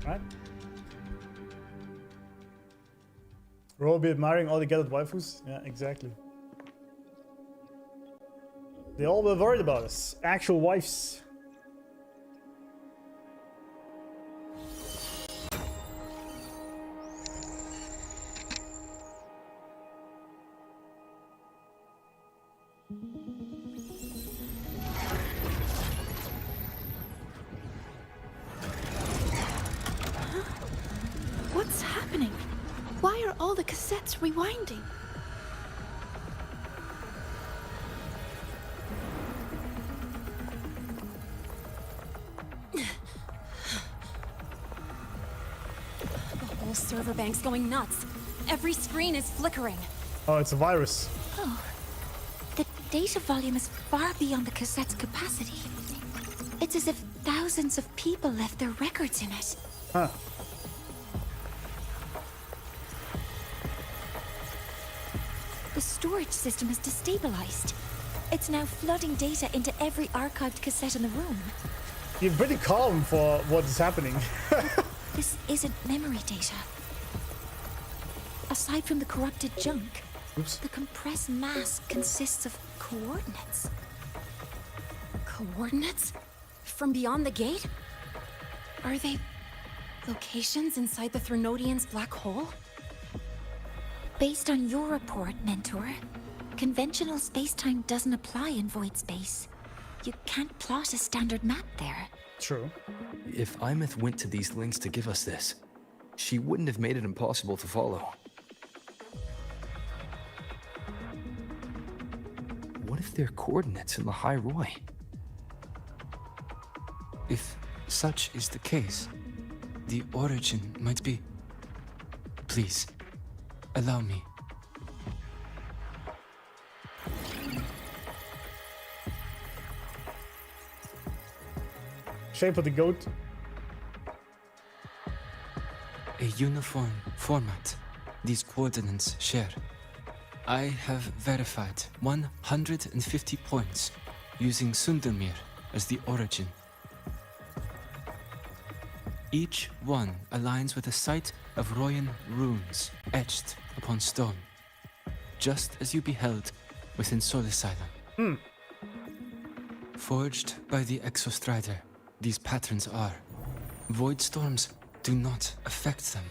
Right? We're all be admiring all the gathered waifus? Yeah, exactly. They all were worried about us. Actual wives. What's happening? Why are all the cassettes rewinding? The whole server bank's going nuts. Every screen is flickering. Oh, it's a virus. Oh. The data volume is far beyond the cassette's capacity. It's as if thousands of people left their records in it. Huh. The storage system is destabilized. It's now flooding data into every archived cassette in the room. You're pretty calm for what is happening. This isn't memory data. Aside from the corrupted junk, Oops. the compressed mass consists of coordinates. Coordinates? From beyond the gate? Are they locations inside the Threnodian's black hole? Based on your report, Mentor, conventional space-time doesn't apply in void space. You can't plot a standard map there. True. If Imeth went to these lengths to give us this, she wouldn't have made it impossible to follow. What if they're coordinates in the High Roy? If such is the case, the origin might be... Please, allow me. Shape of the goat. A uniform format these coordinates share. I have verified 150 points using Sundermere as the origin. Each one aligns with a site of Royan runes etched upon stone, just as you beheld within Solisila. Forged by the EXOSTRIDER, these patterns are. Void storms do not affect them.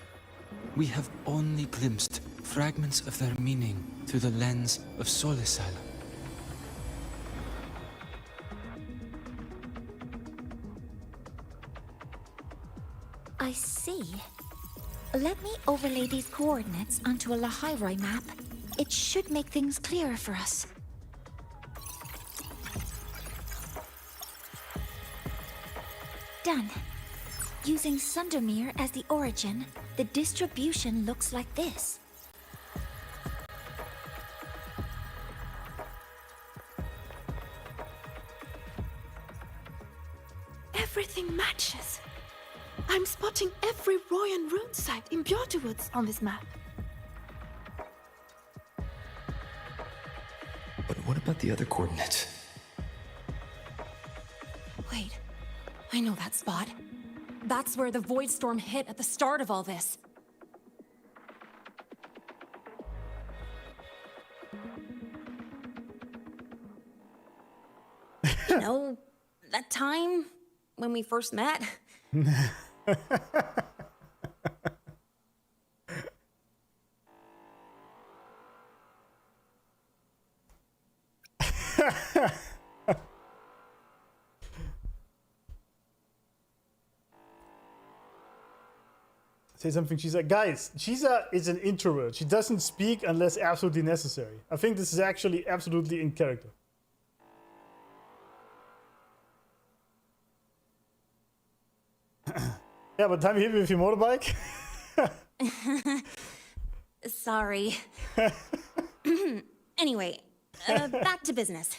We have only glimpsed fragments of their meaning through the lens of Solisila. I see. Let me overlay these coordinates onto a Lahairoi map. It should make things clearer for us. Done. Using Sundermere as the origin, the distribution looks like this. Everything matches. I'm spotting every Royan rune site in Bjortewoods on this map. But what about the other coordinates? Wait, I know that spot. That's where the Void Storm hit at the start of all this. You know, that time when we first met? Say something, Chisa. Guys, Chisa is an introvert. She doesn't speak unless absolutely necessary. I think this is actually absolutely in character. Yeah, but time here with your motorbike? Sorry. Anyway, back to business.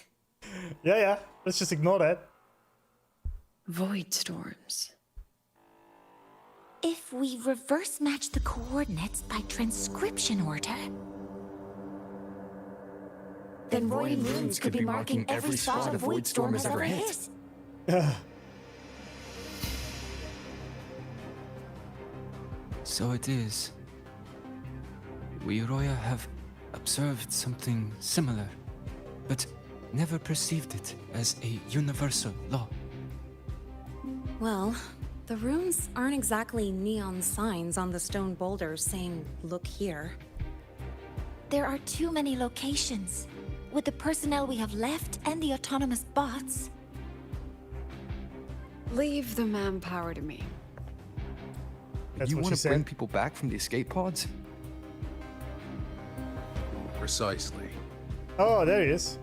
Yeah. Let's just ignore that. Void storms. If we reverse match the coordinates by transcription order, then Royan runes could be marking every spot a Void Storm has ever hit. So it is. We Roya have observed something similar, but never perceived it as a universal law. Well, the runes aren't exactly neon signs on the stone boulders saying, "Look here." There are too many locations. With the personnel we have left and the autonomous bots. Leave the manpower to me. You want to bring people back from the escape pods? Precisely. Oh, there he is.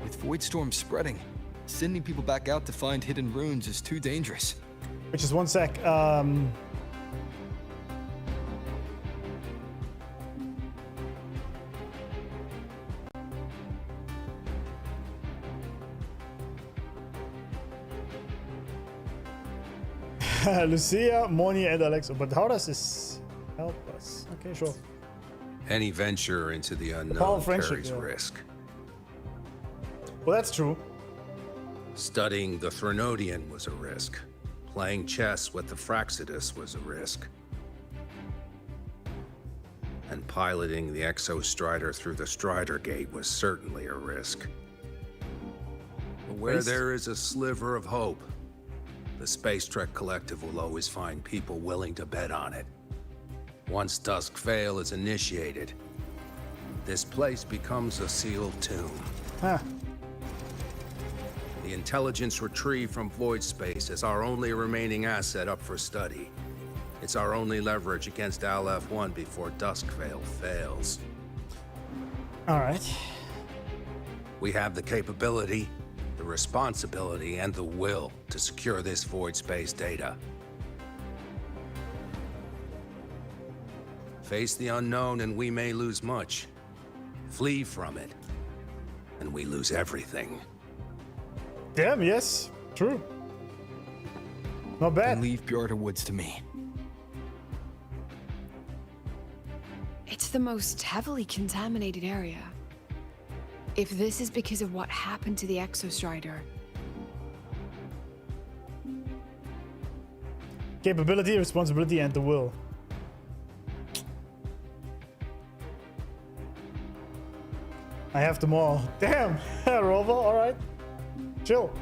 With Void Storm spreading, sending people back out to find hidden runes is too dangerous. Which is one sec. Lucia, Moni, and Alexa. But how does this help us? Okay, sure. Any venture into the power unknown of friendship, carries yeah. risk. Well, that's true. Studying the Threnodian was a risk. Playing chess with the Fraxidus was a risk. piloting the EXOSTRIDER through the Strider Gate was certainly a risk. But where there is a sliver of hope, the Space Trek Collective will always find people willing to bet on it. Once Dusk Vale is initiated, this place becomes a sealed tomb. Huh. The intelligence retrieved from void space is our only remaining asset up for study. It's our only leverage against Aleph-1 before Dusk Vale fails. All right. We have the capability, the responsibility, and the will to secure this void space data. Face the unknown and we may lose much. Flee from it, and we lose everything. Damn, yes. True. Not bad. And leave Bjorta Woods to me. It's the most heavily contaminated area. If this is because of what happened to the EXOSTRIDER... Capability, responsibility, and the will. I have them all. Damn! Rover, alright. Chill.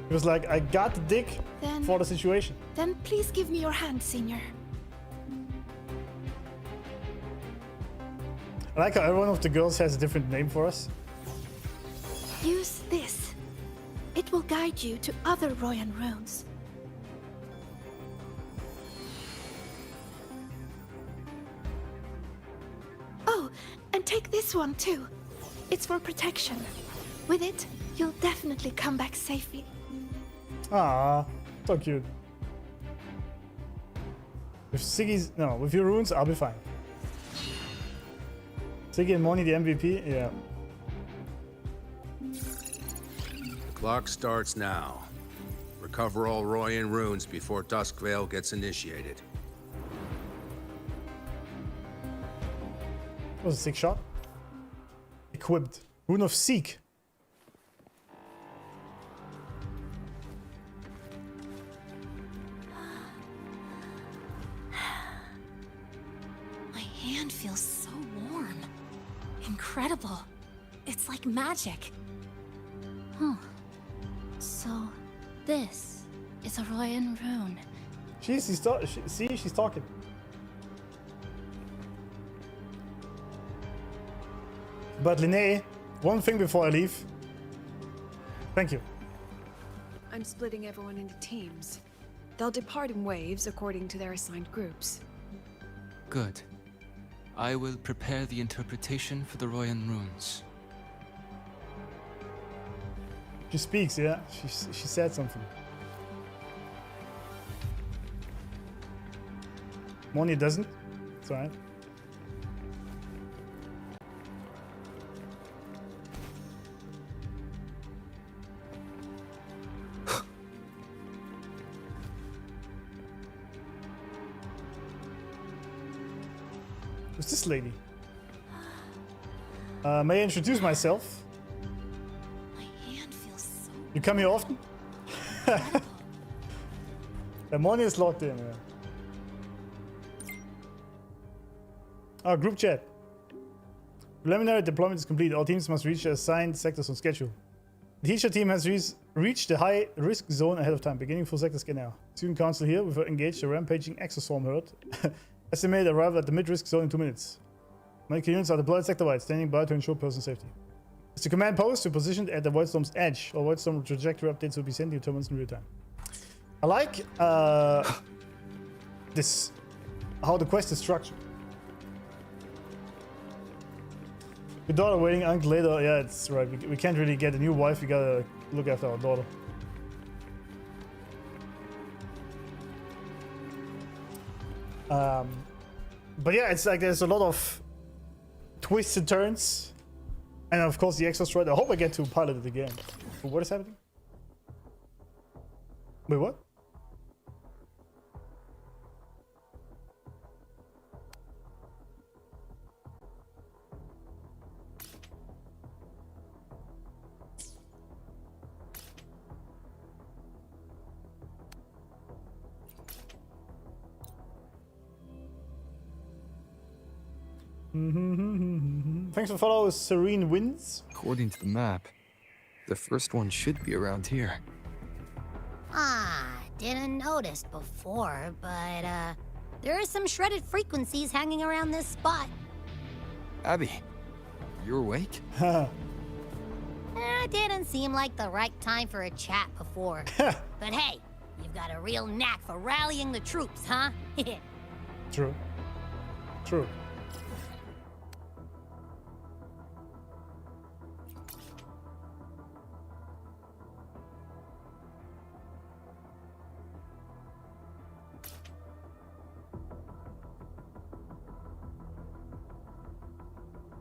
It was like, I got the dick for the situation. Then please give me your hand, Senior. I like how every one of the girls has a different name for us. Use this. It will guide you to other Royan runes. Oh, and take this one too. It's for protection. With it, you'll definitely come back safely. Ah, so cute. With with your runes, I'll be fine. Siggy and Moni, the MVP, yeah. The clock starts now. Recover all Royan runes before Dusk Vale gets initiated. That was a sick shot. Equipped. Rune of Seek. My hand feels so warm. Incredible. It's like magic. Huh. So, this is a Royan rune. She's talking. But Linnea, one thing before I leave. Thank you. I'm splitting everyone into teams. They'll depart in waves according to their assigned groups. Good. I will prepare the interpretation for the Royan runes. She speaks, yeah. She said something. Moni doesn't. It's alright. Who's this lady? May I introduce myself? You come here often? The morning is locked in, yeah. Oh, group chat. Preliminary deployment is complete. All teams must reach their assigned sectors on schedule. The teacher team has reached the high-risk zone ahead of time, beginning full sector scan now. Student council here. We've engaged the rampaging exoswarm herd. Estimated arrival at the mid-risk zone in 2 minutes. Medical units are deployed sector-wide, standing by to ensure person safety. It's the command post to position at the Voidstorm's edge. All Voidstorm trajectory updates will be sent to you 2 months in real time. I like this, how the quest is structured. Your daughter waiting, uncle later. Yeah, it's right. We can't really get a new wife. We gotta look after our daughter. But yeah, it's like there's a lot of twists and turns. And of course the EXOSTRIDER. I hope I get to pilot it again. But what is happening? Wait, what? Thanks for follow, Serene Winds. According to the map, the first one should be around here. Ah, didn't notice before, but there are some shredded frequencies hanging around this spot. Abby, you awake? Didn't seem like the right time for a chat before. But hey, you've got a real knack for rallying the troops, huh? True. True.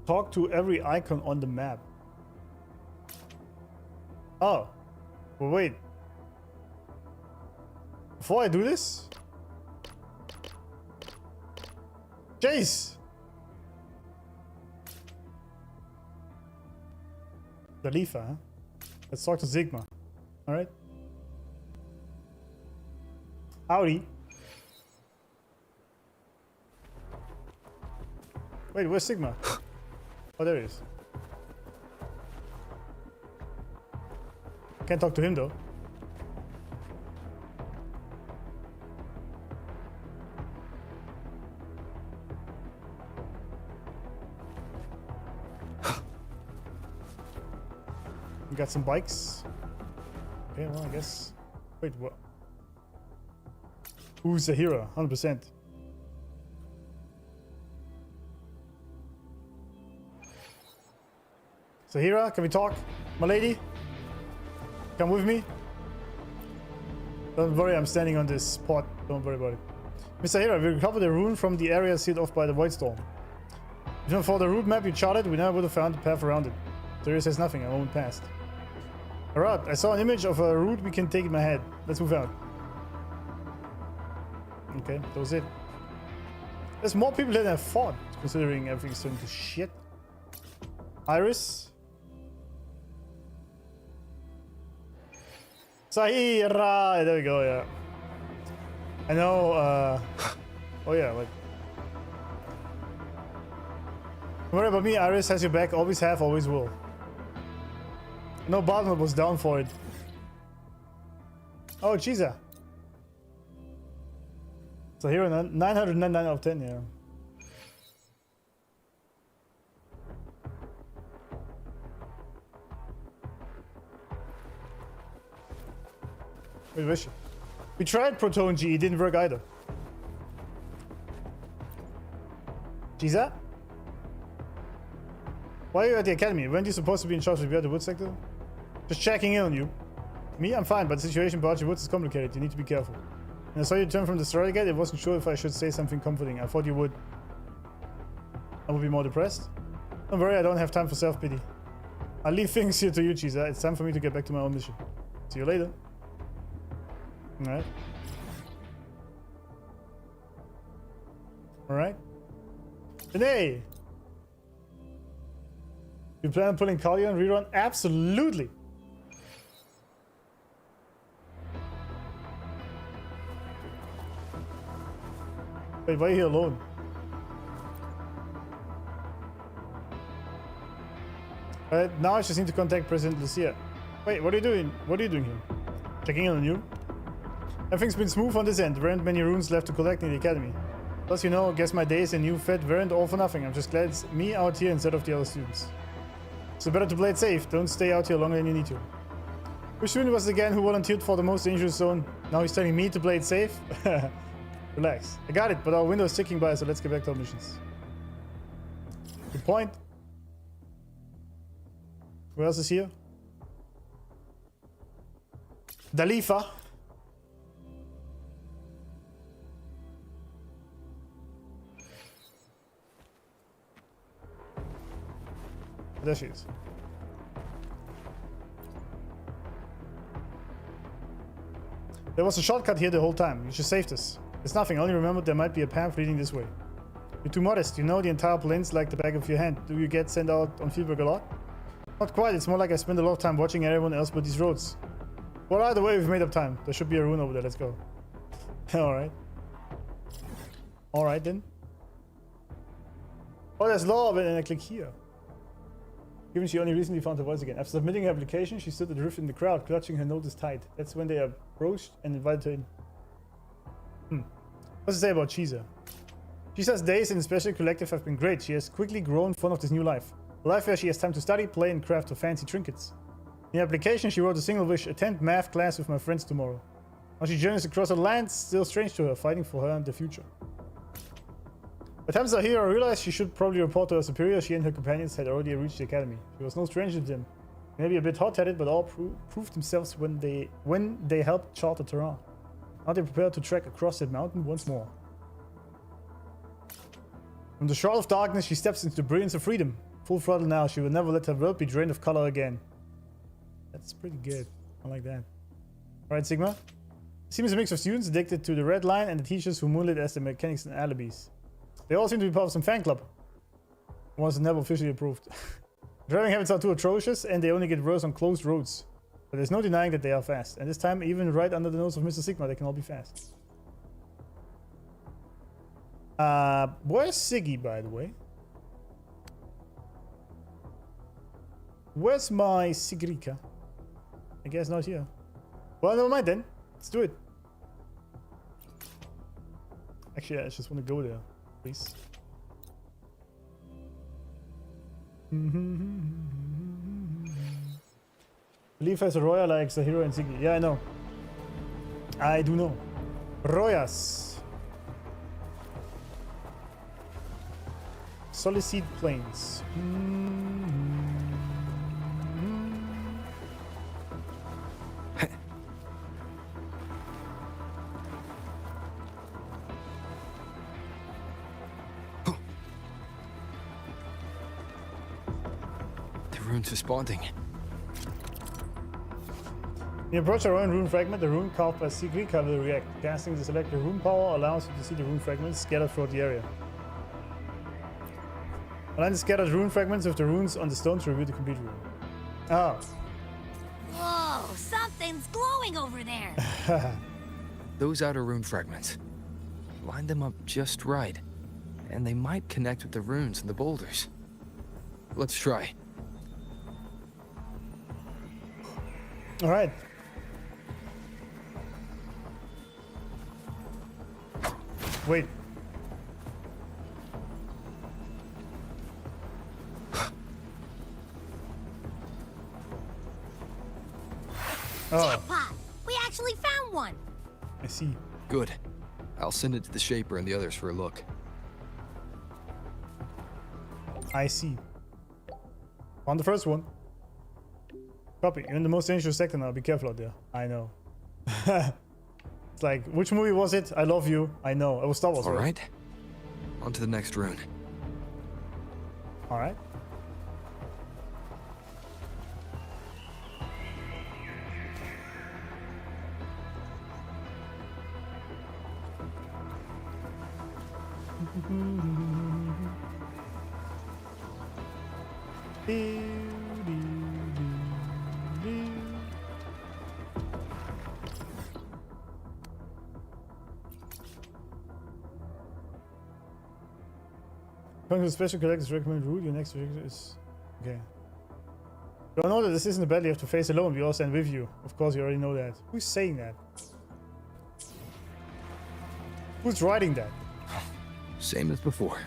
Talk to every icon on the map. Oh. Well, wait. Before I do this? Jace! The Leafa, huh? Let's talk to Sigma. Alright. Howdy. Wait, where's Sigma? Oh, there he is. Can't talk to him though. We got some bikes. Okay, well, I guess. Wait, what? Who's the hero? 100%. Sahira, can we talk? My lady? Come with me? Don't worry, I'm standing on this spot. Don't worry about it. Mr. Hira, we recovered a rune from the area sealed off by the Void Storm. If not for the route map you charted, we never would have found the path around it. There says nothing, a moment passed. Alright, I saw an image of a route we can take in my head. Let's move out. Okay, that was it. There's more people than I thought, considering everything's turning to shit. Iris? Sahira! There we go, yeah. I know, oh yeah, like... Don't worry about me, Iris has your back, always have, always will. No, Barton was down for it. Oh, Chiza. Sahira, 999 out of 10, yeah. Wait, where's she? We tried Proton G, it didn't work either. Giza? Why are you at the academy? Weren't you supposed to be in charge of the other wood sector? Just checking in on you. Me, I'm fine, but the situation about your woods is complicated. You need to be careful. And I saw you turn from the Strider Gate. I wasn't sure if I should say something comforting. I thought you would. I would be more depressed. Don't worry, I don't have time for self-pity. I'll leave things here to you, Chiza. It's time for me to get back to my own mission. See you later. Alright. Alright. Today! You plan on pulling Kalia and rerun? Absolutely! Wait, why are you here alone? Alright, now I just need to contact President Lucilla. Wait, what are you doing? What are you doing here? Checking in on you? Everything's been smooth on this end. There aren't many runes left to collect in the academy. Plus, you know, guess my days in New Fed weren't all for nothing. I'm just glad it's me out here instead of the other students. So better to play it safe. Don't stay out here longer than you need to. Which student was it again who volunteered for the most dangerous zone? Now he's telling me to play it safe? Relax. I got it, but our window is ticking by, so let's get back to our missions. Good point. Who else is here? Dalifa. There she is. There was a shortcut here the whole time. You just saved us. It's nothing. I only remembered there might be a path leading this way. You're too modest. You know the entire plains like the back of your hand. Do you get sent out on fieldwork a lot? Not quite. It's more like I spend a lot of time watching everyone else but these roads. Well, either way, we've made up time. There should be a rune over there. Let's go. Alright. Alright then. Oh, there's law of it, and I click here. Given she only recently found her voice again. After submitting her application, she stood adrift in the crowd, clutching her notice tight. That's when they approached and invited her in. What's to say about Cheezer? Cheezer's days in the Special Collective have been great. She has quickly grown fond of this new life. A life where she has time to study, play, and craft her fancy trinkets. In the application, she wrote a single wish: attend math class with my friends tomorrow. Now she journeys across the land, still strange to her, fighting for her and the future. By the time the hero realized she should probably report to her superior, she and her companions had already reached the academy. She was no stranger to them. Maybe a bit hot-headed, but all proved themselves when they helped chart the terrain. Now they prepared to trek across that mountain once more. From the shroud of darkness, she steps into the brilliance of freedom. Full throttle now, she will never let her world be drained of color again. That's pretty good. I like that. Alright, Sigma. Seems a mix of students addicted to the red line and the teachers who moonlit as the mechanics and alibis. They all seem to be part of some fan club. Ones never officially approved. Driving habits are too atrocious and they only get worse on closed roads. But there's no denying that they are fast. And this time, even right under the nose of Mr. Sigma, they can all be fast. Where's Siggy, by the way? Where's my Sigrika? I guess not here. Well, never mind then. Let's do it. Actually, I just want to go there, please. Leaf has a Roya likes the hero and Siggy. Yeah, I know. I do know. Royas. Solitude Plains. The rune's responding. When you approach a rune fragment, the rune carved by Sigrika will react. Casting the selected rune power allows you to see the rune fragments scattered throughout the area. Align the scattered rune fragments with the runes on the stone to reveal the complete rune. Oh. Whoa, something's glowing over there. Those outer rune fragments. Line them up just right, and they might connect with the runes and the boulders. Let's try. All right. Wait. Jackpot! We actually found one! I see. Good. I'll send it to the Shaper and the others for a look. I see. On the first one. Copy. You're in the most dangerous sector now. Be careful out there. I know. It's like, which movie was it? I Love You. I know. It was Star Wars. All right. On to the next rune. All right. According to the special collector's recommended route, your next objective is... Okay. You all know that this isn't a battle you have to face alone. We all stand with you. Of course, you already know that. Who's saying that? Who's writing that? Same as before.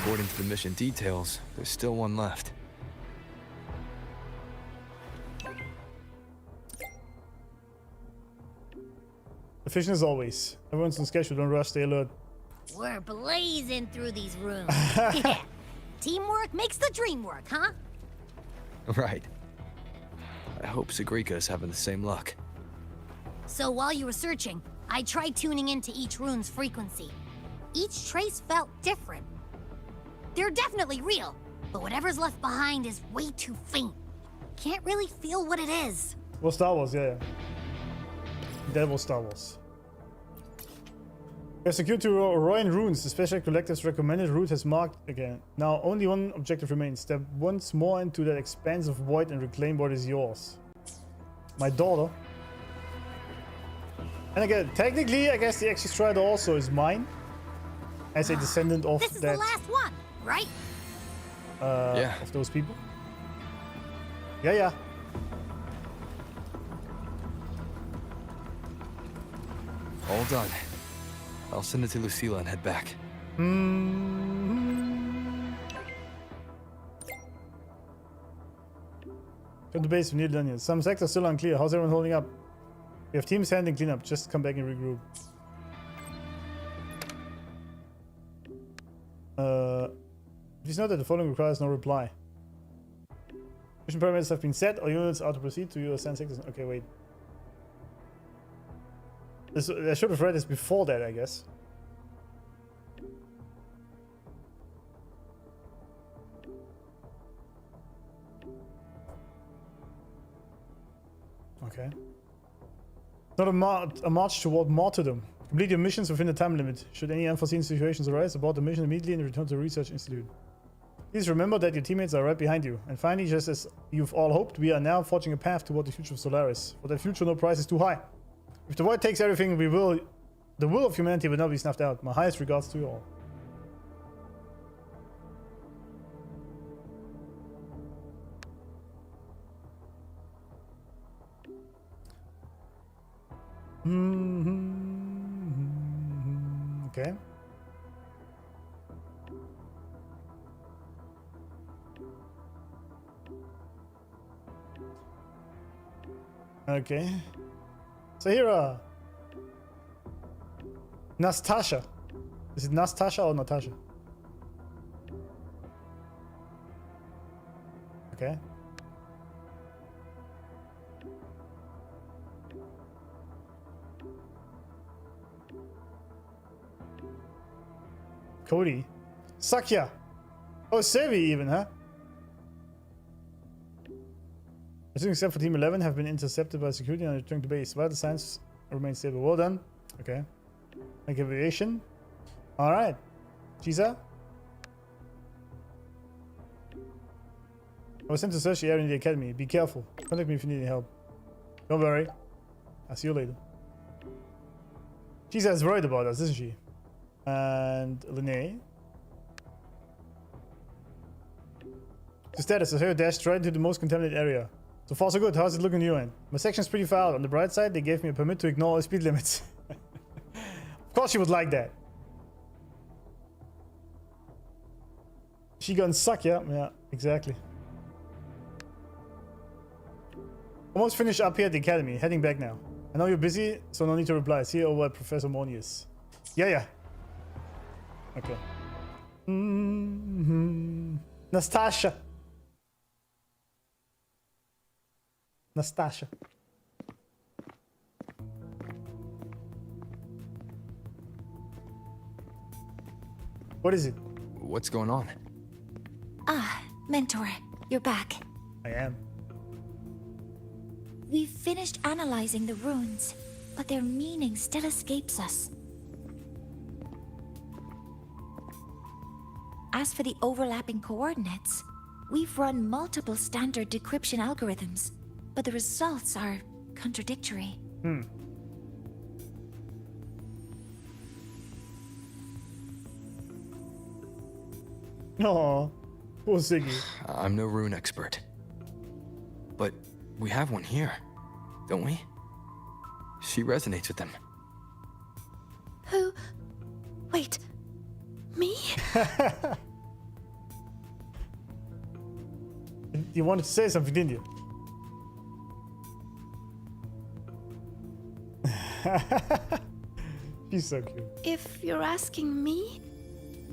According to the mission details, there's still one left. Efficient as always. Everyone's on schedule, don't rush, stay alert. We're blazing through these rooms. Yeah. Teamwork makes the dream work, huh? Right. I hope Sigrika's having the same luck. So while you were searching, I tried tuning into each rune's frequency. Each trace felt different. They're definitely real, but whatever's left behind is way too faint. Can't really feel what it is. Well, Star Wars, yeah. That was Star Wars. We have secured 2 Orion runes. The special collector's recommended route has marked again. Now only one objective remains. Step once more into that expanse of void and reclaim what is yours. My daughter. And again, technically, I guess the EXOSTRIDER also is mine. As a descendant of This is that. the last one, right? Yeah. Of those people. Yeah, yeah. All done. I'll send it to Lucilla and head back. Come to base, we need Denia. Some sectors still unclear. How's everyone holding up? We have teams handling cleanup. Just come back and regroup. Please note that the following requires no reply. Mission parameters have been set. All units are to proceed to your assigned sectors. Okay, wait. I should have read this before that, I guess. Okay. Not a march toward martyrdom. Complete your missions within the time limit. Should any unforeseen situations arise, abort the mission immediately and return to the Research Institute. Please remember that your teammates are right behind you. And finally, just as you've all hoped, we are now forging a path toward the future of Solaris. For that future, no price is too high. If the void takes everything, the will of humanity will not be snuffed out. My highest regards to you all. Okay. Okay. Sahira. Nastasha. Is it Nastasha or Natasha? Okay. Cody. Sakya. Oh, Sevi even, huh? Everything except for Team 11 have been intercepted by security and returned to base. Vital signs remain stable. Well done. Okay. Make aviation. Alright. Chisa. I was sent to search the area in the academy. Be careful. Contact me if you need any help. Don't worry. I'll see you later. Chisa is worried about us, isn't she? And Linnae. The status is her dashed right into the most contaminated area. So far so good. How's it looking on your end? My section's pretty far out. On the bright side, they gave me a permit to ignore all speed limits. Of course she would like that. She gonna suck, yeah? Yeah, exactly. Almost finished up here at the academy. Heading back now. I know you're busy, so no need to reply. See you over at Professor Monius. Yeah. Okay. Nastasha. Nastasha. What is it? What's going on? Ah, Mentor, you're back. I am. We've finished analyzing the runes, but their meaning still escapes us. As for the overlapping coordinates, we've run multiple standard decryption algorithms, but the results are contradictory. Oh, poor Siggy. I'm no rune expert. But we have one here, don't we? She resonates with them. Who? Wait. Me? You wanted to say something, didn't you? She's so cute. If you're asking me,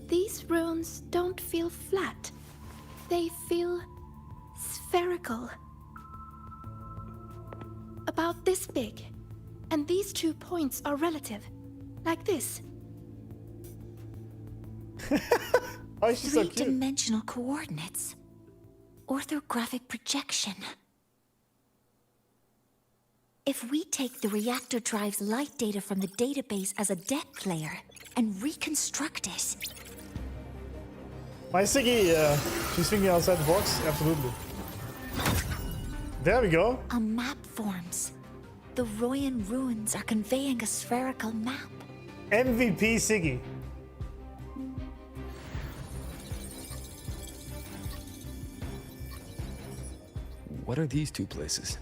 these runes don't feel flat. They feel spherical. About this big. And these 2 points are relative. Like this. Oh, she's so cute. Three-dimensional coordinates. Orthographic projection. If we take the reactor drive's light data from the database as a deck layer and reconstruct it. My Siggy, she's thinking outside the box. Absolutely. There we go. A map forms. The Royan ruins are conveying a spherical map. MVP Siggy. What are these two places?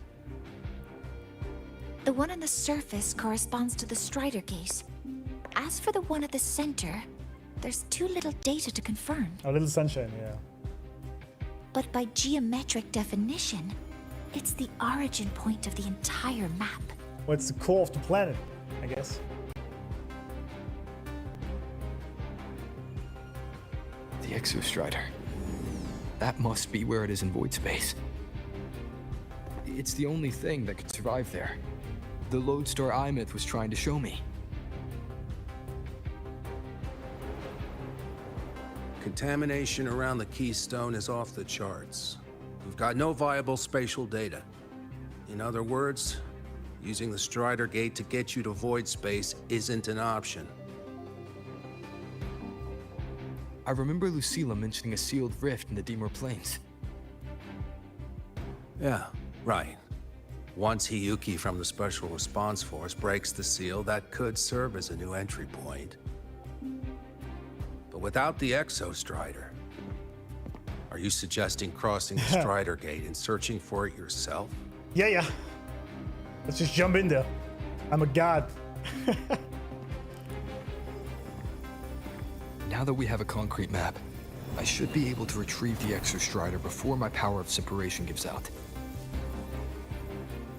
The one on the surface corresponds to the Strider Gate. As for the one at the center, there's too little data to confirm. A little sunshine, yeah. But by geometric definition, it's the origin point of the entire map. Well, it's the core of the planet, I guess. The EXOSTRIDER. That must be where it is in void space. It's the only thing that could survive there. The Lodestar Imyth was trying to show me. Contamination around the keystone is off the charts. We've got no viable spatial data. In other words, using the Strider Gate to get you to void space isn't an option. I remember Lucilla mentioning a sealed rift in the Dimmr Plains. Yeah, right. Once Hiyuki from the Special Response Force breaks the seal, that could serve as a new entry point. But without the EXOSTRIDER, are you suggesting crossing the Strider Gate and searching for it yourself? Yeah. Let's just jump in there. I'm a god. Now that we have a concrete map, I should be able to retrieve the EXOSTRIDER before my power of separation gives out.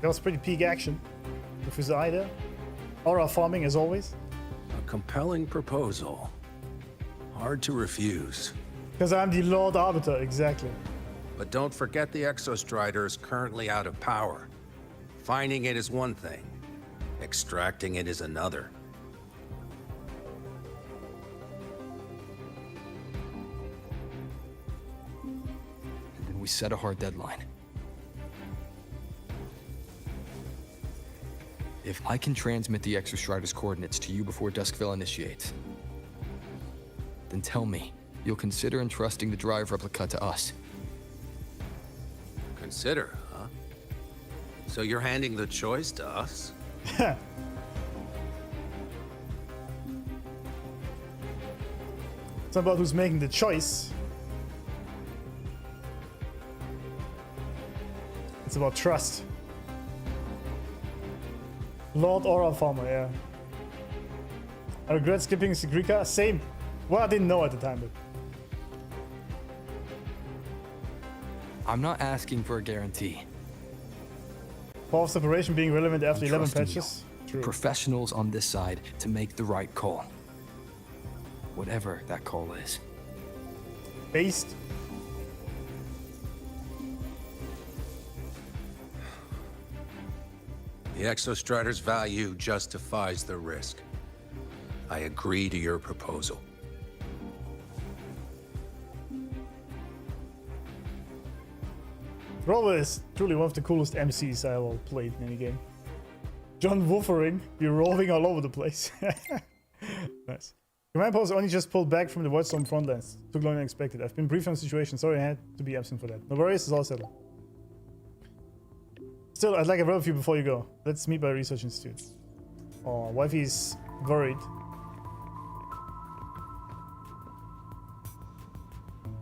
That was pretty peak action with his eye there. Aura farming as always. A compelling proposal. Hard to refuse. Because I'm the Lord Arbiter, exactly. But don't forget the EXOSTRIDER is currently out of power. Finding it is one thing. Extracting it is another. And then we set a hard deadline. If I can transmit the EXOSTRIDER's coordinates to you before Duskville initiates, then tell me you'll consider entrusting the drive replica to us. Consider, huh? So you're handing the choice to us? It's about who's making the choice. It's about trust. Lord Aura Farmer, yeah. I regret skipping Sigrika. Same. Well, I didn't know at the time, but... I'm not asking for a guarantee. Power of separation being relevant after 11 Trusting patches. you, professionals on this side, to make the right call. Whatever that call is. Based. The EXOSTRIDER's value justifies the risk. I agree to your proposal. Phrolova is truly one of the coolest MCs I ever played in any game. John Wuthering, be rolling all over the place. Nice. Command post only just pulled back from the Voidstorm frontlines. Took longer than expected. I've been briefed on the situation. Sorry I had to be absent for that. No worries, it's all settled. Still, I'd like a word with you before you go. Let's meet by Research Institute. Oh, wifey's worried.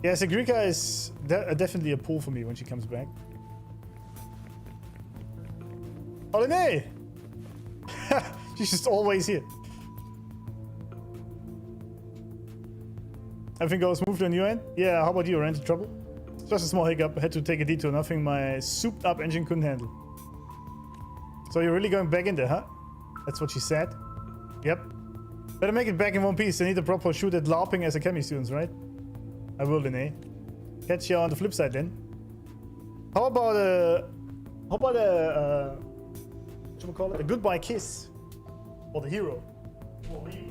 Yeah, Sigrika is definitely a pull for me when she comes back. Oline! She's just always here. Everything goes smoothly on your end? Yeah, how about you? Ran into trouble? Just a small hiccup. I had to take a detour. Nothing my souped up engine couldn't handle. So you're really going back in there, huh? That's what she said. Yep. Better make it back in one piece. I need a proper shoot at LARPing as a chemistry students, right? I will, Denia. Catch you on the flip side then. How about what should we call it? A goodbye kiss for the hero. For me.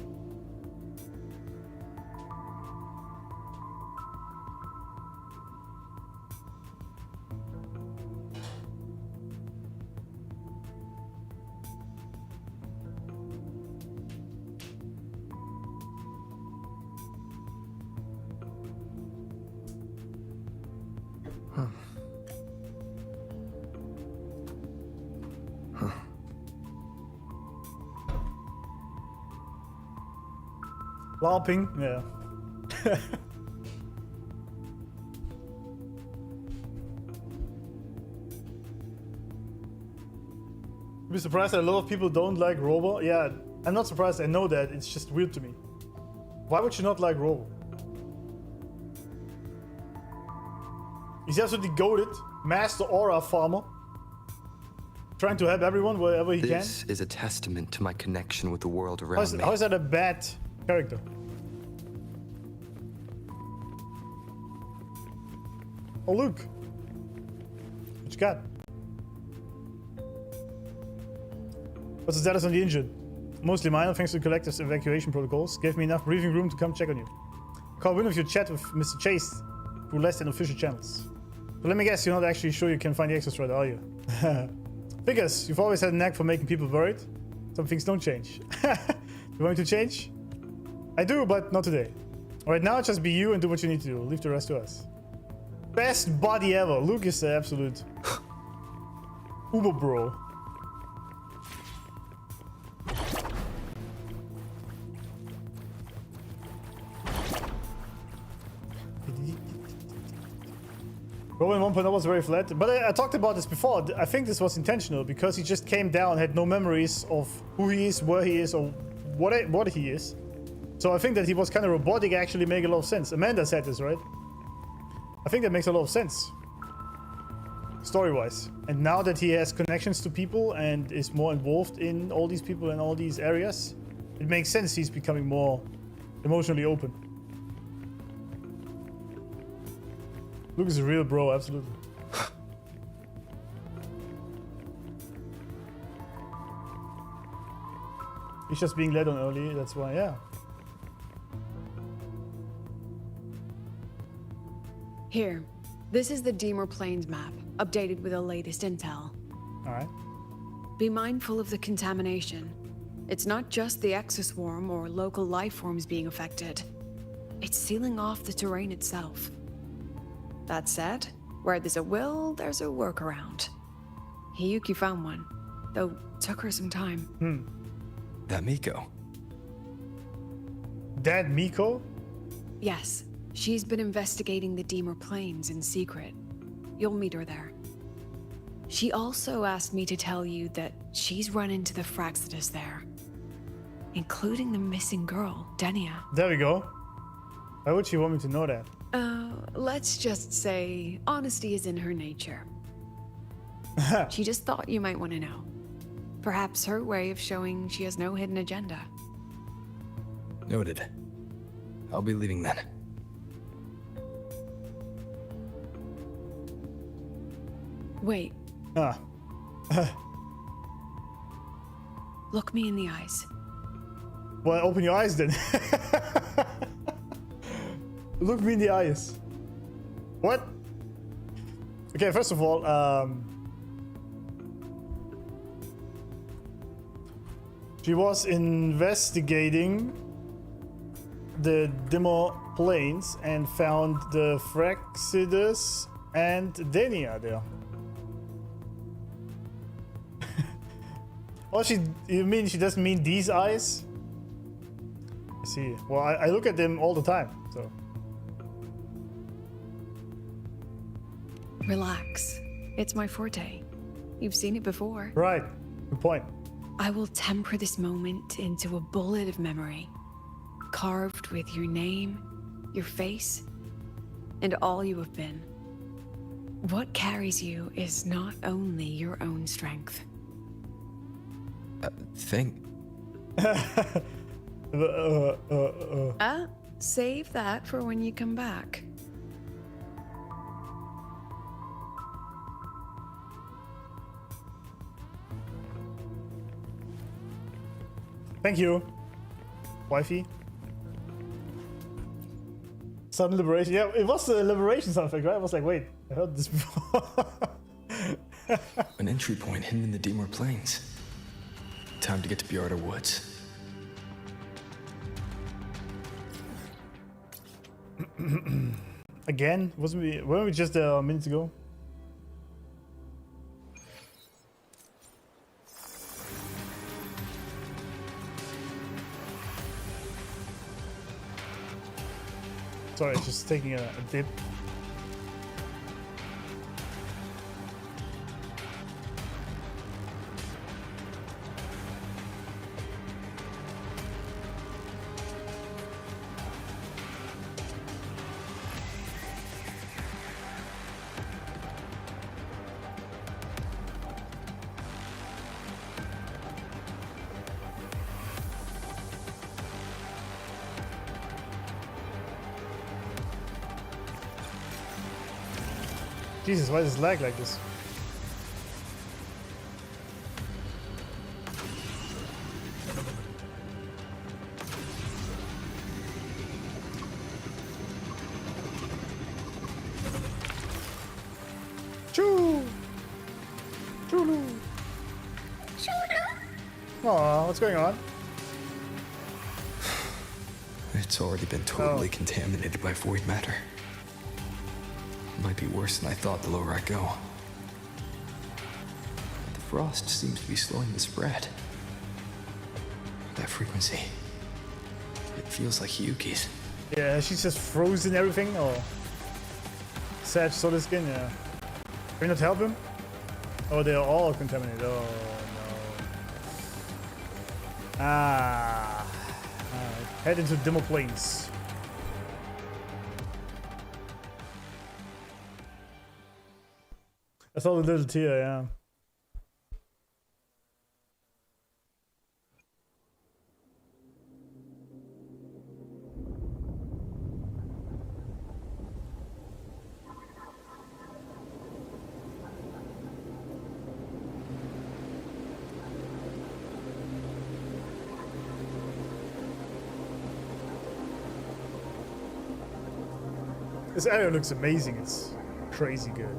LARPing, yeah. You'd be surprised that a lot of people don't like Robo. Yeah, I'm not surprised. I know that. It's just weird to me. Why would you not like Robo? He's absolutely goated. Master aura farmer. Trying to help everyone wherever he can. This is a testament to my connection with the world around me. How is that a bad character? Oh, Luuk. What you got? What's the status on the injured? Mostly minor, thanks to Collective's evacuation protocols. Gave me enough breathing room to come check on you. Call win if you chat with Mr. Chase through less than official channels. But let me guess, you're not actually sure you can find the EXOSTRIDER, are you? Figures, you've always had a knack for making people worried. Some things don't change. You want me to change? I do, but not today. Alright, now just be you and do what you need to do. Leave the rest to us. Best body ever. Luuk is the absolute uber bro. Rowan 1.0 was very flat, but I talked about this before. I think this was intentional because he just came down, had no memories of who he is, where he is, or what he is. So I think that he was kind of robotic actually make a lot of sense. Amanda said this, right? I think that makes a lot of sense. Story-wise. And now that he has connections to people and is more involved in all these people and all these areas, it makes sense he's becoming more emotionally open. Luuk is a real bro, absolutely. He's just being led on early, that's why, yeah. Here, this is the Dimmr Plains map, updated with the latest intel. Alright. Be mindful of the contamination. It's not just the exoswarm or local life forms being affected. It's sealing off the terrain itself. That said, where there's a will, there's a workaround. Hiyuki found one, though took her some time. That Miko. That Miko? Yes, she's been investigating the Dimmr Plains in secret. You'll meet her there. She also asked me to tell you that she's run into the Phraxitus there, including the missing girl, Denia. There we go. Why would she want me to know that? Let's just say honesty is in her nature. She just thought you might want to know. Perhaps her way of showing she has no hidden agenda. Noted. I'll be leaving then. Wait. Look me in the eyes. Well, open your eyes then. Look me in the eyes. What? Okay, first of all, she was investigating the Dimmr Plains and found the Phraxitus and Denia there. Oh, you mean she doesn't mean these eyes? I see. Well, I look at them all the time, so. Relax. It's my forte. You've seen it before. Right. Good point. I will temper this moment into a bullet of memory, carved with your name, your face, and all you have been. What carries you is not only your own strength. Save that for when you come back. Thank you, wifey. Sudden liberation. Yeah, it was a liberation sound effect, right? I was like, wait, I heard this before. An entry point hidden in the Dimmr Plains. Time to get to Bjarda Woods. Again? Weren't we just a minute ago? Sorry, it's just taking a dip. Jesus, why does it lag like this? Choo! Choo-loo! Aw, what's going on? It's already been totally contaminated by void matter. Might be worse than I thought the lower I go. The frost seems to be slowing the spread. That frequency. It feels like Hiyuki's. Yeah, she's just frozen everything, or... Sad solid skin, yeah. Can we not help him? Oh, they're all contaminated. Oh, no. Ah. Alright. Head into Dimmr Plains. I saw the little tear, yeah. This area looks amazing. It's crazy good.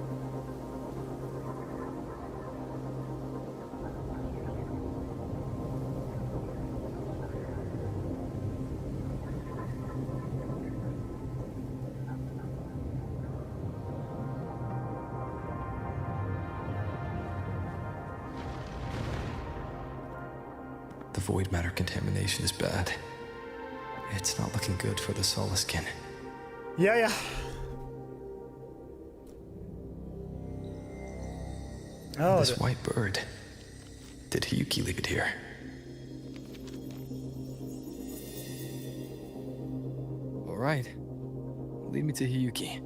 The void matter contamination is bad. It's not looking good for the Solaskin. Yeah. Oh, this white bird. Did Hiyuki leave it here? All right. Lead me to Hiyuki.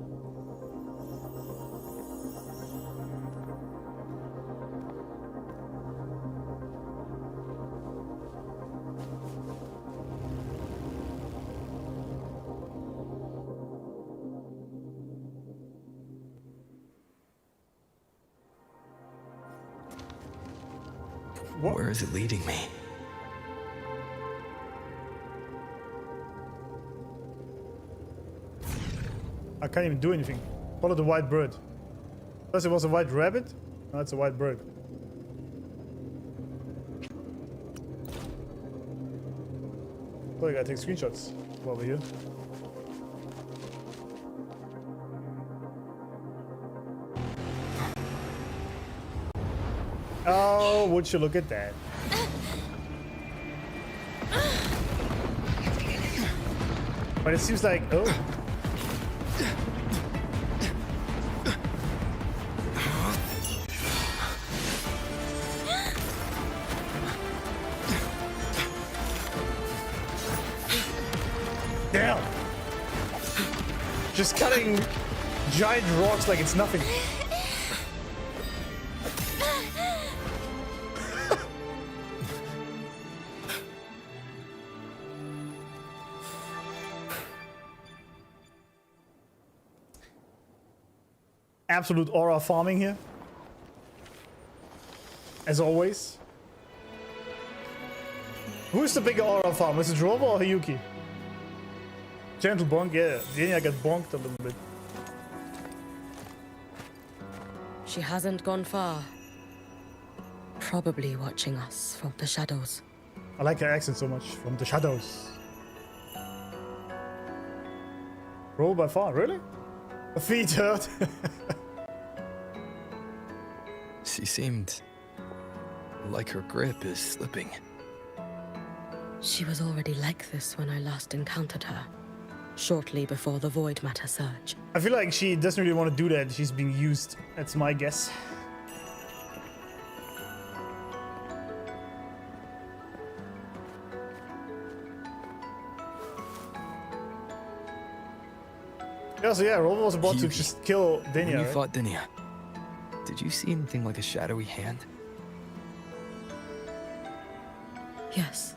Where is it leading me? I can't even do anything. Follow the white bird. Plus it was a white rabbit? No, it's a white bird. Oh, you gotta take screenshots while we're here. Oh, would you look at that? But it seems like, oh. Damn. Just cutting giant rocks like it's nothing. Absolute aura farming here. As always. Who's the bigger aura farm? Is it Phrolova or Hiyuki? Gentle bonk, yeah. Denia got bonked a little bit. She hasn't gone far. Probably watching us from the shadows. I like her accent so much. From the shadows. Roll by far, really? Her feet hurt. She seemed like her grip is slipping. She was already like this when I last encountered her. shortly before the void matter surge. I feel like she doesn't really want to do that. She's being used. That's my guess. Yeah, so yeah, Robo was about to just kill Denia, When you right? fought Denia, did you see anything like a shadowy hand? Yes.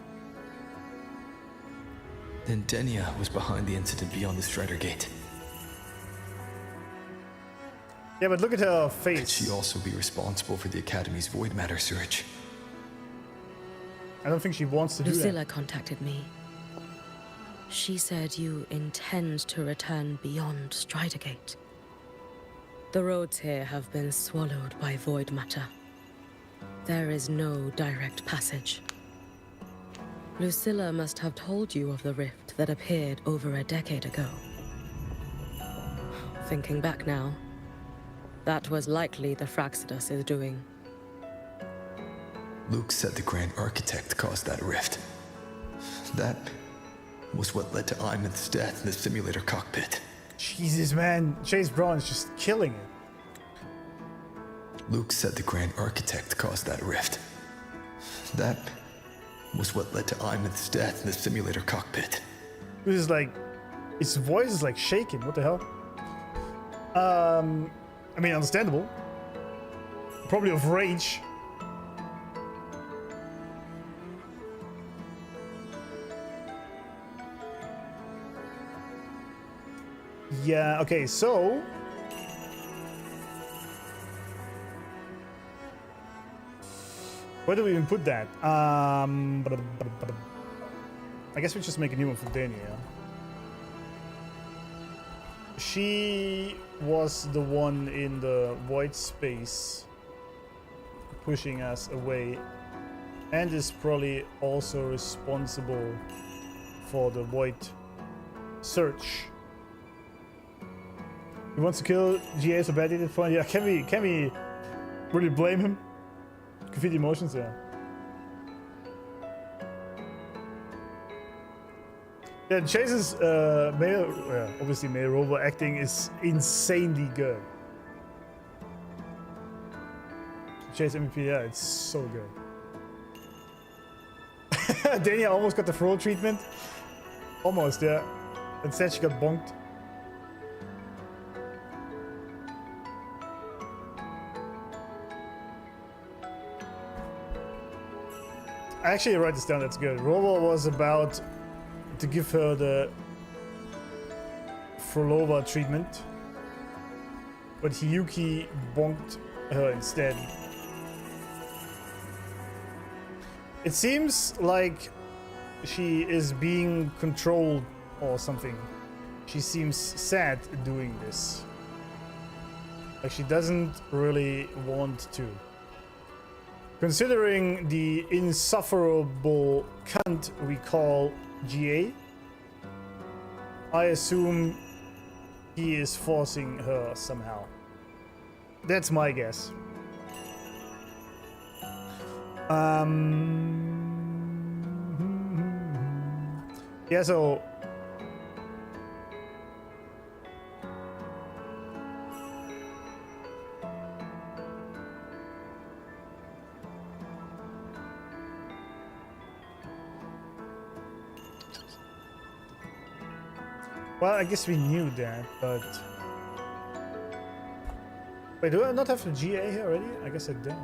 Then Denia was behind the incident beyond the Strider Gate. Yeah, but look at her face. Could she also be responsible for the Academy's void matter surge? I don't think she wants to do that. Lucilla contacted me. She said you intend to return beyond Strider Gate. The roads here have been swallowed by void matter. There is no direct passage. Lucilla must have told you of the rift that appeared over a decade ago. Thinking back now, that was likely the Fraxidus' doing. Luuk said the Grand Architect caused that rift. That was what led to Imeth's death in the simulator cockpit. Jesus, man. Chase Brown is just killing it. Luuk said the Grand Architect caused that rift. That was what led to Imeth's death in the simulator cockpit. This is like... His voice is like shaking. What the hell? I mean, understandable. Probably of rage. Yeah, okay, so... Where do we even put that? I guess we just make a new one for Denia. She was the one in the void space pushing us away and is probably also responsible for the void search. He wants to kill GA so bad he did fun. Yeah, can we really blame him? Can feel the emotions there. Yeah, Chase's obviously male Robo acting is insanely good. Chase MVP, yeah, it's so good. Denia almost got the Fro treatment. Almost, yeah. Instead she got bonked. I actually write this down, that's good. Robo was about to give her the Phrolova treatment, but Hiyuki bonked her instead. It seems like she is being controlled or something. She seems sad doing this. Like she doesn't really want to. Considering the insufferable cunt we call GA, I assume he is forcing her somehow. That's my guess. Yeah, so well, I guess we knew that, but... Wait, do I not have the GA here already? I guess I don't.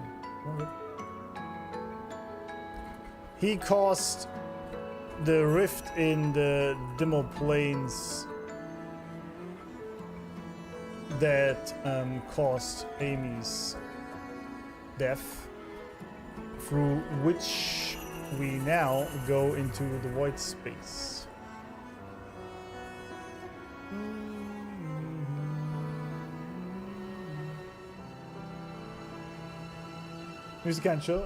No. He caused the rift in the Dimmr Plains that caused Amy's death, through which we now go into the void space. Music can't show.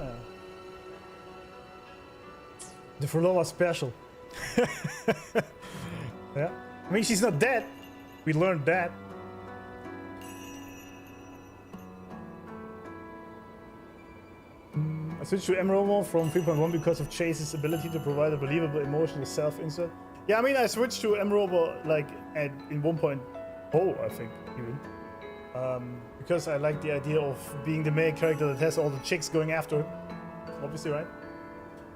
The Phrolova special. Yeah. I mean, she's not dead. We learned that. I switched to Emerald from 3.1 because of Chase's ability to provide a believable emotional self-insert. Yeah, I mean, I switched to M-Robo like in 1.0, I think, even. Because I like the idea of being the main character that has all the chicks going after. Obviously, right?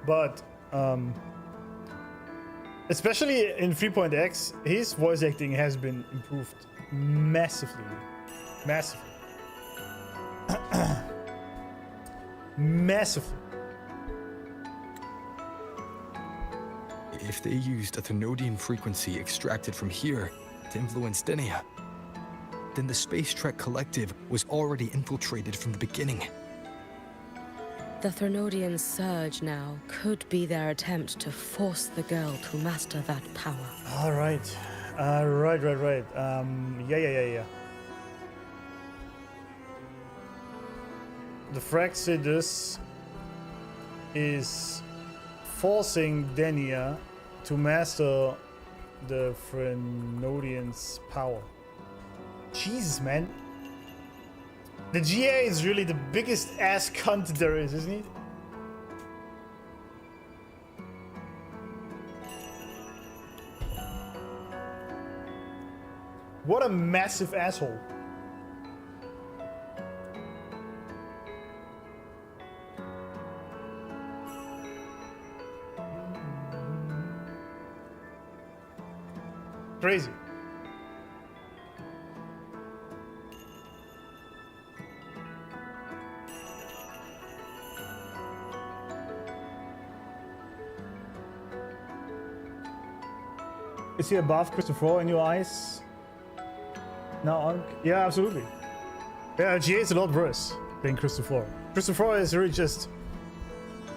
But, especially in 3.x, his voice acting has been improved massively. Massively. Massively. If they used a Thenodian frequency extracted from here to influence Denia, then the Space Trek Collective was already infiltrated from the beginning. The Thenodian surge now could be their attempt to force the girl to master that power. Alright. Right. Yeah. The Fraxidus is forcing Denia to master the Thenodian's power. Jesus, man. The GA is really the biggest ass cunt there is, isn't he? What a massive asshole. Crazy. Is he above Christopher in your eyes? Now, Unc? Yeah, absolutely. Yeah, GA is a lot worse than Christopher. Christopher is really just...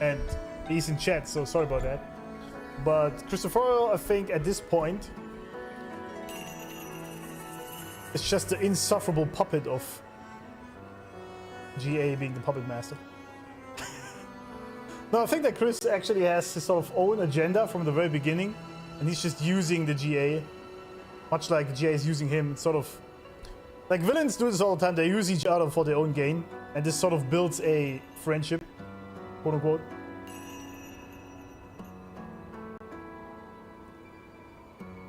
And he's in chat, so sorry about that. But Christopher, I think, at this point... is just the insufferable puppet of... GA being the puppet master. No, I think that Chris actually has his sort of own agenda from the very beginning. And he's just using the GA, much like GA is using him. It's sort of like villains do this all the time. They use each other for their own gain, and this sort of builds a friendship, quote unquote.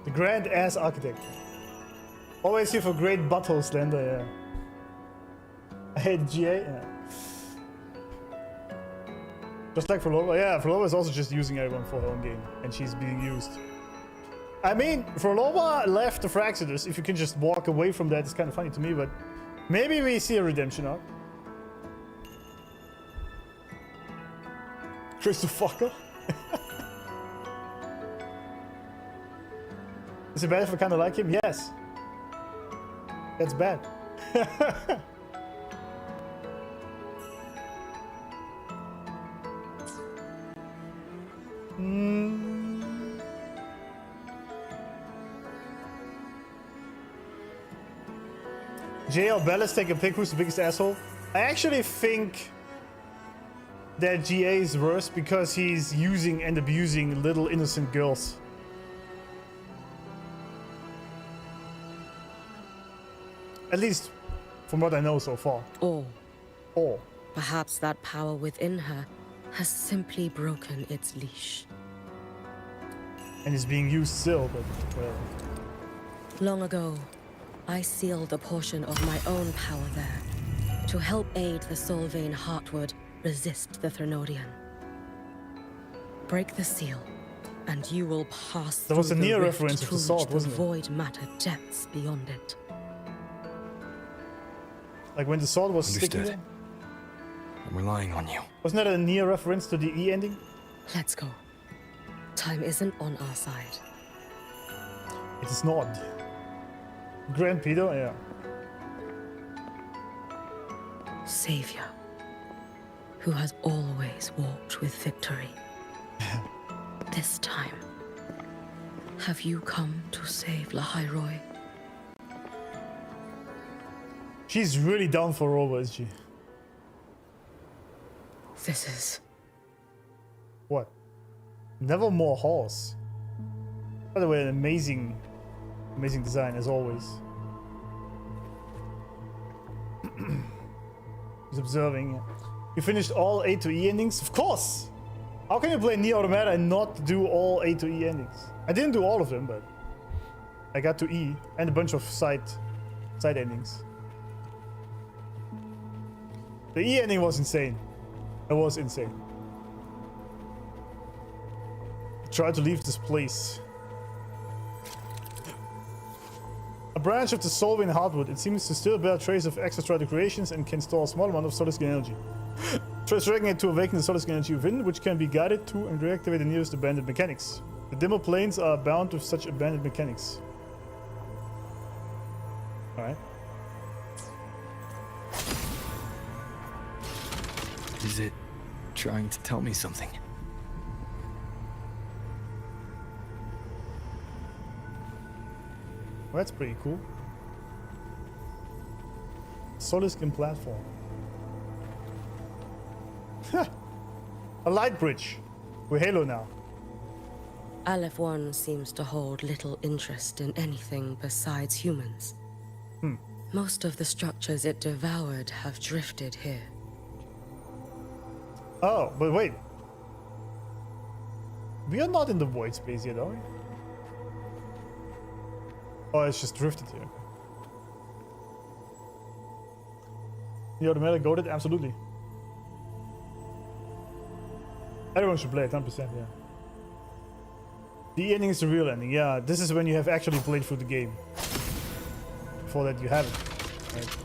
The grand ass architect. Always here for great butthole slender. Yeah. I hate GA. Yeah. Just like Phrolova. Yeah, Phrolova is also just using everyone for her own gain, and she's being used. I mean, Phrolova left the Fraxidus. If you can just walk away from that, it's kind of funny to me, but maybe we see a redemption arc. Christopher. Is it bad if I kind of like him? Yes. That's bad. JL Bellis take a pick. Who's the biggest asshole? I actually think that GA is worse because he's using and abusing little innocent girls. At least from what I know so far. Or Or perhaps that power within her has simply broken its leash. And is being used still, but whatever. Long ago, I sealed a portion of my own power there to help aid the Solvane Heartwood resist the Thenodian. Break the seal, and you will pass There was a through the near rift reference of to the sword, reach wasn't the it? void matter depths beyond it. Like when the sword was Understood. sticking there? I'm relying on you. Wasn't that a near reference to the E ending? Let's go. Time isn't on our side. It is not. Grand Peter, yeah. Savior, who has always walked with victory. This time, have you come to save Lahairoi? She's really down for Robo, is she? This is... What? Nevermore Horse. By the way, an amazing design as always. He's observing. You finished all A to E endings? Of course! How can you play Nier Automata and not do all A to E endings? I didn't do all of them, but I got to E and a bunch of side endings. The E ending was insane. It was insane. Try to leave this place. A branch of the Solving Hardwood. It seems to still bear trace of EXOSTRIDER creations and can store a small amount of solid skin energy. Try striking it to awaken the solid skin energy within, which can be guided to and reactivate the nearest abandoned mechanics. The Dimmr Plains are bound with such abandoned mechanics. Alright. Is it trying to tell me something? Well, that's pretty cool. Solid skin platform. A light bridge. We're Halo now. Aleph 1 seems to hold little interest in anything besides humans. Most of the structures it devoured have drifted here. Oh, but wait. We are not in the void space yet, are we? Oh, it's just drifted here. The automatic goaded? Absolutely. Everyone should play it, 100%, yeah. The ending is the real ending, yeah. This is when you have actually played through the game. Before that, you haven't. Right?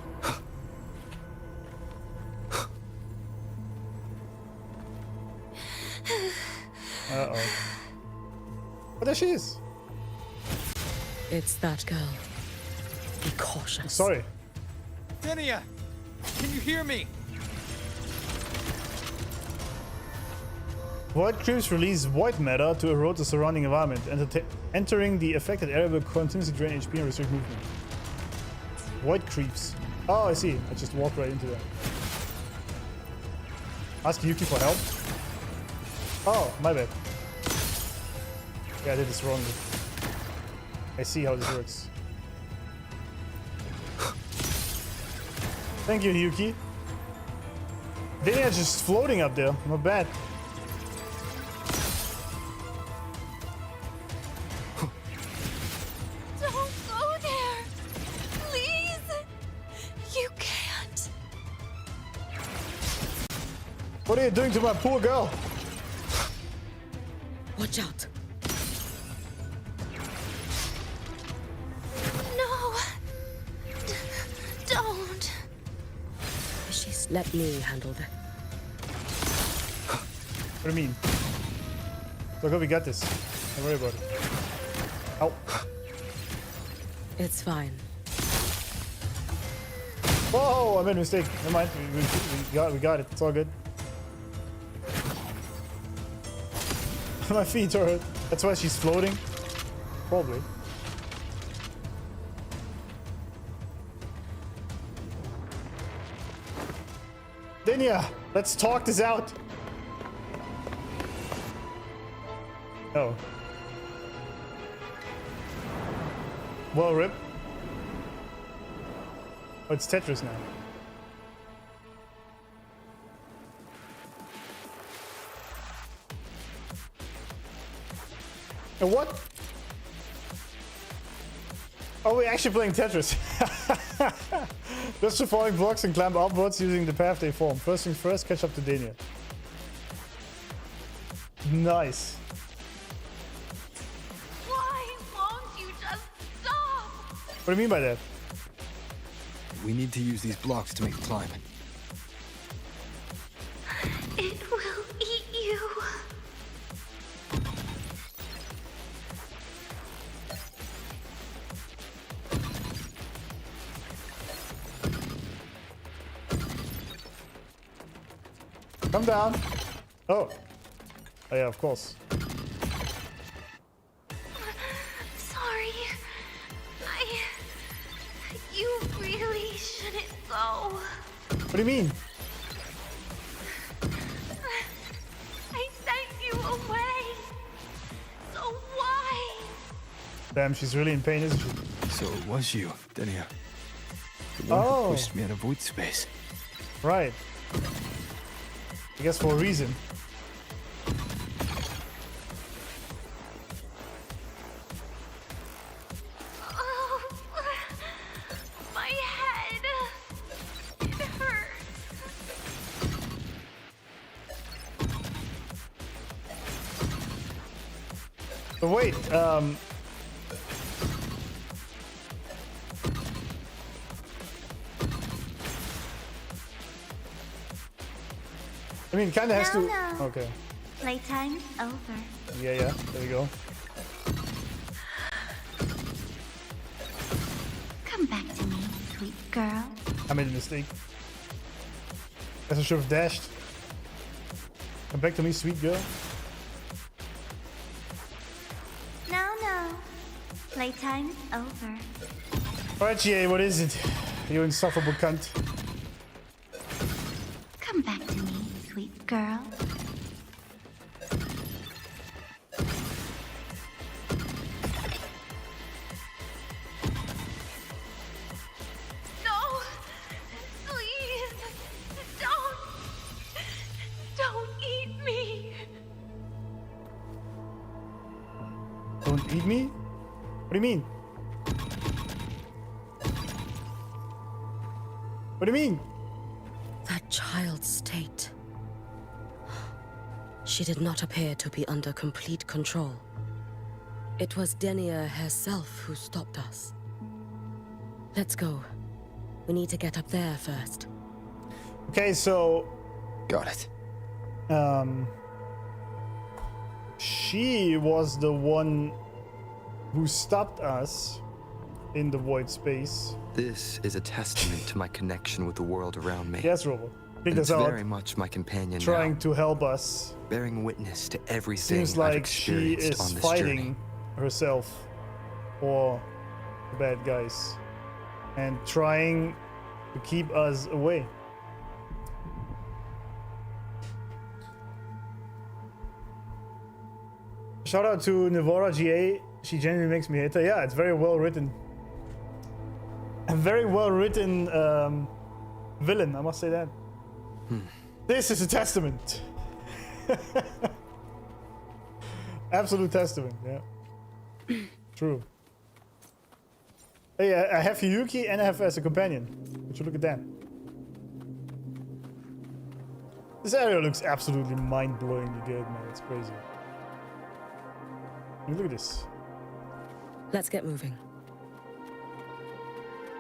Uh-oh. Oh, there she is. It's that girl. Be cautious. Sorry. Denia! Can you hear me? Void creeps release void matter to erode the surrounding environment, and entering the affected area will continuously drain HP and restrict movement. Void creeps. Oh, I see. I just walked right into that. Ask Hiyuki for help. Oh, my bad. Yeah, I did this wrongly. I see how this works. Thank you, Hiyuki. Denia is just floating up there. Not bad. Don't go there! Please! You can't! What are you doing to my poor girl? Watch out. No! Don't! Let me handle that. What do you mean? Look, we got this. Don't worry about it. Ow. It's fine. Whoa, I made a mistake. Never mind. We got it. It's all good. My feet hurt. That's why she's floating. Probably. Denia, let's talk this out. Oh. Well, rip. Oh, it's Tetris now. And what? Oh, we're actually playing Tetris. Just the falling blocks and climb upwards using the path they form. First things first, catch up to Denia. Nice. Why won't you just stop? What do you mean by that? We need to use these blocks to make the climb. It will eat you. Come down. Oh. Oh yeah, of course. Sorry. You really shouldn't go. What do you mean? I sent you away. So why? Damn, she's really in pain, isn't she? So it was you, Denia. The one who pushed me out of void space. Right. I guess for a reason. But wait, I mean, kind of has to. No. Okay. Playtime over. Yeah. There we go. Come back to me, sweet girl. I made a mistake. Guess I should have dashed. Come back to me, sweet girl. No. Playtime over. Alright, GA, what is it? You insufferable cunt. Come back to me, sweet girl. No! Please! Don't eat me! Don't eat me? What do you mean? What do you mean? That child's state. She did not appear to be under complete control. It was Denia herself who stopped us. Let's go. We need to get up there first. Okay, so got it. She was the one who stopped us in the void space. This is a testament to my connection with the world around me. Yes, Robo. Pick And this it's out. very much my companion Trying now, to help us. bearing witness to everything Seems I've like she experienced is on this fighting journey. herself for the bad guys and trying to keep us away. Shout out to Nivora GA. She genuinely makes me hate her. Yeah, it's very well written. A very well written villain, I must say that. This is a testament. Absolute testament, yeah. True. Hey, I have Hiyuki and I have as a companion. Would you look at that? This area looks absolutely mind-blowingly good, man. It's crazy. Look at this. Let's get moving.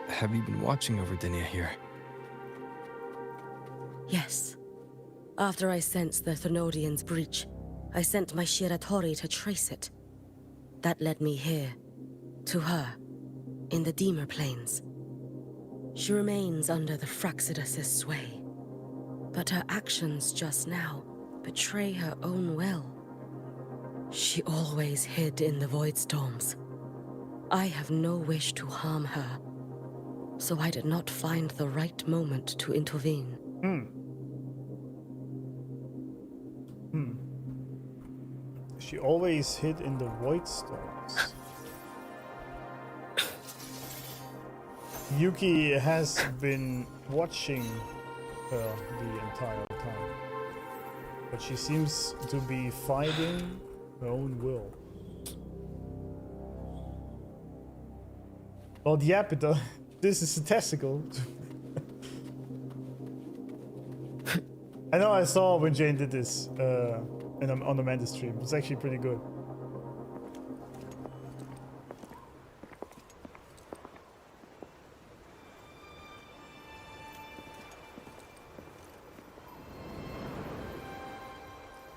Have you been watching over Denia here? Yes. After I sensed the Thenodian's breach, I sent my Shiratori to trace it. That led me here, to her, in the Dimmr Plains. She remains under the Fraxidus' sway, but her actions just now betray her own will. She always hid in the void storms. I have no wish to harm her, so I did not find the right moment to intervene. She always hid in the void storms. Yuki has been watching her the entire time, but she seems to be fighting her own will. Well, yeah, Peter, this is a testicle. I know I saw when Jane did this on the Mantis stream. It's actually pretty good.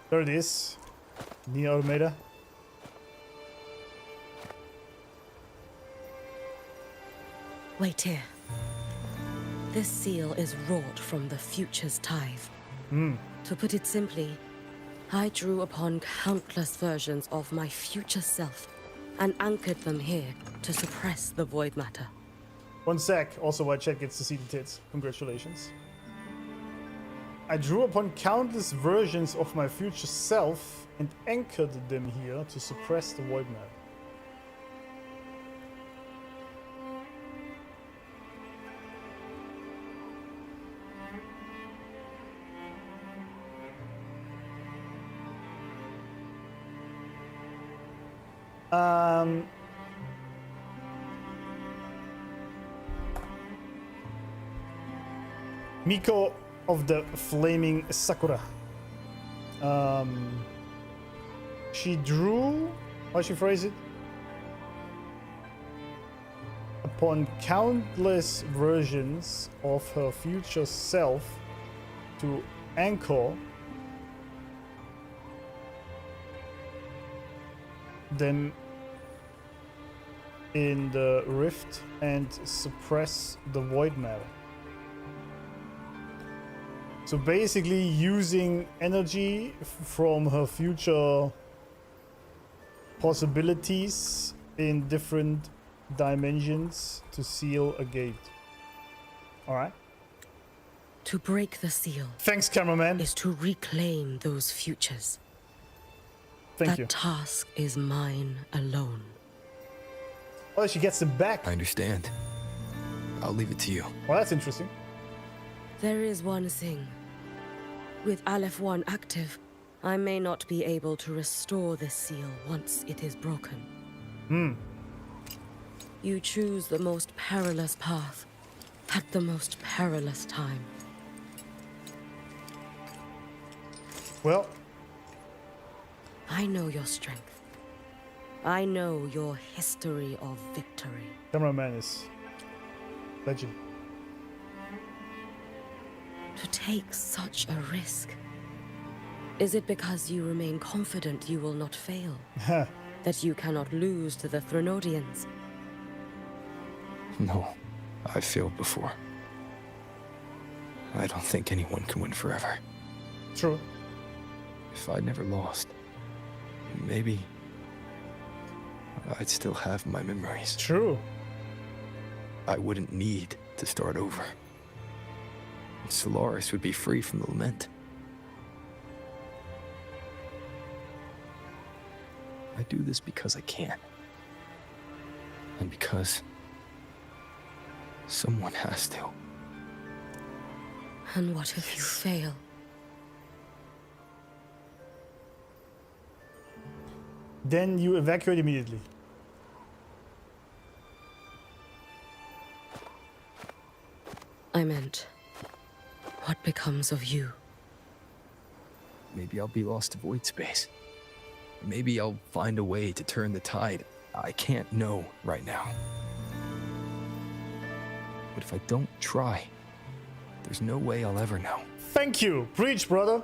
There it is. Nia Almeida. Wait here. This seal is wrought from the future's tithe. To put it simply, I drew upon countless versions of my future self and anchored them here to suppress the void matter. One sec. Also, I check gets to see the tits. Congratulations. I drew upon countless versions of my future self and anchored them here to suppress the void matter. Miko of the Flaming Sakura. She drew how should you phrase it? Upon countless versions of her future self to anchor them in the rift and suppress the void matter. So basically using energy from her future possibilities in different dimensions to seal a gate. Alright. To break the seal. Thanks, cameraman. Is to reclaim those futures. Thank you. That task is mine alone. Oh, she gets them back. I understand. I'll leave it to you. Well, that's interesting. There is one thing. With Aleph 1 active, I may not be able to restore this seal once it is broken. You choose the most perilous path at the most perilous time. Well, I know your strength. I know your history of victory. Cameraman is legend. To take such a risk. Is it because you remain confident you will not fail? That you cannot lose to the Threnodians? No, I've failed before. I don't think anyone can win forever. True. If I'd never lost, maybe I'd still have my memories. True. I wouldn't need to start over. Solaris would be free from the lament. I do this because I can. And because someone has to. And what if you fail? Then you evacuate immediately. I meant, what becomes of you? Maybe I'll be lost to void space. Maybe I'll find a way to turn the tide. I can't know right now. But if I don't try, there's no way I'll ever know. Thank you. Preach, brother.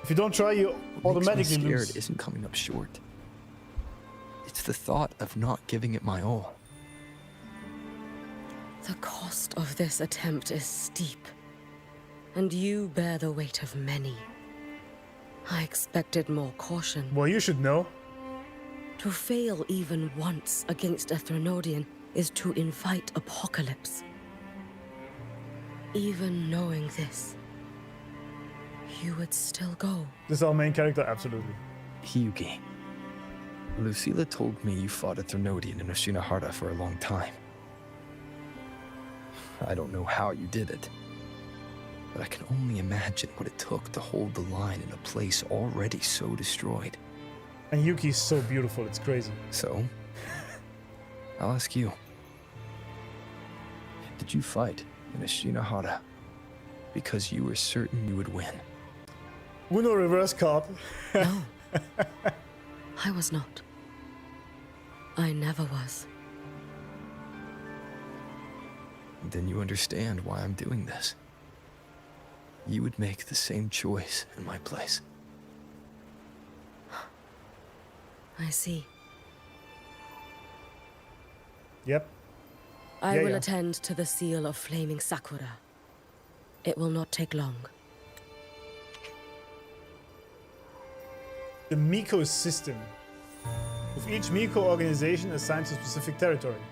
If you don't try, you automatically scared lose. Isn't coming up short. It's the thought of not giving it my all. The cost of this attempt is steep, and you bear the weight of many. I expected more caution. Well, you should know. To fail even once against a Threnodian is to invite apocalypse. Even knowing this, you would still go. This is our main character, absolutely. Hiyuki. Lucilla told me you fought a Threnodian in Oshinahara for a long time. I don't know how you did it, but I can only imagine what it took to hold the line in a place already so destroyed. And Yuki's so beautiful, it's crazy. So, I'll ask you. Did you fight in Oshinahara because you were certain you would win? Uno reverse card. No. I was not. I never was. Then you understand why I'm doing this. You would make the same choice in my place. I see. Yep. I will attend to the seal of Flaming Sakura. It will not take long. The Miko system. With each Miko organization assigned to a specific territory.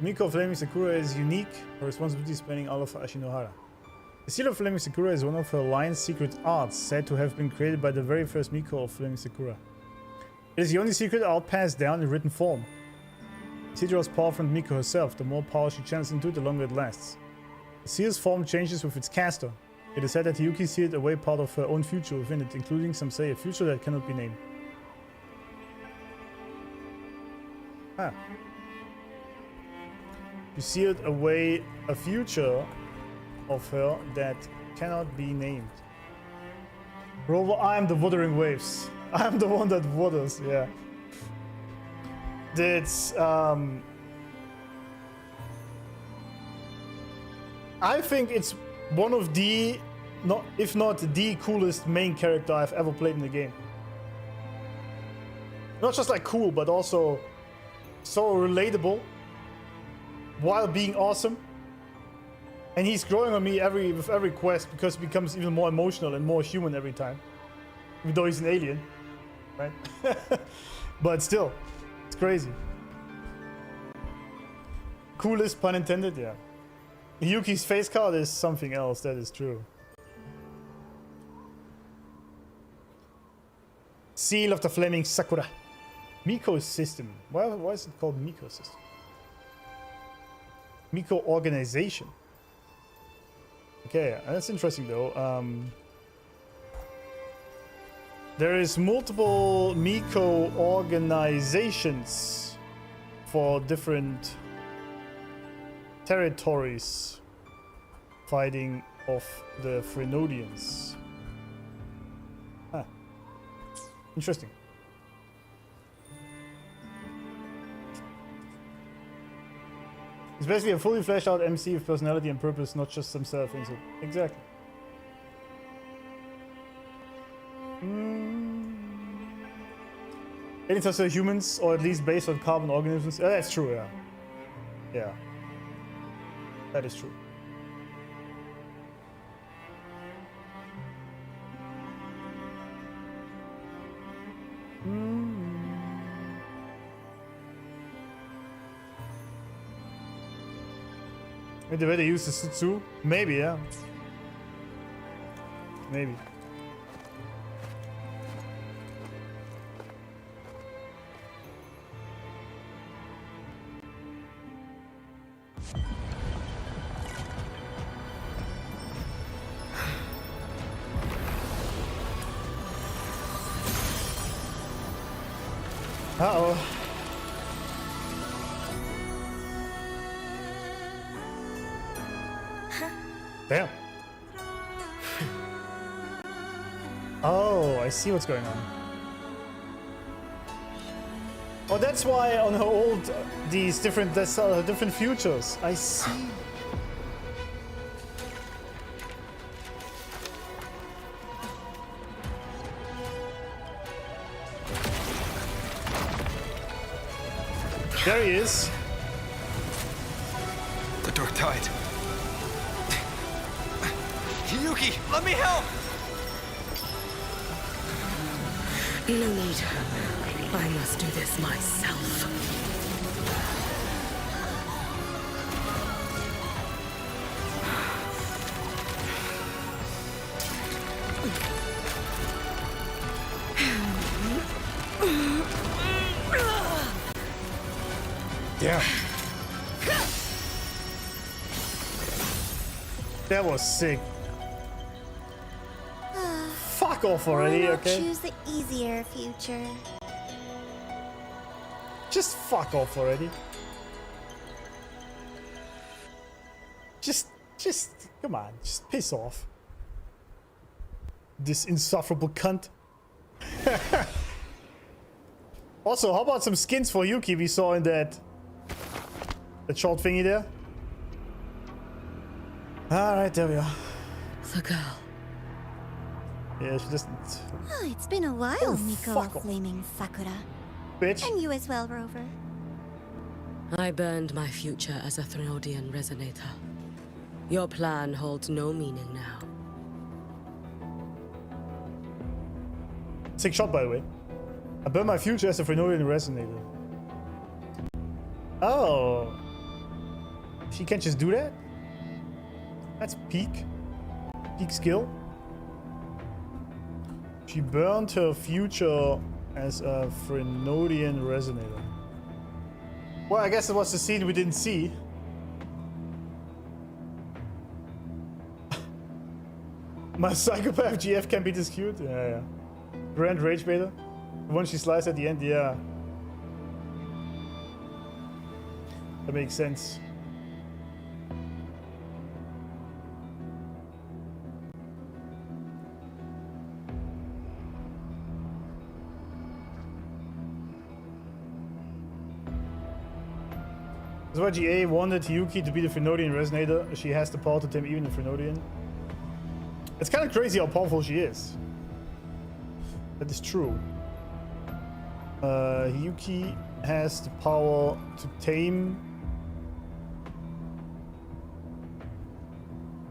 Miko of Flaming Sakura is unique, her responsibility spanning all of Ashinohara. The Seal of Flaming Sakura is one of her line's secret arts, said to have been created by the very first Miko of Flaming Sakura. It is the only secret art passed down in written form. She draws power from Miko herself. The more power she channels into it, the longer it lasts. The seal's form changes with its caster. It is said that Hiyuki sealed away part of her own future within it, including, some say, a future that cannot be named. Ah. You sealed away a future of her that cannot be named. Moreover, I am the Wuthering Waves. I'm the one that waters, yeah. That's, I think it's one of the, if not the coolest main character I've ever played in the game. Not just like cool, but also so relatable while being awesome. And he's growing on me with every quest because he becomes even more emotional and more human every time. Even though he's an alien, right? But still, it's crazy. Coolest, pun intended, yeah. Hiyuki's face card is something else, that is true. Seal of the Flaming Sakura. Miko system. Why is it called Miko system? Miko organization. Okay, that's interesting though. There is multiple Miko organizations for different territories fighting off the Phrolodians. Huh. Interesting. It's basically a fully fleshed out MC with personality and purpose, not just some self insert. Exactly. Aliens are humans, or at least based on carbon organisms. That's true, yeah. Yeah. That is true. Maybe the way they use the Sutsu? Maybe, yeah. Maybe. Uh-oh. Damn. Oh, I see what's going on. Oh, that's why on her old these different different futures. I see. There he is. The door died. Hiyuki, let me help! No need. I must do this myself. Yeah. That was sick. Fuck off already, Why not okay? choose the easier future? Just fuck off already. Just, come on, just piss off. This insufferable cunt. Also, how about some skins for Yuki we saw in that short thingy there? Alright, there we are. The girl. Yeah, she doesn't. Oh, it's been a while, Oh, Miko fuck of off. Flaming Sakura. Bitch. And you as well, Rover. I burned my future as a Thronidian resonator. Your plan holds no meaning now. Sick shot, by the way. I burned my future as a Phrolodian resonator. Oh. She can't just do that? That's peak skill. She burned her future as a Phrolodian resonator. Well, I guess it was the scene we didn't see. My psychopath GF can be this cute? Yeah. Grand Rage Baiter? The one she sliced at the end, yeah. That makes sense. That's why GA wanted Hiyuki to be the Phrynodian Resonator. She has the power to tame even the Phrynodian. It's kind of crazy how powerful she is. That is true. Hiyuki has the power to tame,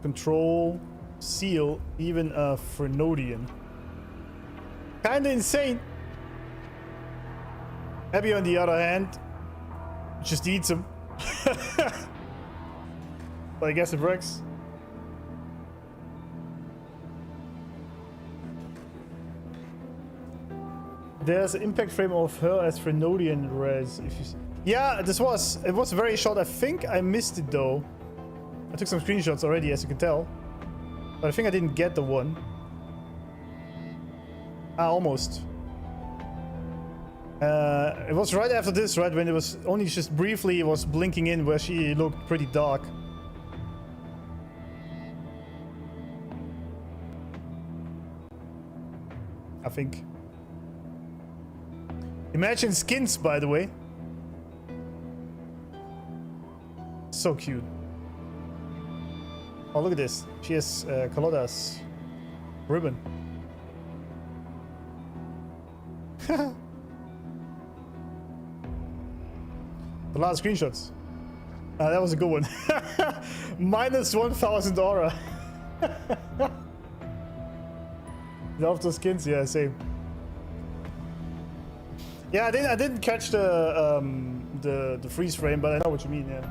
control, seal even a Phrynodian. Kinda insane. Abby, on the other hand, just eats him. But I guess it works. There's an impact frame of her as Phrynodian res. If you yeah, it was very short. I think I missed it though. I took some screenshots already, as you can tell. But I think I didn't get the one. Ah, almost. It was right after this, right? When it was only just briefly, it was blinking in where she looked pretty dark. I think. Imagine skins, by the way. So cute. Oh, look at this. She has Carlotta's ribbon. A lot of screenshots. That was a good one. Minus 1,000 aura. Love those skins, yeah, same. Yeah, I didn't catch the freeze frame, but I know what you mean. Yeah.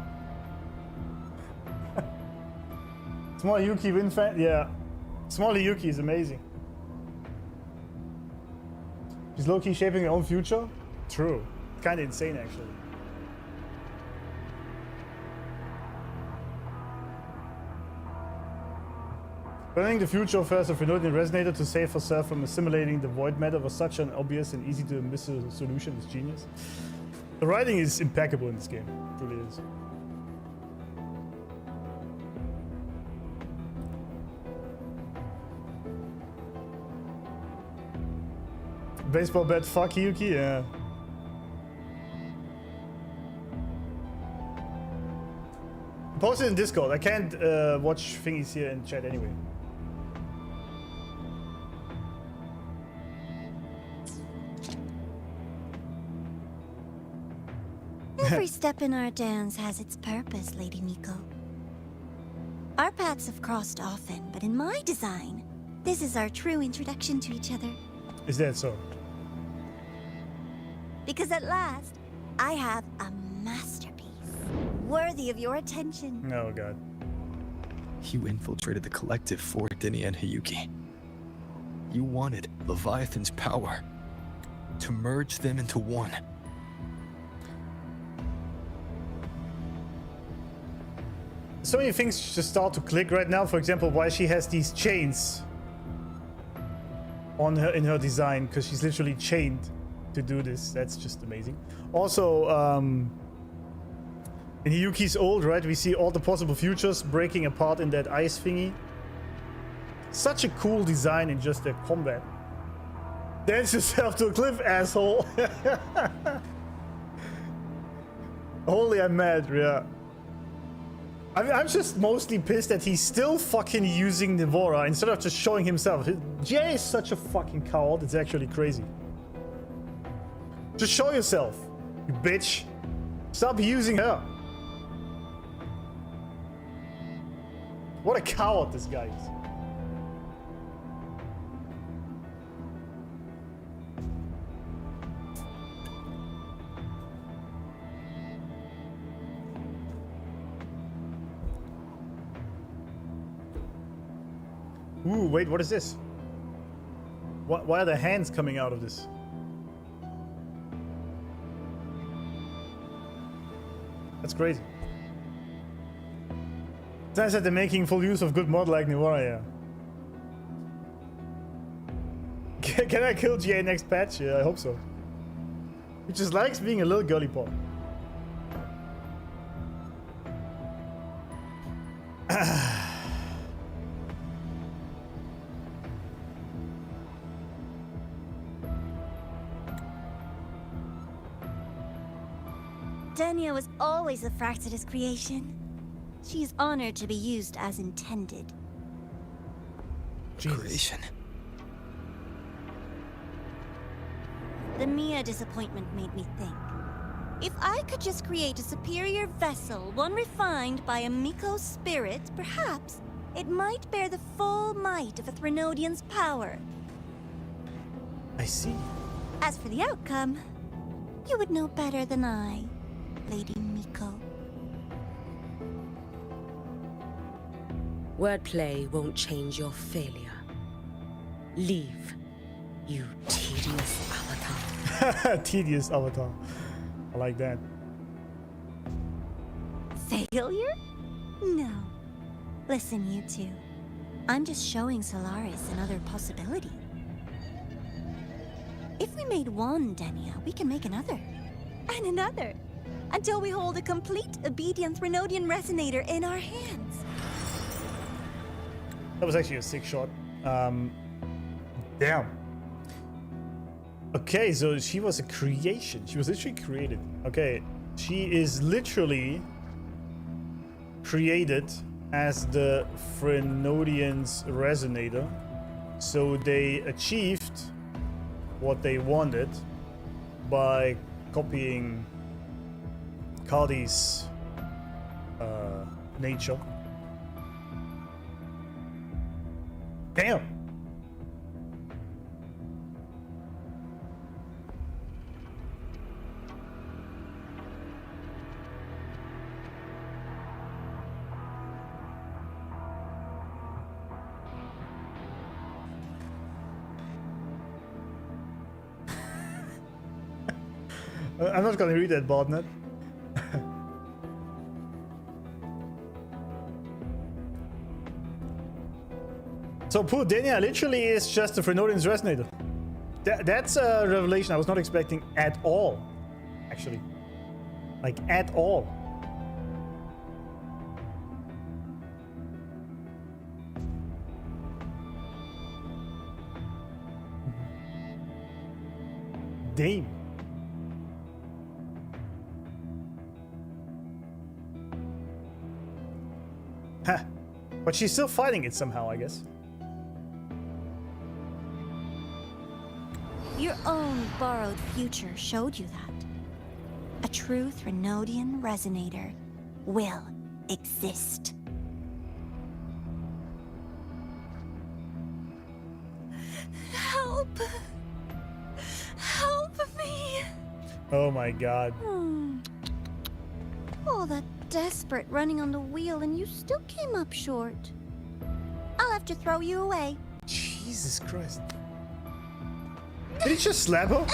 Small Hiyuki win fan. Yeah, small Hiyuki is amazing. She's low-key shaping her own future. True. Kind of insane, actually. Planning the future of her as a Phrynodian Resonator to save herself from assimilating the void matter was such an obvious and easy to miss solution. It's genius. The writing is impeccable in this game. It really is. Baseball bat, fuck Hiyuki, yeah. Post it in Discord. I can't watch thingies here in chat anyway. Every step in our dance has its purpose, Lady Miko. Our paths have crossed often, but in my design, this is our true introduction to each other. Is that so? Because at last, I have a masterpiece, worthy of your attention. Oh god. You infiltrated the collective for Denia and Hiyuki. You wanted Leviathan's power to merge them into one. So many things just start to click right now. For example, why she has these chains on her in her design, because she's literally chained to do this. That's just amazing. Also, in Hiyuki's old, right, we see all the possible futures breaking apart in that ice thingy. Such a cool design in just their combat. Dance yourself to a cliff, asshole. Holy, I'm mad, yeah. I'm just mostly pissed that he's still fucking using Nivora instead of just showing himself. Jay is such a fucking coward, it's actually crazy. Just show yourself, you bitch. Stop using her. What a coward this guy is. Ooh, wait, what is this? Why are the hands coming out of this? That's crazy. It's nice that they're making full use of good mod like Nivora, yeah. Can I kill GA next patch? Yeah, I hope so. He just likes being a little girly pop. Denia was a Fractidus creation. She is honored to be used as intended. Creation. The Mia disappointment made me think. If I could just create a superior vessel, one refined by a Miko's spirit, perhaps it might bear the full might of a Threnodian's power. I see. As for the outcome, you would know better than I, Lady Miko. Wordplay won't change your failure. Leave, you tedious avatar. Tedious avatar. I like that. Failure? No. Listen, you two. I'm just showing Solaris another possibility. If we made one, Denia, we can make another. And another. Until we hold a complete obedient Threnodian resonator in our hands. That was actually a sick shot. Damn. Okay, so she was a creation. She was literally created. Okay, she is literally created as the Threnodian's resonator. So they achieved what they wanted by copying Cardi's nature. Damn. I'm not gonna read that, botnet. So poor Denia literally is just a Threnodian's resonator. That's a revelation I was not expecting at all, actually. Like, at all. Damn. Huh. But she's still fighting it somehow, I guess. Your own borrowed future showed you that. A true Threnodian resonator will exist. Help! Help me! Oh my god. All that desperate running on the wheel and you still came up short. I'll have to throw you away. Jesus Christ. Did he just slap her?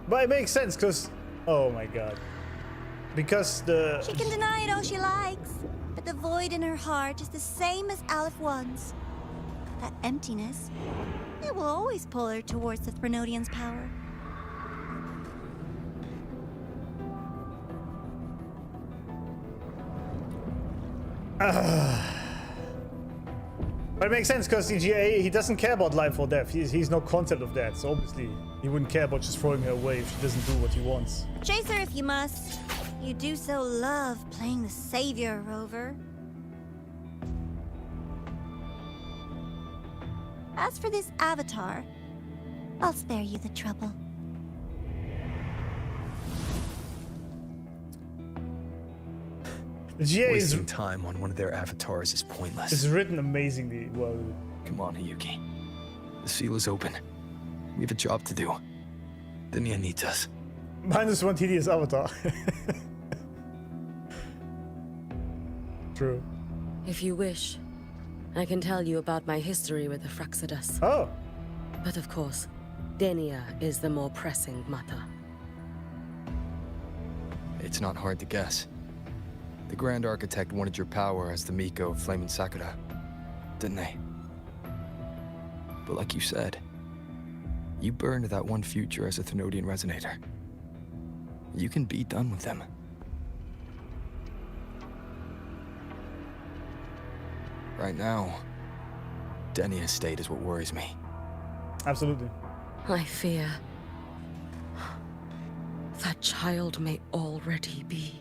But it makes sense, because... Oh my god. Because the... She can deny it all she likes, but the void in her heart is the same as Aleph 1's. That emptiness, it will always pull her towards the Threnodian's power. But it makes sense, because CGA, he doesn't care about life or death. He's no concept of that, so obviously he wouldn't care about just throwing her away if she doesn't do what he wants. Chase her if you must. You do so love playing the savior, Rover. As for this avatar, I'll spare you the trouble. The GA Wasting time on one of their avatars is pointless. It's written amazingly well. Come on, Hiyuki. The seal is open. We have a job to do. Denia needs us. -1 tedious avatar. True. If you wish, I can tell you about my history with the Fractidus. Oh. But of course, Denia is the more pressing matter. It's not hard to guess. The Grand Architect wanted your power as the Miko of Flame and Sakura, didn't they? But like you said, you burned that one future as a Threnodian resonator. You can be done with them. Right now, Denia's state is what worries me. Absolutely. I fear that child may already be.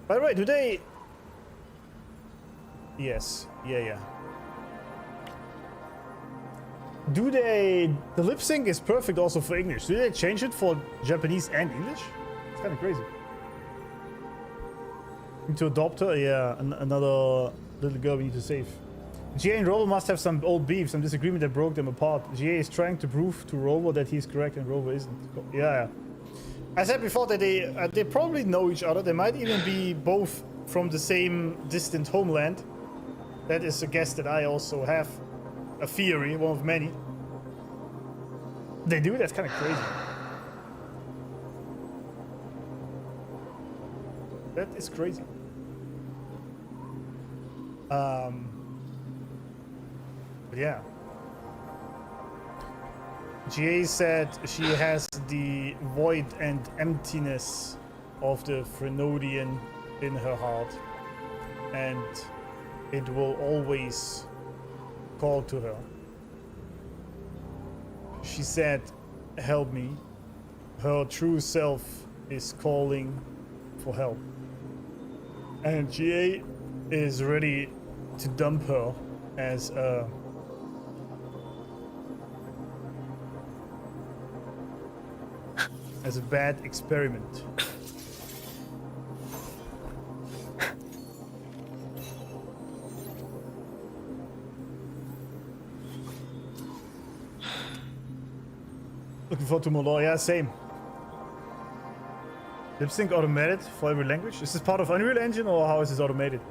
By the way, do they... Yes. Yeah. Do they... The lip sync is perfect also for English. Do they change it for Japanese and English? It's kind of crazy. Need to adopt her? Yeah, another little girl we need to save. GA and Rover must have some old beef, some disagreement that broke them apart. GA is trying to prove to Rover that he's correct and Rover isn't. Yeah. I said before that they probably know each other. They might even be both from the same distant homeland. That is a guess that I also have. A theory, one of many. They do? That's kind of crazy. That is crazy. But yeah. GA said she has the void and emptiness of the Phrolova in her heart. And it will always call to her. She said, help me. Her true self is calling for help. And GA is ready to dump her as a bad experiment. Looking forward to more lore. Yeah, same. Lip sync automated for every language. Is this part of Unreal Engine or how is this automated?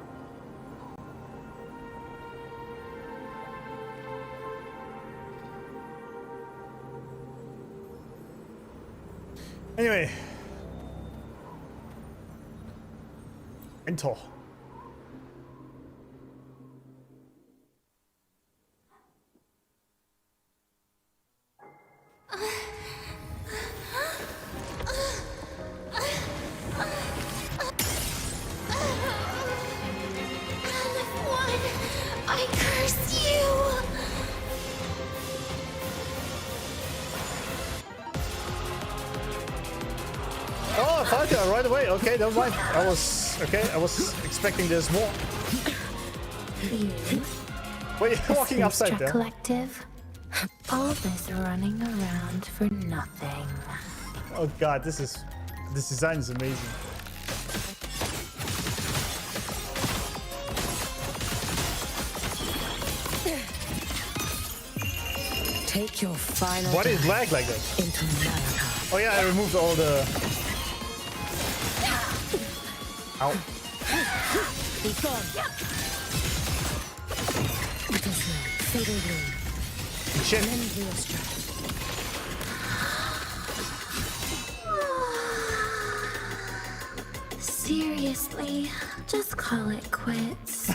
Anyway. Enter. I curse you! Oh, Falca, right away. Okay, never mind. I was expecting there's more. Wait, you're walking upside down. Collective. All this running around for nothing. Oh god, this design is amazing. Take your final. Why did it lag like that? Into America. Oh yeah, I removed all the. Ow. Be gone. Little snow, fading bloom. Shit. Seriously, just call it quits.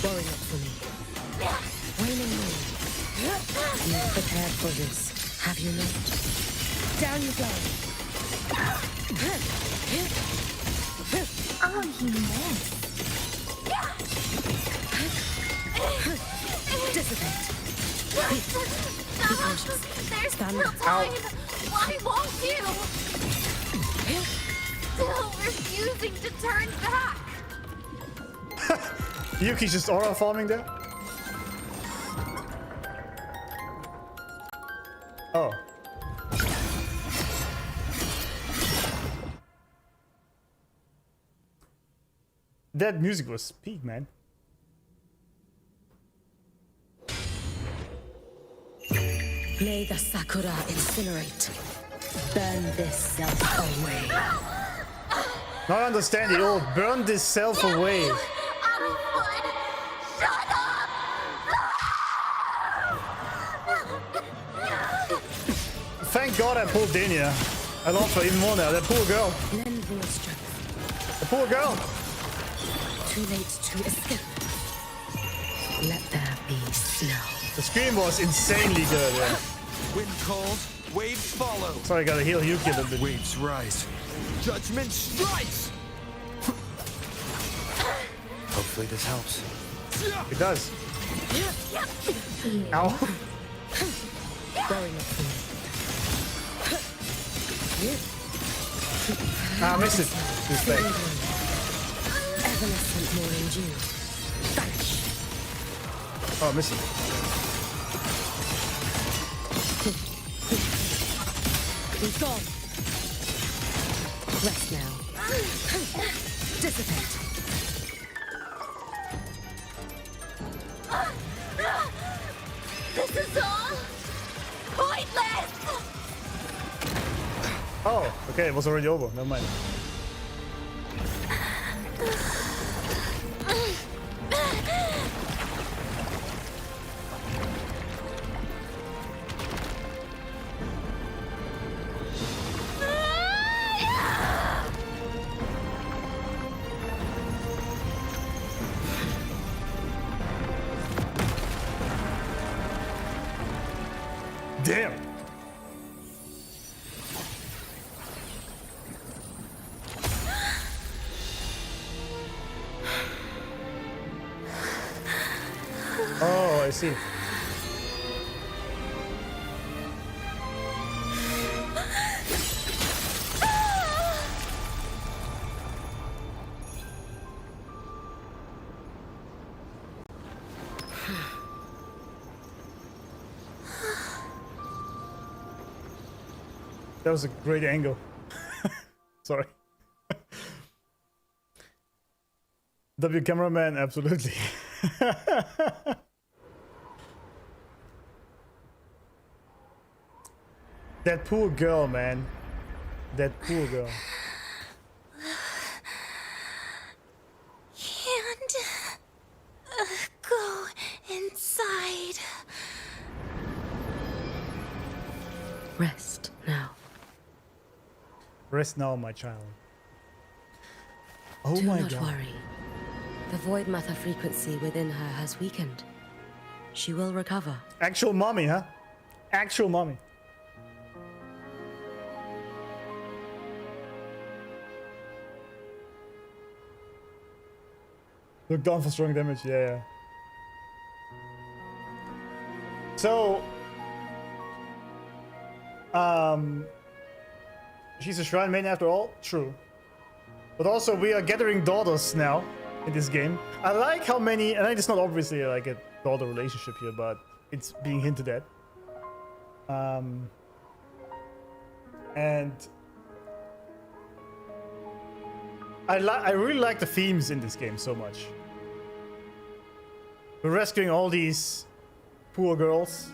Worry not for me. Waning moon. You prepared for this, have you not? Down you go. Oh, you missed. Dissipate. There's still time! Why won't you? Still refusing to turn back! Yuki's just aura farming there? Oh. That music was peak, man. May the Sakura incinerate. Burn this self away. Not understanding. Oh, burn this self away. Thank God I pulled Denia. I love her even more now. That poor girl. The poor girl. Too late to escape. Let there be snow. The scream was insanely good, yeah. Wind calls, waves follow. Sorry, I gotta heal Hiyuki a little bit. Waves rise. Judgment strikes. Hopefully this helps. It does. Ow. Ah, I missed it. This thing. Evanescent morning dew. Vanish. Oh, I missed it. Be gone. Rest now. Dissipate. This is all pointless! Oh, okay, it was already over. Never mind. Damn. Oh, I see. That was a great angle. Sorry. W cameraman, absolutely. That poor girl, man. That poor girl. Can't go inside. Rest now. Rest now, my child. Oh Do my not god. worry. The void matter frequency within her has weakened. She will recover. Actual mommy, huh? Actual mommy. Look down for strong damage, yeah. So, she's a shrine main after all, true. But also we are gathering daughters now in this game. I like how many, and it's not obviously like a daughter relationship here, but it's being hinted at. And I really like the themes in this game so much. We're rescuing all these poor girls.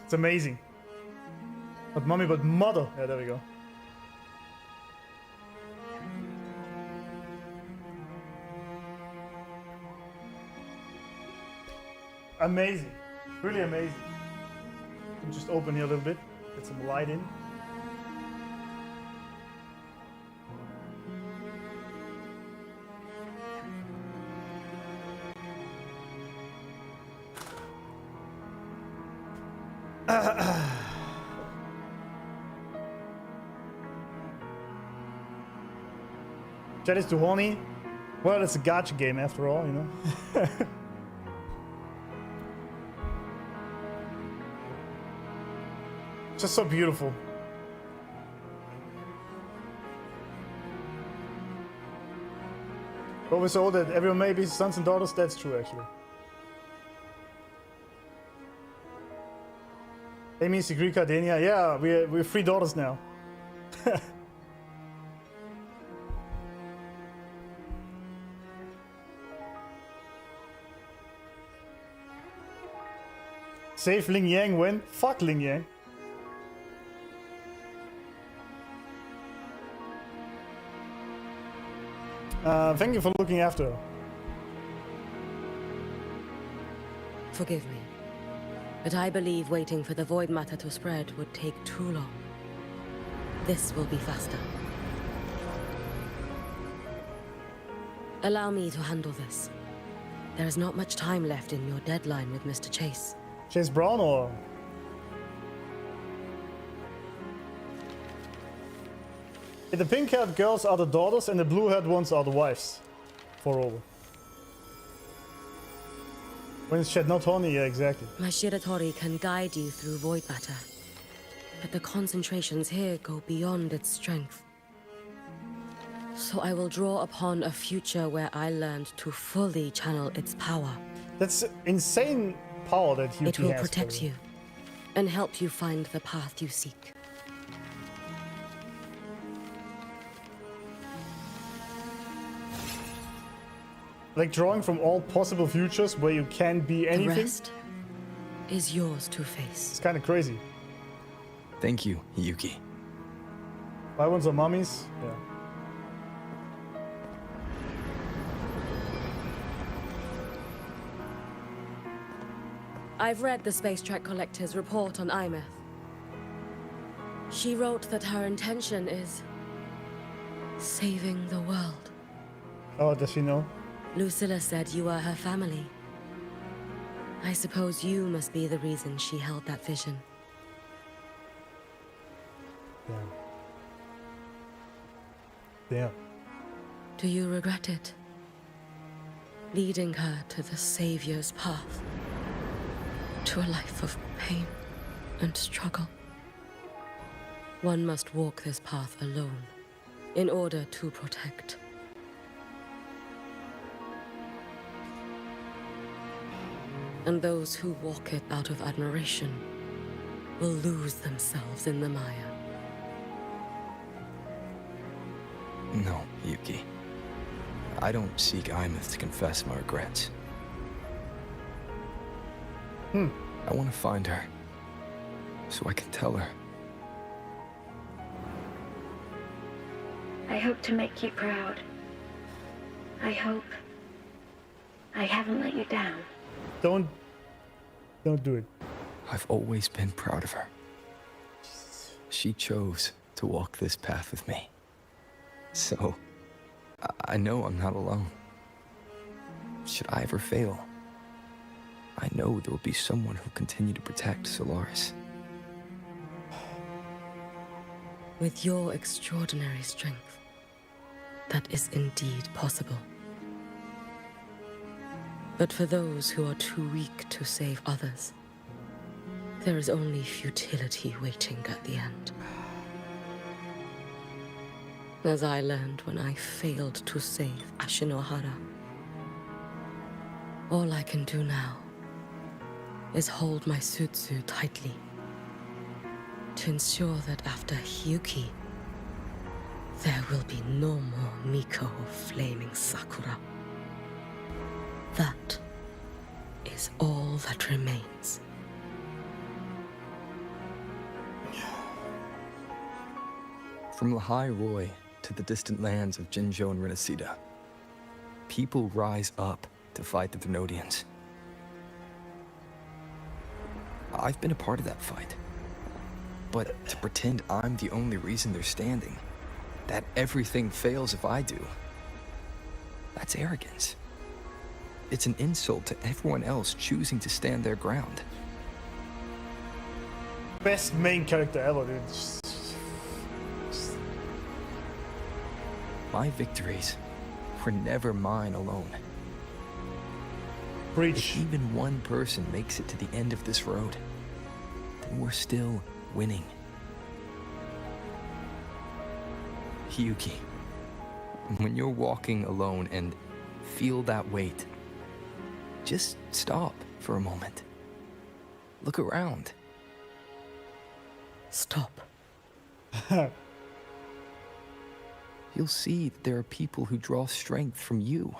It's amazing. Not mommy, but mother. Yeah, there we go. Amazing. Really amazing. Let me just open here a little bit. Get some light in. Chat is too horny. Well, it's a gacha game after all, you know. Just so beautiful. But we're told that everyone may be sons and daughters. That's true, actually. Amy, Sigrika, Denia. Yeah, we're 3 daughters now. Save Ling Yang when? Fuck Ling Yang. Thank you for looking after her. Forgive me, but I believe waiting for the void matter to spread would take too long. This will be faster. Allow me to handle this. There is not much time left in your deadline with Mr. Chase. Chase Brown or? The pink-haired girls are the daughters and the blue-haired ones are the wives. Phrolova. When it's shed, not honey, yeah, exactly. My Shiratori can guide you through void matter, but the concentrations here go beyond its strength. So I will draw upon a future where I learned to fully channel its power. That's insane power that Hiyuki has. It will protect you and help you find the path you seek. Like drawing from all possible futures where you can be anything. The rest is yours to face. It's kind of crazy. Thank you, Hiyuki. I want some mummies. Yeah. I've read the Space Trek Collector's report on Imeth. She wrote that her intention is saving the world. Oh, does she know? Lucilla said you are her family. I suppose you must be the reason she held that vision. Damn. Damn. Do you regret it? Leading her to the Savior's path? To a life of pain and struggle? One must walk this path alone in order to protect. And those who walk it out of admiration will lose themselves in the mire. No, Hiyuki. I don't seek Imeth to confess my regrets. I want to find her, so I can tell her. I hope to make you proud. I hope I haven't let you down. Don't do it. I've always been proud of her. She chose to walk this path with me. So, I know I'm not alone. Should I ever fail, I know there will be someone who'll continue to protect Solaris. With your extraordinary strength, that is indeed possible. But for those who are too weak to save others, there is only futility waiting at the end. As I learned when I failed to save Ashinohara. All I can do now is hold my Sutsu tightly to ensure that after Hiyuki, there will be no more Miko flaming Sakura. That is all that remains. From Lahai Roy to the distant lands of Jinzhou and Renesida, people rise up to fight the Thenodians. I've been a part of that fight. But to pretend I'm the only reason they're standing, that everything fails if I do, that's arrogance. It's an insult to everyone else choosing to stand their ground. Best main character ever, dude. My victories were never mine alone. Preach. If even one person makes it to the end of this road, then we're still winning. Hiyuki, when you're walking alone and feel that weight, just stop for a moment. Look around. Stop. You'll see that there are people who draw strength from you.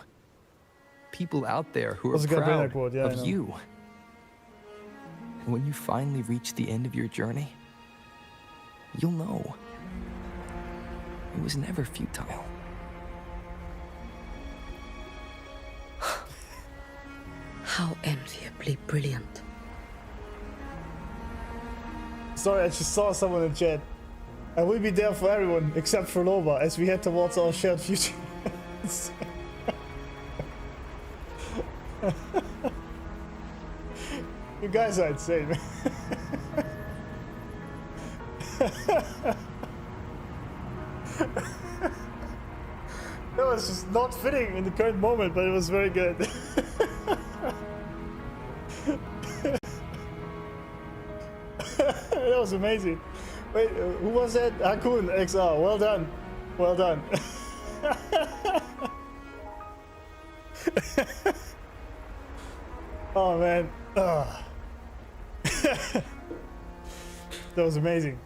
People out there who are proud of you. And when you finally reach the end of your journey, you'll know it was never futile. How enviably brilliant. Sorry, I just saw someone in chat. I will be there for everyone except for Phrolova as we head towards our shared future. You guys are insane, man. That was just not fitting in the current moment, but it was very good. That was amazing. Wait, who was that? Hakun XR. Well done. Well done. Oh man. Oh. That was amazing.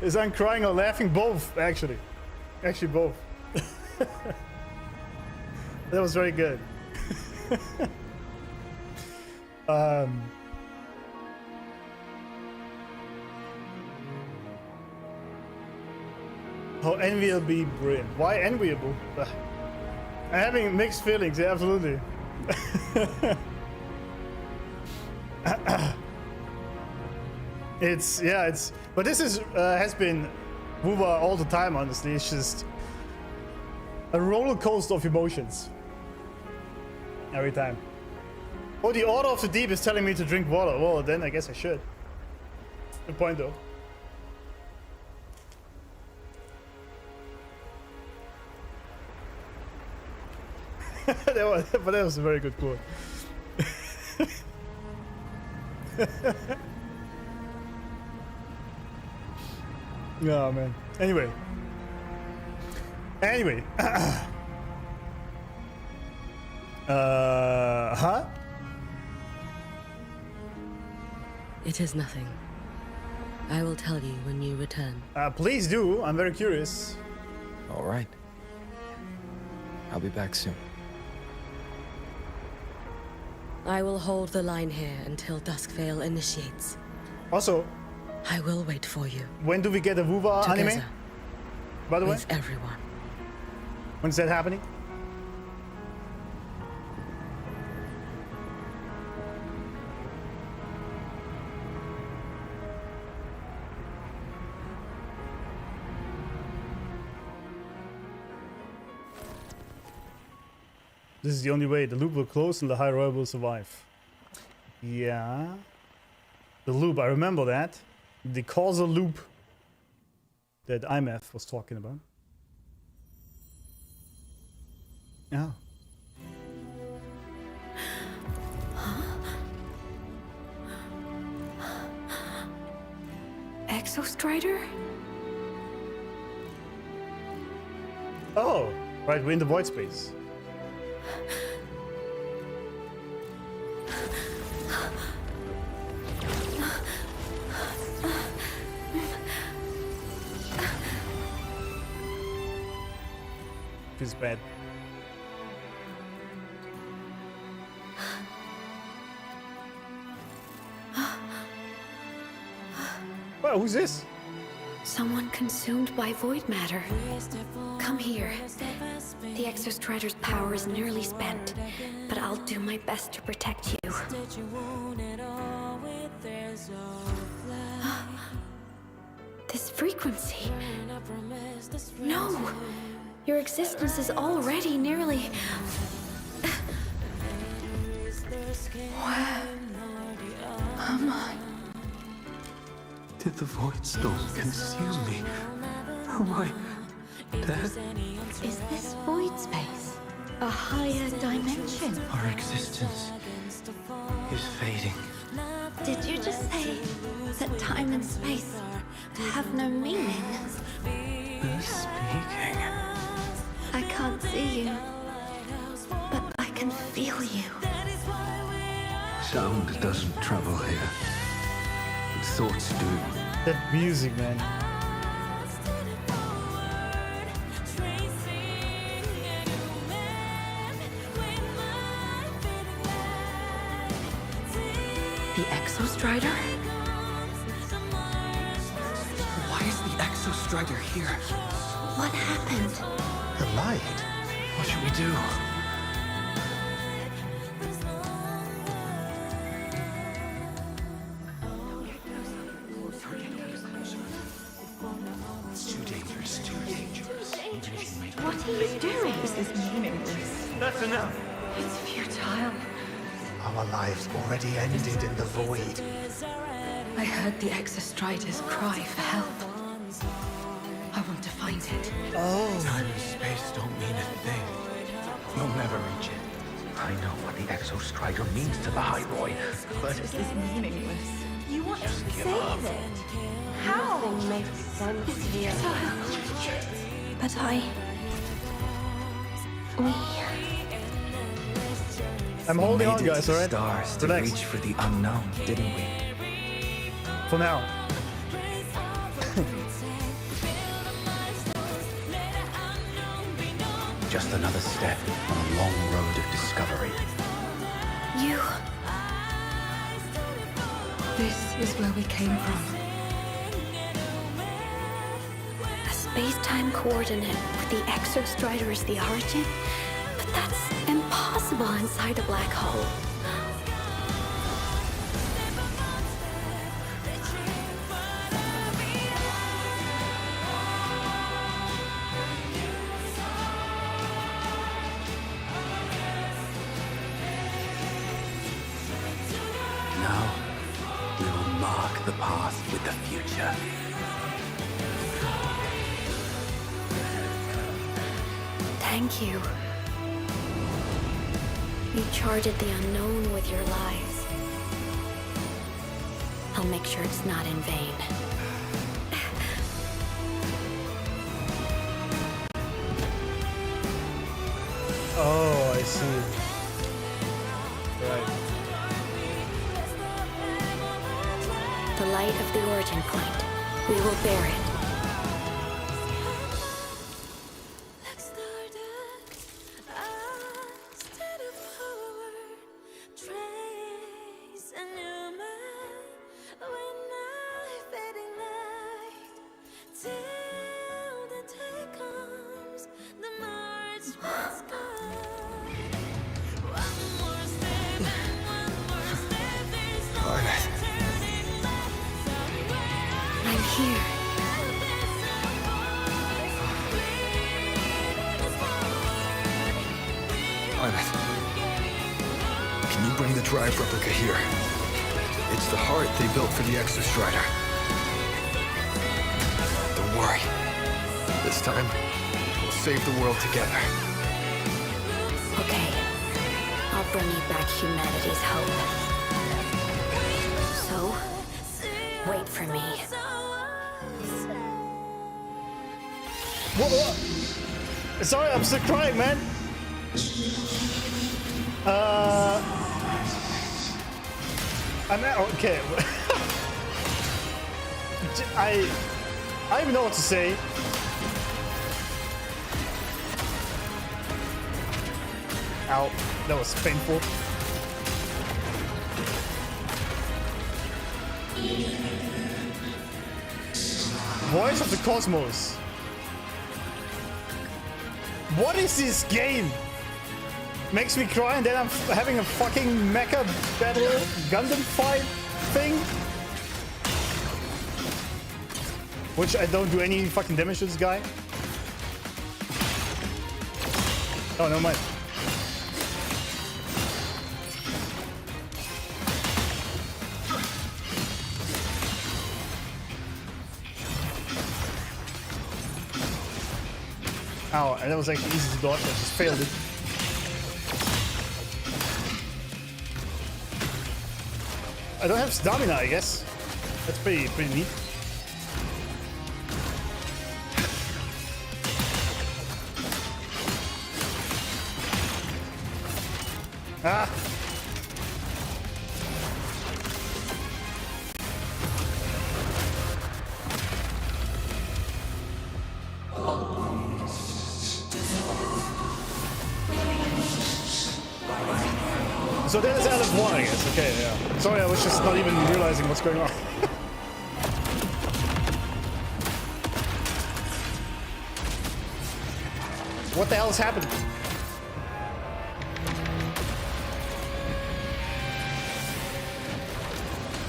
Is I'm crying or laughing? Both, actually. Actually, both. That was very good. How enviable, brilliant. Why enviable? I'm having mixed feelings, yeah, absolutely. But this is has been WoWA all the time, honestly. It's just a roller coaster of emotions. Every time. Oh, the Order of the Deep is telling me to drink water. Well, then I guess I should. Good point, though. But that was a very good quote. Oh man. Anyway. Huh? It is nothing. I will tell you when you return. Please do. I'm very curious. All right. I'll be back soon. I will hold the line here until Duskvale initiates. Also, I will wait for you. When do we get a WoWA anime? By the way? With everyone. When's that happening? This is the only way. The loop will close and the high royal will survive. Yeah. The loop, I remember that. The causal loop that IMF was talking about. Yeah. EXOSTRIDER? Oh, right, we're in the void space. Feels bad. Well, who's this? Someone consumed by void matter. Come here. The EXOSTRIDER's power is nearly spent, but I'll do my best to protect you. This frequency. No! Your existence is already nearly... Where am I? Did the void storm consume me? Am I dead? Is this void space a higher dimension? Our existence is fading. Did you just say that time and space have no meaning? Who's speaking? I can't see you, but I can feel you. Sound doesn't travel here. Thoughts do. That music, man. The EXOSTRIDER? Why is the EXOSTRIDER here? What happened? The light. What should we do? It's too dangerous, too dangerous. What are you doing? This is meaningless. That's enough. It's futile. Our lives already ended in the void. I heard the EXOSTRIDER's cry for help. I want to find it. Oh. Time and space don't mean a thing. You'll never reach it. I know what the EXOSTRIDER means to the High Boy, but This is meaningless. You want to Just give save up. it? How? Nothing makes sense here. But I'm holding We on, made it guys, to the alright? stars to Relax. reach for the unknown, didn't we? For now. Just another step on a long road of discovery. you... This is where we came from. A space-time coordinate with the EXOSTRIDER as the origin? But that's impossible inside a black hole. Now, we will mark the past with the future. Thank you. You charted the unknown with your lives. I'll make sure it's not in vain. Oh, I see. Right. The light of the origin point. We will bear it. I'm here. Ymeth, can you bring the drive replica here? It's the heart they built for the EXOSTRIDER. Don't worry. This time, we'll save the world together. Okay. I'll bring you back humanity's hope. So, wait for me. What? Sorry, I'm still crying, man. I'm at, okay. I don't even know what to say. Ow, that was painful. Voice of the Cosmos. What is this game? Makes me cry and then I'm having a fucking mecha battle Gundam fight thing? Which I don't do any fucking damage to this guy. Oh, no mind. Ow, and that was actually easy to dodge, I just failed it. I don't have stamina, I guess. That's pretty neat. Ah! So that is LF1, I guess. Okay, yeah. Sorry, I was just not even realizing what's going on. What the hell is happening?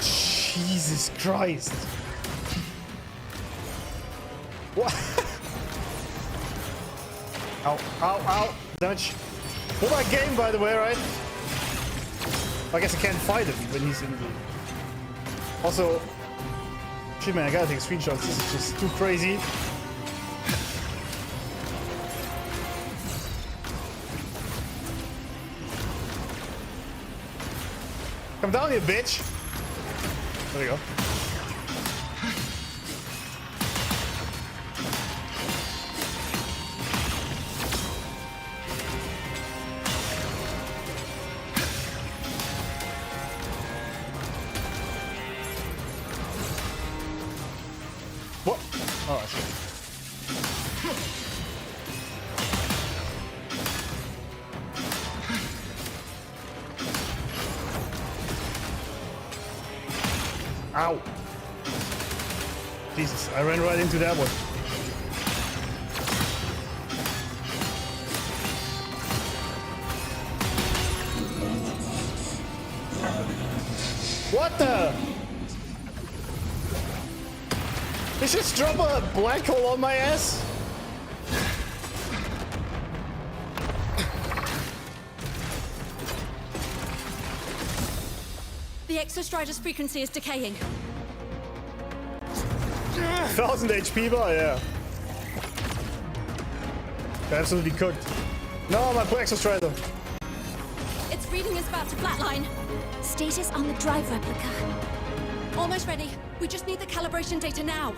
Jesus Christ. What? Ow, ow, ow. Damage. Pull that game, by the way, right? I guess I can't fight him when he's in the... Also... Shit, man, I gotta take screenshots. This is just too crazy. Come down here, bitch. There we go. What? Oh, I see. Ow. Jesus, I ran right into that one. What the? They just drop a black hole on my ass? The EXOSTRIDER's frequency is decaying. 1000 HP bar, yeah. Absolutely cooked. No, my EXOSTRIDER. Its reading is about to flatline. Status on the drive replica. Almost ready. We just need the calibration data now.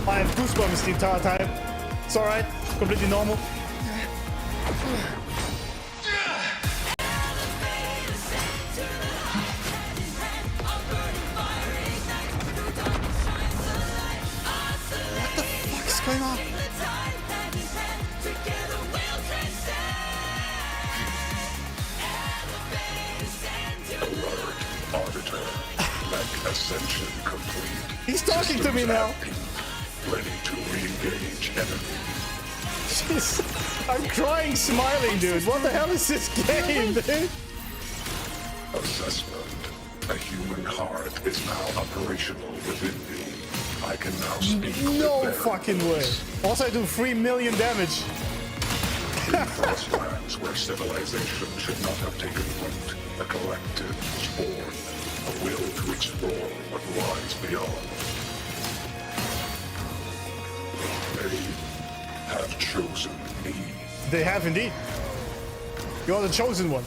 I have goosebumps the entire time. It's alright, completely normal. What the fuck is going on? Alert, Arbiter. Mech ascension complete. He's talking to me now. Ready to re-engage enemy. Jeez, I'm crying, smiling, dude. What the hell is this game, dude? Assessment. A human heart is now operational within me. I can now speak. No with fucking way. Also, I do 3 million damage. In frostlands where civilization should not have taken root, a collective was born. A will to explore what lies beyond. They have chosen me. They have indeed. You're the chosen one.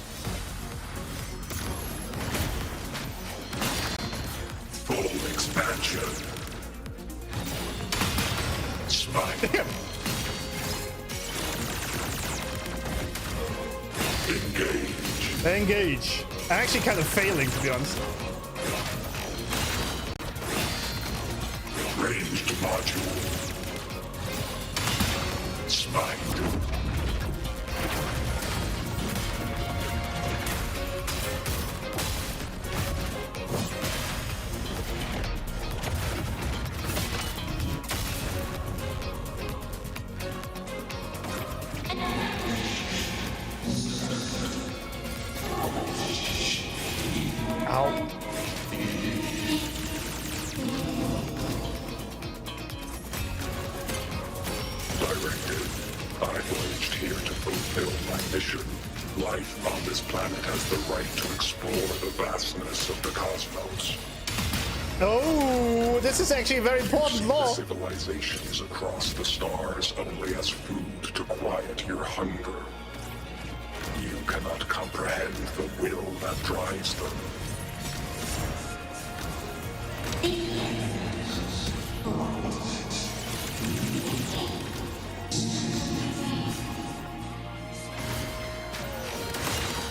Full expansion. Smite. Damn. Engage. Engage. I'm actually kind of failing, to be honest. Ranged module. Smite. Ow. Directive. I voyaged here to fulfill my mission. Life on this planet has the right to explore the vastness of the cosmos. Oh, this is actually a very important law. Civilizations across the stars only as food to quiet your hunger. You cannot comprehend the will that drives them.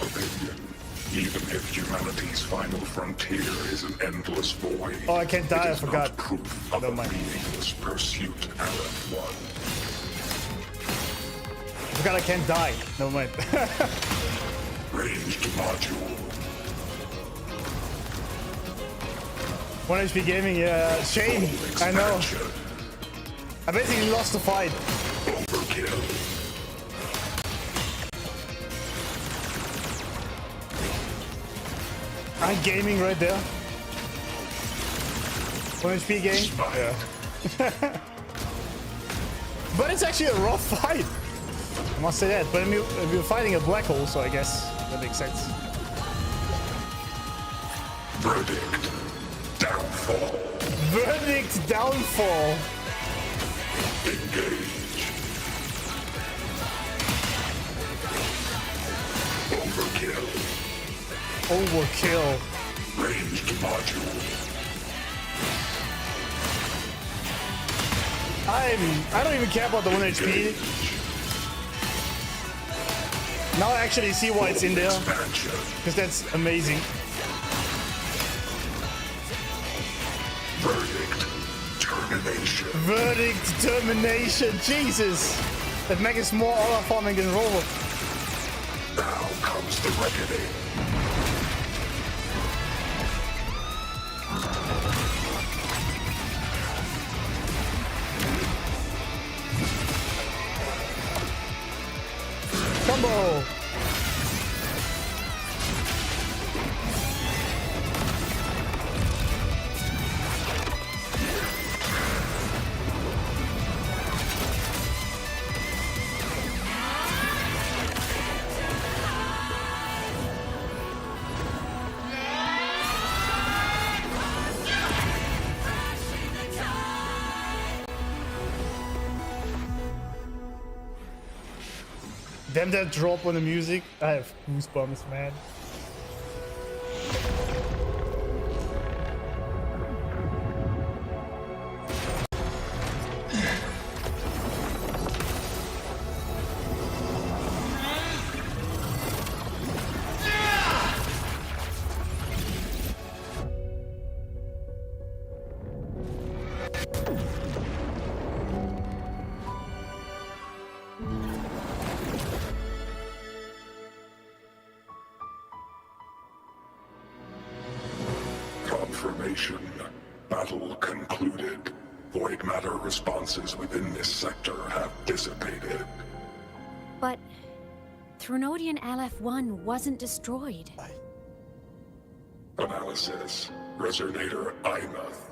Opinion. Even if humanity's final frontier is an endless void, Oh, I can't die, I it is forgot. not proof of Never a mind. meaningless pursuit, LF1. forgot I can't die. Never mind. Ranged module. 1 HP gaming, yeah. Shame. I know. I basically lost the fight. Overkill. I'm gaming right there. 1 HP game. Yeah. But it's actually a rough fight. I must say that. But I mean, we're fighting a black hole, so I guess that makes sense. Verdict. Downfall. Verdict downfall. Engage. Overkill. Overkill. Ranged module. I don't even care about the 1 HP. Now I actually see why it's in there. Because that's amazing. Verdict. Termination. Verdict termination. Jesus. That mech is more aura farming than Roller. Now comes the reckoning. Combo. Damn that drop on the music. I have goosebumps, man. Confirmation. Battle concluded. Void matter responses within this sector have dissipated. But Threnodian LF1 wasn't destroyed. Analysis. Resonator IMETH.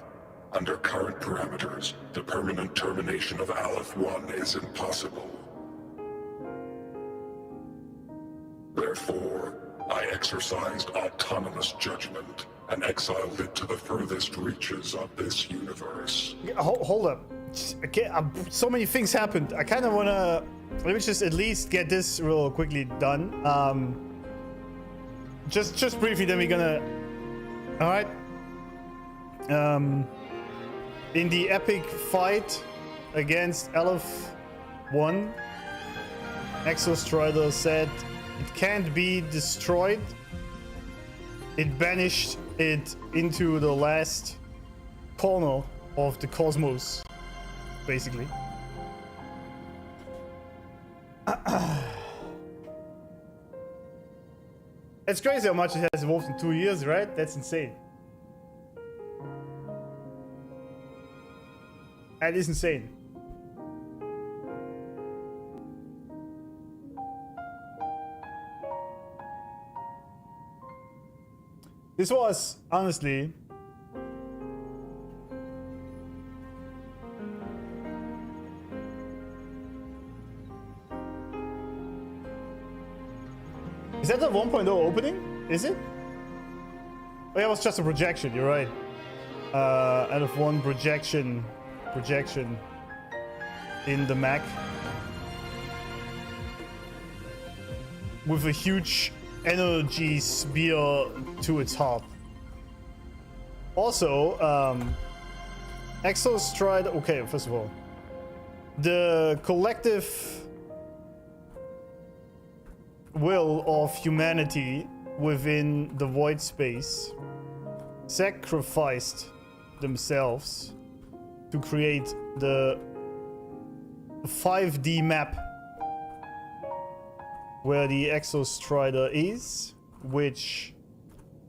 Under current parameters, the permanent termination of Aleph-1 is impossible. Therefore, I exercised autonomous judgment and exiled it to the furthest reaches of this universe. Hold up. Okay, so many things happened. I kind of want to... Let me just at least get this real quickly done. Just briefly, then we're gonna... Alright. In the epic fight against Aleph-1, EXOSTRIDER said it can't be destroyed. It banished it into the last corner of the cosmos, basically. It's crazy how much it has evolved in 2 years, right? That's insane. That is insane. This was, honestly... Is that the 1.0 opening? Is it? Oh yeah, it was just a projection, you're right. Out of one projection in the Mac. With a huge energy spear to its heart. Also, EXOSTRIDER... Okay, first of all. The collective will of humanity within the void space sacrificed themselves to create the 5D map where the EXOSTRIDER is, which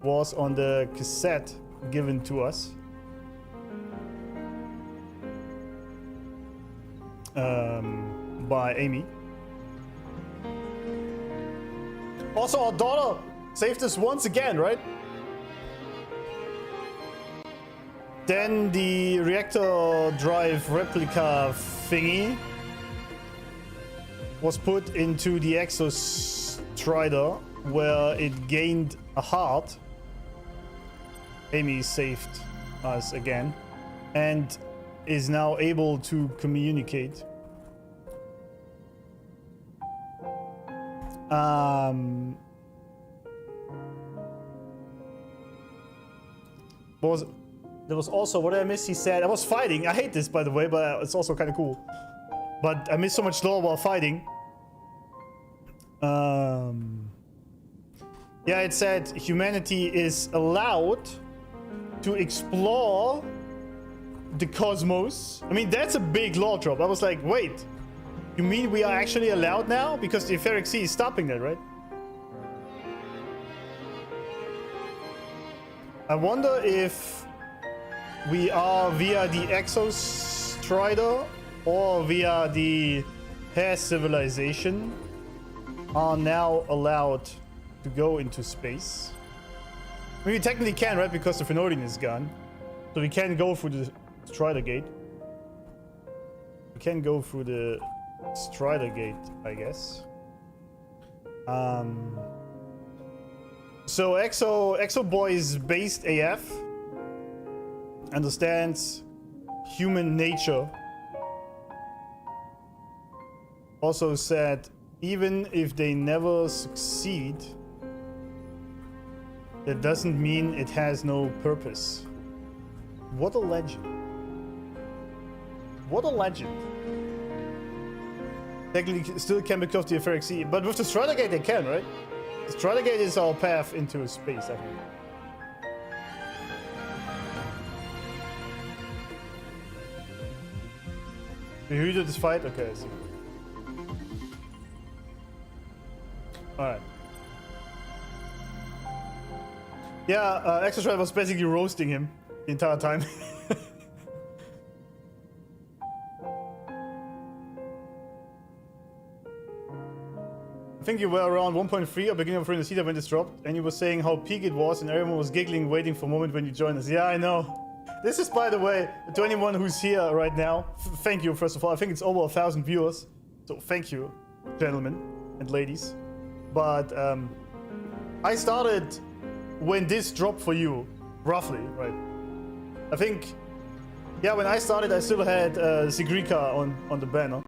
was on the cassette given to us. By Amy. Also, our daughter saved us once again, right? Then the reactor drive replica thingy was put into the EXOSTRIDER, where it gained a heart. Amy saved us again and is now able to communicate. There was also, what did I miss? He said, I was fighting. I hate this, by the way, but it's also kind of cool. But I missed so much lore while fighting. Yeah, it said humanity is allowed to explore the cosmos. I mean, that's a big lore drop. I was like, wait, you mean we are actually allowed now? Because the Etheric Sea is stopping that, right? I wonder if we are via the EXOSTRIDER or via the Hair Civilization are now allowed to go into space. I mean, we technically can, right? Because the Phenodian is gone. So we can go through the Strider Gate. We can go through the Strider Gate, I guess. So Exo Boy is based AF. Understands human nature. Also said, even if they never succeed, that doesn't mean it has no purpose. What a legend. What a legend. Technically still can be close to the Etheric Sea, but with the Strider Gate they can, right? The Strider Gate is our path into space, I think. Who did this fight? Okay, I see. Alright. Yeah, EXOSTRIDER was basically roasting him the entire time. I think you were around 1.3 or beginning of Resonator Showcase when this dropped, and you were saying how peak it was, and everyone was giggling, waiting for a moment when you joined us. Yeah, I know. This is, by the way, to anyone who's here right now, thank you, first of all. I think it's over 1,000 viewers, so thank you, gentlemen and ladies. But I started when this dropped for you, roughly, right? I think, yeah, when I started, I still had Sigrika on the banner.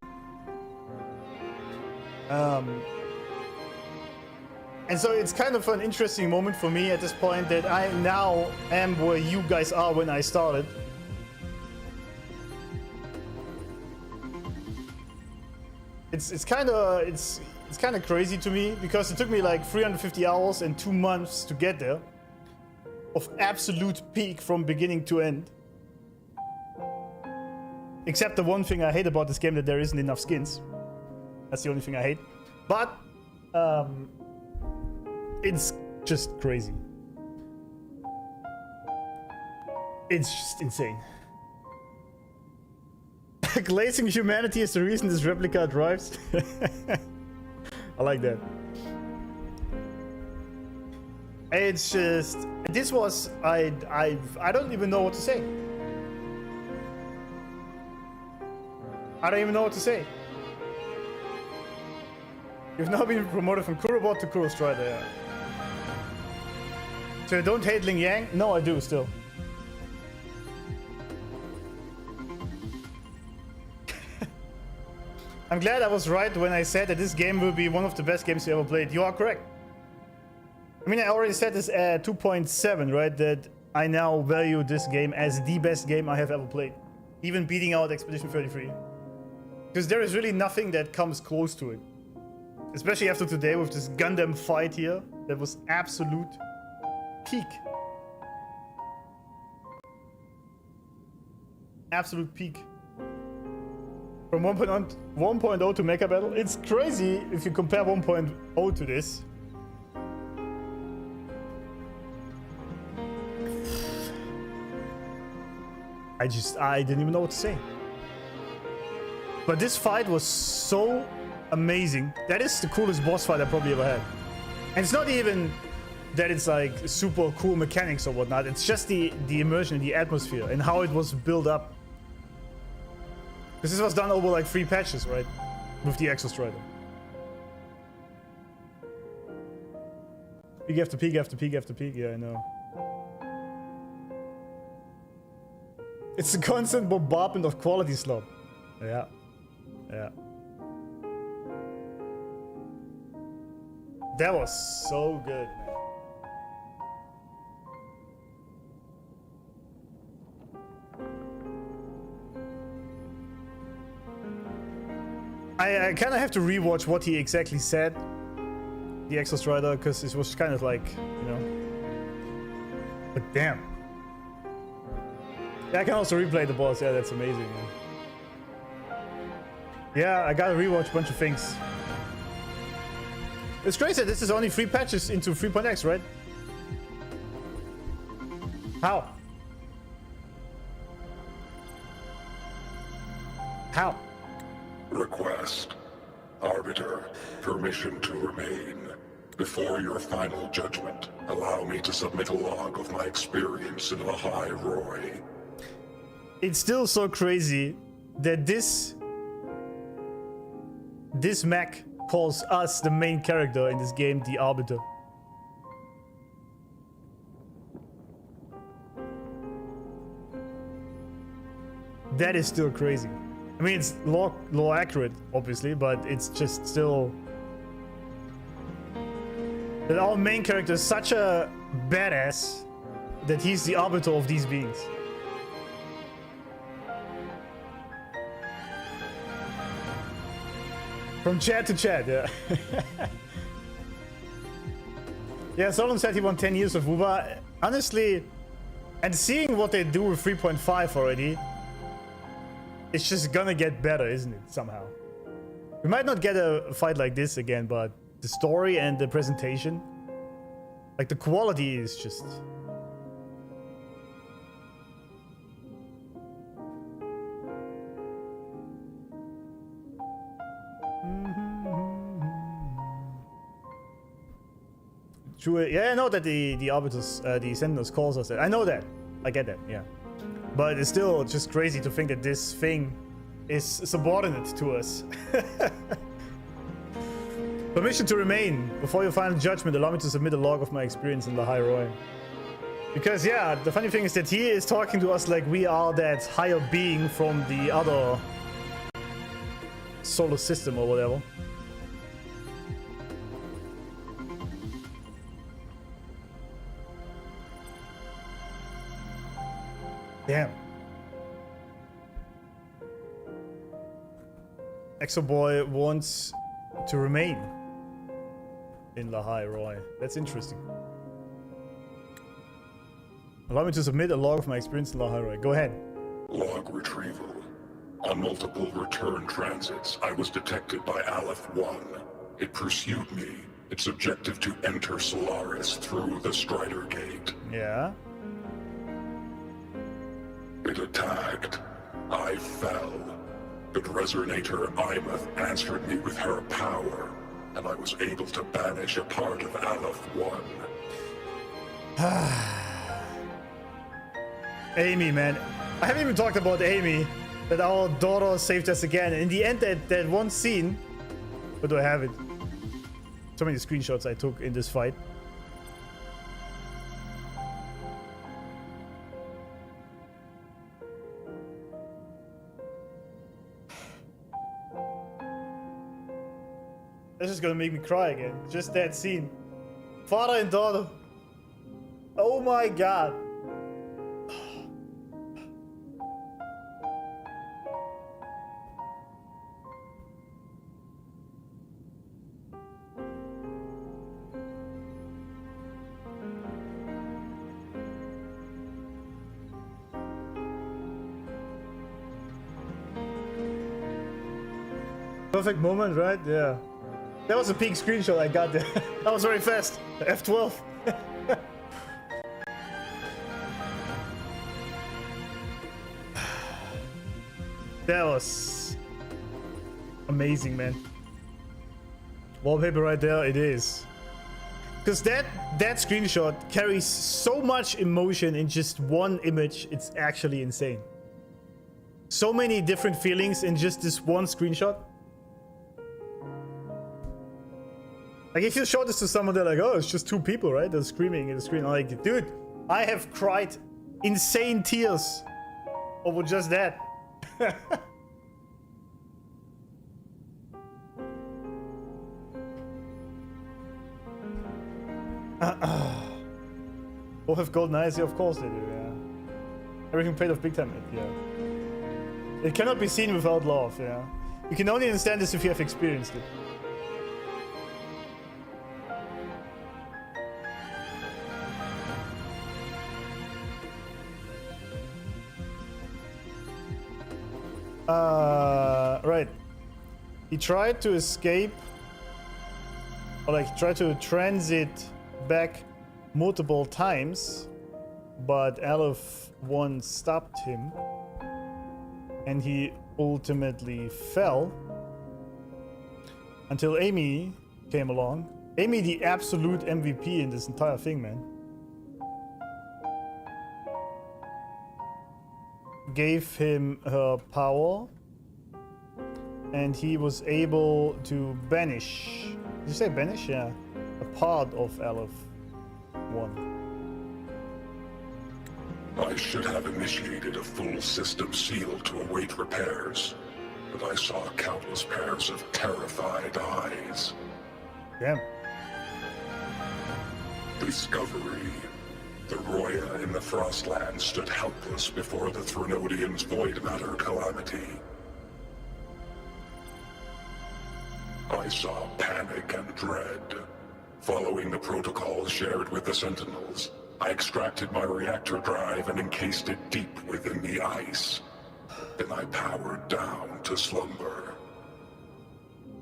And so it's kind of an interesting moment for me at this point that I now am where you guys are when I started. It's kind of crazy to me because it took me like 350 hours and 2 months to get there, of absolute peak from beginning to end. Except the one thing I hate about this game, that there isn't enough skins. That's the only thing I hate. But it's just crazy. It's just insane. Glazing humanity is the reason this replica drives. I like that. It's just, this was, I don't even know what to say. I don't even know what to say. You've now been promoted from Kurobot to EXOSTRIDER, yeah. So you don't hate Ling Yang? No, I do still. I'm glad I was right when I said that this game will be one of the best games you ever played. You are correct. I mean, I already said this at 2.7, right? That I now value this game as the best game I have ever played. Even beating out Expedition 33. Because there is really nothing that comes close to it. Especially after today with this Gundam fight here. That was absolute peak. Absolute peak. From 1.0 to Mecha Battle. It's crazy if you compare 1.0 to this. I didn't even know what to say. But this fight was so amazing. That is the coolest boss fight I probably ever had. And it's not even that it's like super cool mechanics or whatnot. It's just the immersion, the atmosphere, and how it was built up. This was done over like 3 patches, right? With the EXOSTRIDER. Peak after peak after peak after peak. Yeah, I know. It's a constant bombardment of quality slop. Yeah. Yeah. That was so good, man. I kind of have to rewatch what he exactly said, the EXOSTRIDER, because it was kind of like, you know. But damn. Yeah, I can also replay the boss. Yeah, that's amazing, man. Yeah, I gotta rewatch a bunch of things. It's crazy that this is only 3 patches into 3.x, right? How? How? Request. Arbiter, permission to remain. Before your final judgment, allow me to submit a log of my experience in the High Roy. It's still so crazy that this mech calls us, the main character in this game, the Arbiter. That is still crazy. I mean, it's lore accurate, obviously, but it's just still... that our main character is such a badass that he's the arbiter of these beings. From chat to chat, yeah. Yeah, someone said he won 10 years of WUBA. Honestly, and seeing what they do with 3.5 already, it's just gonna get better, isn't it, somehow? We might not get a fight like this again, but the story and the presentation, like the quality is just... True. Yeah, I know that the arbiters, the sentinels calls us that. I know that. I get that, yeah. But it's still just crazy to think that this thing is subordinate to us. Permission to remain. Before your final judgment, allow me to submit a log of my experience in the High Roy. Because, yeah, the funny thing is that he is talking to us like we are that higher being from the other solar system or whatever. Damn. Exo Boy wants to remain in La High Roy. That's interesting. Allow me to submit a log of my experience in La High Roy. Go ahead. Log retrieval. On multiple return transits, I was detected by Aleph 1. It pursued me. Its objective to enter Solaris through the Strider Gate. Yeah. It attacked. I fell. But Resonator Imeth answered me with her power, and I was able to banish a part of Aleph 1. Amy, man. I haven't even talked about Amy. That our daughter saved us again. In the end, that one scene... Where do I have it? So many screenshots I took in this fight. That's just gonna make me cry again. Just that scene. Father and daughter. Oh my god. Perfect moment, right? Yeah. That was a peak screenshot I got there. That was very fast. F12. That was amazing, man. Wallpaper right there, it is. Because that screenshot carries so much emotion in just one image, it's actually insane. So many different feelings in just this one screenshot. Like, if you show this to someone, they're like, oh, it's just two people, right? They're screaming in the screen. I'm like, dude, I have cried insane tears over just that. Both have golden eyes, yeah, of course they do, yeah. Everything paid off big time, yeah. It cannot be seen without love, yeah. You can only understand this if you have experienced it. Right. He tried to escape, or like tried to transit back multiple times, but LF1 stopped him, and he ultimately fell until Amy came along. Amy, the absolute MVP in this entire thing, man. Gave him her power, and he was able to banish. Did you say banish? Yeah. A part of LF1. I should have initiated a full system seal to await repairs, but I saw countless pairs of terrified eyes. Damn. Discovery. The Roya in the Frostland stood helpless before the Threnodians' void matter calamity. I saw panic and dread. Following the protocols shared with the Sentinels, I extracted my reactor drive and encased it deep within the ice. Then I powered down to slumber.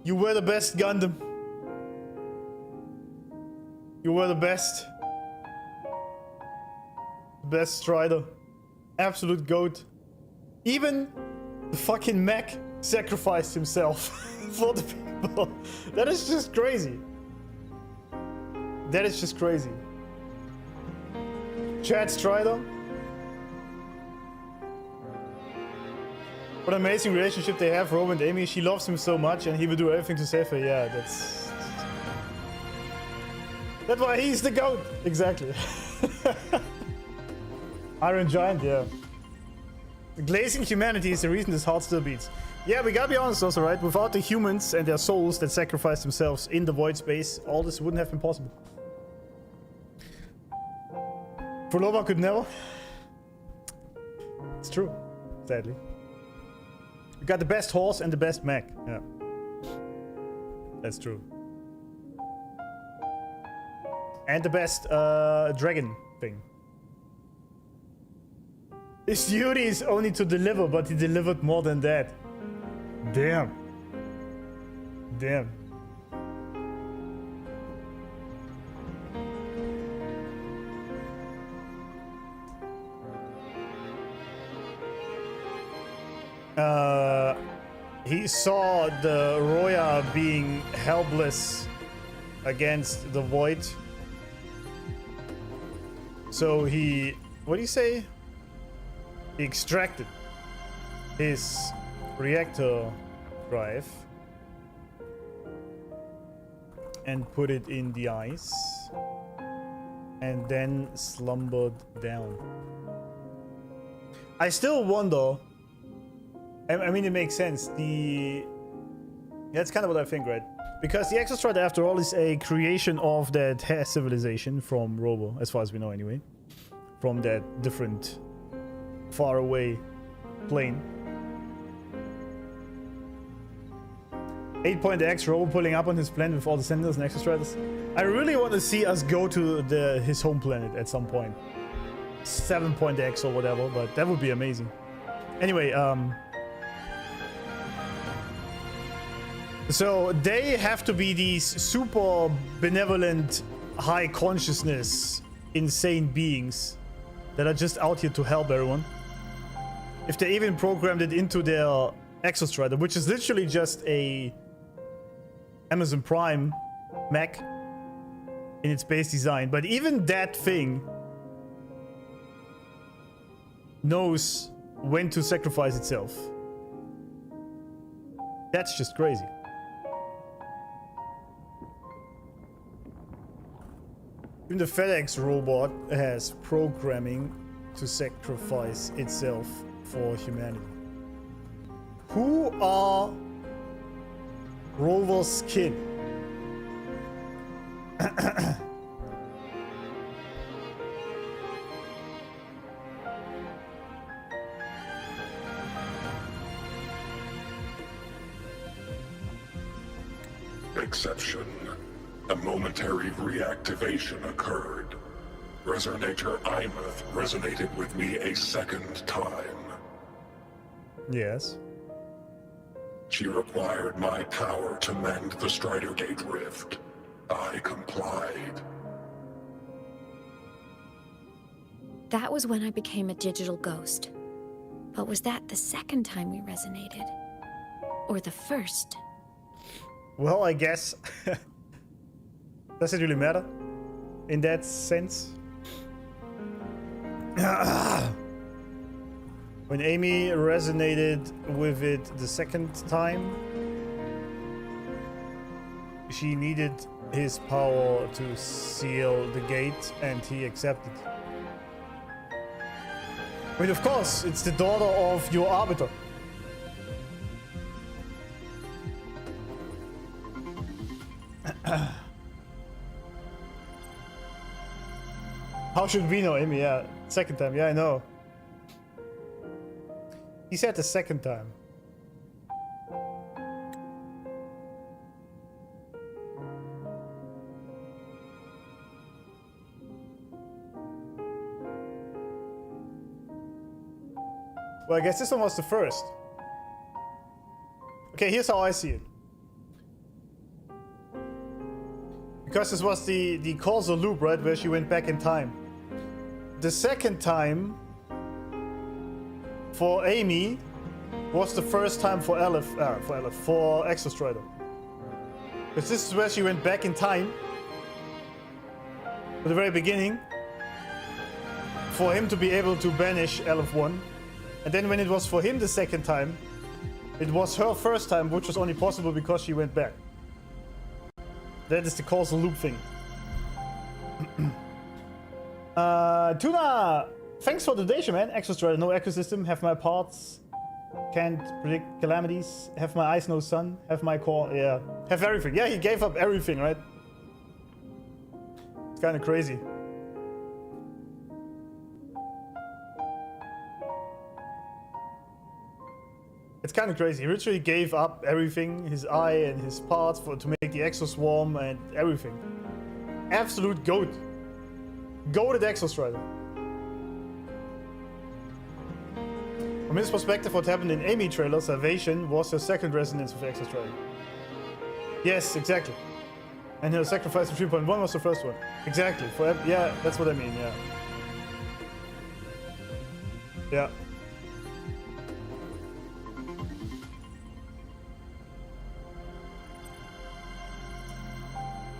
You were the best, Gundam. You were the best. Best Strider. Absolute GOAT. Even the fucking mech sacrificed himself for the people. That is just crazy. That is just crazy. Chad Strider. What an amazing relationship they have, Rob and Amy. She loves him so much and he will do everything to save her. Yeah, that's why he's the GOAT. Exactly. Iron Giant, yeah. Glazing humanity is the reason this heart still beats. Yeah, we gotta be honest also, right? Without the humans and their souls that sacrificed themselves in the void space, all this wouldn't have been possible. Phrolova could never. It's true, sadly. We got the best horse and the best mech. Yeah. That's true. And the best dragon thing. His duty is only to deliver, but he delivered more than that. Damn. Damn. He saw the Roya being helpless against the void. So he... what do you say? He extracted his reactor drive and put it in the ice and then slumbered down. I still wonder, I mean, it makes sense. That's kind of what I think, right? Because the EXOSTRIDER, after all, is a creation of that hair civilization from Robo, as far as we know anyway. From that different, far away plane. 8-point X, Robo pulling up on his planet with all the Sentinels and EXOSTRIDERs. I really want to see us go to his home planet at some point. 7-point X or whatever, but that would be So they have to be these super benevolent, high consciousness, insane beings that are just out here to help everyone. If they even programmed it into their EXOSTRIDER, which is literally just a Amazon Prime mech in its base design, but even that thing knows when to sacrifice itself. That's just crazy. Even the FedEx robot has programming to sacrifice itself for humanity. Who are Rover's kin? Exception. A momentary reactivation occurred. Resonator Imeth resonated with me a second time. Yes. She required my power to mend the Strider Gate rift. I complied. That was when I became a digital ghost. But was that the second time we resonated? Or the first? Well, I guess. Does it really matter? In that sense? When Amy resonated with it the second time, she needed his power to seal the gate, and he accepted. I mean, of course, it's the daughter of your arbiter. How should we know, Amy? Yeah, second time. Yeah, I know. He said the second time. Well, I guess this one was the first. Okay, here's how I see it. Because this was the causal loop, right, where she went back in time. The second time for Amy was the first time for for EXOSTRIDER. Because this is where she went back in time, at the very beginning, for him to be able to banish LF1. And then when it was for him the second time, it was her first time, which was only possible because she went back. That is the causal loop thing. Tuna, thanks for the donation, man. EXOSTRIDER, no ecosystem, have my parts, can't predict calamities, have my eyes, no sun, have my core, yeah. Have everything. Yeah, he gave up everything, right? It's kind of crazy. It's kind of crazy. He literally gave up everything, his eye and his parts to make the exoswarm and everything. Absolute goat. Goated EXOSTRIDER. From his perspective, what happened in Amy trailer, Salvation, was her second resonance with EXOSTRIDER. Yes, exactly. And her sacrifice of 3.1 was the first one. Exactly. Yeah, that's what I mean, yeah. Yeah.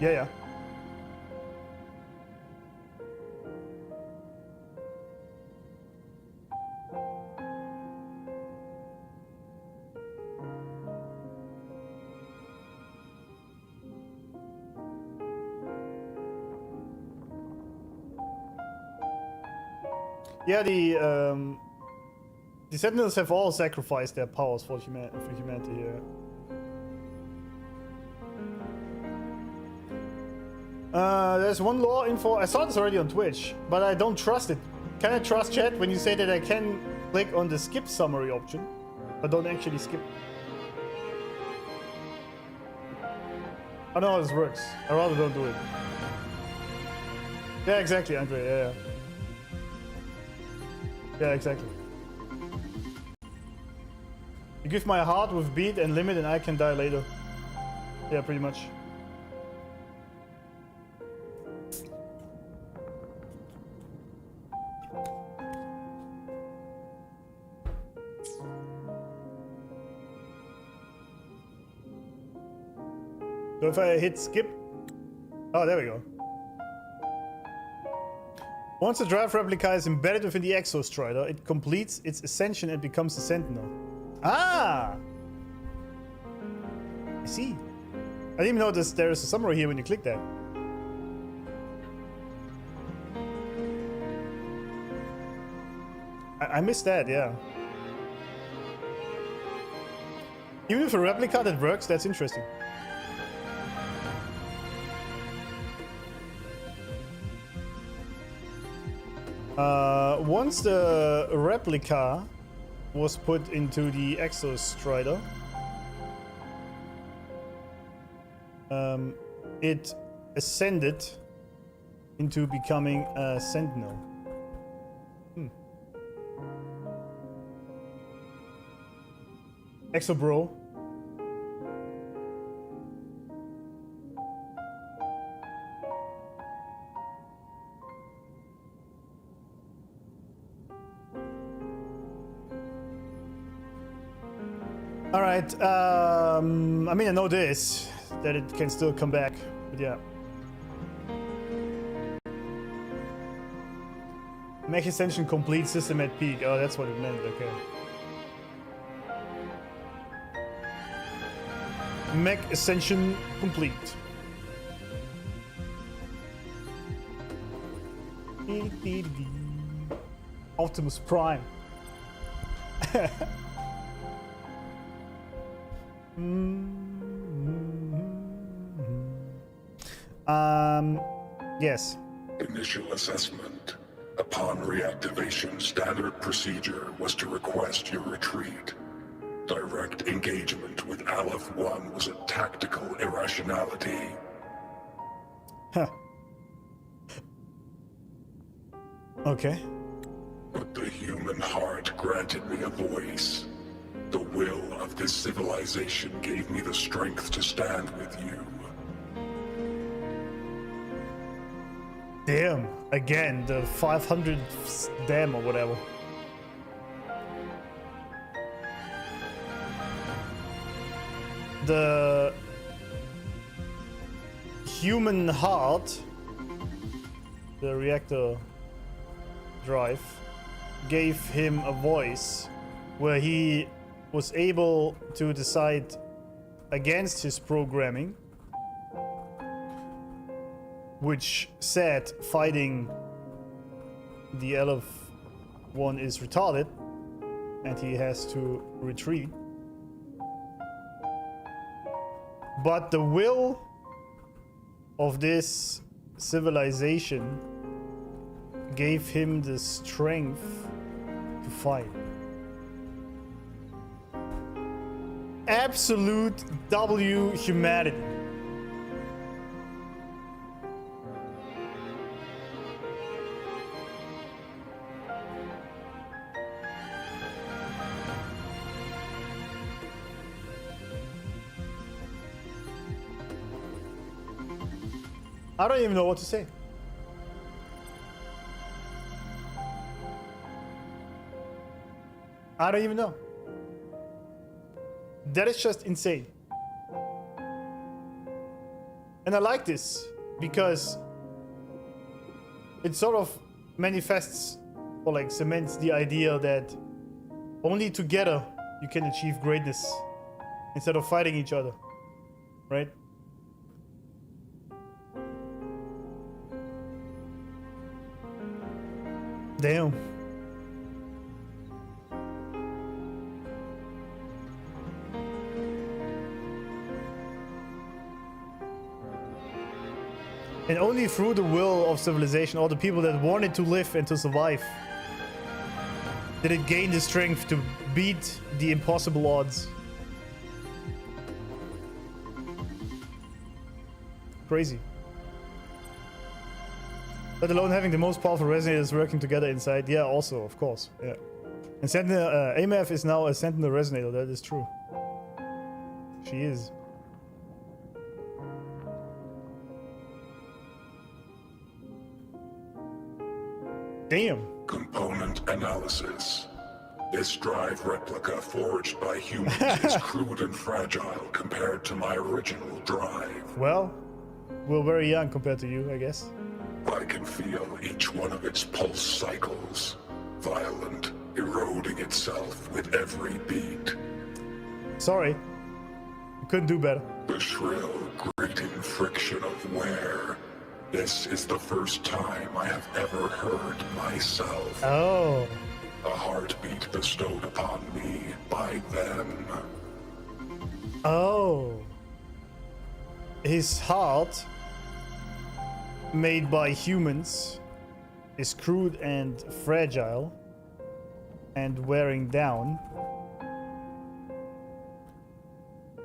Yeah. Yeah, the Sentinels have all sacrificed their powers for humanity here. There's one lore info. I saw this already on Twitch, but I don't trust it. Can I trust chat when you say that I can click on the skip summary option, but don't actually skip? I don't know how this works. I rather don't do it. Yeah, exactly, Andre. Yeah. Yeah, exactly. You give my heart with beat and limit and I can die later. Yeah, pretty much. So if I hit skip... Oh, there we go. Once the drive replica is embedded within the EXOSTRIDER, it completes its ascension and becomes a sentinel. Ah! I see. I didn't even notice there's a summary here when you click that. I missed that, yeah. Even if a replica that works, that's interesting. Once the replica was put into the EXOSTRIDER, it ascended into becoming a sentinel. Exobro. Alright, I mean, I know this, that it can still come back, but yeah. Mech Ascension complete, system at peak. Oh, that's what it meant, okay. Mech Ascension complete. Optimus Prime. Yes. Initial assessment. Upon reactivation, standard procedure was to request your retreat. Direct engagement with Aleph 1 was a tactical irrationality. Huh. Okay. But the human heart granted me a voice. The will of this civilization gave me the strength to stand with you. Damn, again, the 500 damn or whatever. The human heart, the reactor drive, gave him a voice where he was able to decide against his programming, which said fighting the Aleph 1 is retarded and he has to retreat. But the will of this civilization gave him the strength to fight. Absolute W humanity. I don't even know what to say. I don't even know. That is just insane. And I like this because it sort of manifests or like cements the idea that only together you can achieve greatness instead of fighting each other, right? Damn. And only through the will of civilization, or the people that wanted to live and to survive, did it gain the strength to beat the impossible odds. Crazy. Let alone having the most powerful resonators working together inside. Yeah, also, of course. Yeah. And Sentinel, AMF is now a Sentinel resonator. That is true. She is. Damn. Component analysis. This drive replica forged by humans is crude and fragile compared to my original drive. Well, we're very young compared to you, I guess. I can feel each one of its pulse cycles, violent, eroding itself with every beat. Sorry. You couldn't do better. The shrill, grating friction of WERE. This is the first time I have ever heard myself. Oh. A heartbeat bestowed upon me by them. Oh. His heart, made by humans, is crude and fragile and wearing down.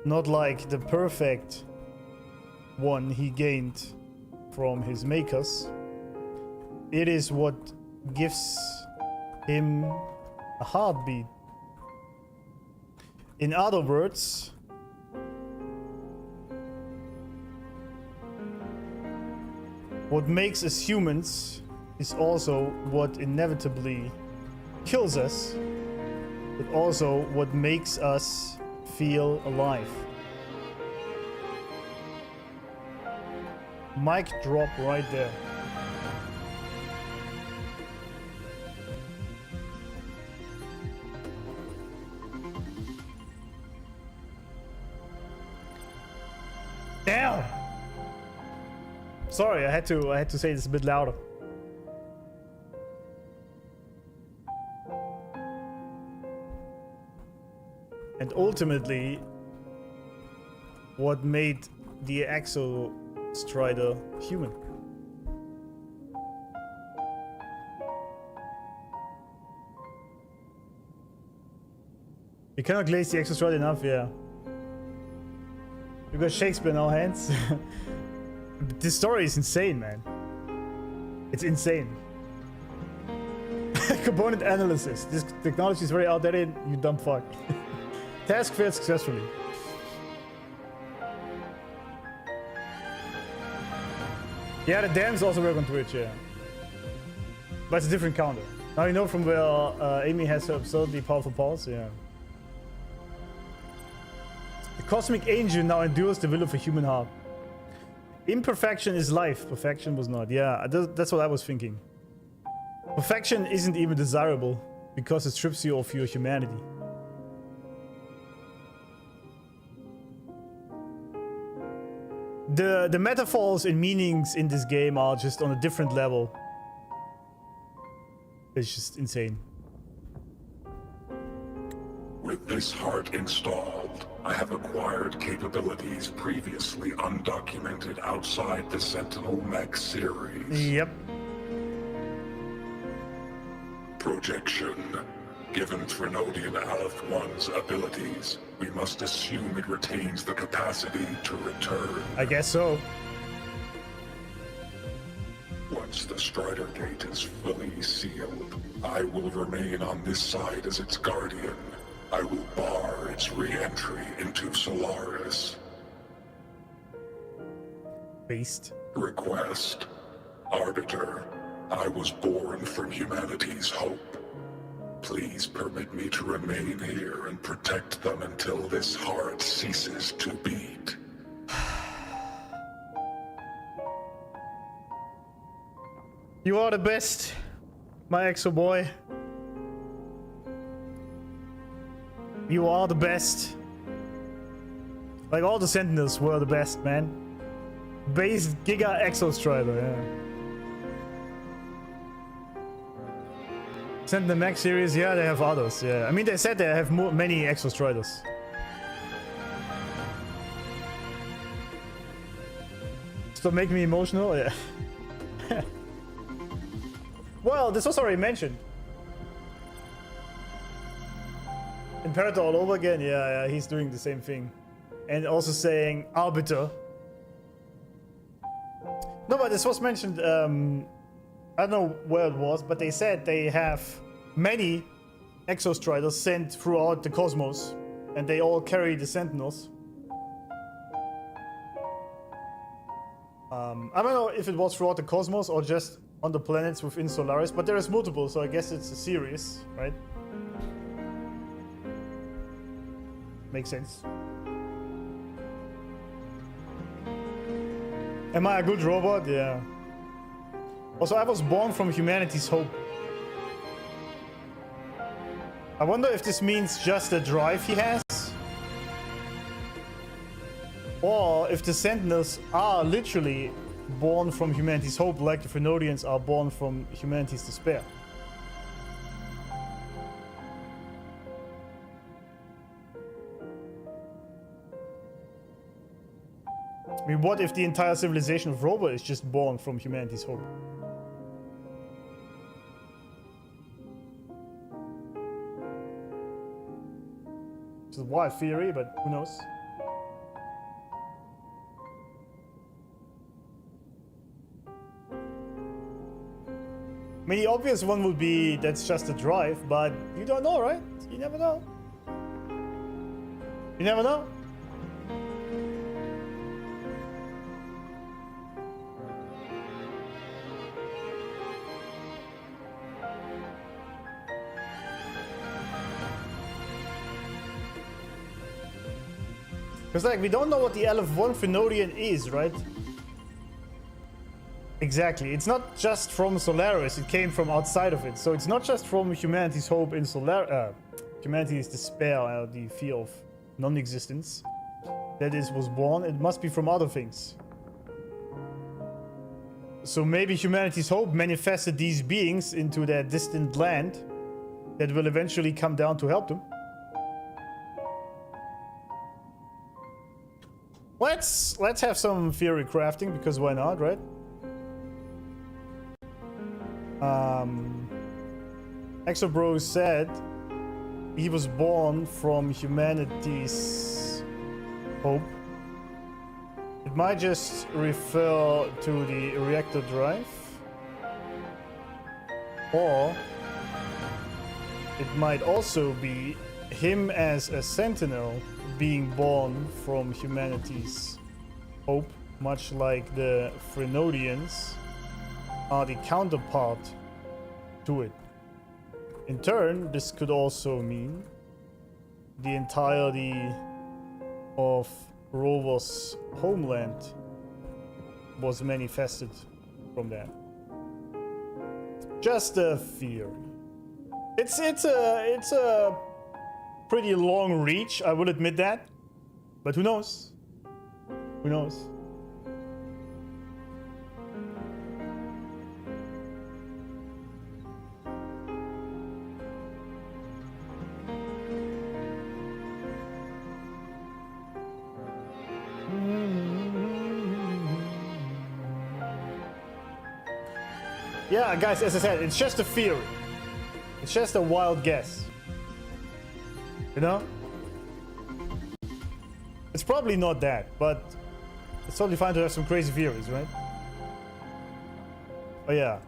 Not like the perfect one he gained from his makers. It is what gives him a heartbeat. In other words, what makes us humans is also what inevitably kills us, but also what makes us feel alive. Mic drop right there. Damn! Sorry, I had to say this a bit louder. And ultimately, what made the EXOSTRIDER human. We cannot glaze the EXOSTRIDER enough, yeah. We got Shakespeare in our hands. This story is insane, man. It's insane. Component analysis. This technology is very outdated, you dumb fuck. Task failed successfully. Yeah, the dams also work on Twitch, yeah. But it's a different counter. Now you know from where Amy has her absurdly powerful pulse, yeah. The cosmic angel now endures the will of a human heart. Imperfection is life, perfection was not. Yeah, that's what I was thinking. Perfection isn't even desirable because it strips you of your humanity. The metaphors and meanings in this game are just on a different level. It's just insane. With this heart installed, I have acquired capabilities previously undocumented outside the Sentinel Mech series. Yep. Projection. Given Threnodian Aleph 1's abilities, we must assume it retains the capacity to return. I guess so. Once the Strider Gate is fully sealed, I will remain on this side as its guardian. I will bar its re-entry into Solaris. Beast. Request. Arbiter, I was born from humanity's hope. Please permit me to remain here and protect them until this heart ceases to beat. You are the best, my EXO boy. You are the best. Like all the Sentinels were the best, man. Base Giga EXOSTRIDER, yeah. Sentinel Mech series, yeah, they have others, yeah. I mean, they said they have many EXOSTRIDERs. Stop making me emotional, yeah. Well, this was already mentioned. Imperator all over again, yeah, he's doing the same thing. And also saying Arbiter. No, but this was mentioned, I don't know where it was, but they said they have many EXOSTRIDERs sent throughout the cosmos, and they all carry the Sentinels. I don't know if it was throughout the cosmos or just on the planets within Solaris, but there is multiple, so I guess it's a series, right? Makes sense. Am I a good robot? Yeah. Also, I was born from humanity's hope. I wonder if this means just the drive he has? Or if the Sentinels are literally born from humanity's hope, like the Phrynodians are born from humanity's despair. I mean, what if the entire civilization of Robo is just born from humanity's hope? It's a wild theory, but who knows? I mean, the obvious one would be that's just a drive, but you don't know, right? You never know. You never know. Because, like, we don't know what the LF1 Phrynodian is, right? Exactly. It's not just from Solaris, it came from outside of it. So it's not just from humanity's hope in humanity's despair, the fear of non-existence that was born. It must be from other things. So maybe humanity's hope manifested these beings into their distant land that will eventually come down to help them. Let's have some theory crafting, because why not, right? Exobro said he was born from humanity's hope. It might just refer to the reactor drive, or it might also be him as a sentinel being born from humanity's hope, much like the Phrynodians are the counterpart to it. In turn, this could also mean the entirety of Rover's homeland was manifested from that. Just a theory. It's a pretty long reach, I will admit that. But who knows? Who knows? Yeah, guys, as I said, it's just a theory. It's just a wild guess. You know? It's probably not that, but it's totally fine to have some crazy theories, right? Oh yeah.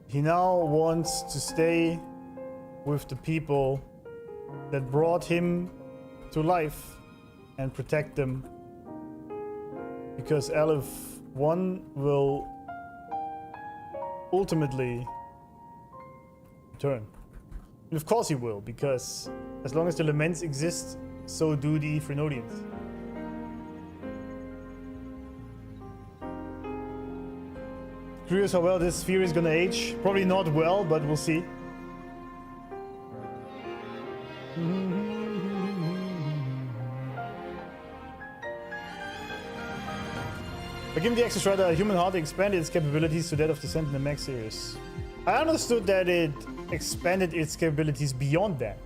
He now wants to stay with the people that brought him to life and protect them, because LF1 will ultimately return. And of course he will, because as long as the Laments exist, so do the Phrynodians. Curious how well this theory is gonna age. Probably not well, but we'll see. By giving the EXOSTRIDER a human heart, it expanded its capabilities to that of the Sentinel Mech series. I understood that it expanded its capabilities beyond that.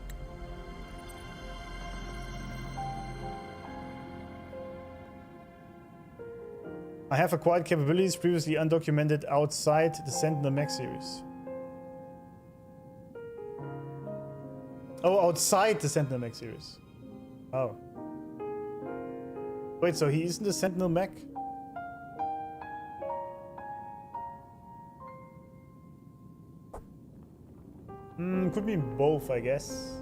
I have acquired capabilities previously undocumented outside the Sentinel Mech series. Oh, outside the Sentinel Mech series. Oh. Wait, so he isn't a Sentinel Mech? Could be both, I guess.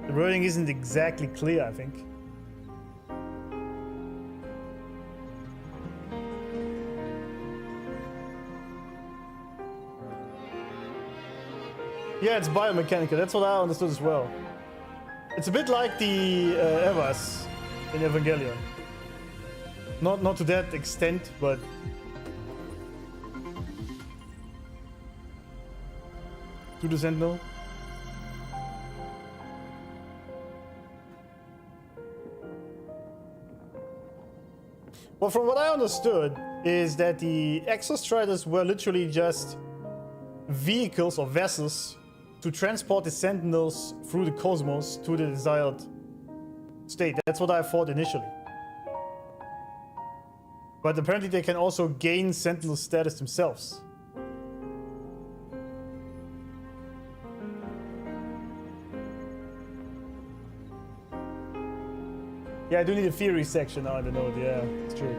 The wording isn't exactly clear, I think. Yeah, it's biomechanical. That's what I understood as well. It's a bit like the Evas in Evangelion. Not to that extent, but... To the Sentinel. Well, from what I understood, is that the EXOSTRIDERs were literally just vehicles or vessels to transport the Sentinels through the cosmos to the desired state. That's what I thought initially. But apparently they can also gain Sentinel status themselves. Yeah, I do need a theory section now in the node. Yeah, it's true.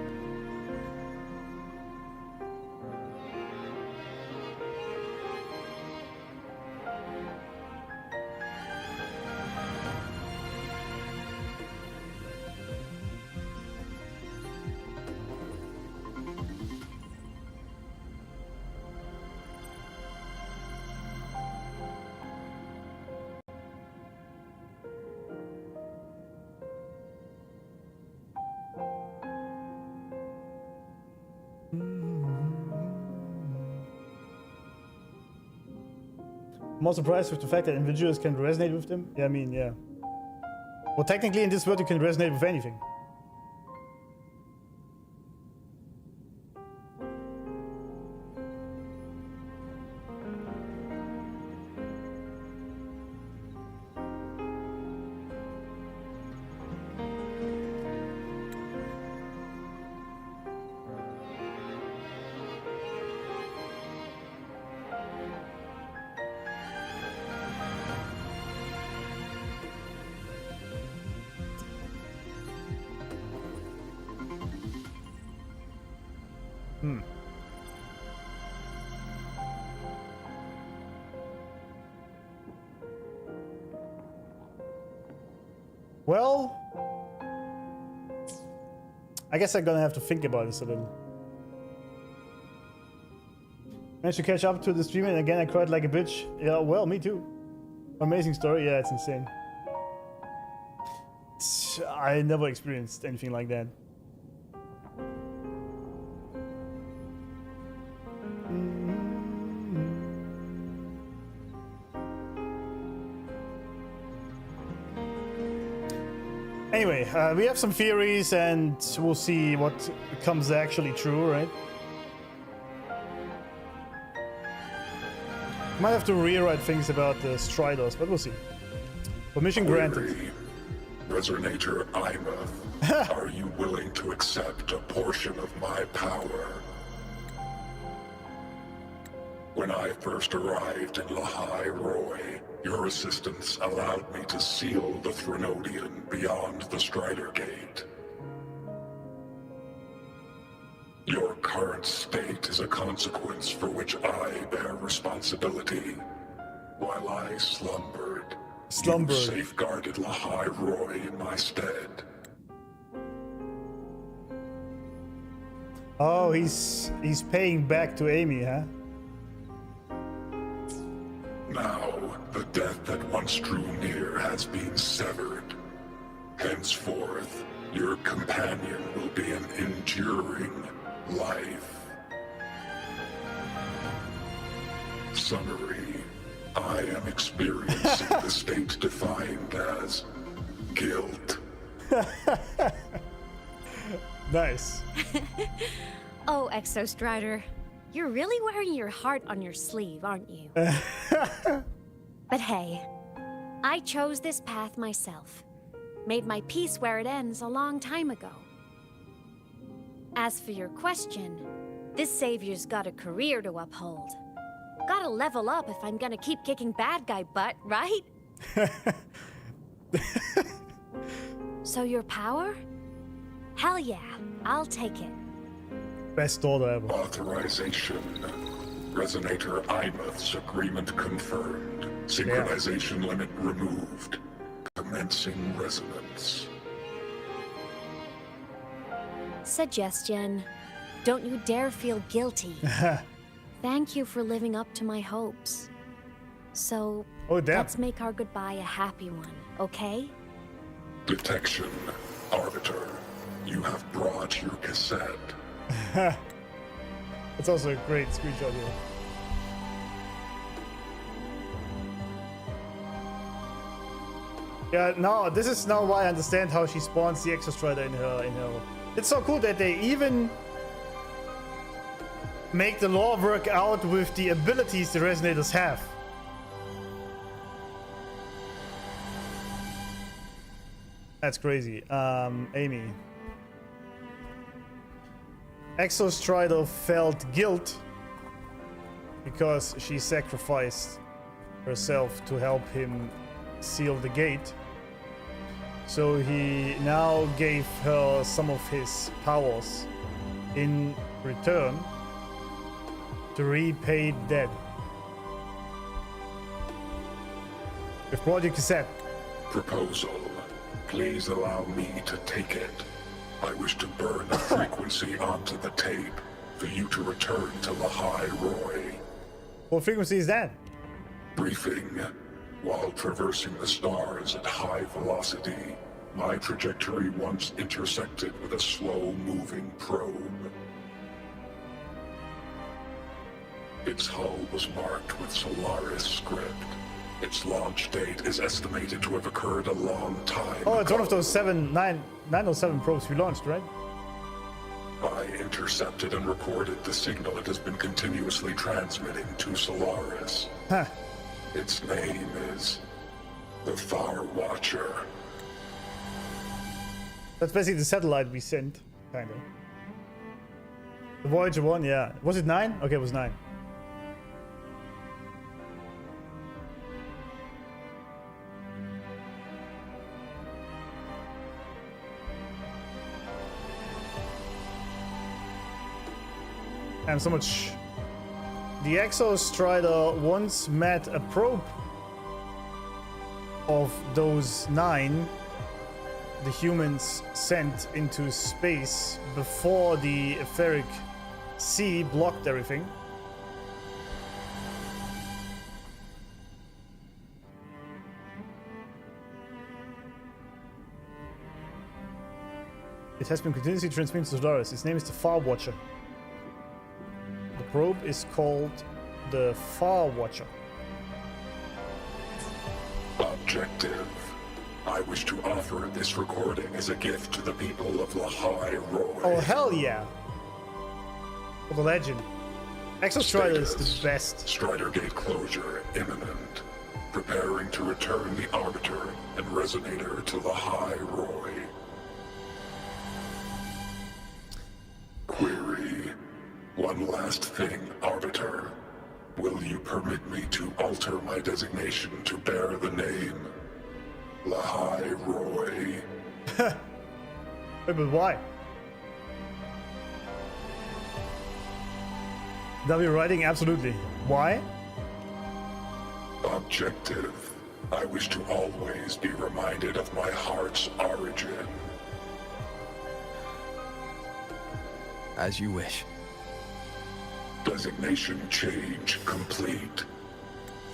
I'm more surprised with the fact that individuals can resonate with them. Yeah, I mean, yeah. Well, technically in this world you can resonate with anything. Well, I guess I'm gonna have to think about this a little. Managed to catch up to the stream and again I cried like a bitch. Yeah, well, me too. Amazing story. Yeah, it's insane. I never experienced anything like that. Anyway, we have some theories and we'll see what comes actually true, right? Might have to rewrite things about the Striders, but we'll see. Permission granted. Resonator Imath, are you willing to accept a portion of my power? When I first arrived in Lahai Roy, your assistance allowed me to seal the Threnodian beyond the Strider Gate. Your current state is a consequence for which I bear responsibility. While I slumbered, you safeguarded Lahai Roy in my stead. Oh, he's paying back to Amy, huh? Now, the death that once drew near has been severed. Henceforth, your companion will be an enduring life. Summary: I am experiencing the state defined as guilt. Nice. Oh, EXOSTRIDER, you're really wearing your heart on your sleeve, aren't you? But hey, I chose this path myself. Made my peace where it ends a long time ago. As for your question, this savior's got a career to uphold. Gotta level up if I'm gonna keep kicking bad guy butt, right? So your power? Hell yeah, I'll take it. Best daughter ever. Authorization. Resonator Imath's agreement confirmed. Synchronization limit removed. Commencing resonance. Suggestion. Don't you dare feel guilty. Thank you for living up to my hopes. So, Oh, damn. let's make our goodbye a happy one, okay? Detection, Arbiter. You have brought your cassette. It's also a great screenshot here. Yeah, no, this is now why I understand how she spawns the EXOSTRIDER in her. It's so cool that they even make the lore work out with the abilities the Resonators have. That's crazy. Amy. EXOSTRIDER felt guilt because she sacrificed herself to help him seal the gate. So he now gave her some of his powers in return to repay debt. We've brought your cassette. Proposal. Please allow me to take it. I wish to burn the frequency onto the tape for you to return to Lahai Roy. What frequency is that? Briefing. While traversing the stars at high velocity, my trajectory once intersected with a slow-moving probe. Its hull was marked with Solaris script. Its launch date is estimated to have occurred a long time Oh, it's ago. one of those 907 probes we launched, right? I intercepted and recorded the signal it has been continuously transmitting to Solaris. Huh. Its name is the Far Watcher. That's basically the satellite we sent, kind of. The Voyager 1, yeah. Was it 9? Okay, it was 9. And so much. The EXOSTRIDER once met a probe of those 9 the humans sent into space before the etheric sea blocked everything. It has been continuously transmitted to Solaris. Its name is the Far Watcher. The probe is called the Far Watcher. Objective. I wish to offer this recording as a gift to the people of Lahai Roy. Oh, hell yeah. For the legend. EXOSTRIDER is the best. Strider Gate closure imminent. Preparing to return the Arbiter and Resonator to Lahai Roy. Query. One last thing, Arbiter. Will you permit me to alter my designation to bear the name Lahai Roy? Wait, but why? W writing, absolutely. Why? Objective. I wish to always be reminded of my heart's origin. As you wish. Designation change complete.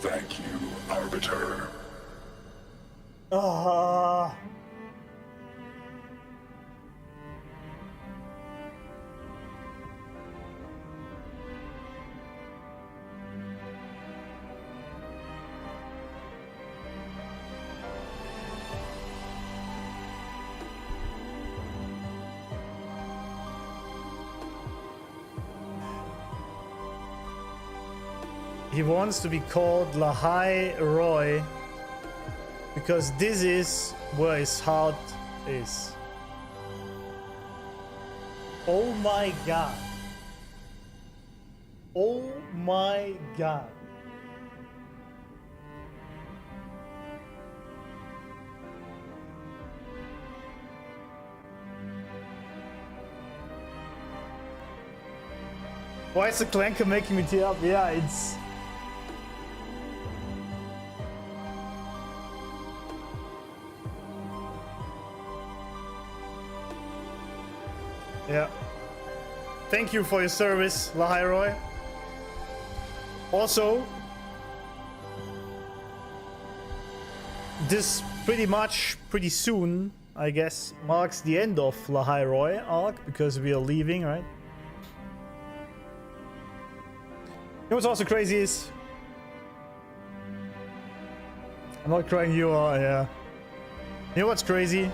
Thank you, Arbiter. He wants to be called Lahai Roy because this is where his heart is. Oh my god. Oh my god. Why is the clanker making me tear up? Yeah, it's... Yeah. Thank you for your service, Lahai Roy. Also, this pretty soon, I guess, marks the end of Lahai Roi arc because we are leaving, right? You know what's also crazy is... I'm not crying, you are, yeah. You know what's crazy?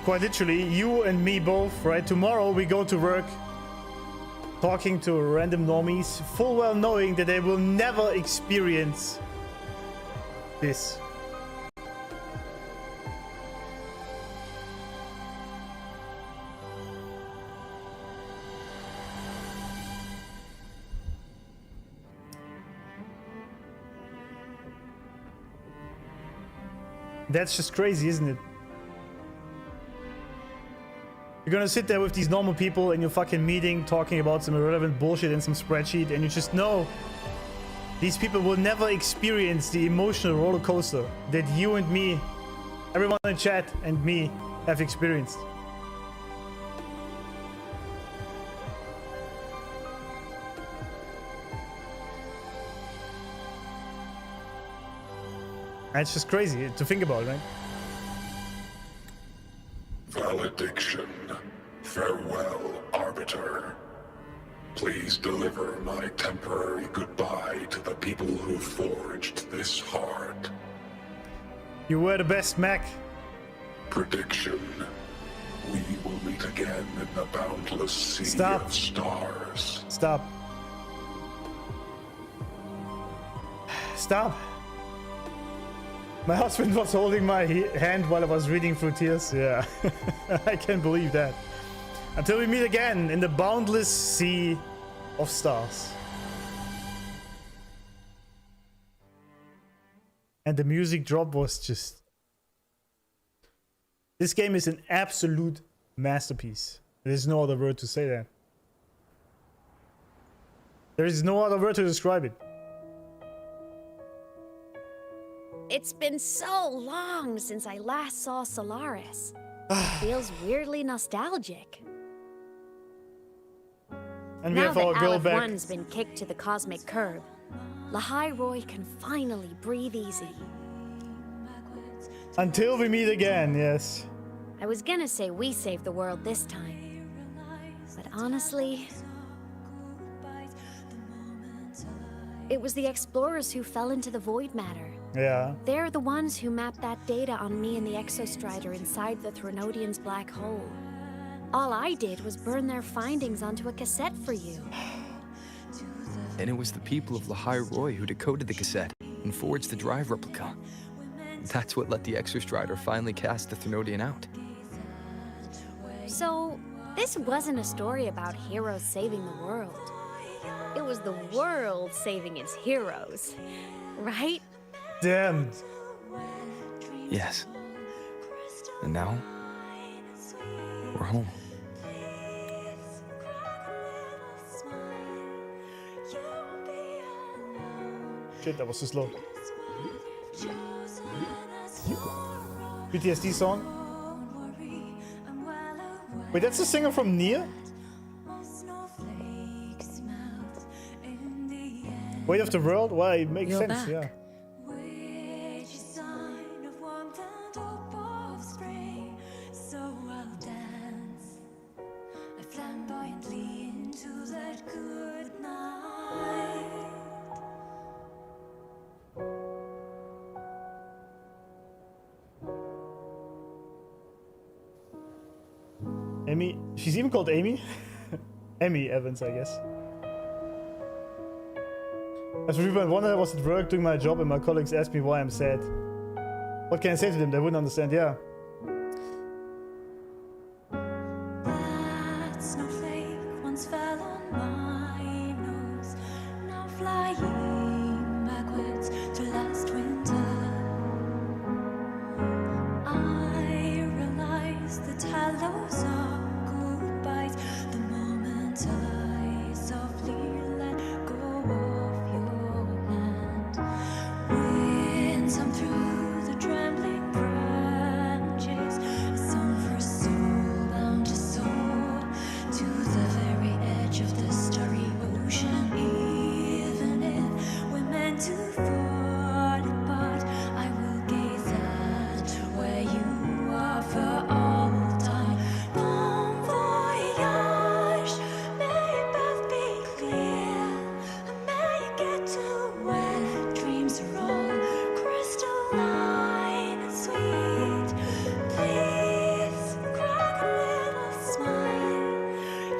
Quite literally, you and me both, right? Tomorrow we go to work talking to random normies, full well knowing that they will never experience this. That's just crazy, isn't it? You're gonna sit there with these normal people in your fucking meeting talking about some irrelevant bullshit in some spreadsheet, and you just know these people will never experience the emotional roller coaster that you and me, everyone in chat and me, have experienced. And it's just crazy to think about, right? Valediction. Farewell, Arbiter. Please deliver my temporary goodbye to the people who forged this heart. You were the best mech. Prediction. We will meet again in the boundless sea of stars. Stop. Stop. My husband was holding my hand while I was reading through tears. Yeah, I can't believe that. Until we meet again in the boundless sea of stars. And the music drop was just... This game is an absolute masterpiece. There's no other word to say that. There is no other word to describe it. It's been so long since I last saw Solaris. Feels weirdly nostalgic. And we now have our that girl Aleph back. 1's been kicked to the cosmic curb, Lahai Roi can finally breathe easy. Until we meet again, yes. I was gonna say we saved the world this time, but honestly, it was the explorers who fell into the void matter. Yeah. They're the ones who mapped that data on me and the EXOSTRIDER inside the Threnodian's black hole. All I did was burn their findings onto a cassette for you. And it was the people of Lahai Roi who decoded the cassette and forged the drive replica. That's what let the EXOSTRIDER finally cast the Threnodian out. So, this wasn't a story about heroes saving the world. It was the world saving its heroes, right? Damn. Yes. And now, we're home. Shit, that was too slow. PTSD song? Wait, that's the singer from Nier? Weight of the World? Well, it makes You're sense, back. yeah. Amy, she's even called Amy? Amy Evans, I guess. As for one day I was at work doing my job and my colleagues asked me why I'm sad. What can I say to them? They wouldn't understand, yeah. That snowflake once fell on my nose, now flying backwards to last winter. I realized that hellos are goodbyes the moment I softly let go of your hand. Winds hum through the trembling branches, a song for a soul bound to soar to the very edge of the starry ocean. Even if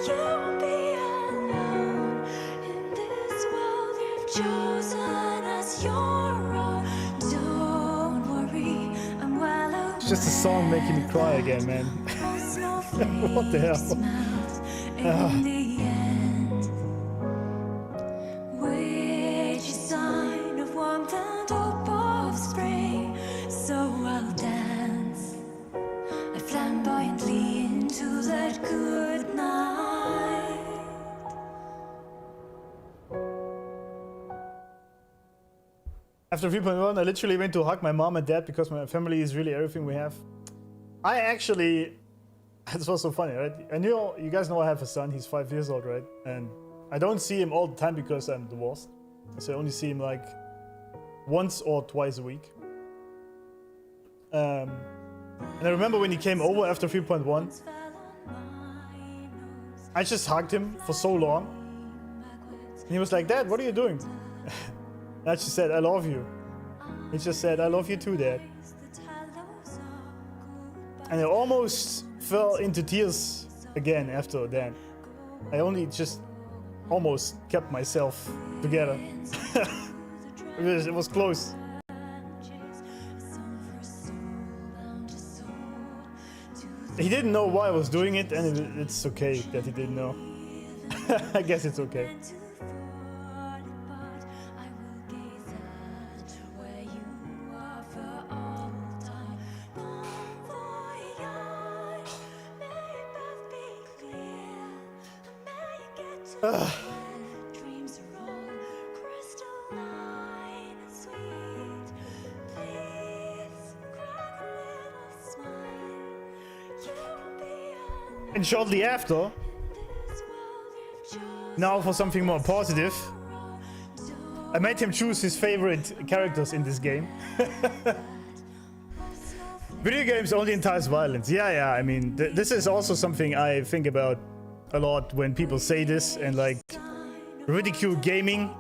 You won't be alone in this world you've chosen as your own. Don't worry, I'm well aware. It's just a song making me cry again, man. What the hell? In the end, which is sign of warmth and hope of spring. So I'll dance flamboyantly into that good night. After 3.1, I literally went to hug my mom and dad because my family is really everything we have. I actually, this was so funny, right? I knew, you guys know I have a son, he's 5 years old, right? And I don't see him all the time because I'm divorced. So I only see him like once or twice a week. And I remember when he came over after 3.1, I just hugged him for so long. And he was like, Dad, what are you doing? And I just said, I love you. He just said, I love you too, Dad. And I almost fell into tears again after that. I only just almost kept myself together. It was close. He didn't know why I was doing it, and it's okay that he didn't know. I guess it's okay. And shortly after, now for something more positive, I made him choose his favorite characters in this game. Video games only entice violence. Yeah, I mean, this is also something I think about a lot when people say this and like ridicule gaming.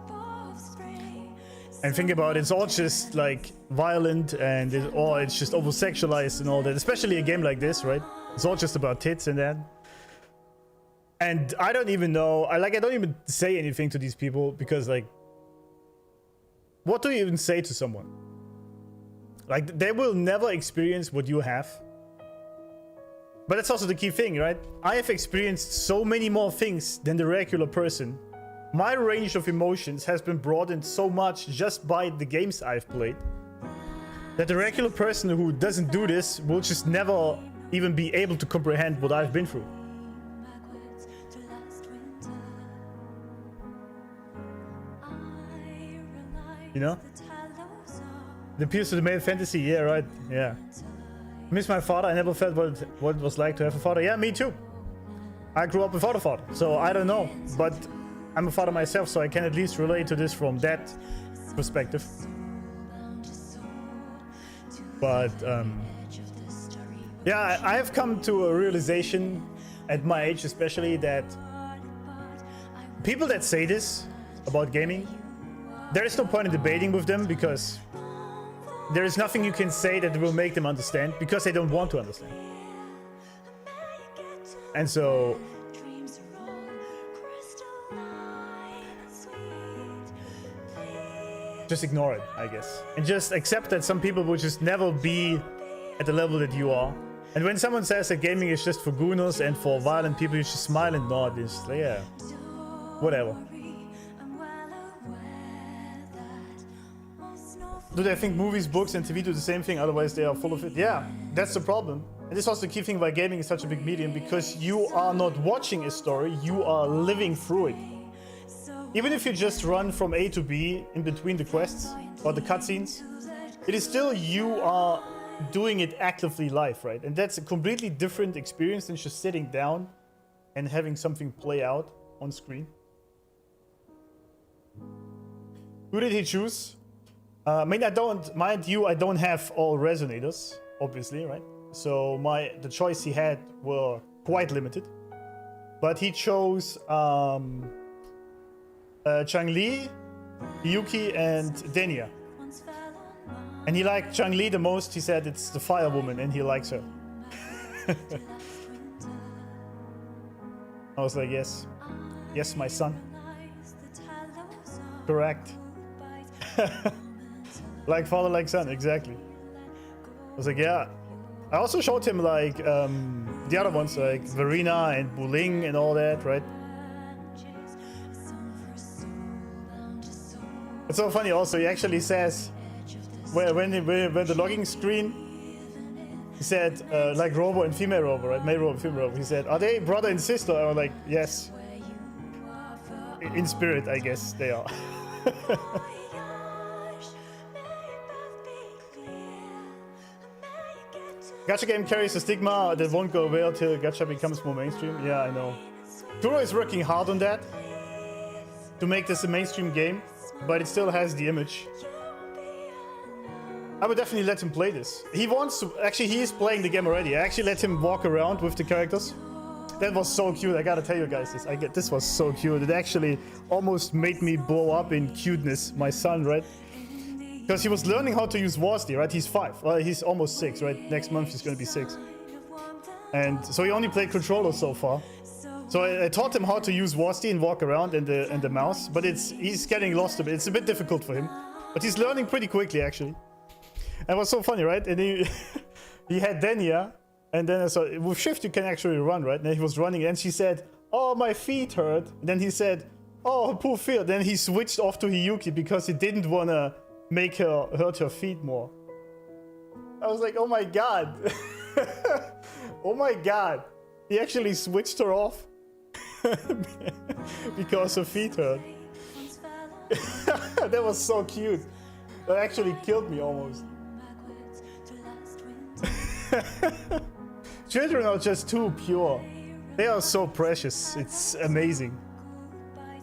And think about it's all just like violent and it's just over-sexualized and all that. Especially a game like this, right? It's all just about tits and that. And I don't even know. I don't even say anything to these people because like, what do you even say to someone? Like, they will never experience what you have. But that's also the key thing, right? I have experienced so many more things than the regular person. My range of emotions has been broadened so much just by the games I've played that the regular person who doesn't do this will just never even be able to comprehend what I've been through. You know? It appeals to the male fantasy, yeah, right, yeah. I miss my father. I never felt what it was like to have a father. Yeah, me too. I grew up without a father, so I don't know. But I'm a father myself, so I can at least relate to this from that perspective. But yeah, I have come to a realization at my age especially that people that say this about gaming, there is no point in debating with them because there is nothing you can say that will make them understand because they don't want to understand. And so just ignore it, I guess. And just accept that some people will just never be at the level that you are. And when someone says that gaming is just for gooners and for violent people, you just smile and nod. It's just like, yeah, whatever. Do they think movies, books, and TV do the same thing? Otherwise, they are full of it. Yeah, that's the problem. And this was the key thing why gaming is such a big medium, because you are not watching a story, you are living through it. Even if you just run from A to B in between the quests or the cutscenes, it is still you are doing it actively live, right? And that's a completely different experience than just sitting down and having something play out on screen. Who did he choose? I mean, mind you, I don't have all resonators, obviously, right? So the choice he had were quite limited. But he chose Chang-Li, Hiyuki, and Denia. And he liked Chang-Li the most. He said it's the fire woman and he likes her. I was like, yes. Yes, my son. Correct. Like father, like son, exactly. I was like, yeah. I also showed him like the other ones, like Verena and Wuthering and all that, right? It's so funny also, he actually says, when the logging screen, he said, like Robo and female Robo, right? Male Robo, female Robo. He said, are they brother and sister? I was like, yes. In spirit, I guess they are. Gacha game carries a stigma that won't go away until Gacha becomes more mainstream. Yeah, I know. Turo is working hard on that to make this a mainstream game, but it still has the image. I would definitely let him play this. He wants to. Actually, he is playing the game already. I actually let him walk around with the characters. That was so cute. I gotta tell you guys this. This was so cute. It actually almost made me blow up in cuteness. My son, right? Because he was learning how to use WASD, right? He's 5. Well, he's almost 6, right? Next month he's gonna be 6. And so he only played controller so far. So I taught him how to use WASD and walk around and the mouse. But he's getting lost a bit. It's a bit difficult for him. But he's learning pretty quickly, actually. And it was so funny, right? And he had Denia. And then so with shift you can actually run, right? And he was running and she said, oh, my feet hurt. And then he said, oh, poor feet. Then he switched off to Hiyuki because he didn't want to make her hurt her feet more. I was like, oh my god. Oh my god. He actually switched her off because her feet hurt. That was so cute. That actually killed me almost. Children are just too pure. They are so precious. It's amazing.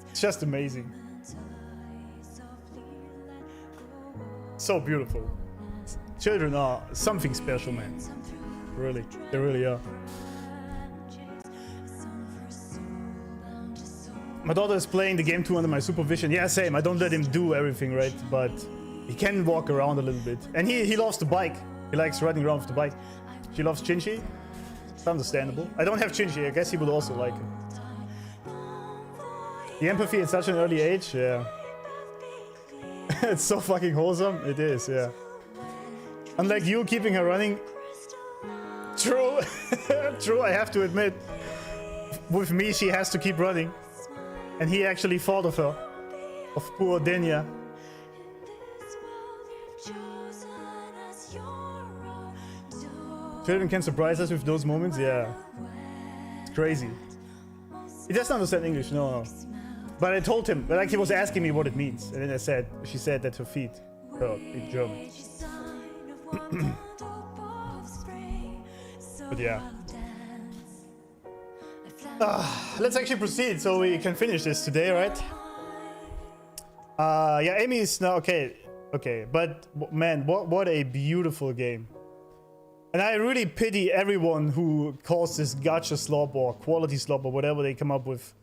It's just amazing. So beautiful. Children are something special, man. Really, they really are. My daughter is playing the game too under my supervision. Yeah, same. I don't let him do everything, right? But he can walk around a little bit. And he loves the bike. He likes riding around with the bike. She loves Chinchi. It's understandable. I don't have Chinchi. I guess he would also like it. The empathy at such an early age, yeah. It's so fucking wholesome. It is, yeah. Unlike you keeping her running. True. True, I have to admit. With me, she has to keep running. And he actually thought of her. Of poor Denia. Children can surprise us with those moments, yeah. It's crazy. He doesn't understand English, no. But I told him, like he was asking me what it means. And then she said that her feet hurt in German. But yeah. Let's actually proceed so we can finish this today, right? Yeah, Amy is now, okay. Okay, but man, what a beautiful game. And I really pity everyone who calls this gacha slop or quality slop or whatever they come up with.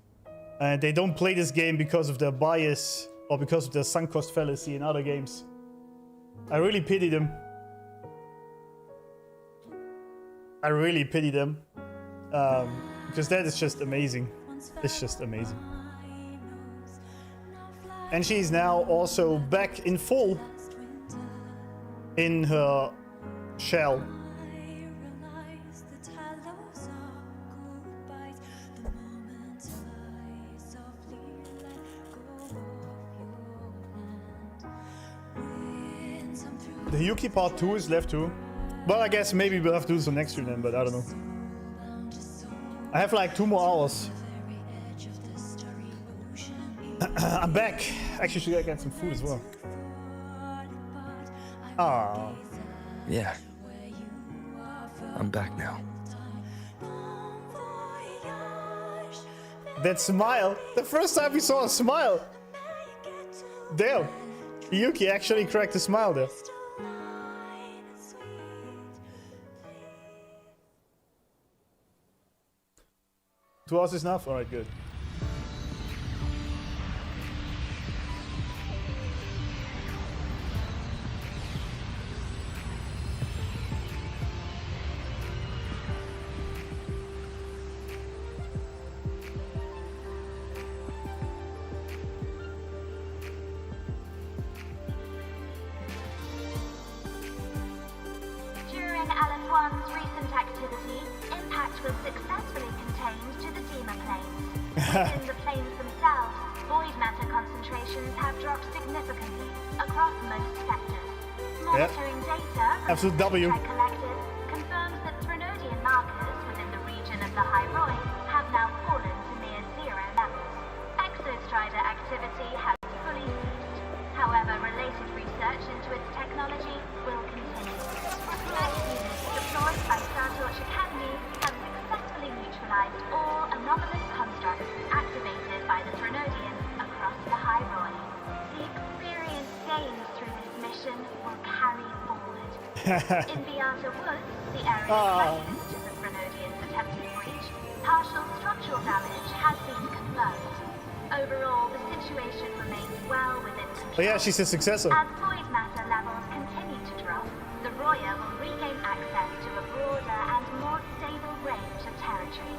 And they don't play this game because of their bias or because of their sunk cost fallacy in other games. I really pity them. I really pity them. Because that is just amazing. It's just amazing. And she's now also back in full in her shell. The Hiyuki part 2 is left too. Well, I guess maybe we'll have to do some next stream then, but I don't know. I have like 2 more hours. I'm back. Actually, should I get some food as well? Ah. Yeah. I'm back now. That smile. The first time we saw a smile. Damn. Hiyuki actually cracked a smile there. Two hours is enough? Alright, good. was successfully contained to the Dimmr Plains. Within the plains themselves, void matter concentrations have dropped significantly across most sectors. Monitoring data from Absolute the W. data collected confirms that Threnodian markers within the region of the High Roy have now fallen to near zero levels. EXOSTRIDER activity has fully ceased. However, related research into its technology will continue. Mech units deployed by Startorch Academy have successfully neutralized all anomalous constructs activated by the Threnodians across the High Roy. The experience gained through this mission will carry forward. In Beata Woods, the area closest to the Threnodians' attempted breach, partial structural damage has been confirmed. Overall, the situation remains well within control. Oh yeah, she's a successor. As void matter levels continue to drop, the Roya will regain access to a broader and more stable range of territory.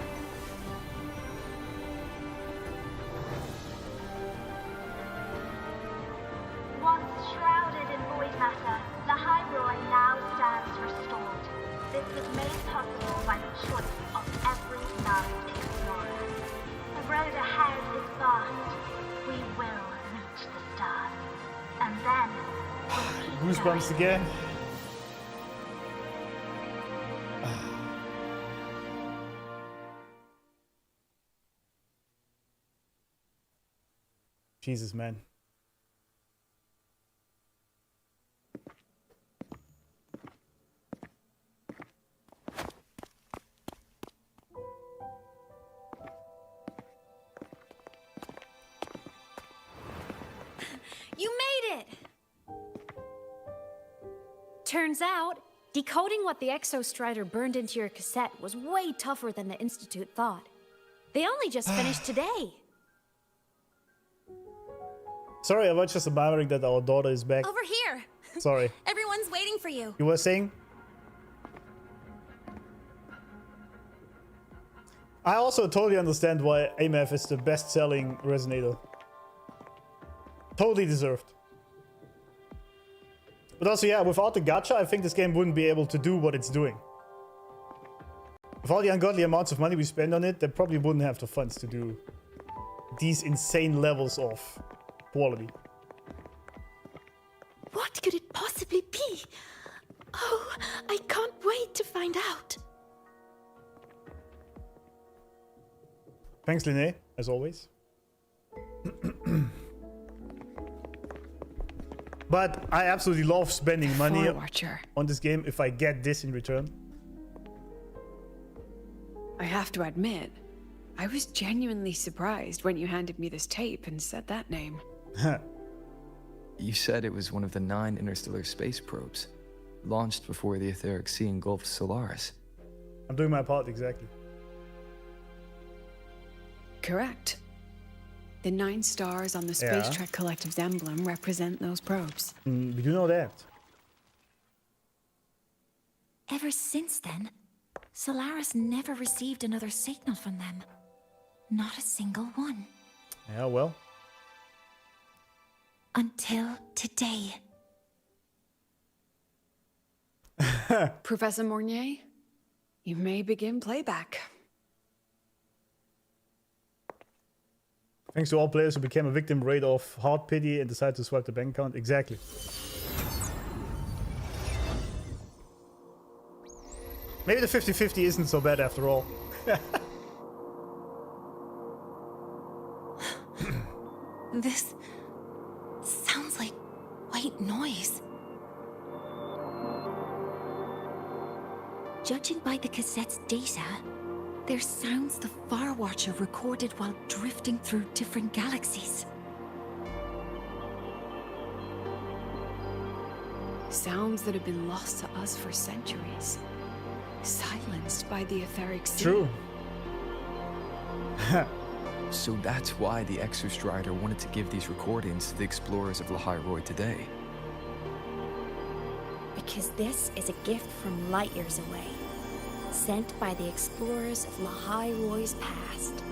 Once shrouded in void matter, the High Roy now stands restored. This was made possible by the choice of every last explorer. The road ahead is vast. We will reach the stars. And then we'll keep Goosebumps going. again. Jesus, man. You made it! Turns out, decoding what the EXOSTRIDER burned into your cassette was way tougher than the Institute thought. They only just finished today. Sorry, I was just admiring that our daughter is back. Over here. Sorry. Everyone's waiting for you. You were saying? I also totally understand why AMF is the best-selling Resonator. Totally deserved. But also, yeah, without the gacha, I think this game wouldn't be able to do what it's doing. With all the ungodly amounts of money we spend on it, they probably wouldn't have the funds to do these insane levels of quality. What could it possibly be? Oh, I can't wait to find out. Thanks, Linné, as always. But I absolutely love spending money on this game if I get this in return. I have to admit, I was genuinely surprised when you handed me this tape and said that name. You said it was one of the 9 interstellar space probes, launched before the etheric sea engulfed Solaris. I'm doing my part, exactly. Correct. The 9 stars on the Space Trek Collective's emblem represent those probes. We do know that. Ever since then, Solaris never received another signal from them. Not a single one. Yeah, well. Until today. Professor Mornier, you may begin playback. Thanks to all players who became a victim rate of hard pity and decided to swipe the bank account. Exactly. Maybe the 50-50 isn't so bad after all. This sounds like white noise. Judging by the cassette's data, they're sounds the Far Watcher recorded while drifting through different galaxies. Sounds that have been lost to us for centuries. Silenced by the etheric sea. True. So that's why the EXOSTRIDER wanted to give these recordings to the explorers of Lahai today. Because this is a gift from light years away, sent by the explorers of Lahai Roy's past.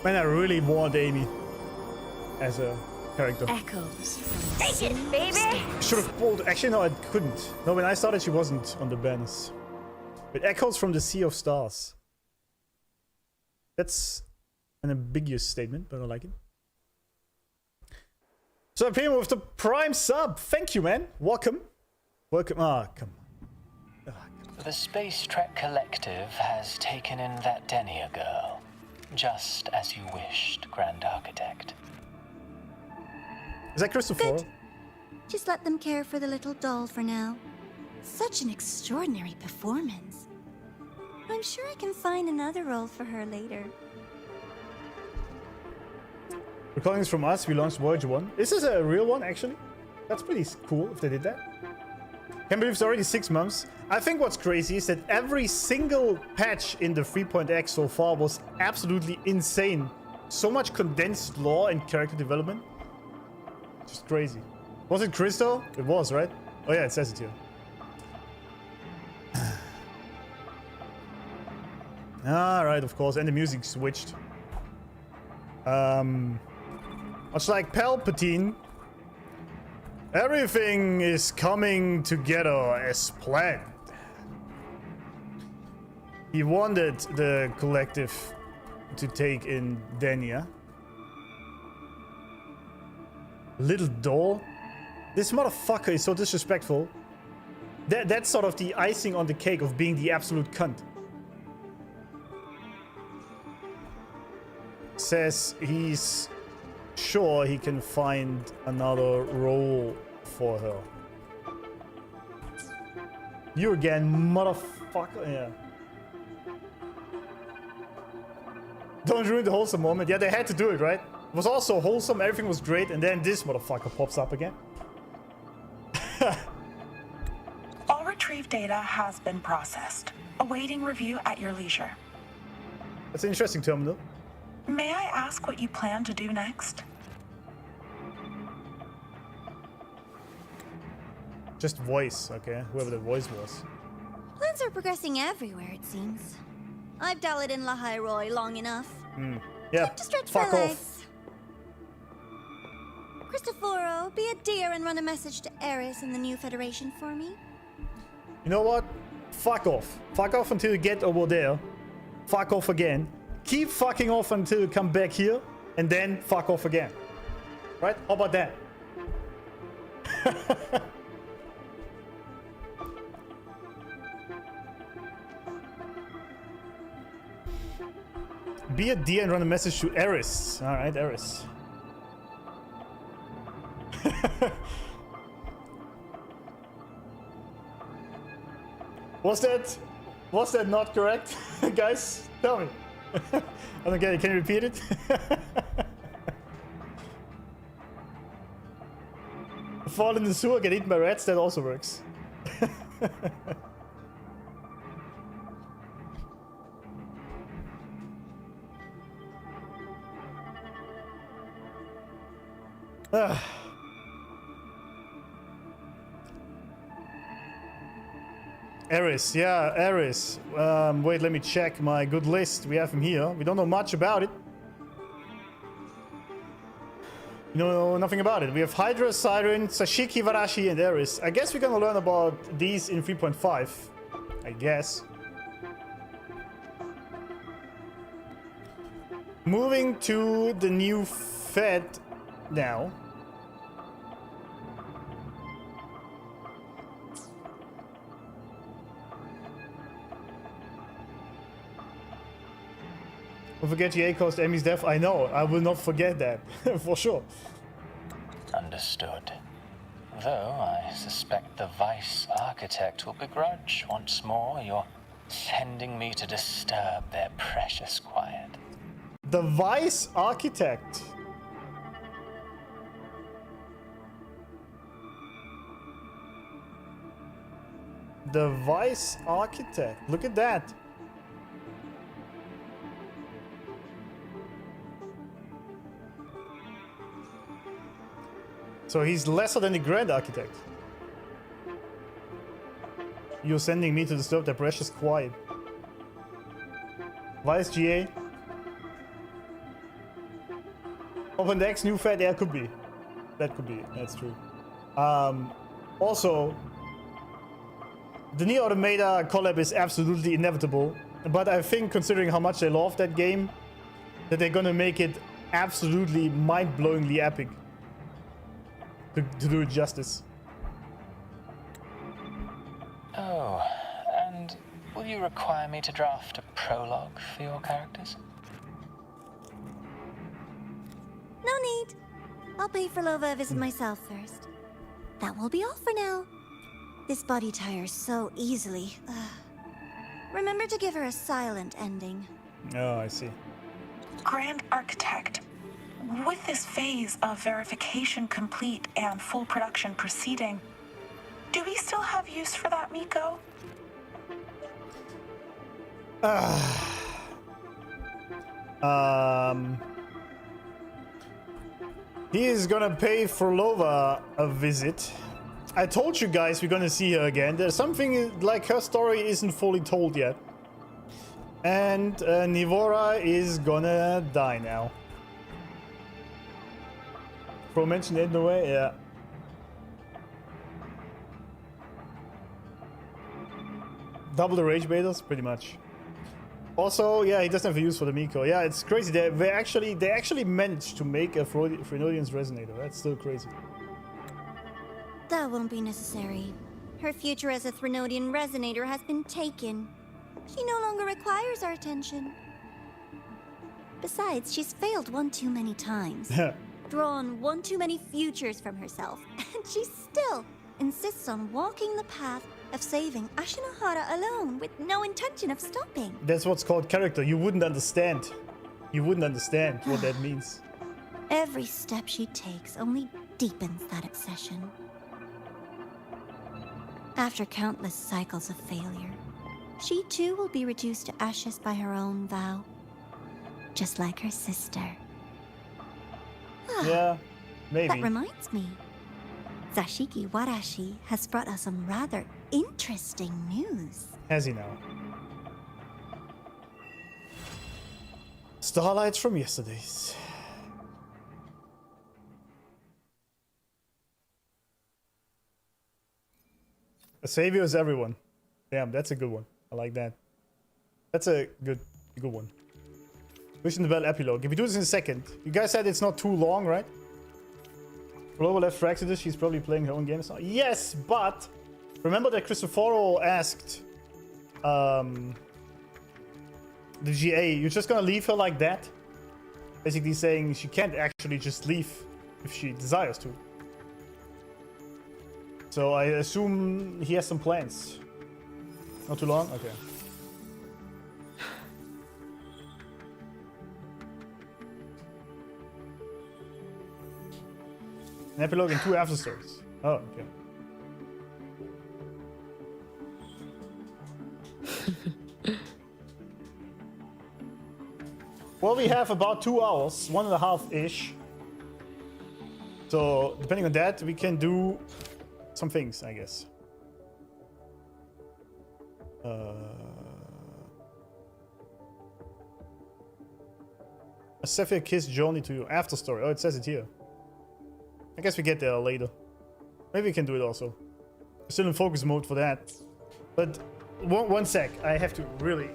Man, I really want Amy as a character. Echoes. Take it, baby! Should have pulled. Actually, no, I couldn't. No, when I started, she wasn't on the banners. It echoes from the Sea of Stars. That's an ambiguous statement, but I like it. So I with the Prime sub. Thank you, man. Welcome. Welcome. Ah, come on. The Space Trek Collective has taken in that Denia girl, just as you wished, Grand Architect. Is that Christopher? Good. Just let them care for the little doll for now. Such an extraordinary performance. I'm sure I can find another role for her later. Recordings from us, we launched Voyager 1. Is this a real one, actually? That's pretty cool if they did that. Can't believe it's already 6 months. I think what's crazy is that every single patch in the 3.x so far was absolutely insane. So much condensed lore and character development. Just crazy. Was it Crystal? It was, right? Oh yeah, it says it here. Alright, of course, and the music switched. Much like Palpatine, everything is coming together as planned. He wanted the collective to take in Denia. Little doll? This motherfucker is so disrespectful. That's sort of the icing on the cake of being the absolute cunt. Says he's sure he can find another role for her. You again, motherfucker. Yeah. Don't ruin the wholesome moment. Yeah, they had to do it, right? It was also wholesome, everything was great, and then this motherfucker pops up again. All retrieved data has been processed. Awaiting review at your leisure. That's an interesting terminal. May I ask what you plan to do next? Just voice, okay? Whoever the voice was. Plans are progressing everywhere, it seems. I've dallied in Lahairoi long enough. Yeah, Time to stretch fuck my off. legs. Cristoforo, be a dear and run a message to Eris and the new Federation for me. You know what? Fuck off. Fuck off until you get over there. Fuck off again. Keep fucking off until you come back here. And then fuck off again. Right? How about that? Be a dear and run a message to Eris. Alright, Eris. Was that not correct? Guys, tell me. I don't get it. Can you repeat it? Fall in the sewer, get eaten by rats, that also works. Eris, yeah, Eris. Wait, let me check my good list. We have him here. We don't know much about it. You know nothing about it. We have Hydra, Siren, Sashiki, Varashi, and Eris. I guess we're gonna learn about these in 3.5. I guess. Moving to the new Fed now. Don't forget GA caused Amy's death. I know. I will not forget that. For sure. Understood. Though I suspect the Vice Architect will begrudge once more your sending me to disturb their precious quiet. The Vice Architect. The Vice Architect. Look at that. So he's lesser than the Grand Architect. You're sending me to disturb their precious quiet. Vice GA. Open the X new Fed, yeah, could be. That could be, that's true. Also, The Nier Automata collab is absolutely inevitable, but I think considering how much they love that game, that they're gonna make it absolutely mind-blowingly epic to do it justice. Oh, and will you require me to draft a prologue for your characters? No need. I'll pay Phrolova a visit myself first. That will be all for now. This body tires so easily. Remember to give her a silent ending. Oh, I see. Grand Architect, with this phase of verification complete and full production proceeding, do we still have use for that Miko? He is gonna pay Phrolova a visit. I told you guys we're gonna see her again. There's something like her story isn't fully told yet. And Nivora is gonna die now. Pro mentioned it in the way, yeah. Double the rage baiters, pretty much. Also, yeah, he doesn't have a use for the Miko. Yeah, it's crazy. They actually managed to make a Phrolodian's Resonator. That's still crazy. That won't be necessary. Her future as a Threnodian Resonator has been taken. She no longer requires our attention. Besides, she's failed one too many times. Drawn one too many futures from herself. And she still insists on walking the path of saving Ashinohara alone with no intention of stopping. That's what's called character. You wouldn't understand. You wouldn't understand what that means. Every step she takes only deepens that obsession. After countless cycles of failure, she too will be reduced to ashes by her own vow. Just like her sister. Yeah, maybe. That reminds me. Zashiki Warashi has brought us some rather interesting news. Has he now? Starlights from yesterday's. A savior is everyone. Damn, that's a good one. I like that. That's a good one. Wishing the Bell Epilogue. If we do this in a second. You guys said it's not too long, right? Phrolova left for Exodus. She's probably playing her own games now. Yes, but remember that Cristoforo asked the GA, you're just gonna leave her like that? Basically saying she can't actually just leave if she desires to. So I assume he has some plans. Not too long? Okay. An epilogue and 2 afterstories. Oh, okay. Well, we have about 2 hours, 1.5-ish. So, depending on that, we can do some things, I guess. A Sapphire Kiss journey to you. Afterstory. Oh, it says it here. I guess we get there later. Maybe we can do it also. We're still in focus mode for that. But one sec. I have to really...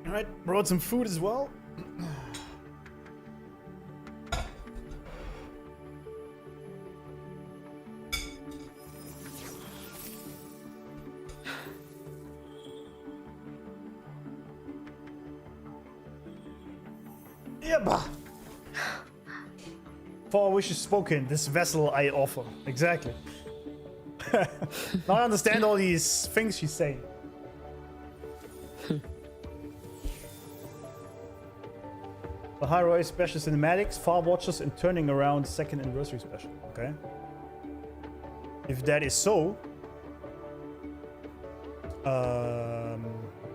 Alright, brought some food as well. Yep. For wishes spoken, this vessel I offer. Exactly. Now I understand all these things she's saying. The High Roy special cinematics, Far Watchers, and Turning Around second anniversary special. Okay. If that is so,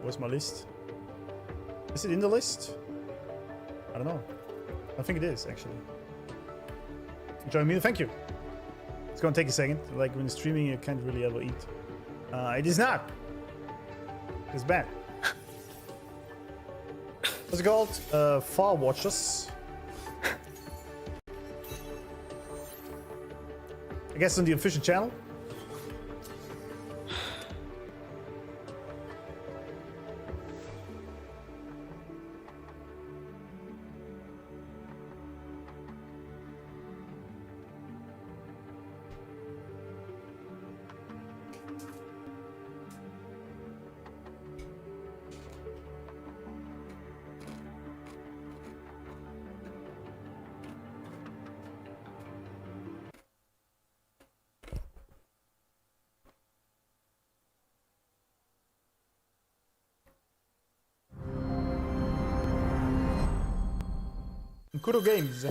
where's my list? Is it in the list? I don't know. I think it is actually. Join me, thank you. It's gonna take a second. Like when streaming, you can't really ever eat. It is not. It's bad. What's it called? Far Watchers. I guess on the official channel. Kuro Games.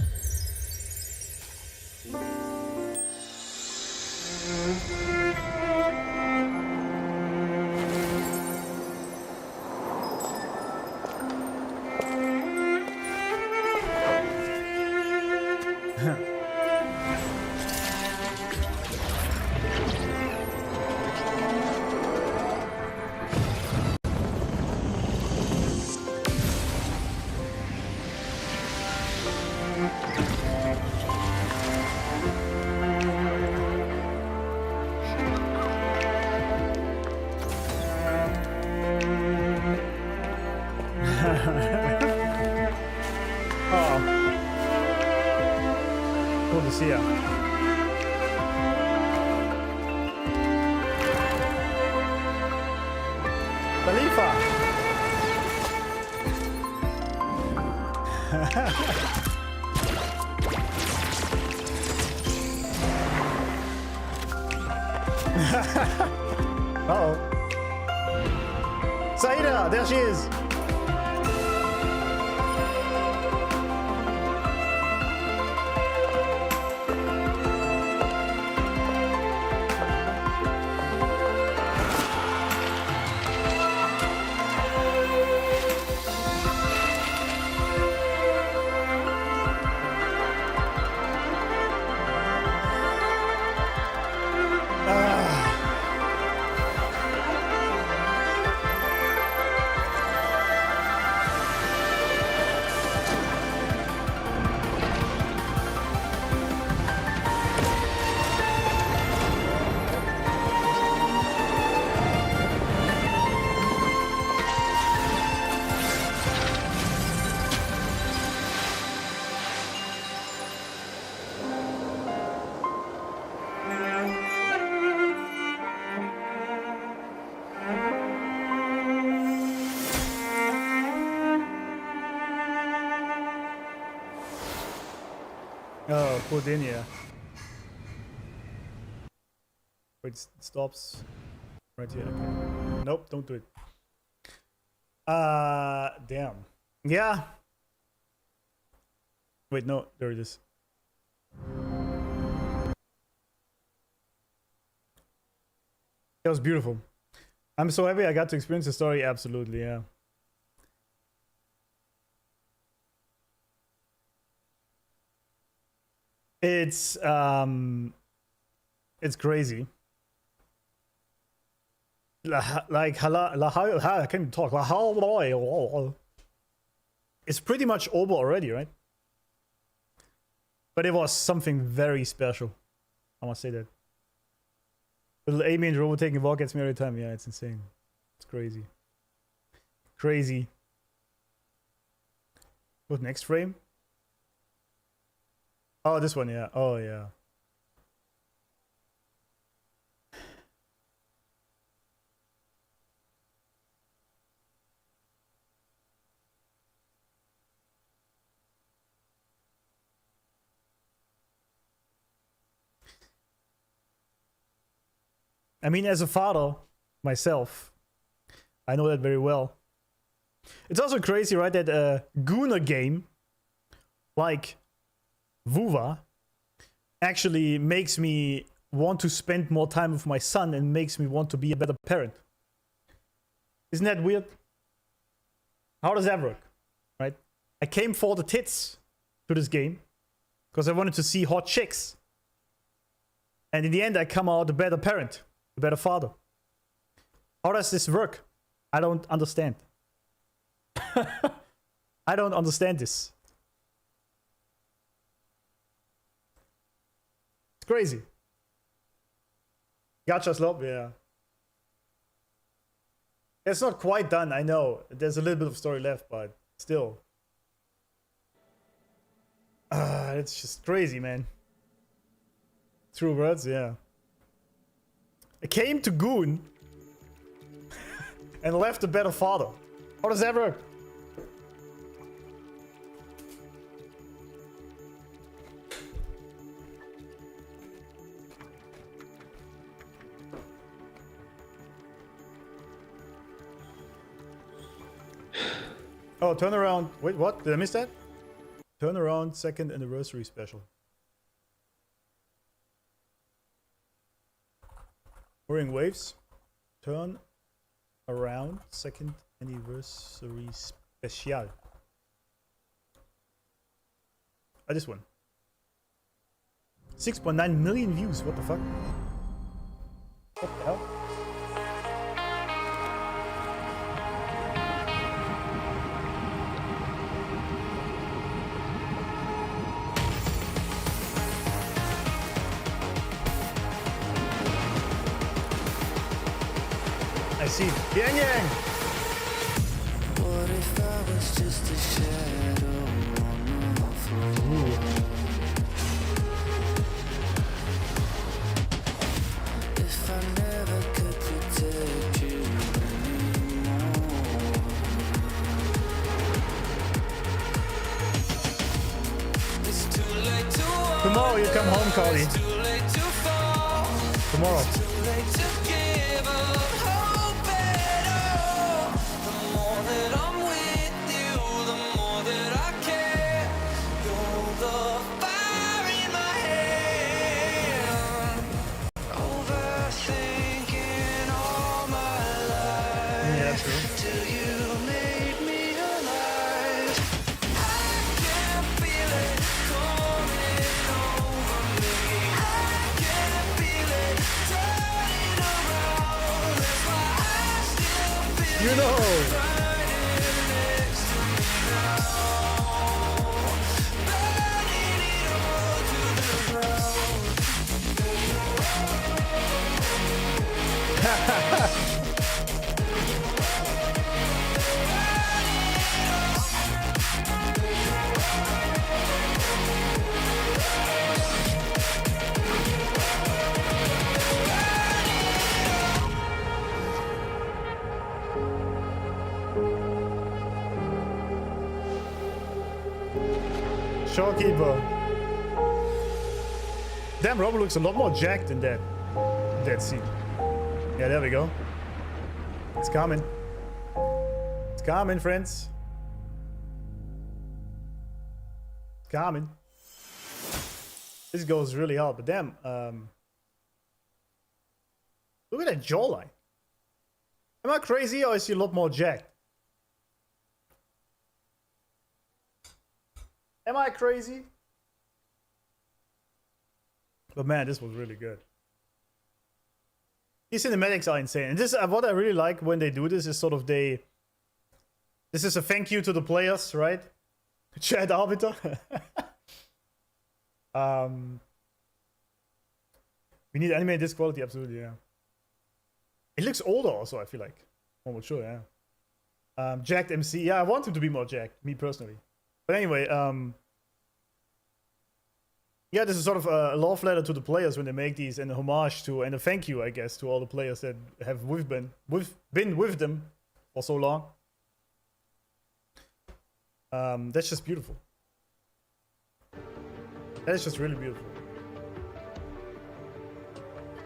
Lucilla. Khalifa. Uh-oh. Saida, there she is. Oh, poor Denia. Wait, it stops right here. Okay. Nope, don't do it. Damn. Yeah. Wait, no, there it is. That was beautiful. I'm so happy I got to experience the story. Absolutely, yeah. It's crazy. Like I can't even talk. It's pretty much over already, right? But it was something very special. I must say that. Little Amy and Robo taking a walk gets me every time. Yeah, it's insane. It's crazy. Crazy. What, next frame? Oh, this one, yeah. Oh, yeah. I mean, as a father myself, I know that very well. It's also crazy, right, that a Gooner game like Vuva actually makes me want to spend more time with my son and makes me want to be a better parent. Isn't that weird? How does that work, right? I came for the tits to this game because I wanted to see hot chicks. And in the end, I come out a better parent. A better father. How does this work? I don't understand. I don't understand this. It's crazy. Gacha slop, yeah. It's not quite done, I know. There's a little bit of story left, but still. It's just crazy, man. True words, yeah. I came to Goon and left a better father. How does that work? Oh, turn around. Wait, what? Did I miss that? Turn around, second anniversary special. Whirring waves. Turn around, second anniversary special. Oh, this one. 6.9 million views. What the fuck? What the hell? I see. Yang Yang! What if I was just a shadow on the floor? If I never could protect you anymore. It's too late to walk. Tomorrow you come home, Carly. It's too late to fall. Tomorrow. It's too late to give up. You know. Shopkeeper. Damn, Robo looks a lot more jacked in that scene. Yeah, there we go. It's coming. It's coming, friends. It's coming. This goes really hard, but damn. Look at that jawline. Am I crazy or is he a lot more jacked? Am I crazy? But man, this was really good. These cinematics are insane. And this, what I really like when they do this is sort of this is a thank you to the players, right? Chat Arbiter. We need animate this quality, absolutely, yeah. It looks older also, I feel like. Oh, well, sure, yeah. Jacked MC. Yeah, I want him to be more jacked, me personally. But anyway, yeah, this is sort of a love letter to the players when they make these, and a homage to, and a thank you, I guess, to all the players that have been with them for so long. That's just beautiful. That is just really beautiful.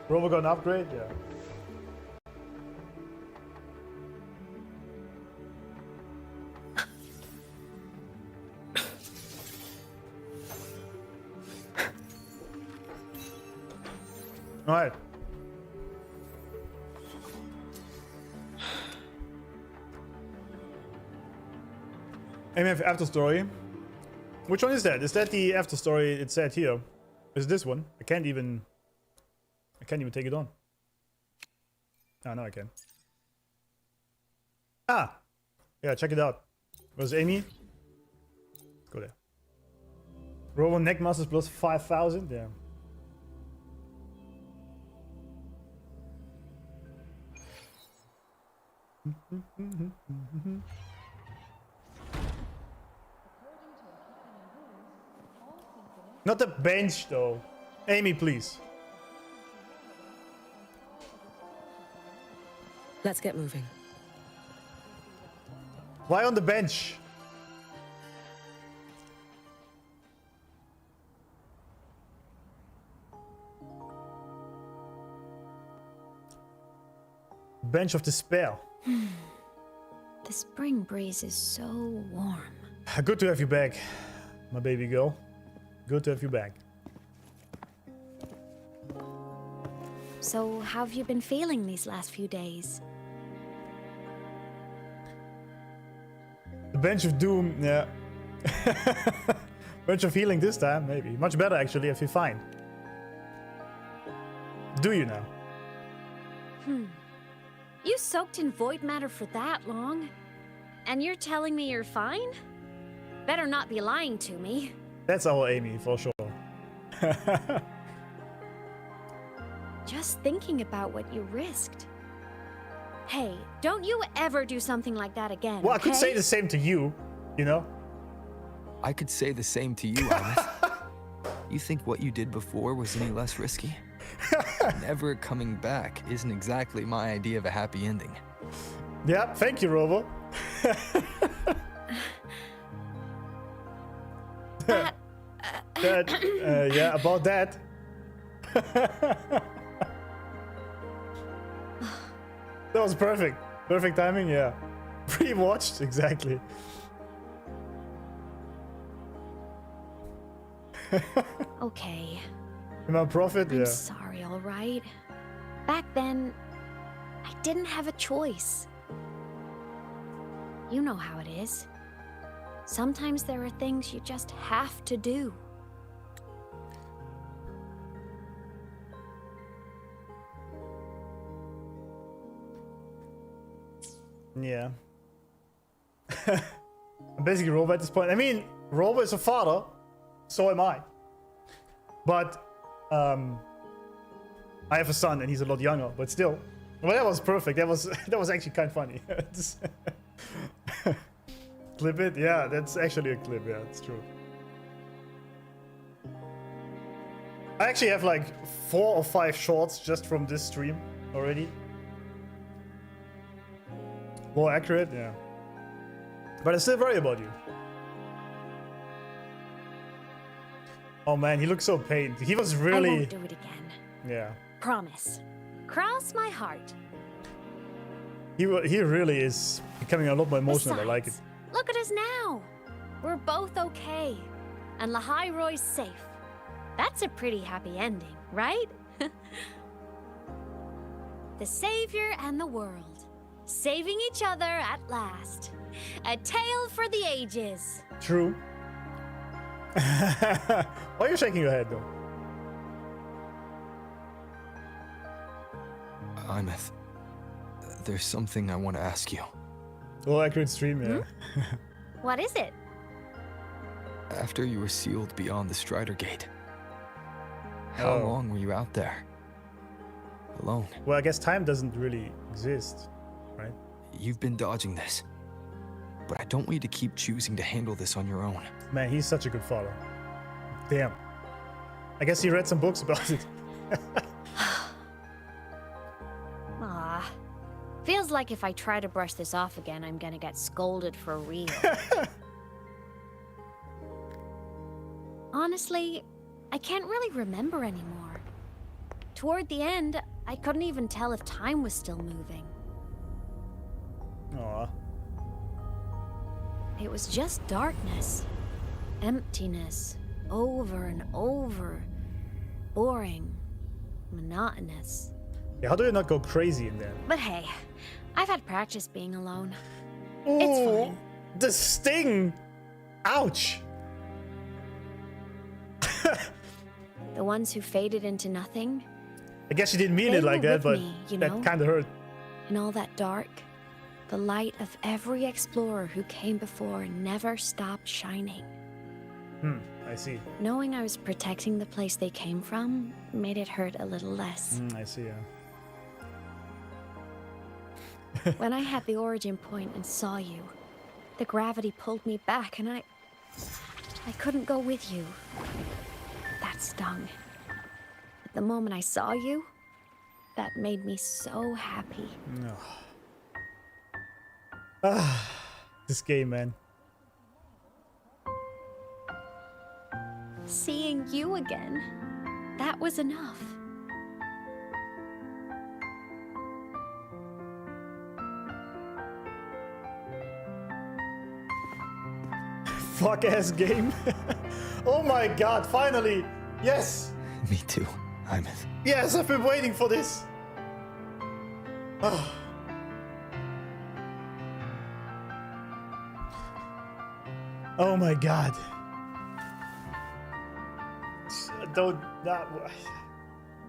Robo got an upgrade? Yeah. Alright. MF Afterstory. Which one is that? Is that the Afterstory it said here? Is this one? I can't even take it on. Oh, no, I can. Ah! Yeah, check it out. Where's Amy? Let's go there. Robo neck muscles plus 5,000? Yeah. Not the bench though. Amy, please. Let's get moving. Why on the bench? Bench of despair. The spring breeze is so warm. Good to have you back, my baby girl. Good to have you back. So, how have you been feeling these last few days? The bench of doom, yeah. Bench of healing this time, maybe. Much better actually, I feel fine. Do you now? You soaked in void matter for that long? And you're telling me you're fine? Better not be lying to me. That's our Amy, for sure. Just thinking about what you risked. Hey, don't you ever do something like that again, Well, I could okay? say the same to you, you know? I could say the same to you, Alice. You think what you did before was any less risky? Never coming back isn't exactly my idea of a happy ending. Yeah, thank you, Robo. Yeah, about that. That was perfect. Perfect timing, yeah. Pre-watched, exactly. Okay. Am I a prophet? I'm Yeah. sorry, all right? Back then, I didn't have a choice. You know how it is. Sometimes there are things you just have to do. Yeah. I'm basically Robo at this point. I mean, Robo is a father, so am I. But I have a son and he's a lot younger, but still. Well, that was perfect. That was actually kind of funny. Clip it? Yeah, that's actually a clip. Yeah, it's true. I actually have like 4 or 5 shorts just from this stream already. More accurate, yeah. But I still worry about you. Oh man, he looks so pained. He was I really. won't do it again. Yeah. Promise. Cross my heart. He really is becoming a lot more emotional. I like it. Look at us now. We're both okay. And Lahai-Roy's safe. That's a pretty happy ending, right? The savior and the world. Saving each other at last. A tale for the ages. True. Why are you shaking your head though? Imeth, there's something I want to ask you. Oh, accurate stream, yeah. What is it? After you were sealed beyond the Strider Gate, how long were you out there? Alone? Well, I guess time doesn't really exist, right? You've been dodging this, but I don't want you to keep choosing to handle this on your own. Man, he's such a good father. Damn. I guess he read some books about it. Ah, feels like if I try to brush this off again, I'm gonna get scolded for real. Honestly, I can't really remember anymore. Toward the end, I couldn't even tell if time was still moving. Aw. It was just darkness, emptiness, over and over, boring, monotonous. Yeah, how do you not go crazy in there? But hey, I've had practice being alone. Ooh, It's fine. The sting! Ouch! The ones who faded into nothing, I guess she didn't mean They it like were that, with but me, you that know? kind of hurt. in all that dark, the light of every explorer who came before never stopped shining. I see. Knowing I was protecting the place they came from made it hurt a little less. I see, yeah. When I had the origin point and saw you, the gravity pulled me back and I couldn't go with you. That stung. But the moment I saw you, that made me so happy. This game, man. Seeing you again, that was enough. Fuck ass game. Oh my god, finally! Yes! Me too, Imeth. Yes, I've been waiting for this! Oh. Oh my god. Don't not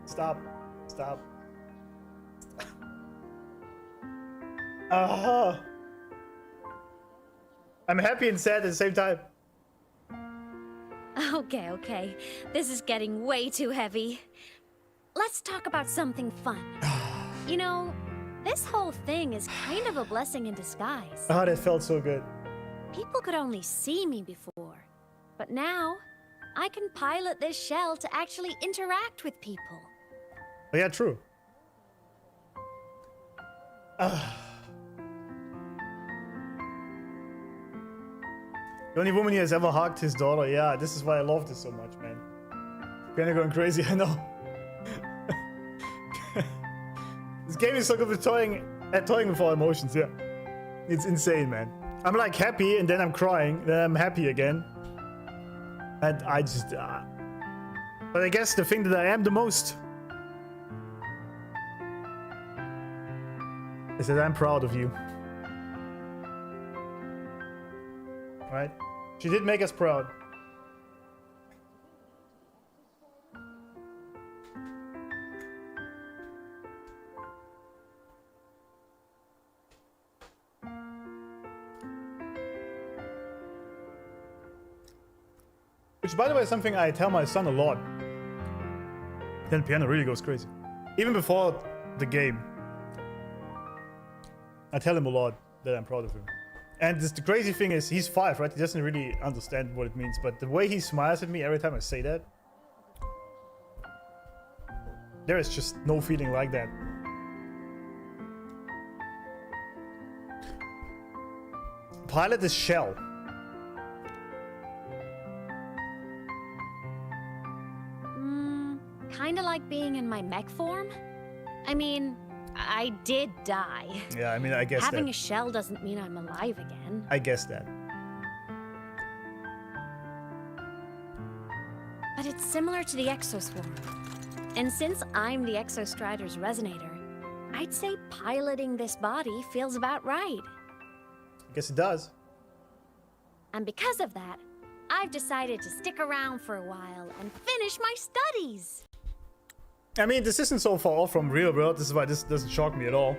stop. Stop. I'm happy and sad at the same time. Okay. This is getting way too heavy. Let's talk about something fun. You know, this whole thing is kind of a blessing in disguise. Oh, that felt so good. People could only see me before, but now I can pilot this shell to actually interact with people. Oh, yeah, true. The only woman he has ever hugged his daughter. Yeah, this is why I love this so much, man. Kinda going crazy, I know. This game is so good with toying with our emotions, yeah. It's insane, man. I'm like happy and then I'm crying, then I'm happy again. And I just... But I guess the thing that I am the most is that I'm proud of you. Right? She did make us proud. Which, by the way, is something I tell my son a lot. Then piano really goes crazy. Even before the game, I tell him a lot that I'm proud of him. And the crazy thing is, he's 5, right? He doesn't really understand what it means, but the way he smiles at me every time I say that, there is just no feeling like that. Pilot the shell. kinda like being in my mech form. I mean, I did die. Yeah, I mean, I guess Having that. a shell doesn't mean I'm alive again. I guess that. But it's similar to the Exoswarm. And since I'm the EXOSTRIDER's Resonator, I'd say piloting this body feels about right. I guess it does. And because of that, I've decided to stick around for a while and finish my studies. I mean, this isn't so far off from real world. This is why this doesn't shock me at all.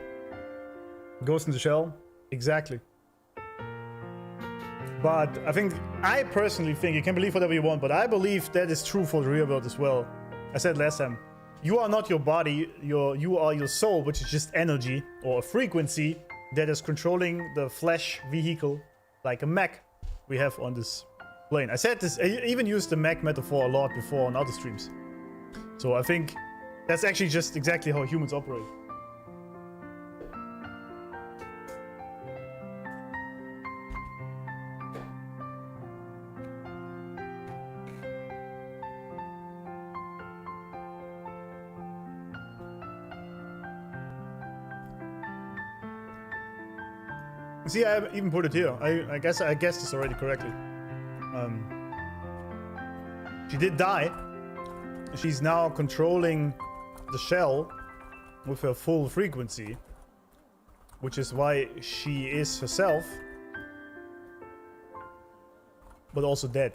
Ghost in the Shell, exactly. But I personally think, you can believe whatever you want, but I believe that is true for the real world as well. I said last time, you are not your body, you are your soul, which is just energy or a frequency that is controlling the flesh vehicle like a mech we have on this plane. I said this, I even used the mech metaphor a lot before on other streams. So I think that's actually just exactly how humans operate. See, I even put it here. I guess I guessed this already correctly. She did die. She's now controlling the shell with her full frequency, which is why she is herself, but also dead.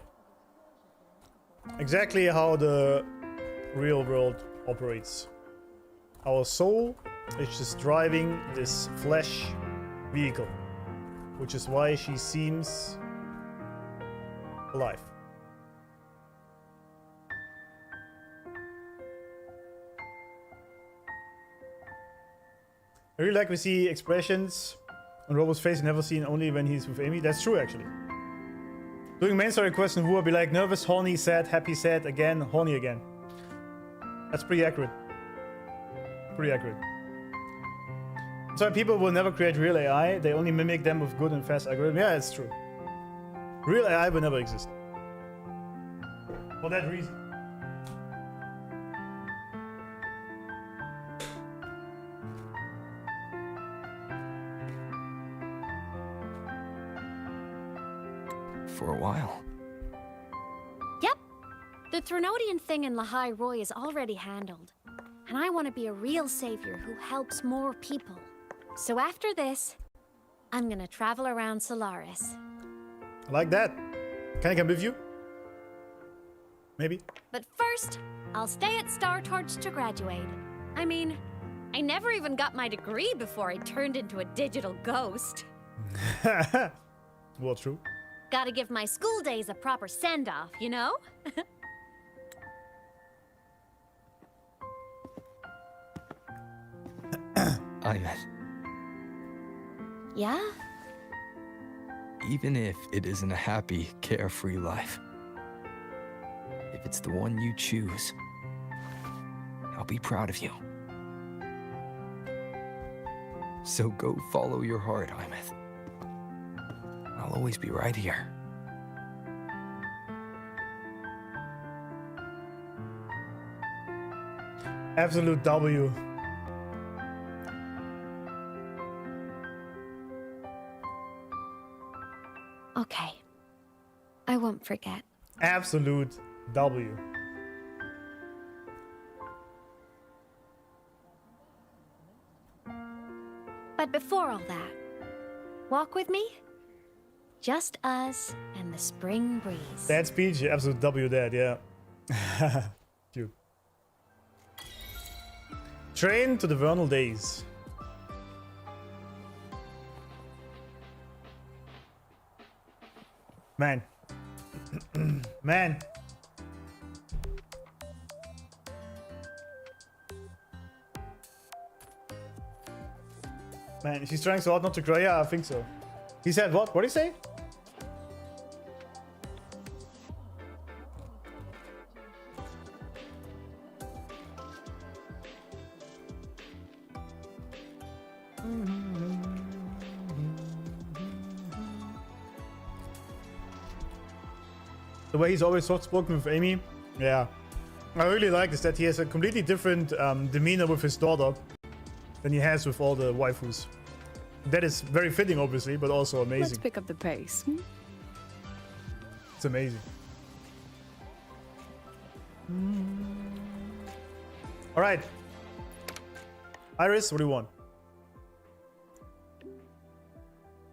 Exactly how the real world operates. Our soul is just driving this flesh vehicle, which is why she seems alive. I really like we see expressions on Robo's face never seen only when he's with Amy. That's true, actually. Doing main story question, who will be like nervous, horny, sad, happy, sad, again, horny again. That's pretty accurate. Pretty accurate. So people will never create real AI. They only mimic them with good and fast algorithms. Yeah, it's true. Real AI will never exist. For that reason. For a while. Yep. The Threnodian thing in Lahai Roy is already handled. And I want to be a real savior who helps more people. So after this, I'm gonna travel around Solaris. I like that. Can I come with you? Maybe? But first, I'll stay at Star Torch to graduate. I mean, I never even got my degree before I turned into a digital ghost. Well, true. Gotta give my school days a proper send-off, you know? Aymet. Yeah? Even if it isn't a happy, carefree life, if it's the one you choose, I'll be proud of you. So go follow your heart, Aymet. I'll always be right here. Absolute W. Okay. I won't forget. Absolute W. But before all that, walk with me? Just us and the spring breeze. That speech, absolute W that, yeah. Cute. Train to the vernal days. Man. Man. Man, she's trying so hard not to cry. Yeah, I think so. He said what? What did he say? The way he's always soft-spoken with Amy. Yeah. I really like this, that he has a completely different demeanor with his daughter than he has with all the waifus. That is very fitting, obviously, but also amazing. Let's pick up the pace. It's amazing. All right. Iris, what do you want?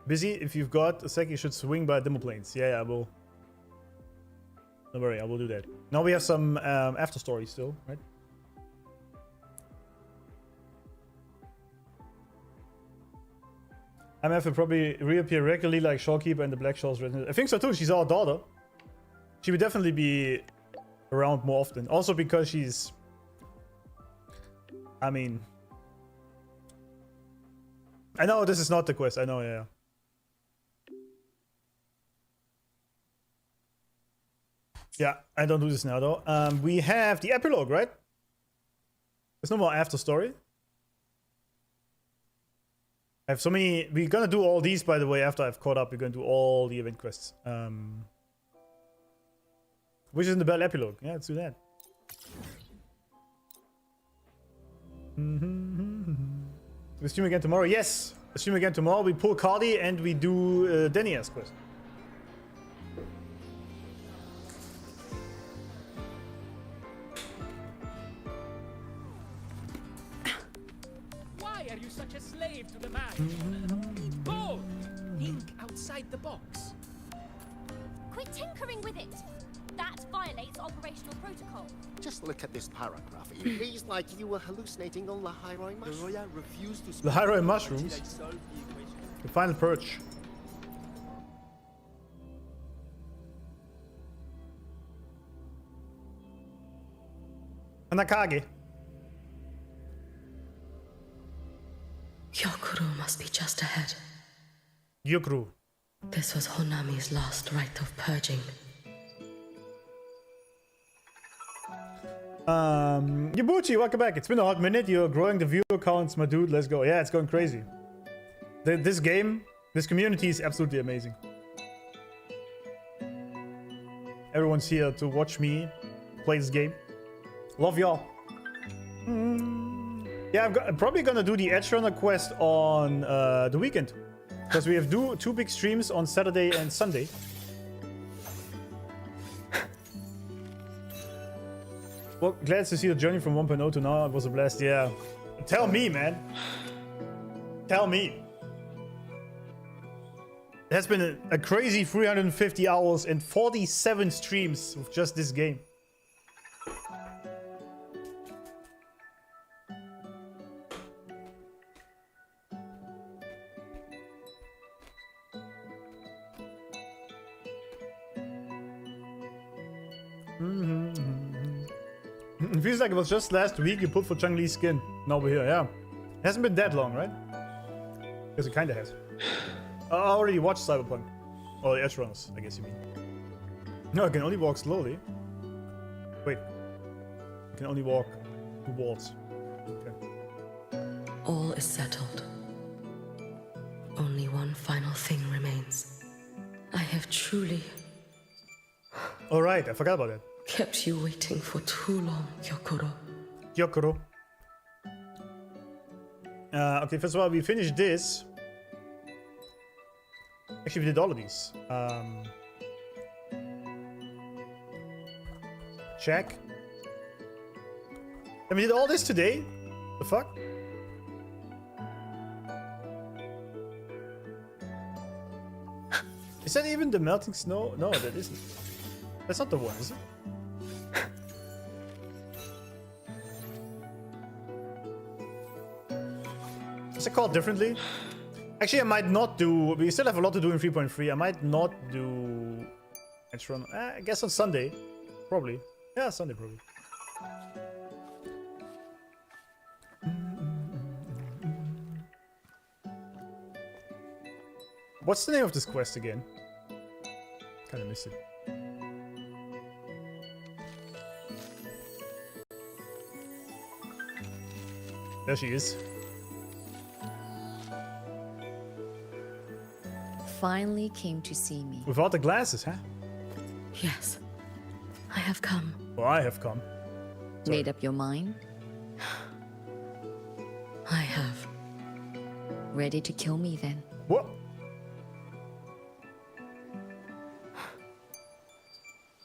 Busy? If you've got a sec, you should swing by Dimmr Plains. Yeah, I will. Don't worry, I will do that. Now we have some Afterstory still, right? MF will probably reappear regularly like Shawkeeper and the Black Shaw's Resonator. I think so too, she's our daughter. She would definitely be around more often. Also because she's... I mean... I know this is not the quest, I know, yeah. Yeah, I don't do this now though. We have the epilogue, right? There's no more Afterstory. I have so many... We're gonna do all these, by the way, after I've caught up. We're gonna do all the event quests. Which is in the Bell epilogue. Yeah, let's do that. We stream again tomorrow. Yes! We stream again tomorrow. We pull Cardi and we do Denia's quest. Why are you such a slave to the man? Be bold! Think outside the box. Quit tinkering with it! That violates operational protocol. Just look at this paragraph. It reads like you were hallucinating on the Hyroi mushroom. Refused to The Hyroi mushrooms? The final purge. Hanakage. Gyokuro must be just ahead. Gyokuro. This was Honami's last rite of purging. Yabuchi, welcome back. It's been a hot minute. You're growing the viewer counts, my dude. Let's go. Yeah, it's going crazy. This game, this community is absolutely amazing. Everyone's here to watch me play this game. Love y'all. Yeah, I'm probably gonna do the Edge Runner quest on the weekend. Because we have two big streams on Saturday and Sunday. Well, glad to see the journey from 1.0 to now. It was a blast, yeah. Tell me, man. Tell me. It has been a crazy 350 hours and 47 streams with just this game. It feels like it was just last week you put for Chun-Li's skin. Now we're here, yeah. It hasn't been that long, right? Because it kinda has. I already watched Cyberpunk. Or the Edge Runners, I guess you mean. No, I can only walk slowly. Wait. I can only walk towards. Okay. All is settled. Only one final thing remains. I have truly... Alright, I forgot about that. Kept you waiting for too long, Gyokuro. Gyokuro. Okay, first of all, we finished this. Actually, we did all of these. Check. And we did all this today? The fuck? Is that even the melting snow? No, that isn't. That's not the one, is it? Is it called differently? Actually, I might not do... We still have a lot to do in 3.3. I might not do... Edge Runner. I guess on Sunday. Probably. Yeah, Sunday probably. What's the name of this quest again? Kinda miss it. There she is. Finally came to see me. Without the glasses, huh? Yes. I have come. Well, I have come. Made up your mind? I have. Ready to kill me then? What?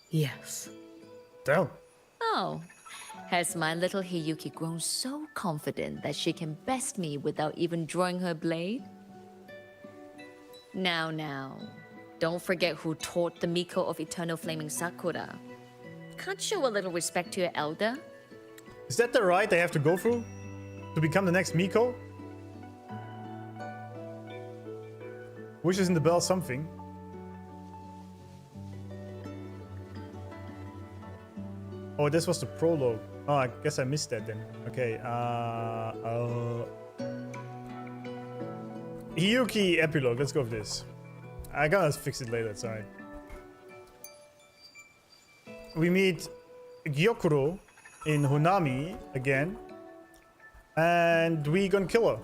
Yes. Damn. Oh, has my little Hiyuki grown so confident that she can best me without even drawing her blade? Now, don't forget who taught the Miko of Eternal Flaming Sakura. Can't show a little respect to your elder? Is that the rite they have to go through to become the next Miko? Wishes in the bell something. Oh, this was the prologue. Oh, I guess I missed that then. Okay, Hiyuki Epilogue, let's go with this. I gotta fix it later, it's alright. We meet Gyokuro in Honami again. And we gonna kill her.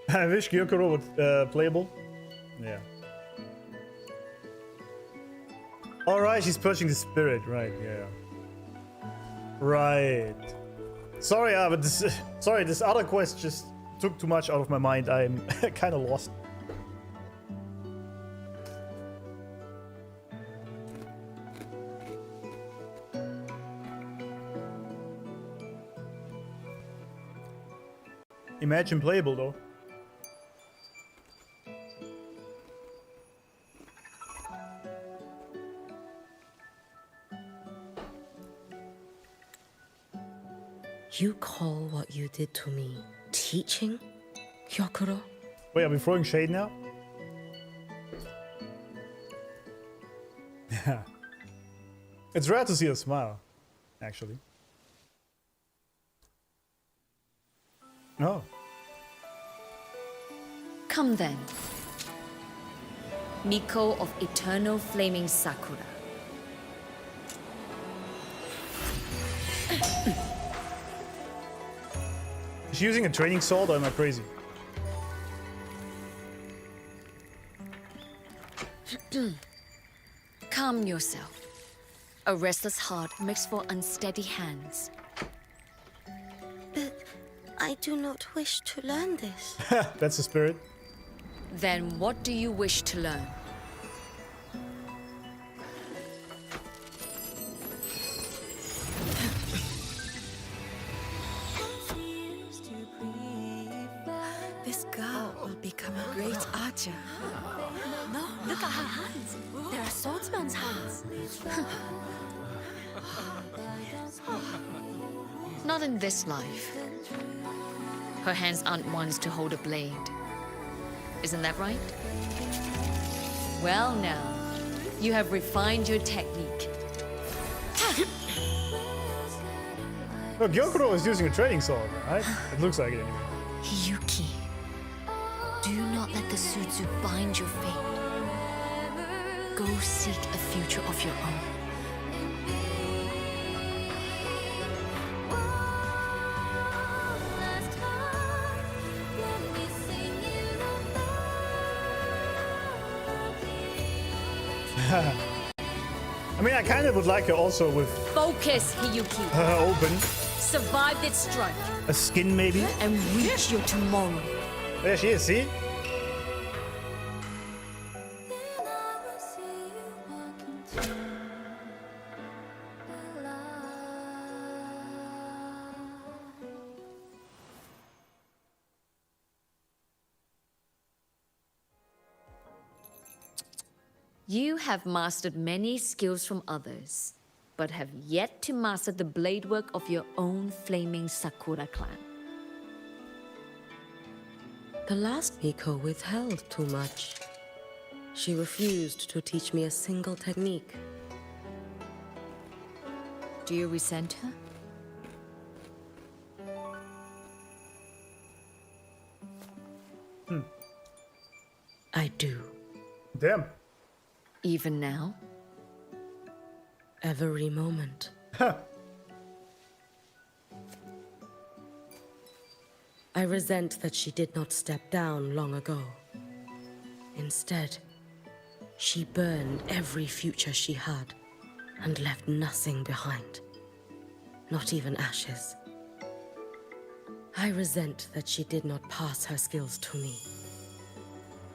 I wish Gyokuro would playable. Yeah. Alright, she's pushing the spirit, right, yeah. Right. Sorry, but this other quest just took too much out of my mind. I'm kinda lost. Imagine playable though. You call what you did to me teaching, Gyokuro? Wait, are we throwing shade now? Yeah. It's rare to see a smile, actually. No. Come then. Miko of Eternal Flaming Sakura. Is she using a training sword or am I crazy? Calm yourself. A restless heart makes for unsteady hands. But I do not wish to learn this. That's the spirit. Then what do you wish to learn? This girl will become a great archer. No, look at her hands. There are swordsman's hands. Not in this life. Her hands aren't ones to hold a blade. Isn't that right? Well now, you have refined your technique. No, Gyokuro is using a training sword, right? It looks like it anyway. Hiyuki, do not let the Suzu bind your fate. Go seek a future of your own. I mean, I kind of would like her also with Focus, Hiyuki. her open. Survive this strike. A skin, maybe? And reach your tomorrow. There she is, see? You have mastered many skills from others, but have yet to master the blade work of your own flaming Sakura clan. The last Miko withheld too much. She refused to teach me a single technique. Do you resent her? I do. Damn. Even now? Every moment. I resent that she did not step down long ago. Instead, She burned every future she had and left nothing behind. Not even ashes. I resent that she did not pass her skills to me.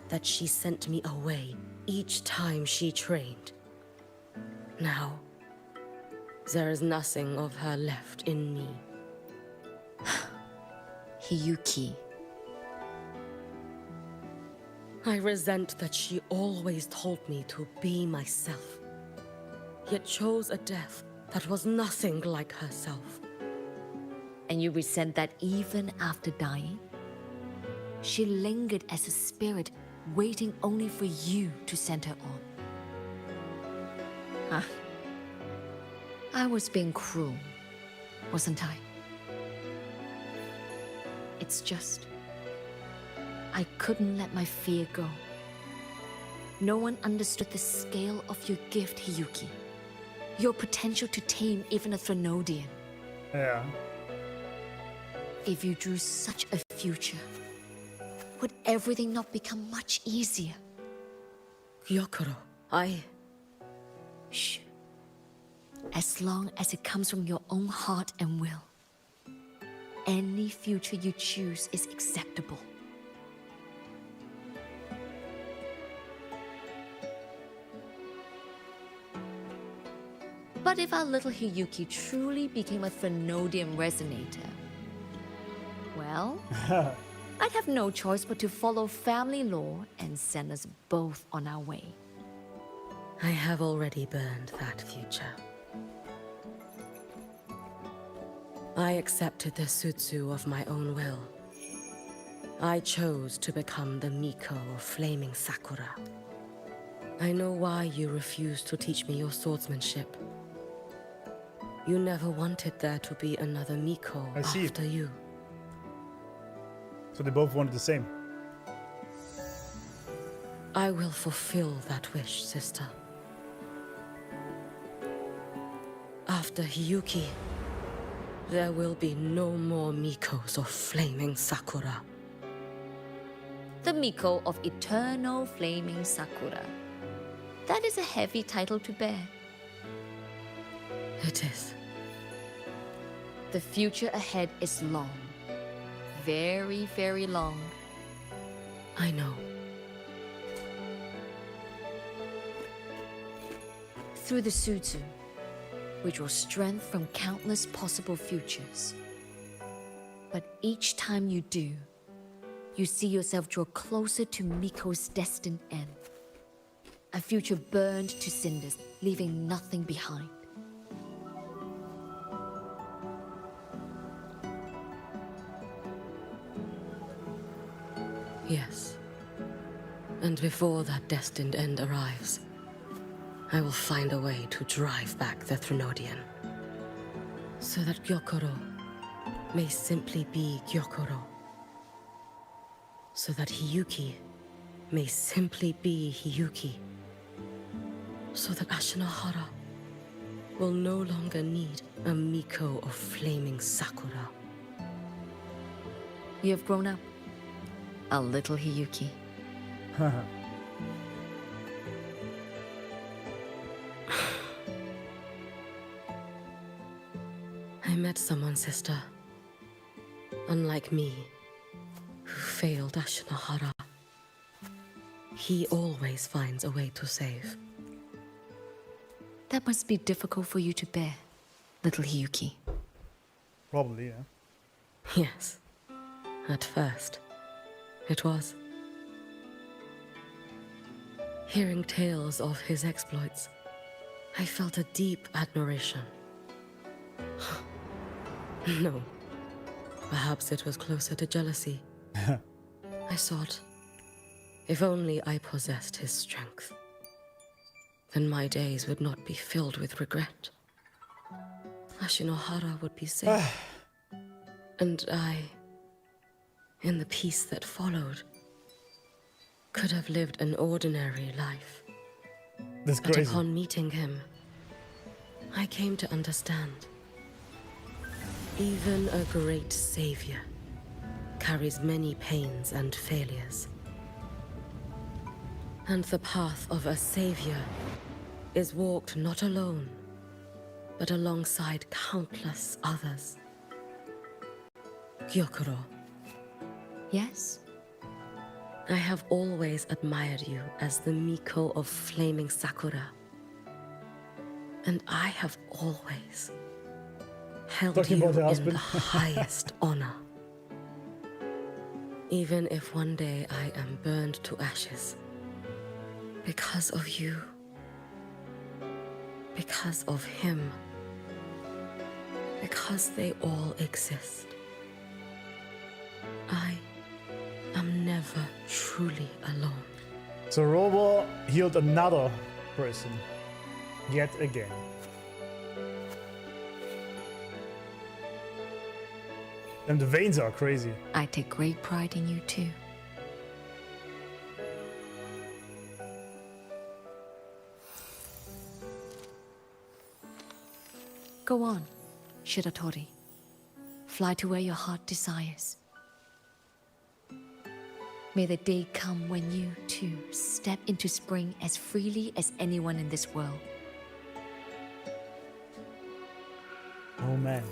That she sent me away each time she trained. Now, there is nothing of her left in me. Hiyuki. I resent that she always told me to be myself, yet chose a death that was nothing like herself. And you resent that even after dying? She lingered as a spirit, waiting only for you to send her on. I was being cruel, wasn't I? It's just, I couldn't let my fear go. No one understood the scale of your gift, Hiyuki. Your potential to tame even a Threnodian. Yeah. If you drew such a future, would everything not become much easier? Gyokuro, Shh. As long as it comes from your own heart and will, any future you choose is acceptable. But if our little Hiyuki truly became a Threnodian Resonator, well, I'd have no choice but to follow family law and send us both on our way. I have already burned that future. I accepted the Sutsu of my own will. I chose to become the Miko of Flaming Sakura. I know why you refused to teach me your swordsmanship. You never wanted there to be another Miko after you. So they both wanted the same. I will fulfill that wish, sister. After Hiyuki, there will be no more Mikos of Flaming Sakura. The Miko of Eternal Flaming Sakura. That is a heavy title to bear. It is. The future ahead is long. Very, very long. I know. Through the Sutsu, we draw strength from countless possible futures. But each time you do, you see yourself draw closer to Miko's destined end. A future burned to cinders, leaving nothing behind. Yes. And before that destined end arrives, I will find a way to drive back the Threnodian. So that Gyokuro may simply be Gyokuro. So that Hiyuki may simply be Hiyuki. So that Ashinohara will no longer need a Miko of Flaming Sakura. You have grown up. A little Hiyuki. I met someone, sister. Unlike me, who failed Ashinohara. He always finds a way to save. That must be difficult for you to bear, little Hiyuki. Probably, yeah. Yes. At first, it was. Hearing tales of his exploits, I felt a deep admiration. No. Perhaps it was closer to jealousy. I thought, if only I possessed his strength, then my days would not be filled with regret. Ashinohara would be safe. And I, in the peace that followed, could have lived an ordinary life. That's but crazy. Upon meeting him, I came to understand. Even a great savior carries many pains and failures. And the path of a savior is walked not alone, but alongside countless others. Gyokuro. Yes? I have always admired you as the Miko of flaming Sakura. And I have always held Talking you about the in husband. the highest honor. Even if one day I am burned to ashes. Because of you. Because of him. Because they all exist. I am never truly alone. So Robo healed another person. Yet again. And the veins are crazy. I take great pride in you too. Go on, Shiratori. Fly to where your heart desires. May the day come when you, too, step into spring as freely as anyone in this world. Oh man.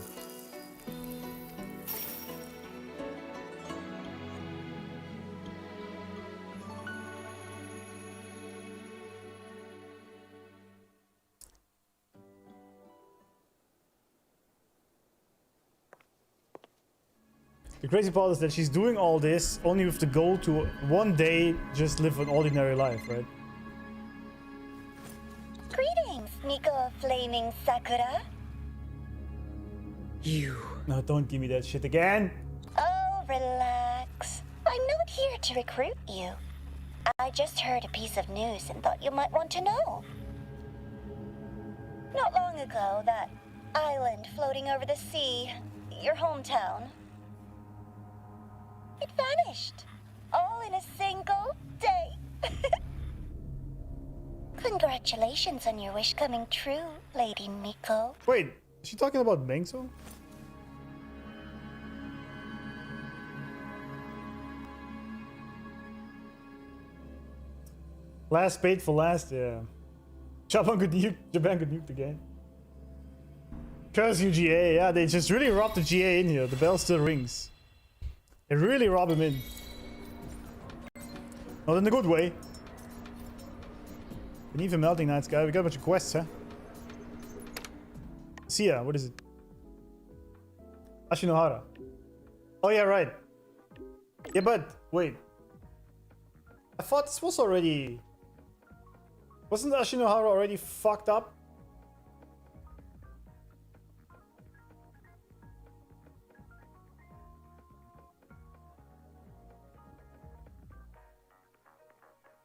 The crazy part is that she's doing all this only with the goal to one day just live an ordinary life, right? Greetings, Miko of Flaming Sakura. You. No, don't give me that shit again. Oh, relax. I'm not here to recruit you. I just heard a piece of news and thought you might want to know. Not long ago, that island floating over the sea, your hometown, it vanished. All in a single day. Congratulations on your wish coming true, Lady Miko. Wait, is she talking about Mengso? Last bait for last, yeah. Japan got nuked again. Curse you, GA. Yeah, they just really robbed the GA in here. The bell still rings. They really rob him in. Not in a good way. Beneath the Melting Nights guy, we got a bunch of quests, huh? Sia, what is it? Ashinohara. Oh yeah, right. Yeah, but wait. I thought this was already... Wasn't Ashinohara already fucked up?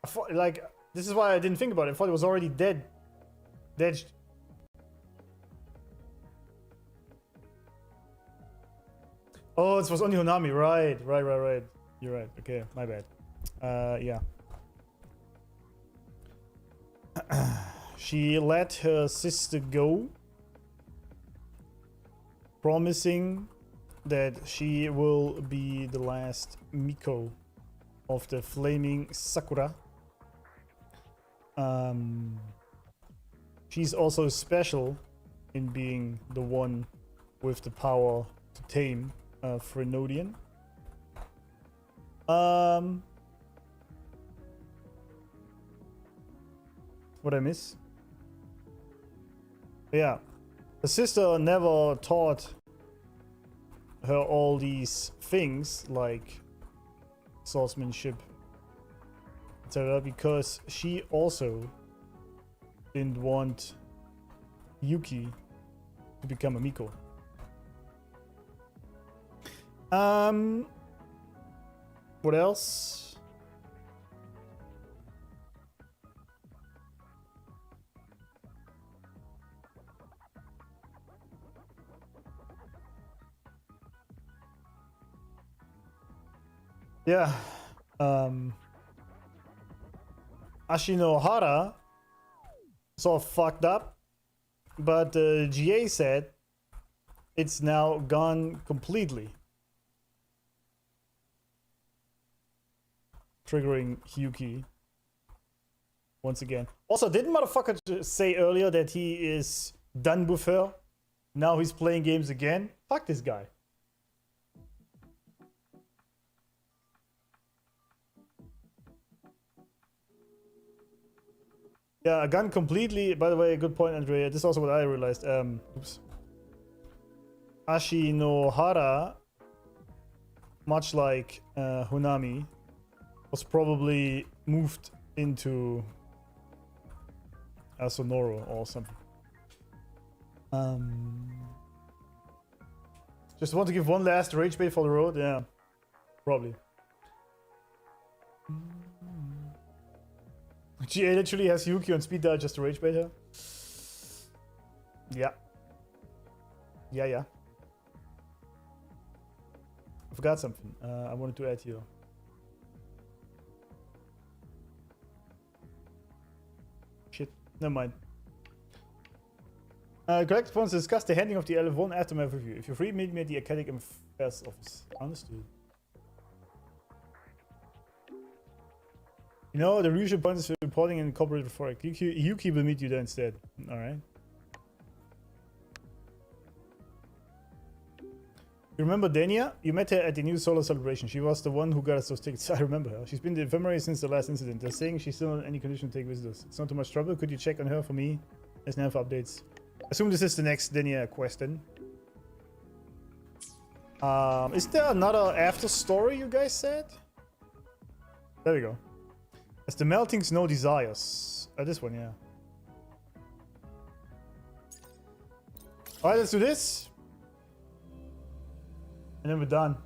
I thought, like, this is why I didn't think about it. I thought it was already dead. Dead. Oh, this was only Honami. Right. You're right. Okay, my bad. Yeah. She let her sister go, promising that she will be the last Miko of the Flaming Sakura. She's also special in being the one with the power to tame Frenodian. What I miss? Yeah, the sister never taught her all these things like swordsmanship, etc., because she also didn't want Yuki to become a Miko. What else? Yeah. Ashinohara sort of fucked up, but GA said it's now gone completely, triggering Hiyuki once again. Also, didn't motherfucker just say earlier that he is done with her? Now he's playing games again? Fuck this guy. Yeah, a gun completely, by the way, good point, Andrea. This is also what I realized. Oops. Ashinohara, much like Hunami, was probably moved into Sonoro or something. Just want to give one last rage bait for the road? Yeah, probably. GA literally has Hiyuki on speed dial just to rage bait her. Yeah. Yeah. I forgot something. I wanted to add here. Shit. Never mind. Correct points to discuss the handling of the LF1 aftermath review. If you're free, meet me at the Academic Affairs office. Understood. You know, the usual point is reporting and incorporated for Hiyuki will meet you there instead. Alright. You remember Denia? You met her at the new solar celebration. She was the one who got us those tickets. I remember her. She's been in the infirmary since the last incident. They're saying she's still in any condition to take visitors. It's not too much trouble. Could you check on her for me? There's now for updates. Assume this is the next Denia question. Is there another after story you guys said? There we go. As the melting's no desires. This one, yeah. Alright, let's do this. And then we're done.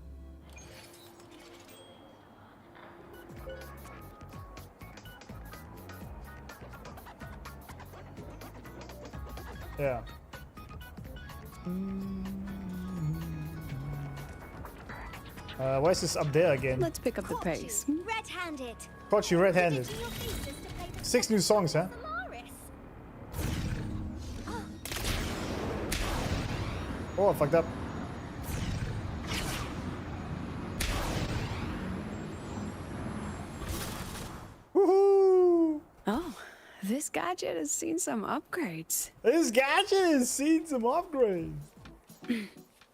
Yeah. Why is this up there again? Let's pick up the pace. Red-handed. Caught you red-handed. 6 new songs, huh? Oh, I fucked up. Woohoo! Oh, this gadget has seen some upgrades. This gadget has seen some upgrades.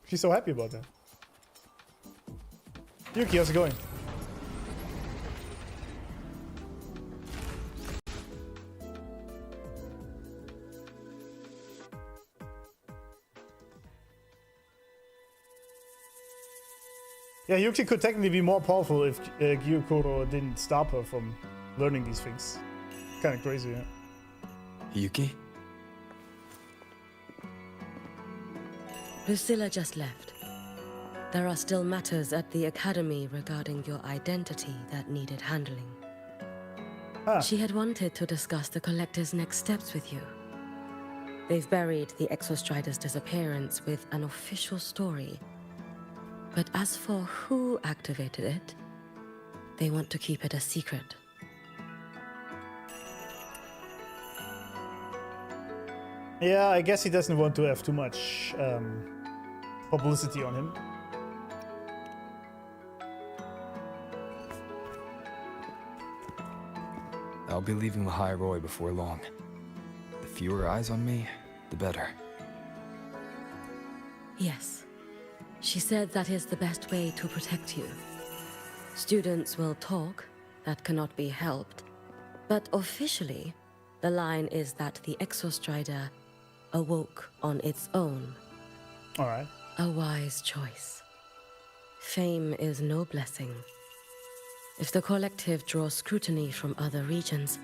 She's so happy about that. Yuki, how's it going? Yeah, Yuki could technically be more powerful if Gyokuro didn't stop her from learning these things. Kind of crazy, yeah. Hiyuki? Lucilla just left. There are still matters at the Academy regarding your identity that needed handling. She had wanted to discuss the Collector's next steps with you. They've buried the EXOSTRIDER's disappearance with an official story. But as for who activated it, they want to keep it a secret. Yeah, I guess he doesn't want to have too much publicity on him. I'll be leaving the High Roy before long. The fewer eyes on me, the better. Yes. She said that is the best way to protect you. Students will talk, that cannot be helped. But officially, the line is that the EXOSTRIDER awoke on its own. Alright. A wise choice. Fame is no blessing. If the collective draws scrutiny from other regions,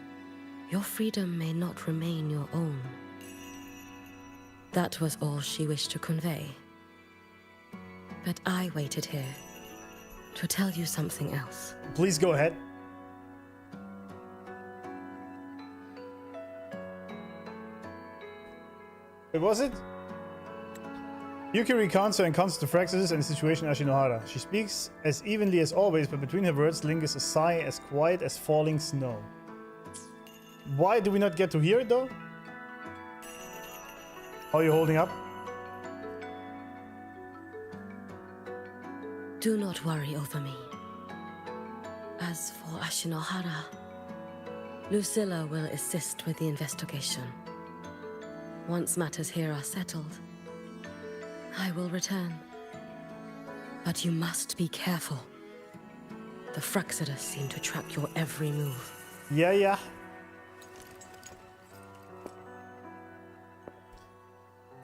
your freedom may not remain your own. That was all she wished to convey. But I waited here to tell you something else. Please go ahead. Wait, was it? Yuki recounts her encounters to Fraxis and the situation at Ashinohara. She speaks as evenly as always, but between her words lingers a sigh as quiet as falling snow. Why do we not get to hear it though? How are you holding up? Do not worry over me. As for Ashinohara, Lucilla will assist with the investigation. Once matters here are settled, I will return. But you must be careful. The Frexidus seem to track your every move. Yeah.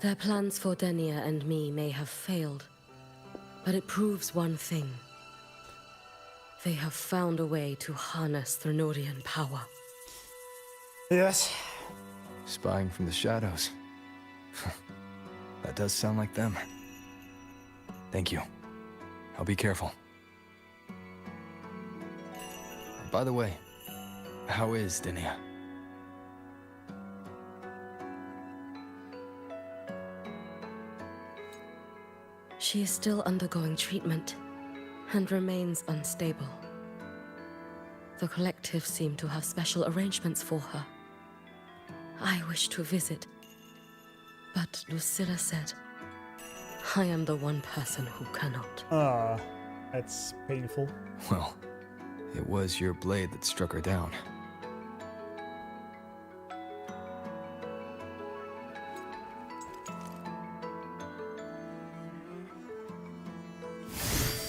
Their plans for Denia and me may have failed, but it proves one thing. They have found a way to harness Threnodian power. Yes. Spying from the shadows. That does sound like them. Thank you. I'll be careful. By the way, how is Denia? She is still undergoing treatment and remains unstable. The collective seem to have special arrangements for her. I wish to visit, but Lucilla said, I am the one person who cannot. Ah, that's painful. Well, it was your blade that struck her down.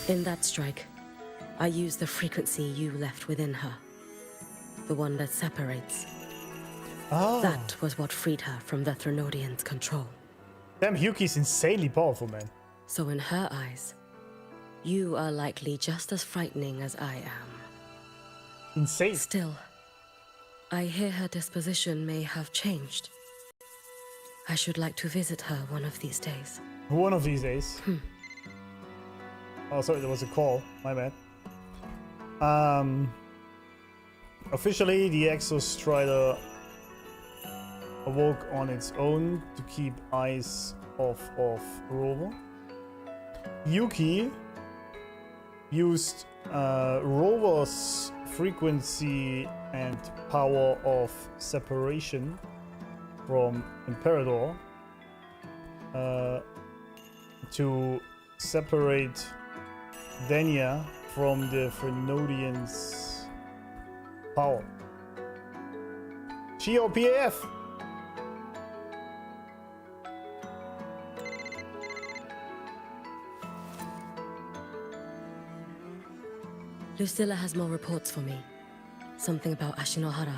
In that strike, I used the frequency you left within her. The one that separates. Oh. That was what freed her from the Threnodians' control. Damn, Hiyuki's insanely powerful, man. So in her eyes, you are likely just as frightening as I am. Insane. Still, I hear her disposition may have changed. I should like to visit her one of these days. One of these days. Oh, sorry, there was a call. My bad. Officially, the EXOSTRIDER awoke on its own to keep eyes off of Phrolova. Hiyuki used Rover's frequency and power of separation from Imperator to separate Denia from the Threnodians' power. GOPAF! Lucilla has more reports for me. Something about Ashinohara.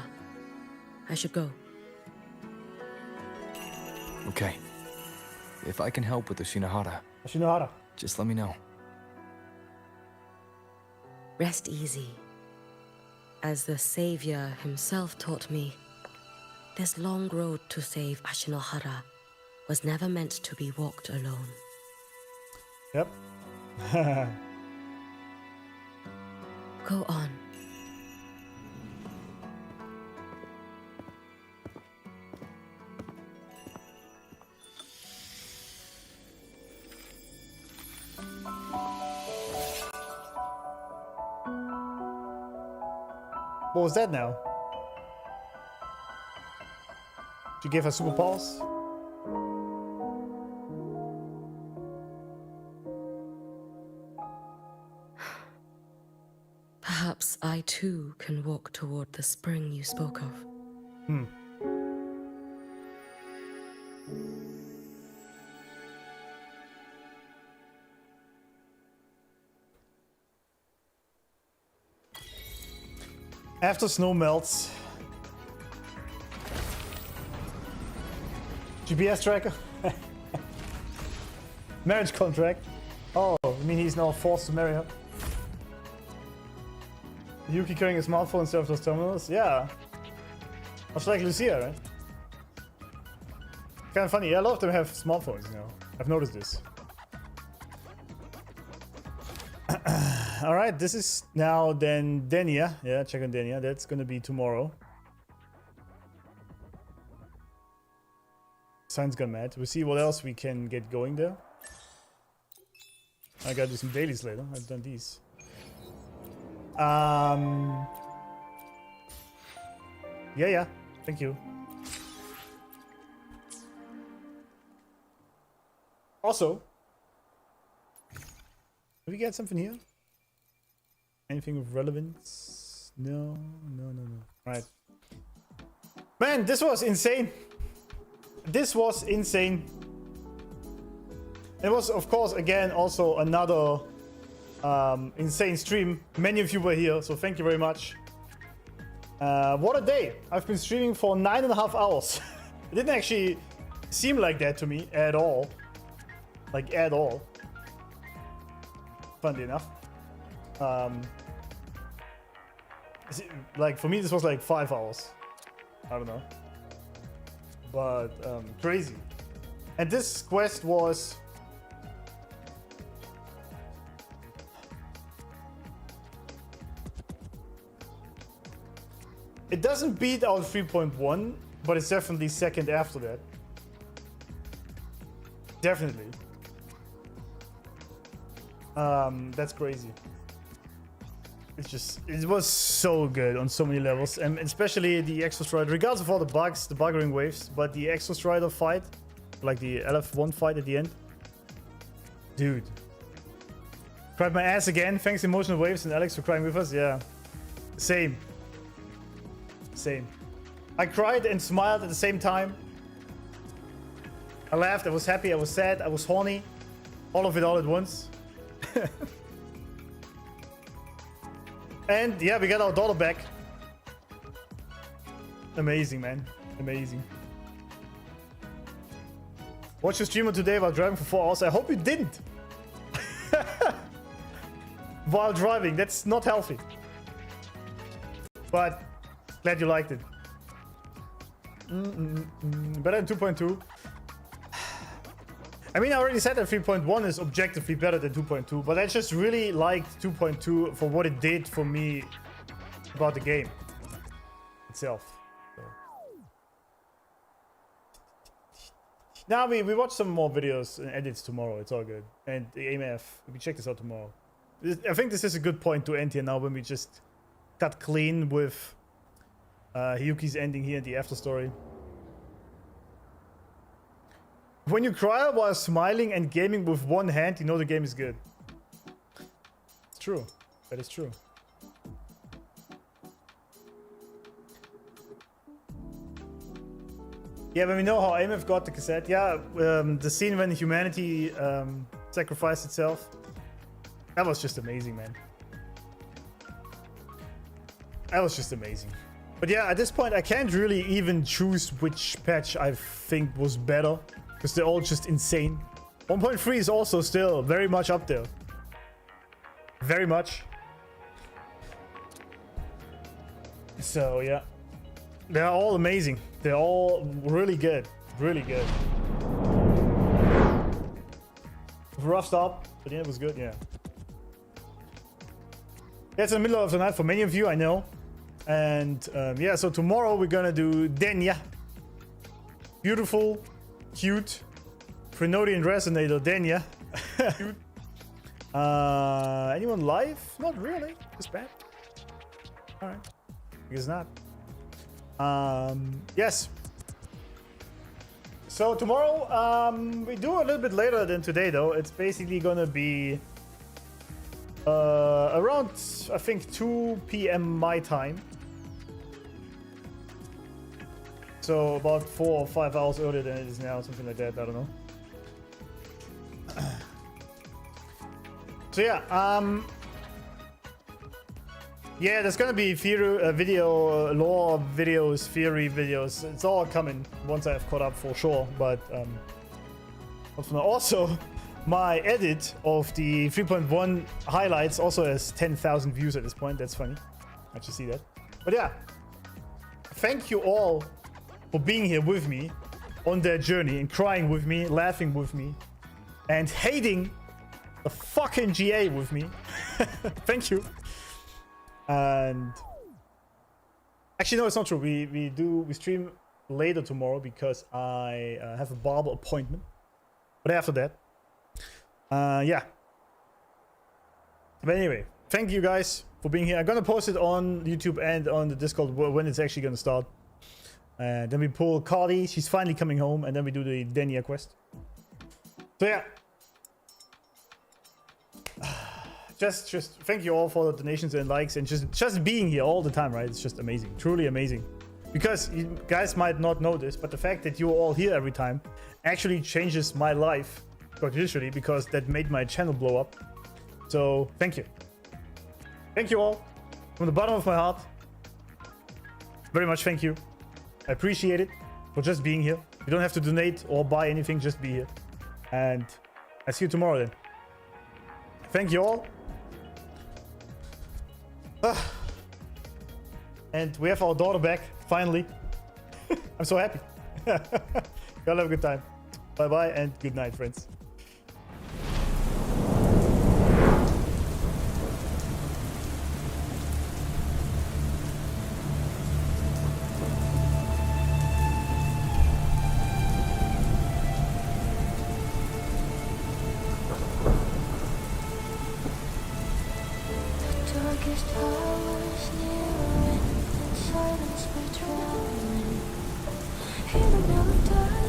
I should go. Okay. If I can help with the Shinohara, just let me know. Rest easy. As the Savior himself taught me, this long road to save Ashinohara was never meant to be walked alone. Yep. Go on. What was that now? Did you give her superpowers? Perhaps I too can walk toward the spring you spoke of. After snow melts. GPS tracker? Marriage contract. Oh, you mean he's now forced to marry her? Hiyuki carrying a smartphone instead of those terminals? Yeah. Much like Lucilla, right? Kind of funny. Yeah, a lot of them have smartphones now. I've noticed this. Alright, this is now then Denia. Yeah, check on Denia. That's gonna be tomorrow. Sign's gone mad. We'll see what else we can get going there. I gotta do some dailies later. I've done these. Yeah. Thank you. Also, did we get something here? Anything of relevance? No. Right. Man, this was insane. This was insane. It was, of course, again, also another insane stream. Many of you were here, so thank you very much. What a day. I've been streaming for 9.5 hours. It didn't actually seem like that to me at all. Like, at all. Funnily enough. Like, for me, this was like 5 hours. I don't know. But, crazy. And this quest was... It doesn't beat out 3.1, but it's definitely second after that. Definitely. That's crazy. It's just, it was so good on so many levels, and especially the EXOSTRIDER, regardless of all the bugs, the buggering waves, but the EXOSTRIDER fight, like the LF1 fight at the end. Dude. Cried my ass again. Thanks Emotional Waves and Alex for crying with us. Yeah. Same. Same. I cried and smiled at the same time. I laughed, I was happy, I was sad, I was horny. All of it all at once. And yeah, we got our daughter back. Amazing, man. Amazing. Watch your streamer today while driving for 4 hours. I hope you didn't. While driving, that's not healthy. But glad you liked it. Better than 2.2. I mean, I already said that 3.1 is objectively better than 2.2, but I just really liked 2.2 for what it did for me about the game itself. So. Now we watch some more videos and edits tomorrow. It's all good. And the AMF, we check this out tomorrow. I think this is a good point to end here now when we just cut clean with Hiyuki's ending here in the Afterstory. When you cry while smiling and gaming with one hand, you know the game is good. It's true. That is true. Yeah, when we know how AMF got the cassette. Yeah, the scene when humanity sacrificed itself. That was just amazing, man. That was just amazing. But yeah, at this point, I can't really even choose which patch I think was better. Because they're all just insane. 1.3 is also still very much up there. Very much. So, yeah. They're all amazing. They're all really good. Really good. Rough start, but yeah, it was good, yeah. Yeah, it's in the middle of the night for many of you, I know. And yeah, so tomorrow we're gonna do Denia. Beautiful. Cute. Prenodian Resonator, Denia. Cute. Anyone live? Not really. Just bad. Alright. I guess not. Yes. So tomorrow, we do a little bit later than today though. It's basically gonna be around, I think, 2 p.m. my time. So about 4 or 5 hours earlier than it is now, something like that. I don't know. So yeah, yeah, there's gonna be video lore videos, theory videos. It's all coming once I've caught up for sure. But also, my edit of the 3.1 highlights also has 10,000 views at this point. That's funny. I just see that. But yeah, thank you all for being here with me on that journey and crying with me, laughing with me, and hating the fucking GA with me. Thank you. And actually, no, it's not true. We stream later tomorrow because I have a barber appointment. But after that, yeah. But anyway, thank you guys for being here. I'm gonna post it on YouTube and on the Discord when it's actually gonna start. Then we pull Cardi, she's finally coming home, and then we do the Denia quest. So yeah. Just thank you all for the donations and likes and just being here all the time, right? It's just amazing. Truly amazing. Because you guys might not know this, but the fact that you're all here every time actually changes my life quite literally, because that made my channel blow up. So thank you. Thank you all from the bottom of my heart. Very much thank you. I appreciate it for just being here. You don't have to donate or buy anything, just be here. And I see you tomorrow then. Thank you all. And we have our daughter back, finally. I'm so happy. Y'all have a good time. Bye-bye and good night, friends. Darkest hours nearing, in silence we're traveling. In the middle of dark.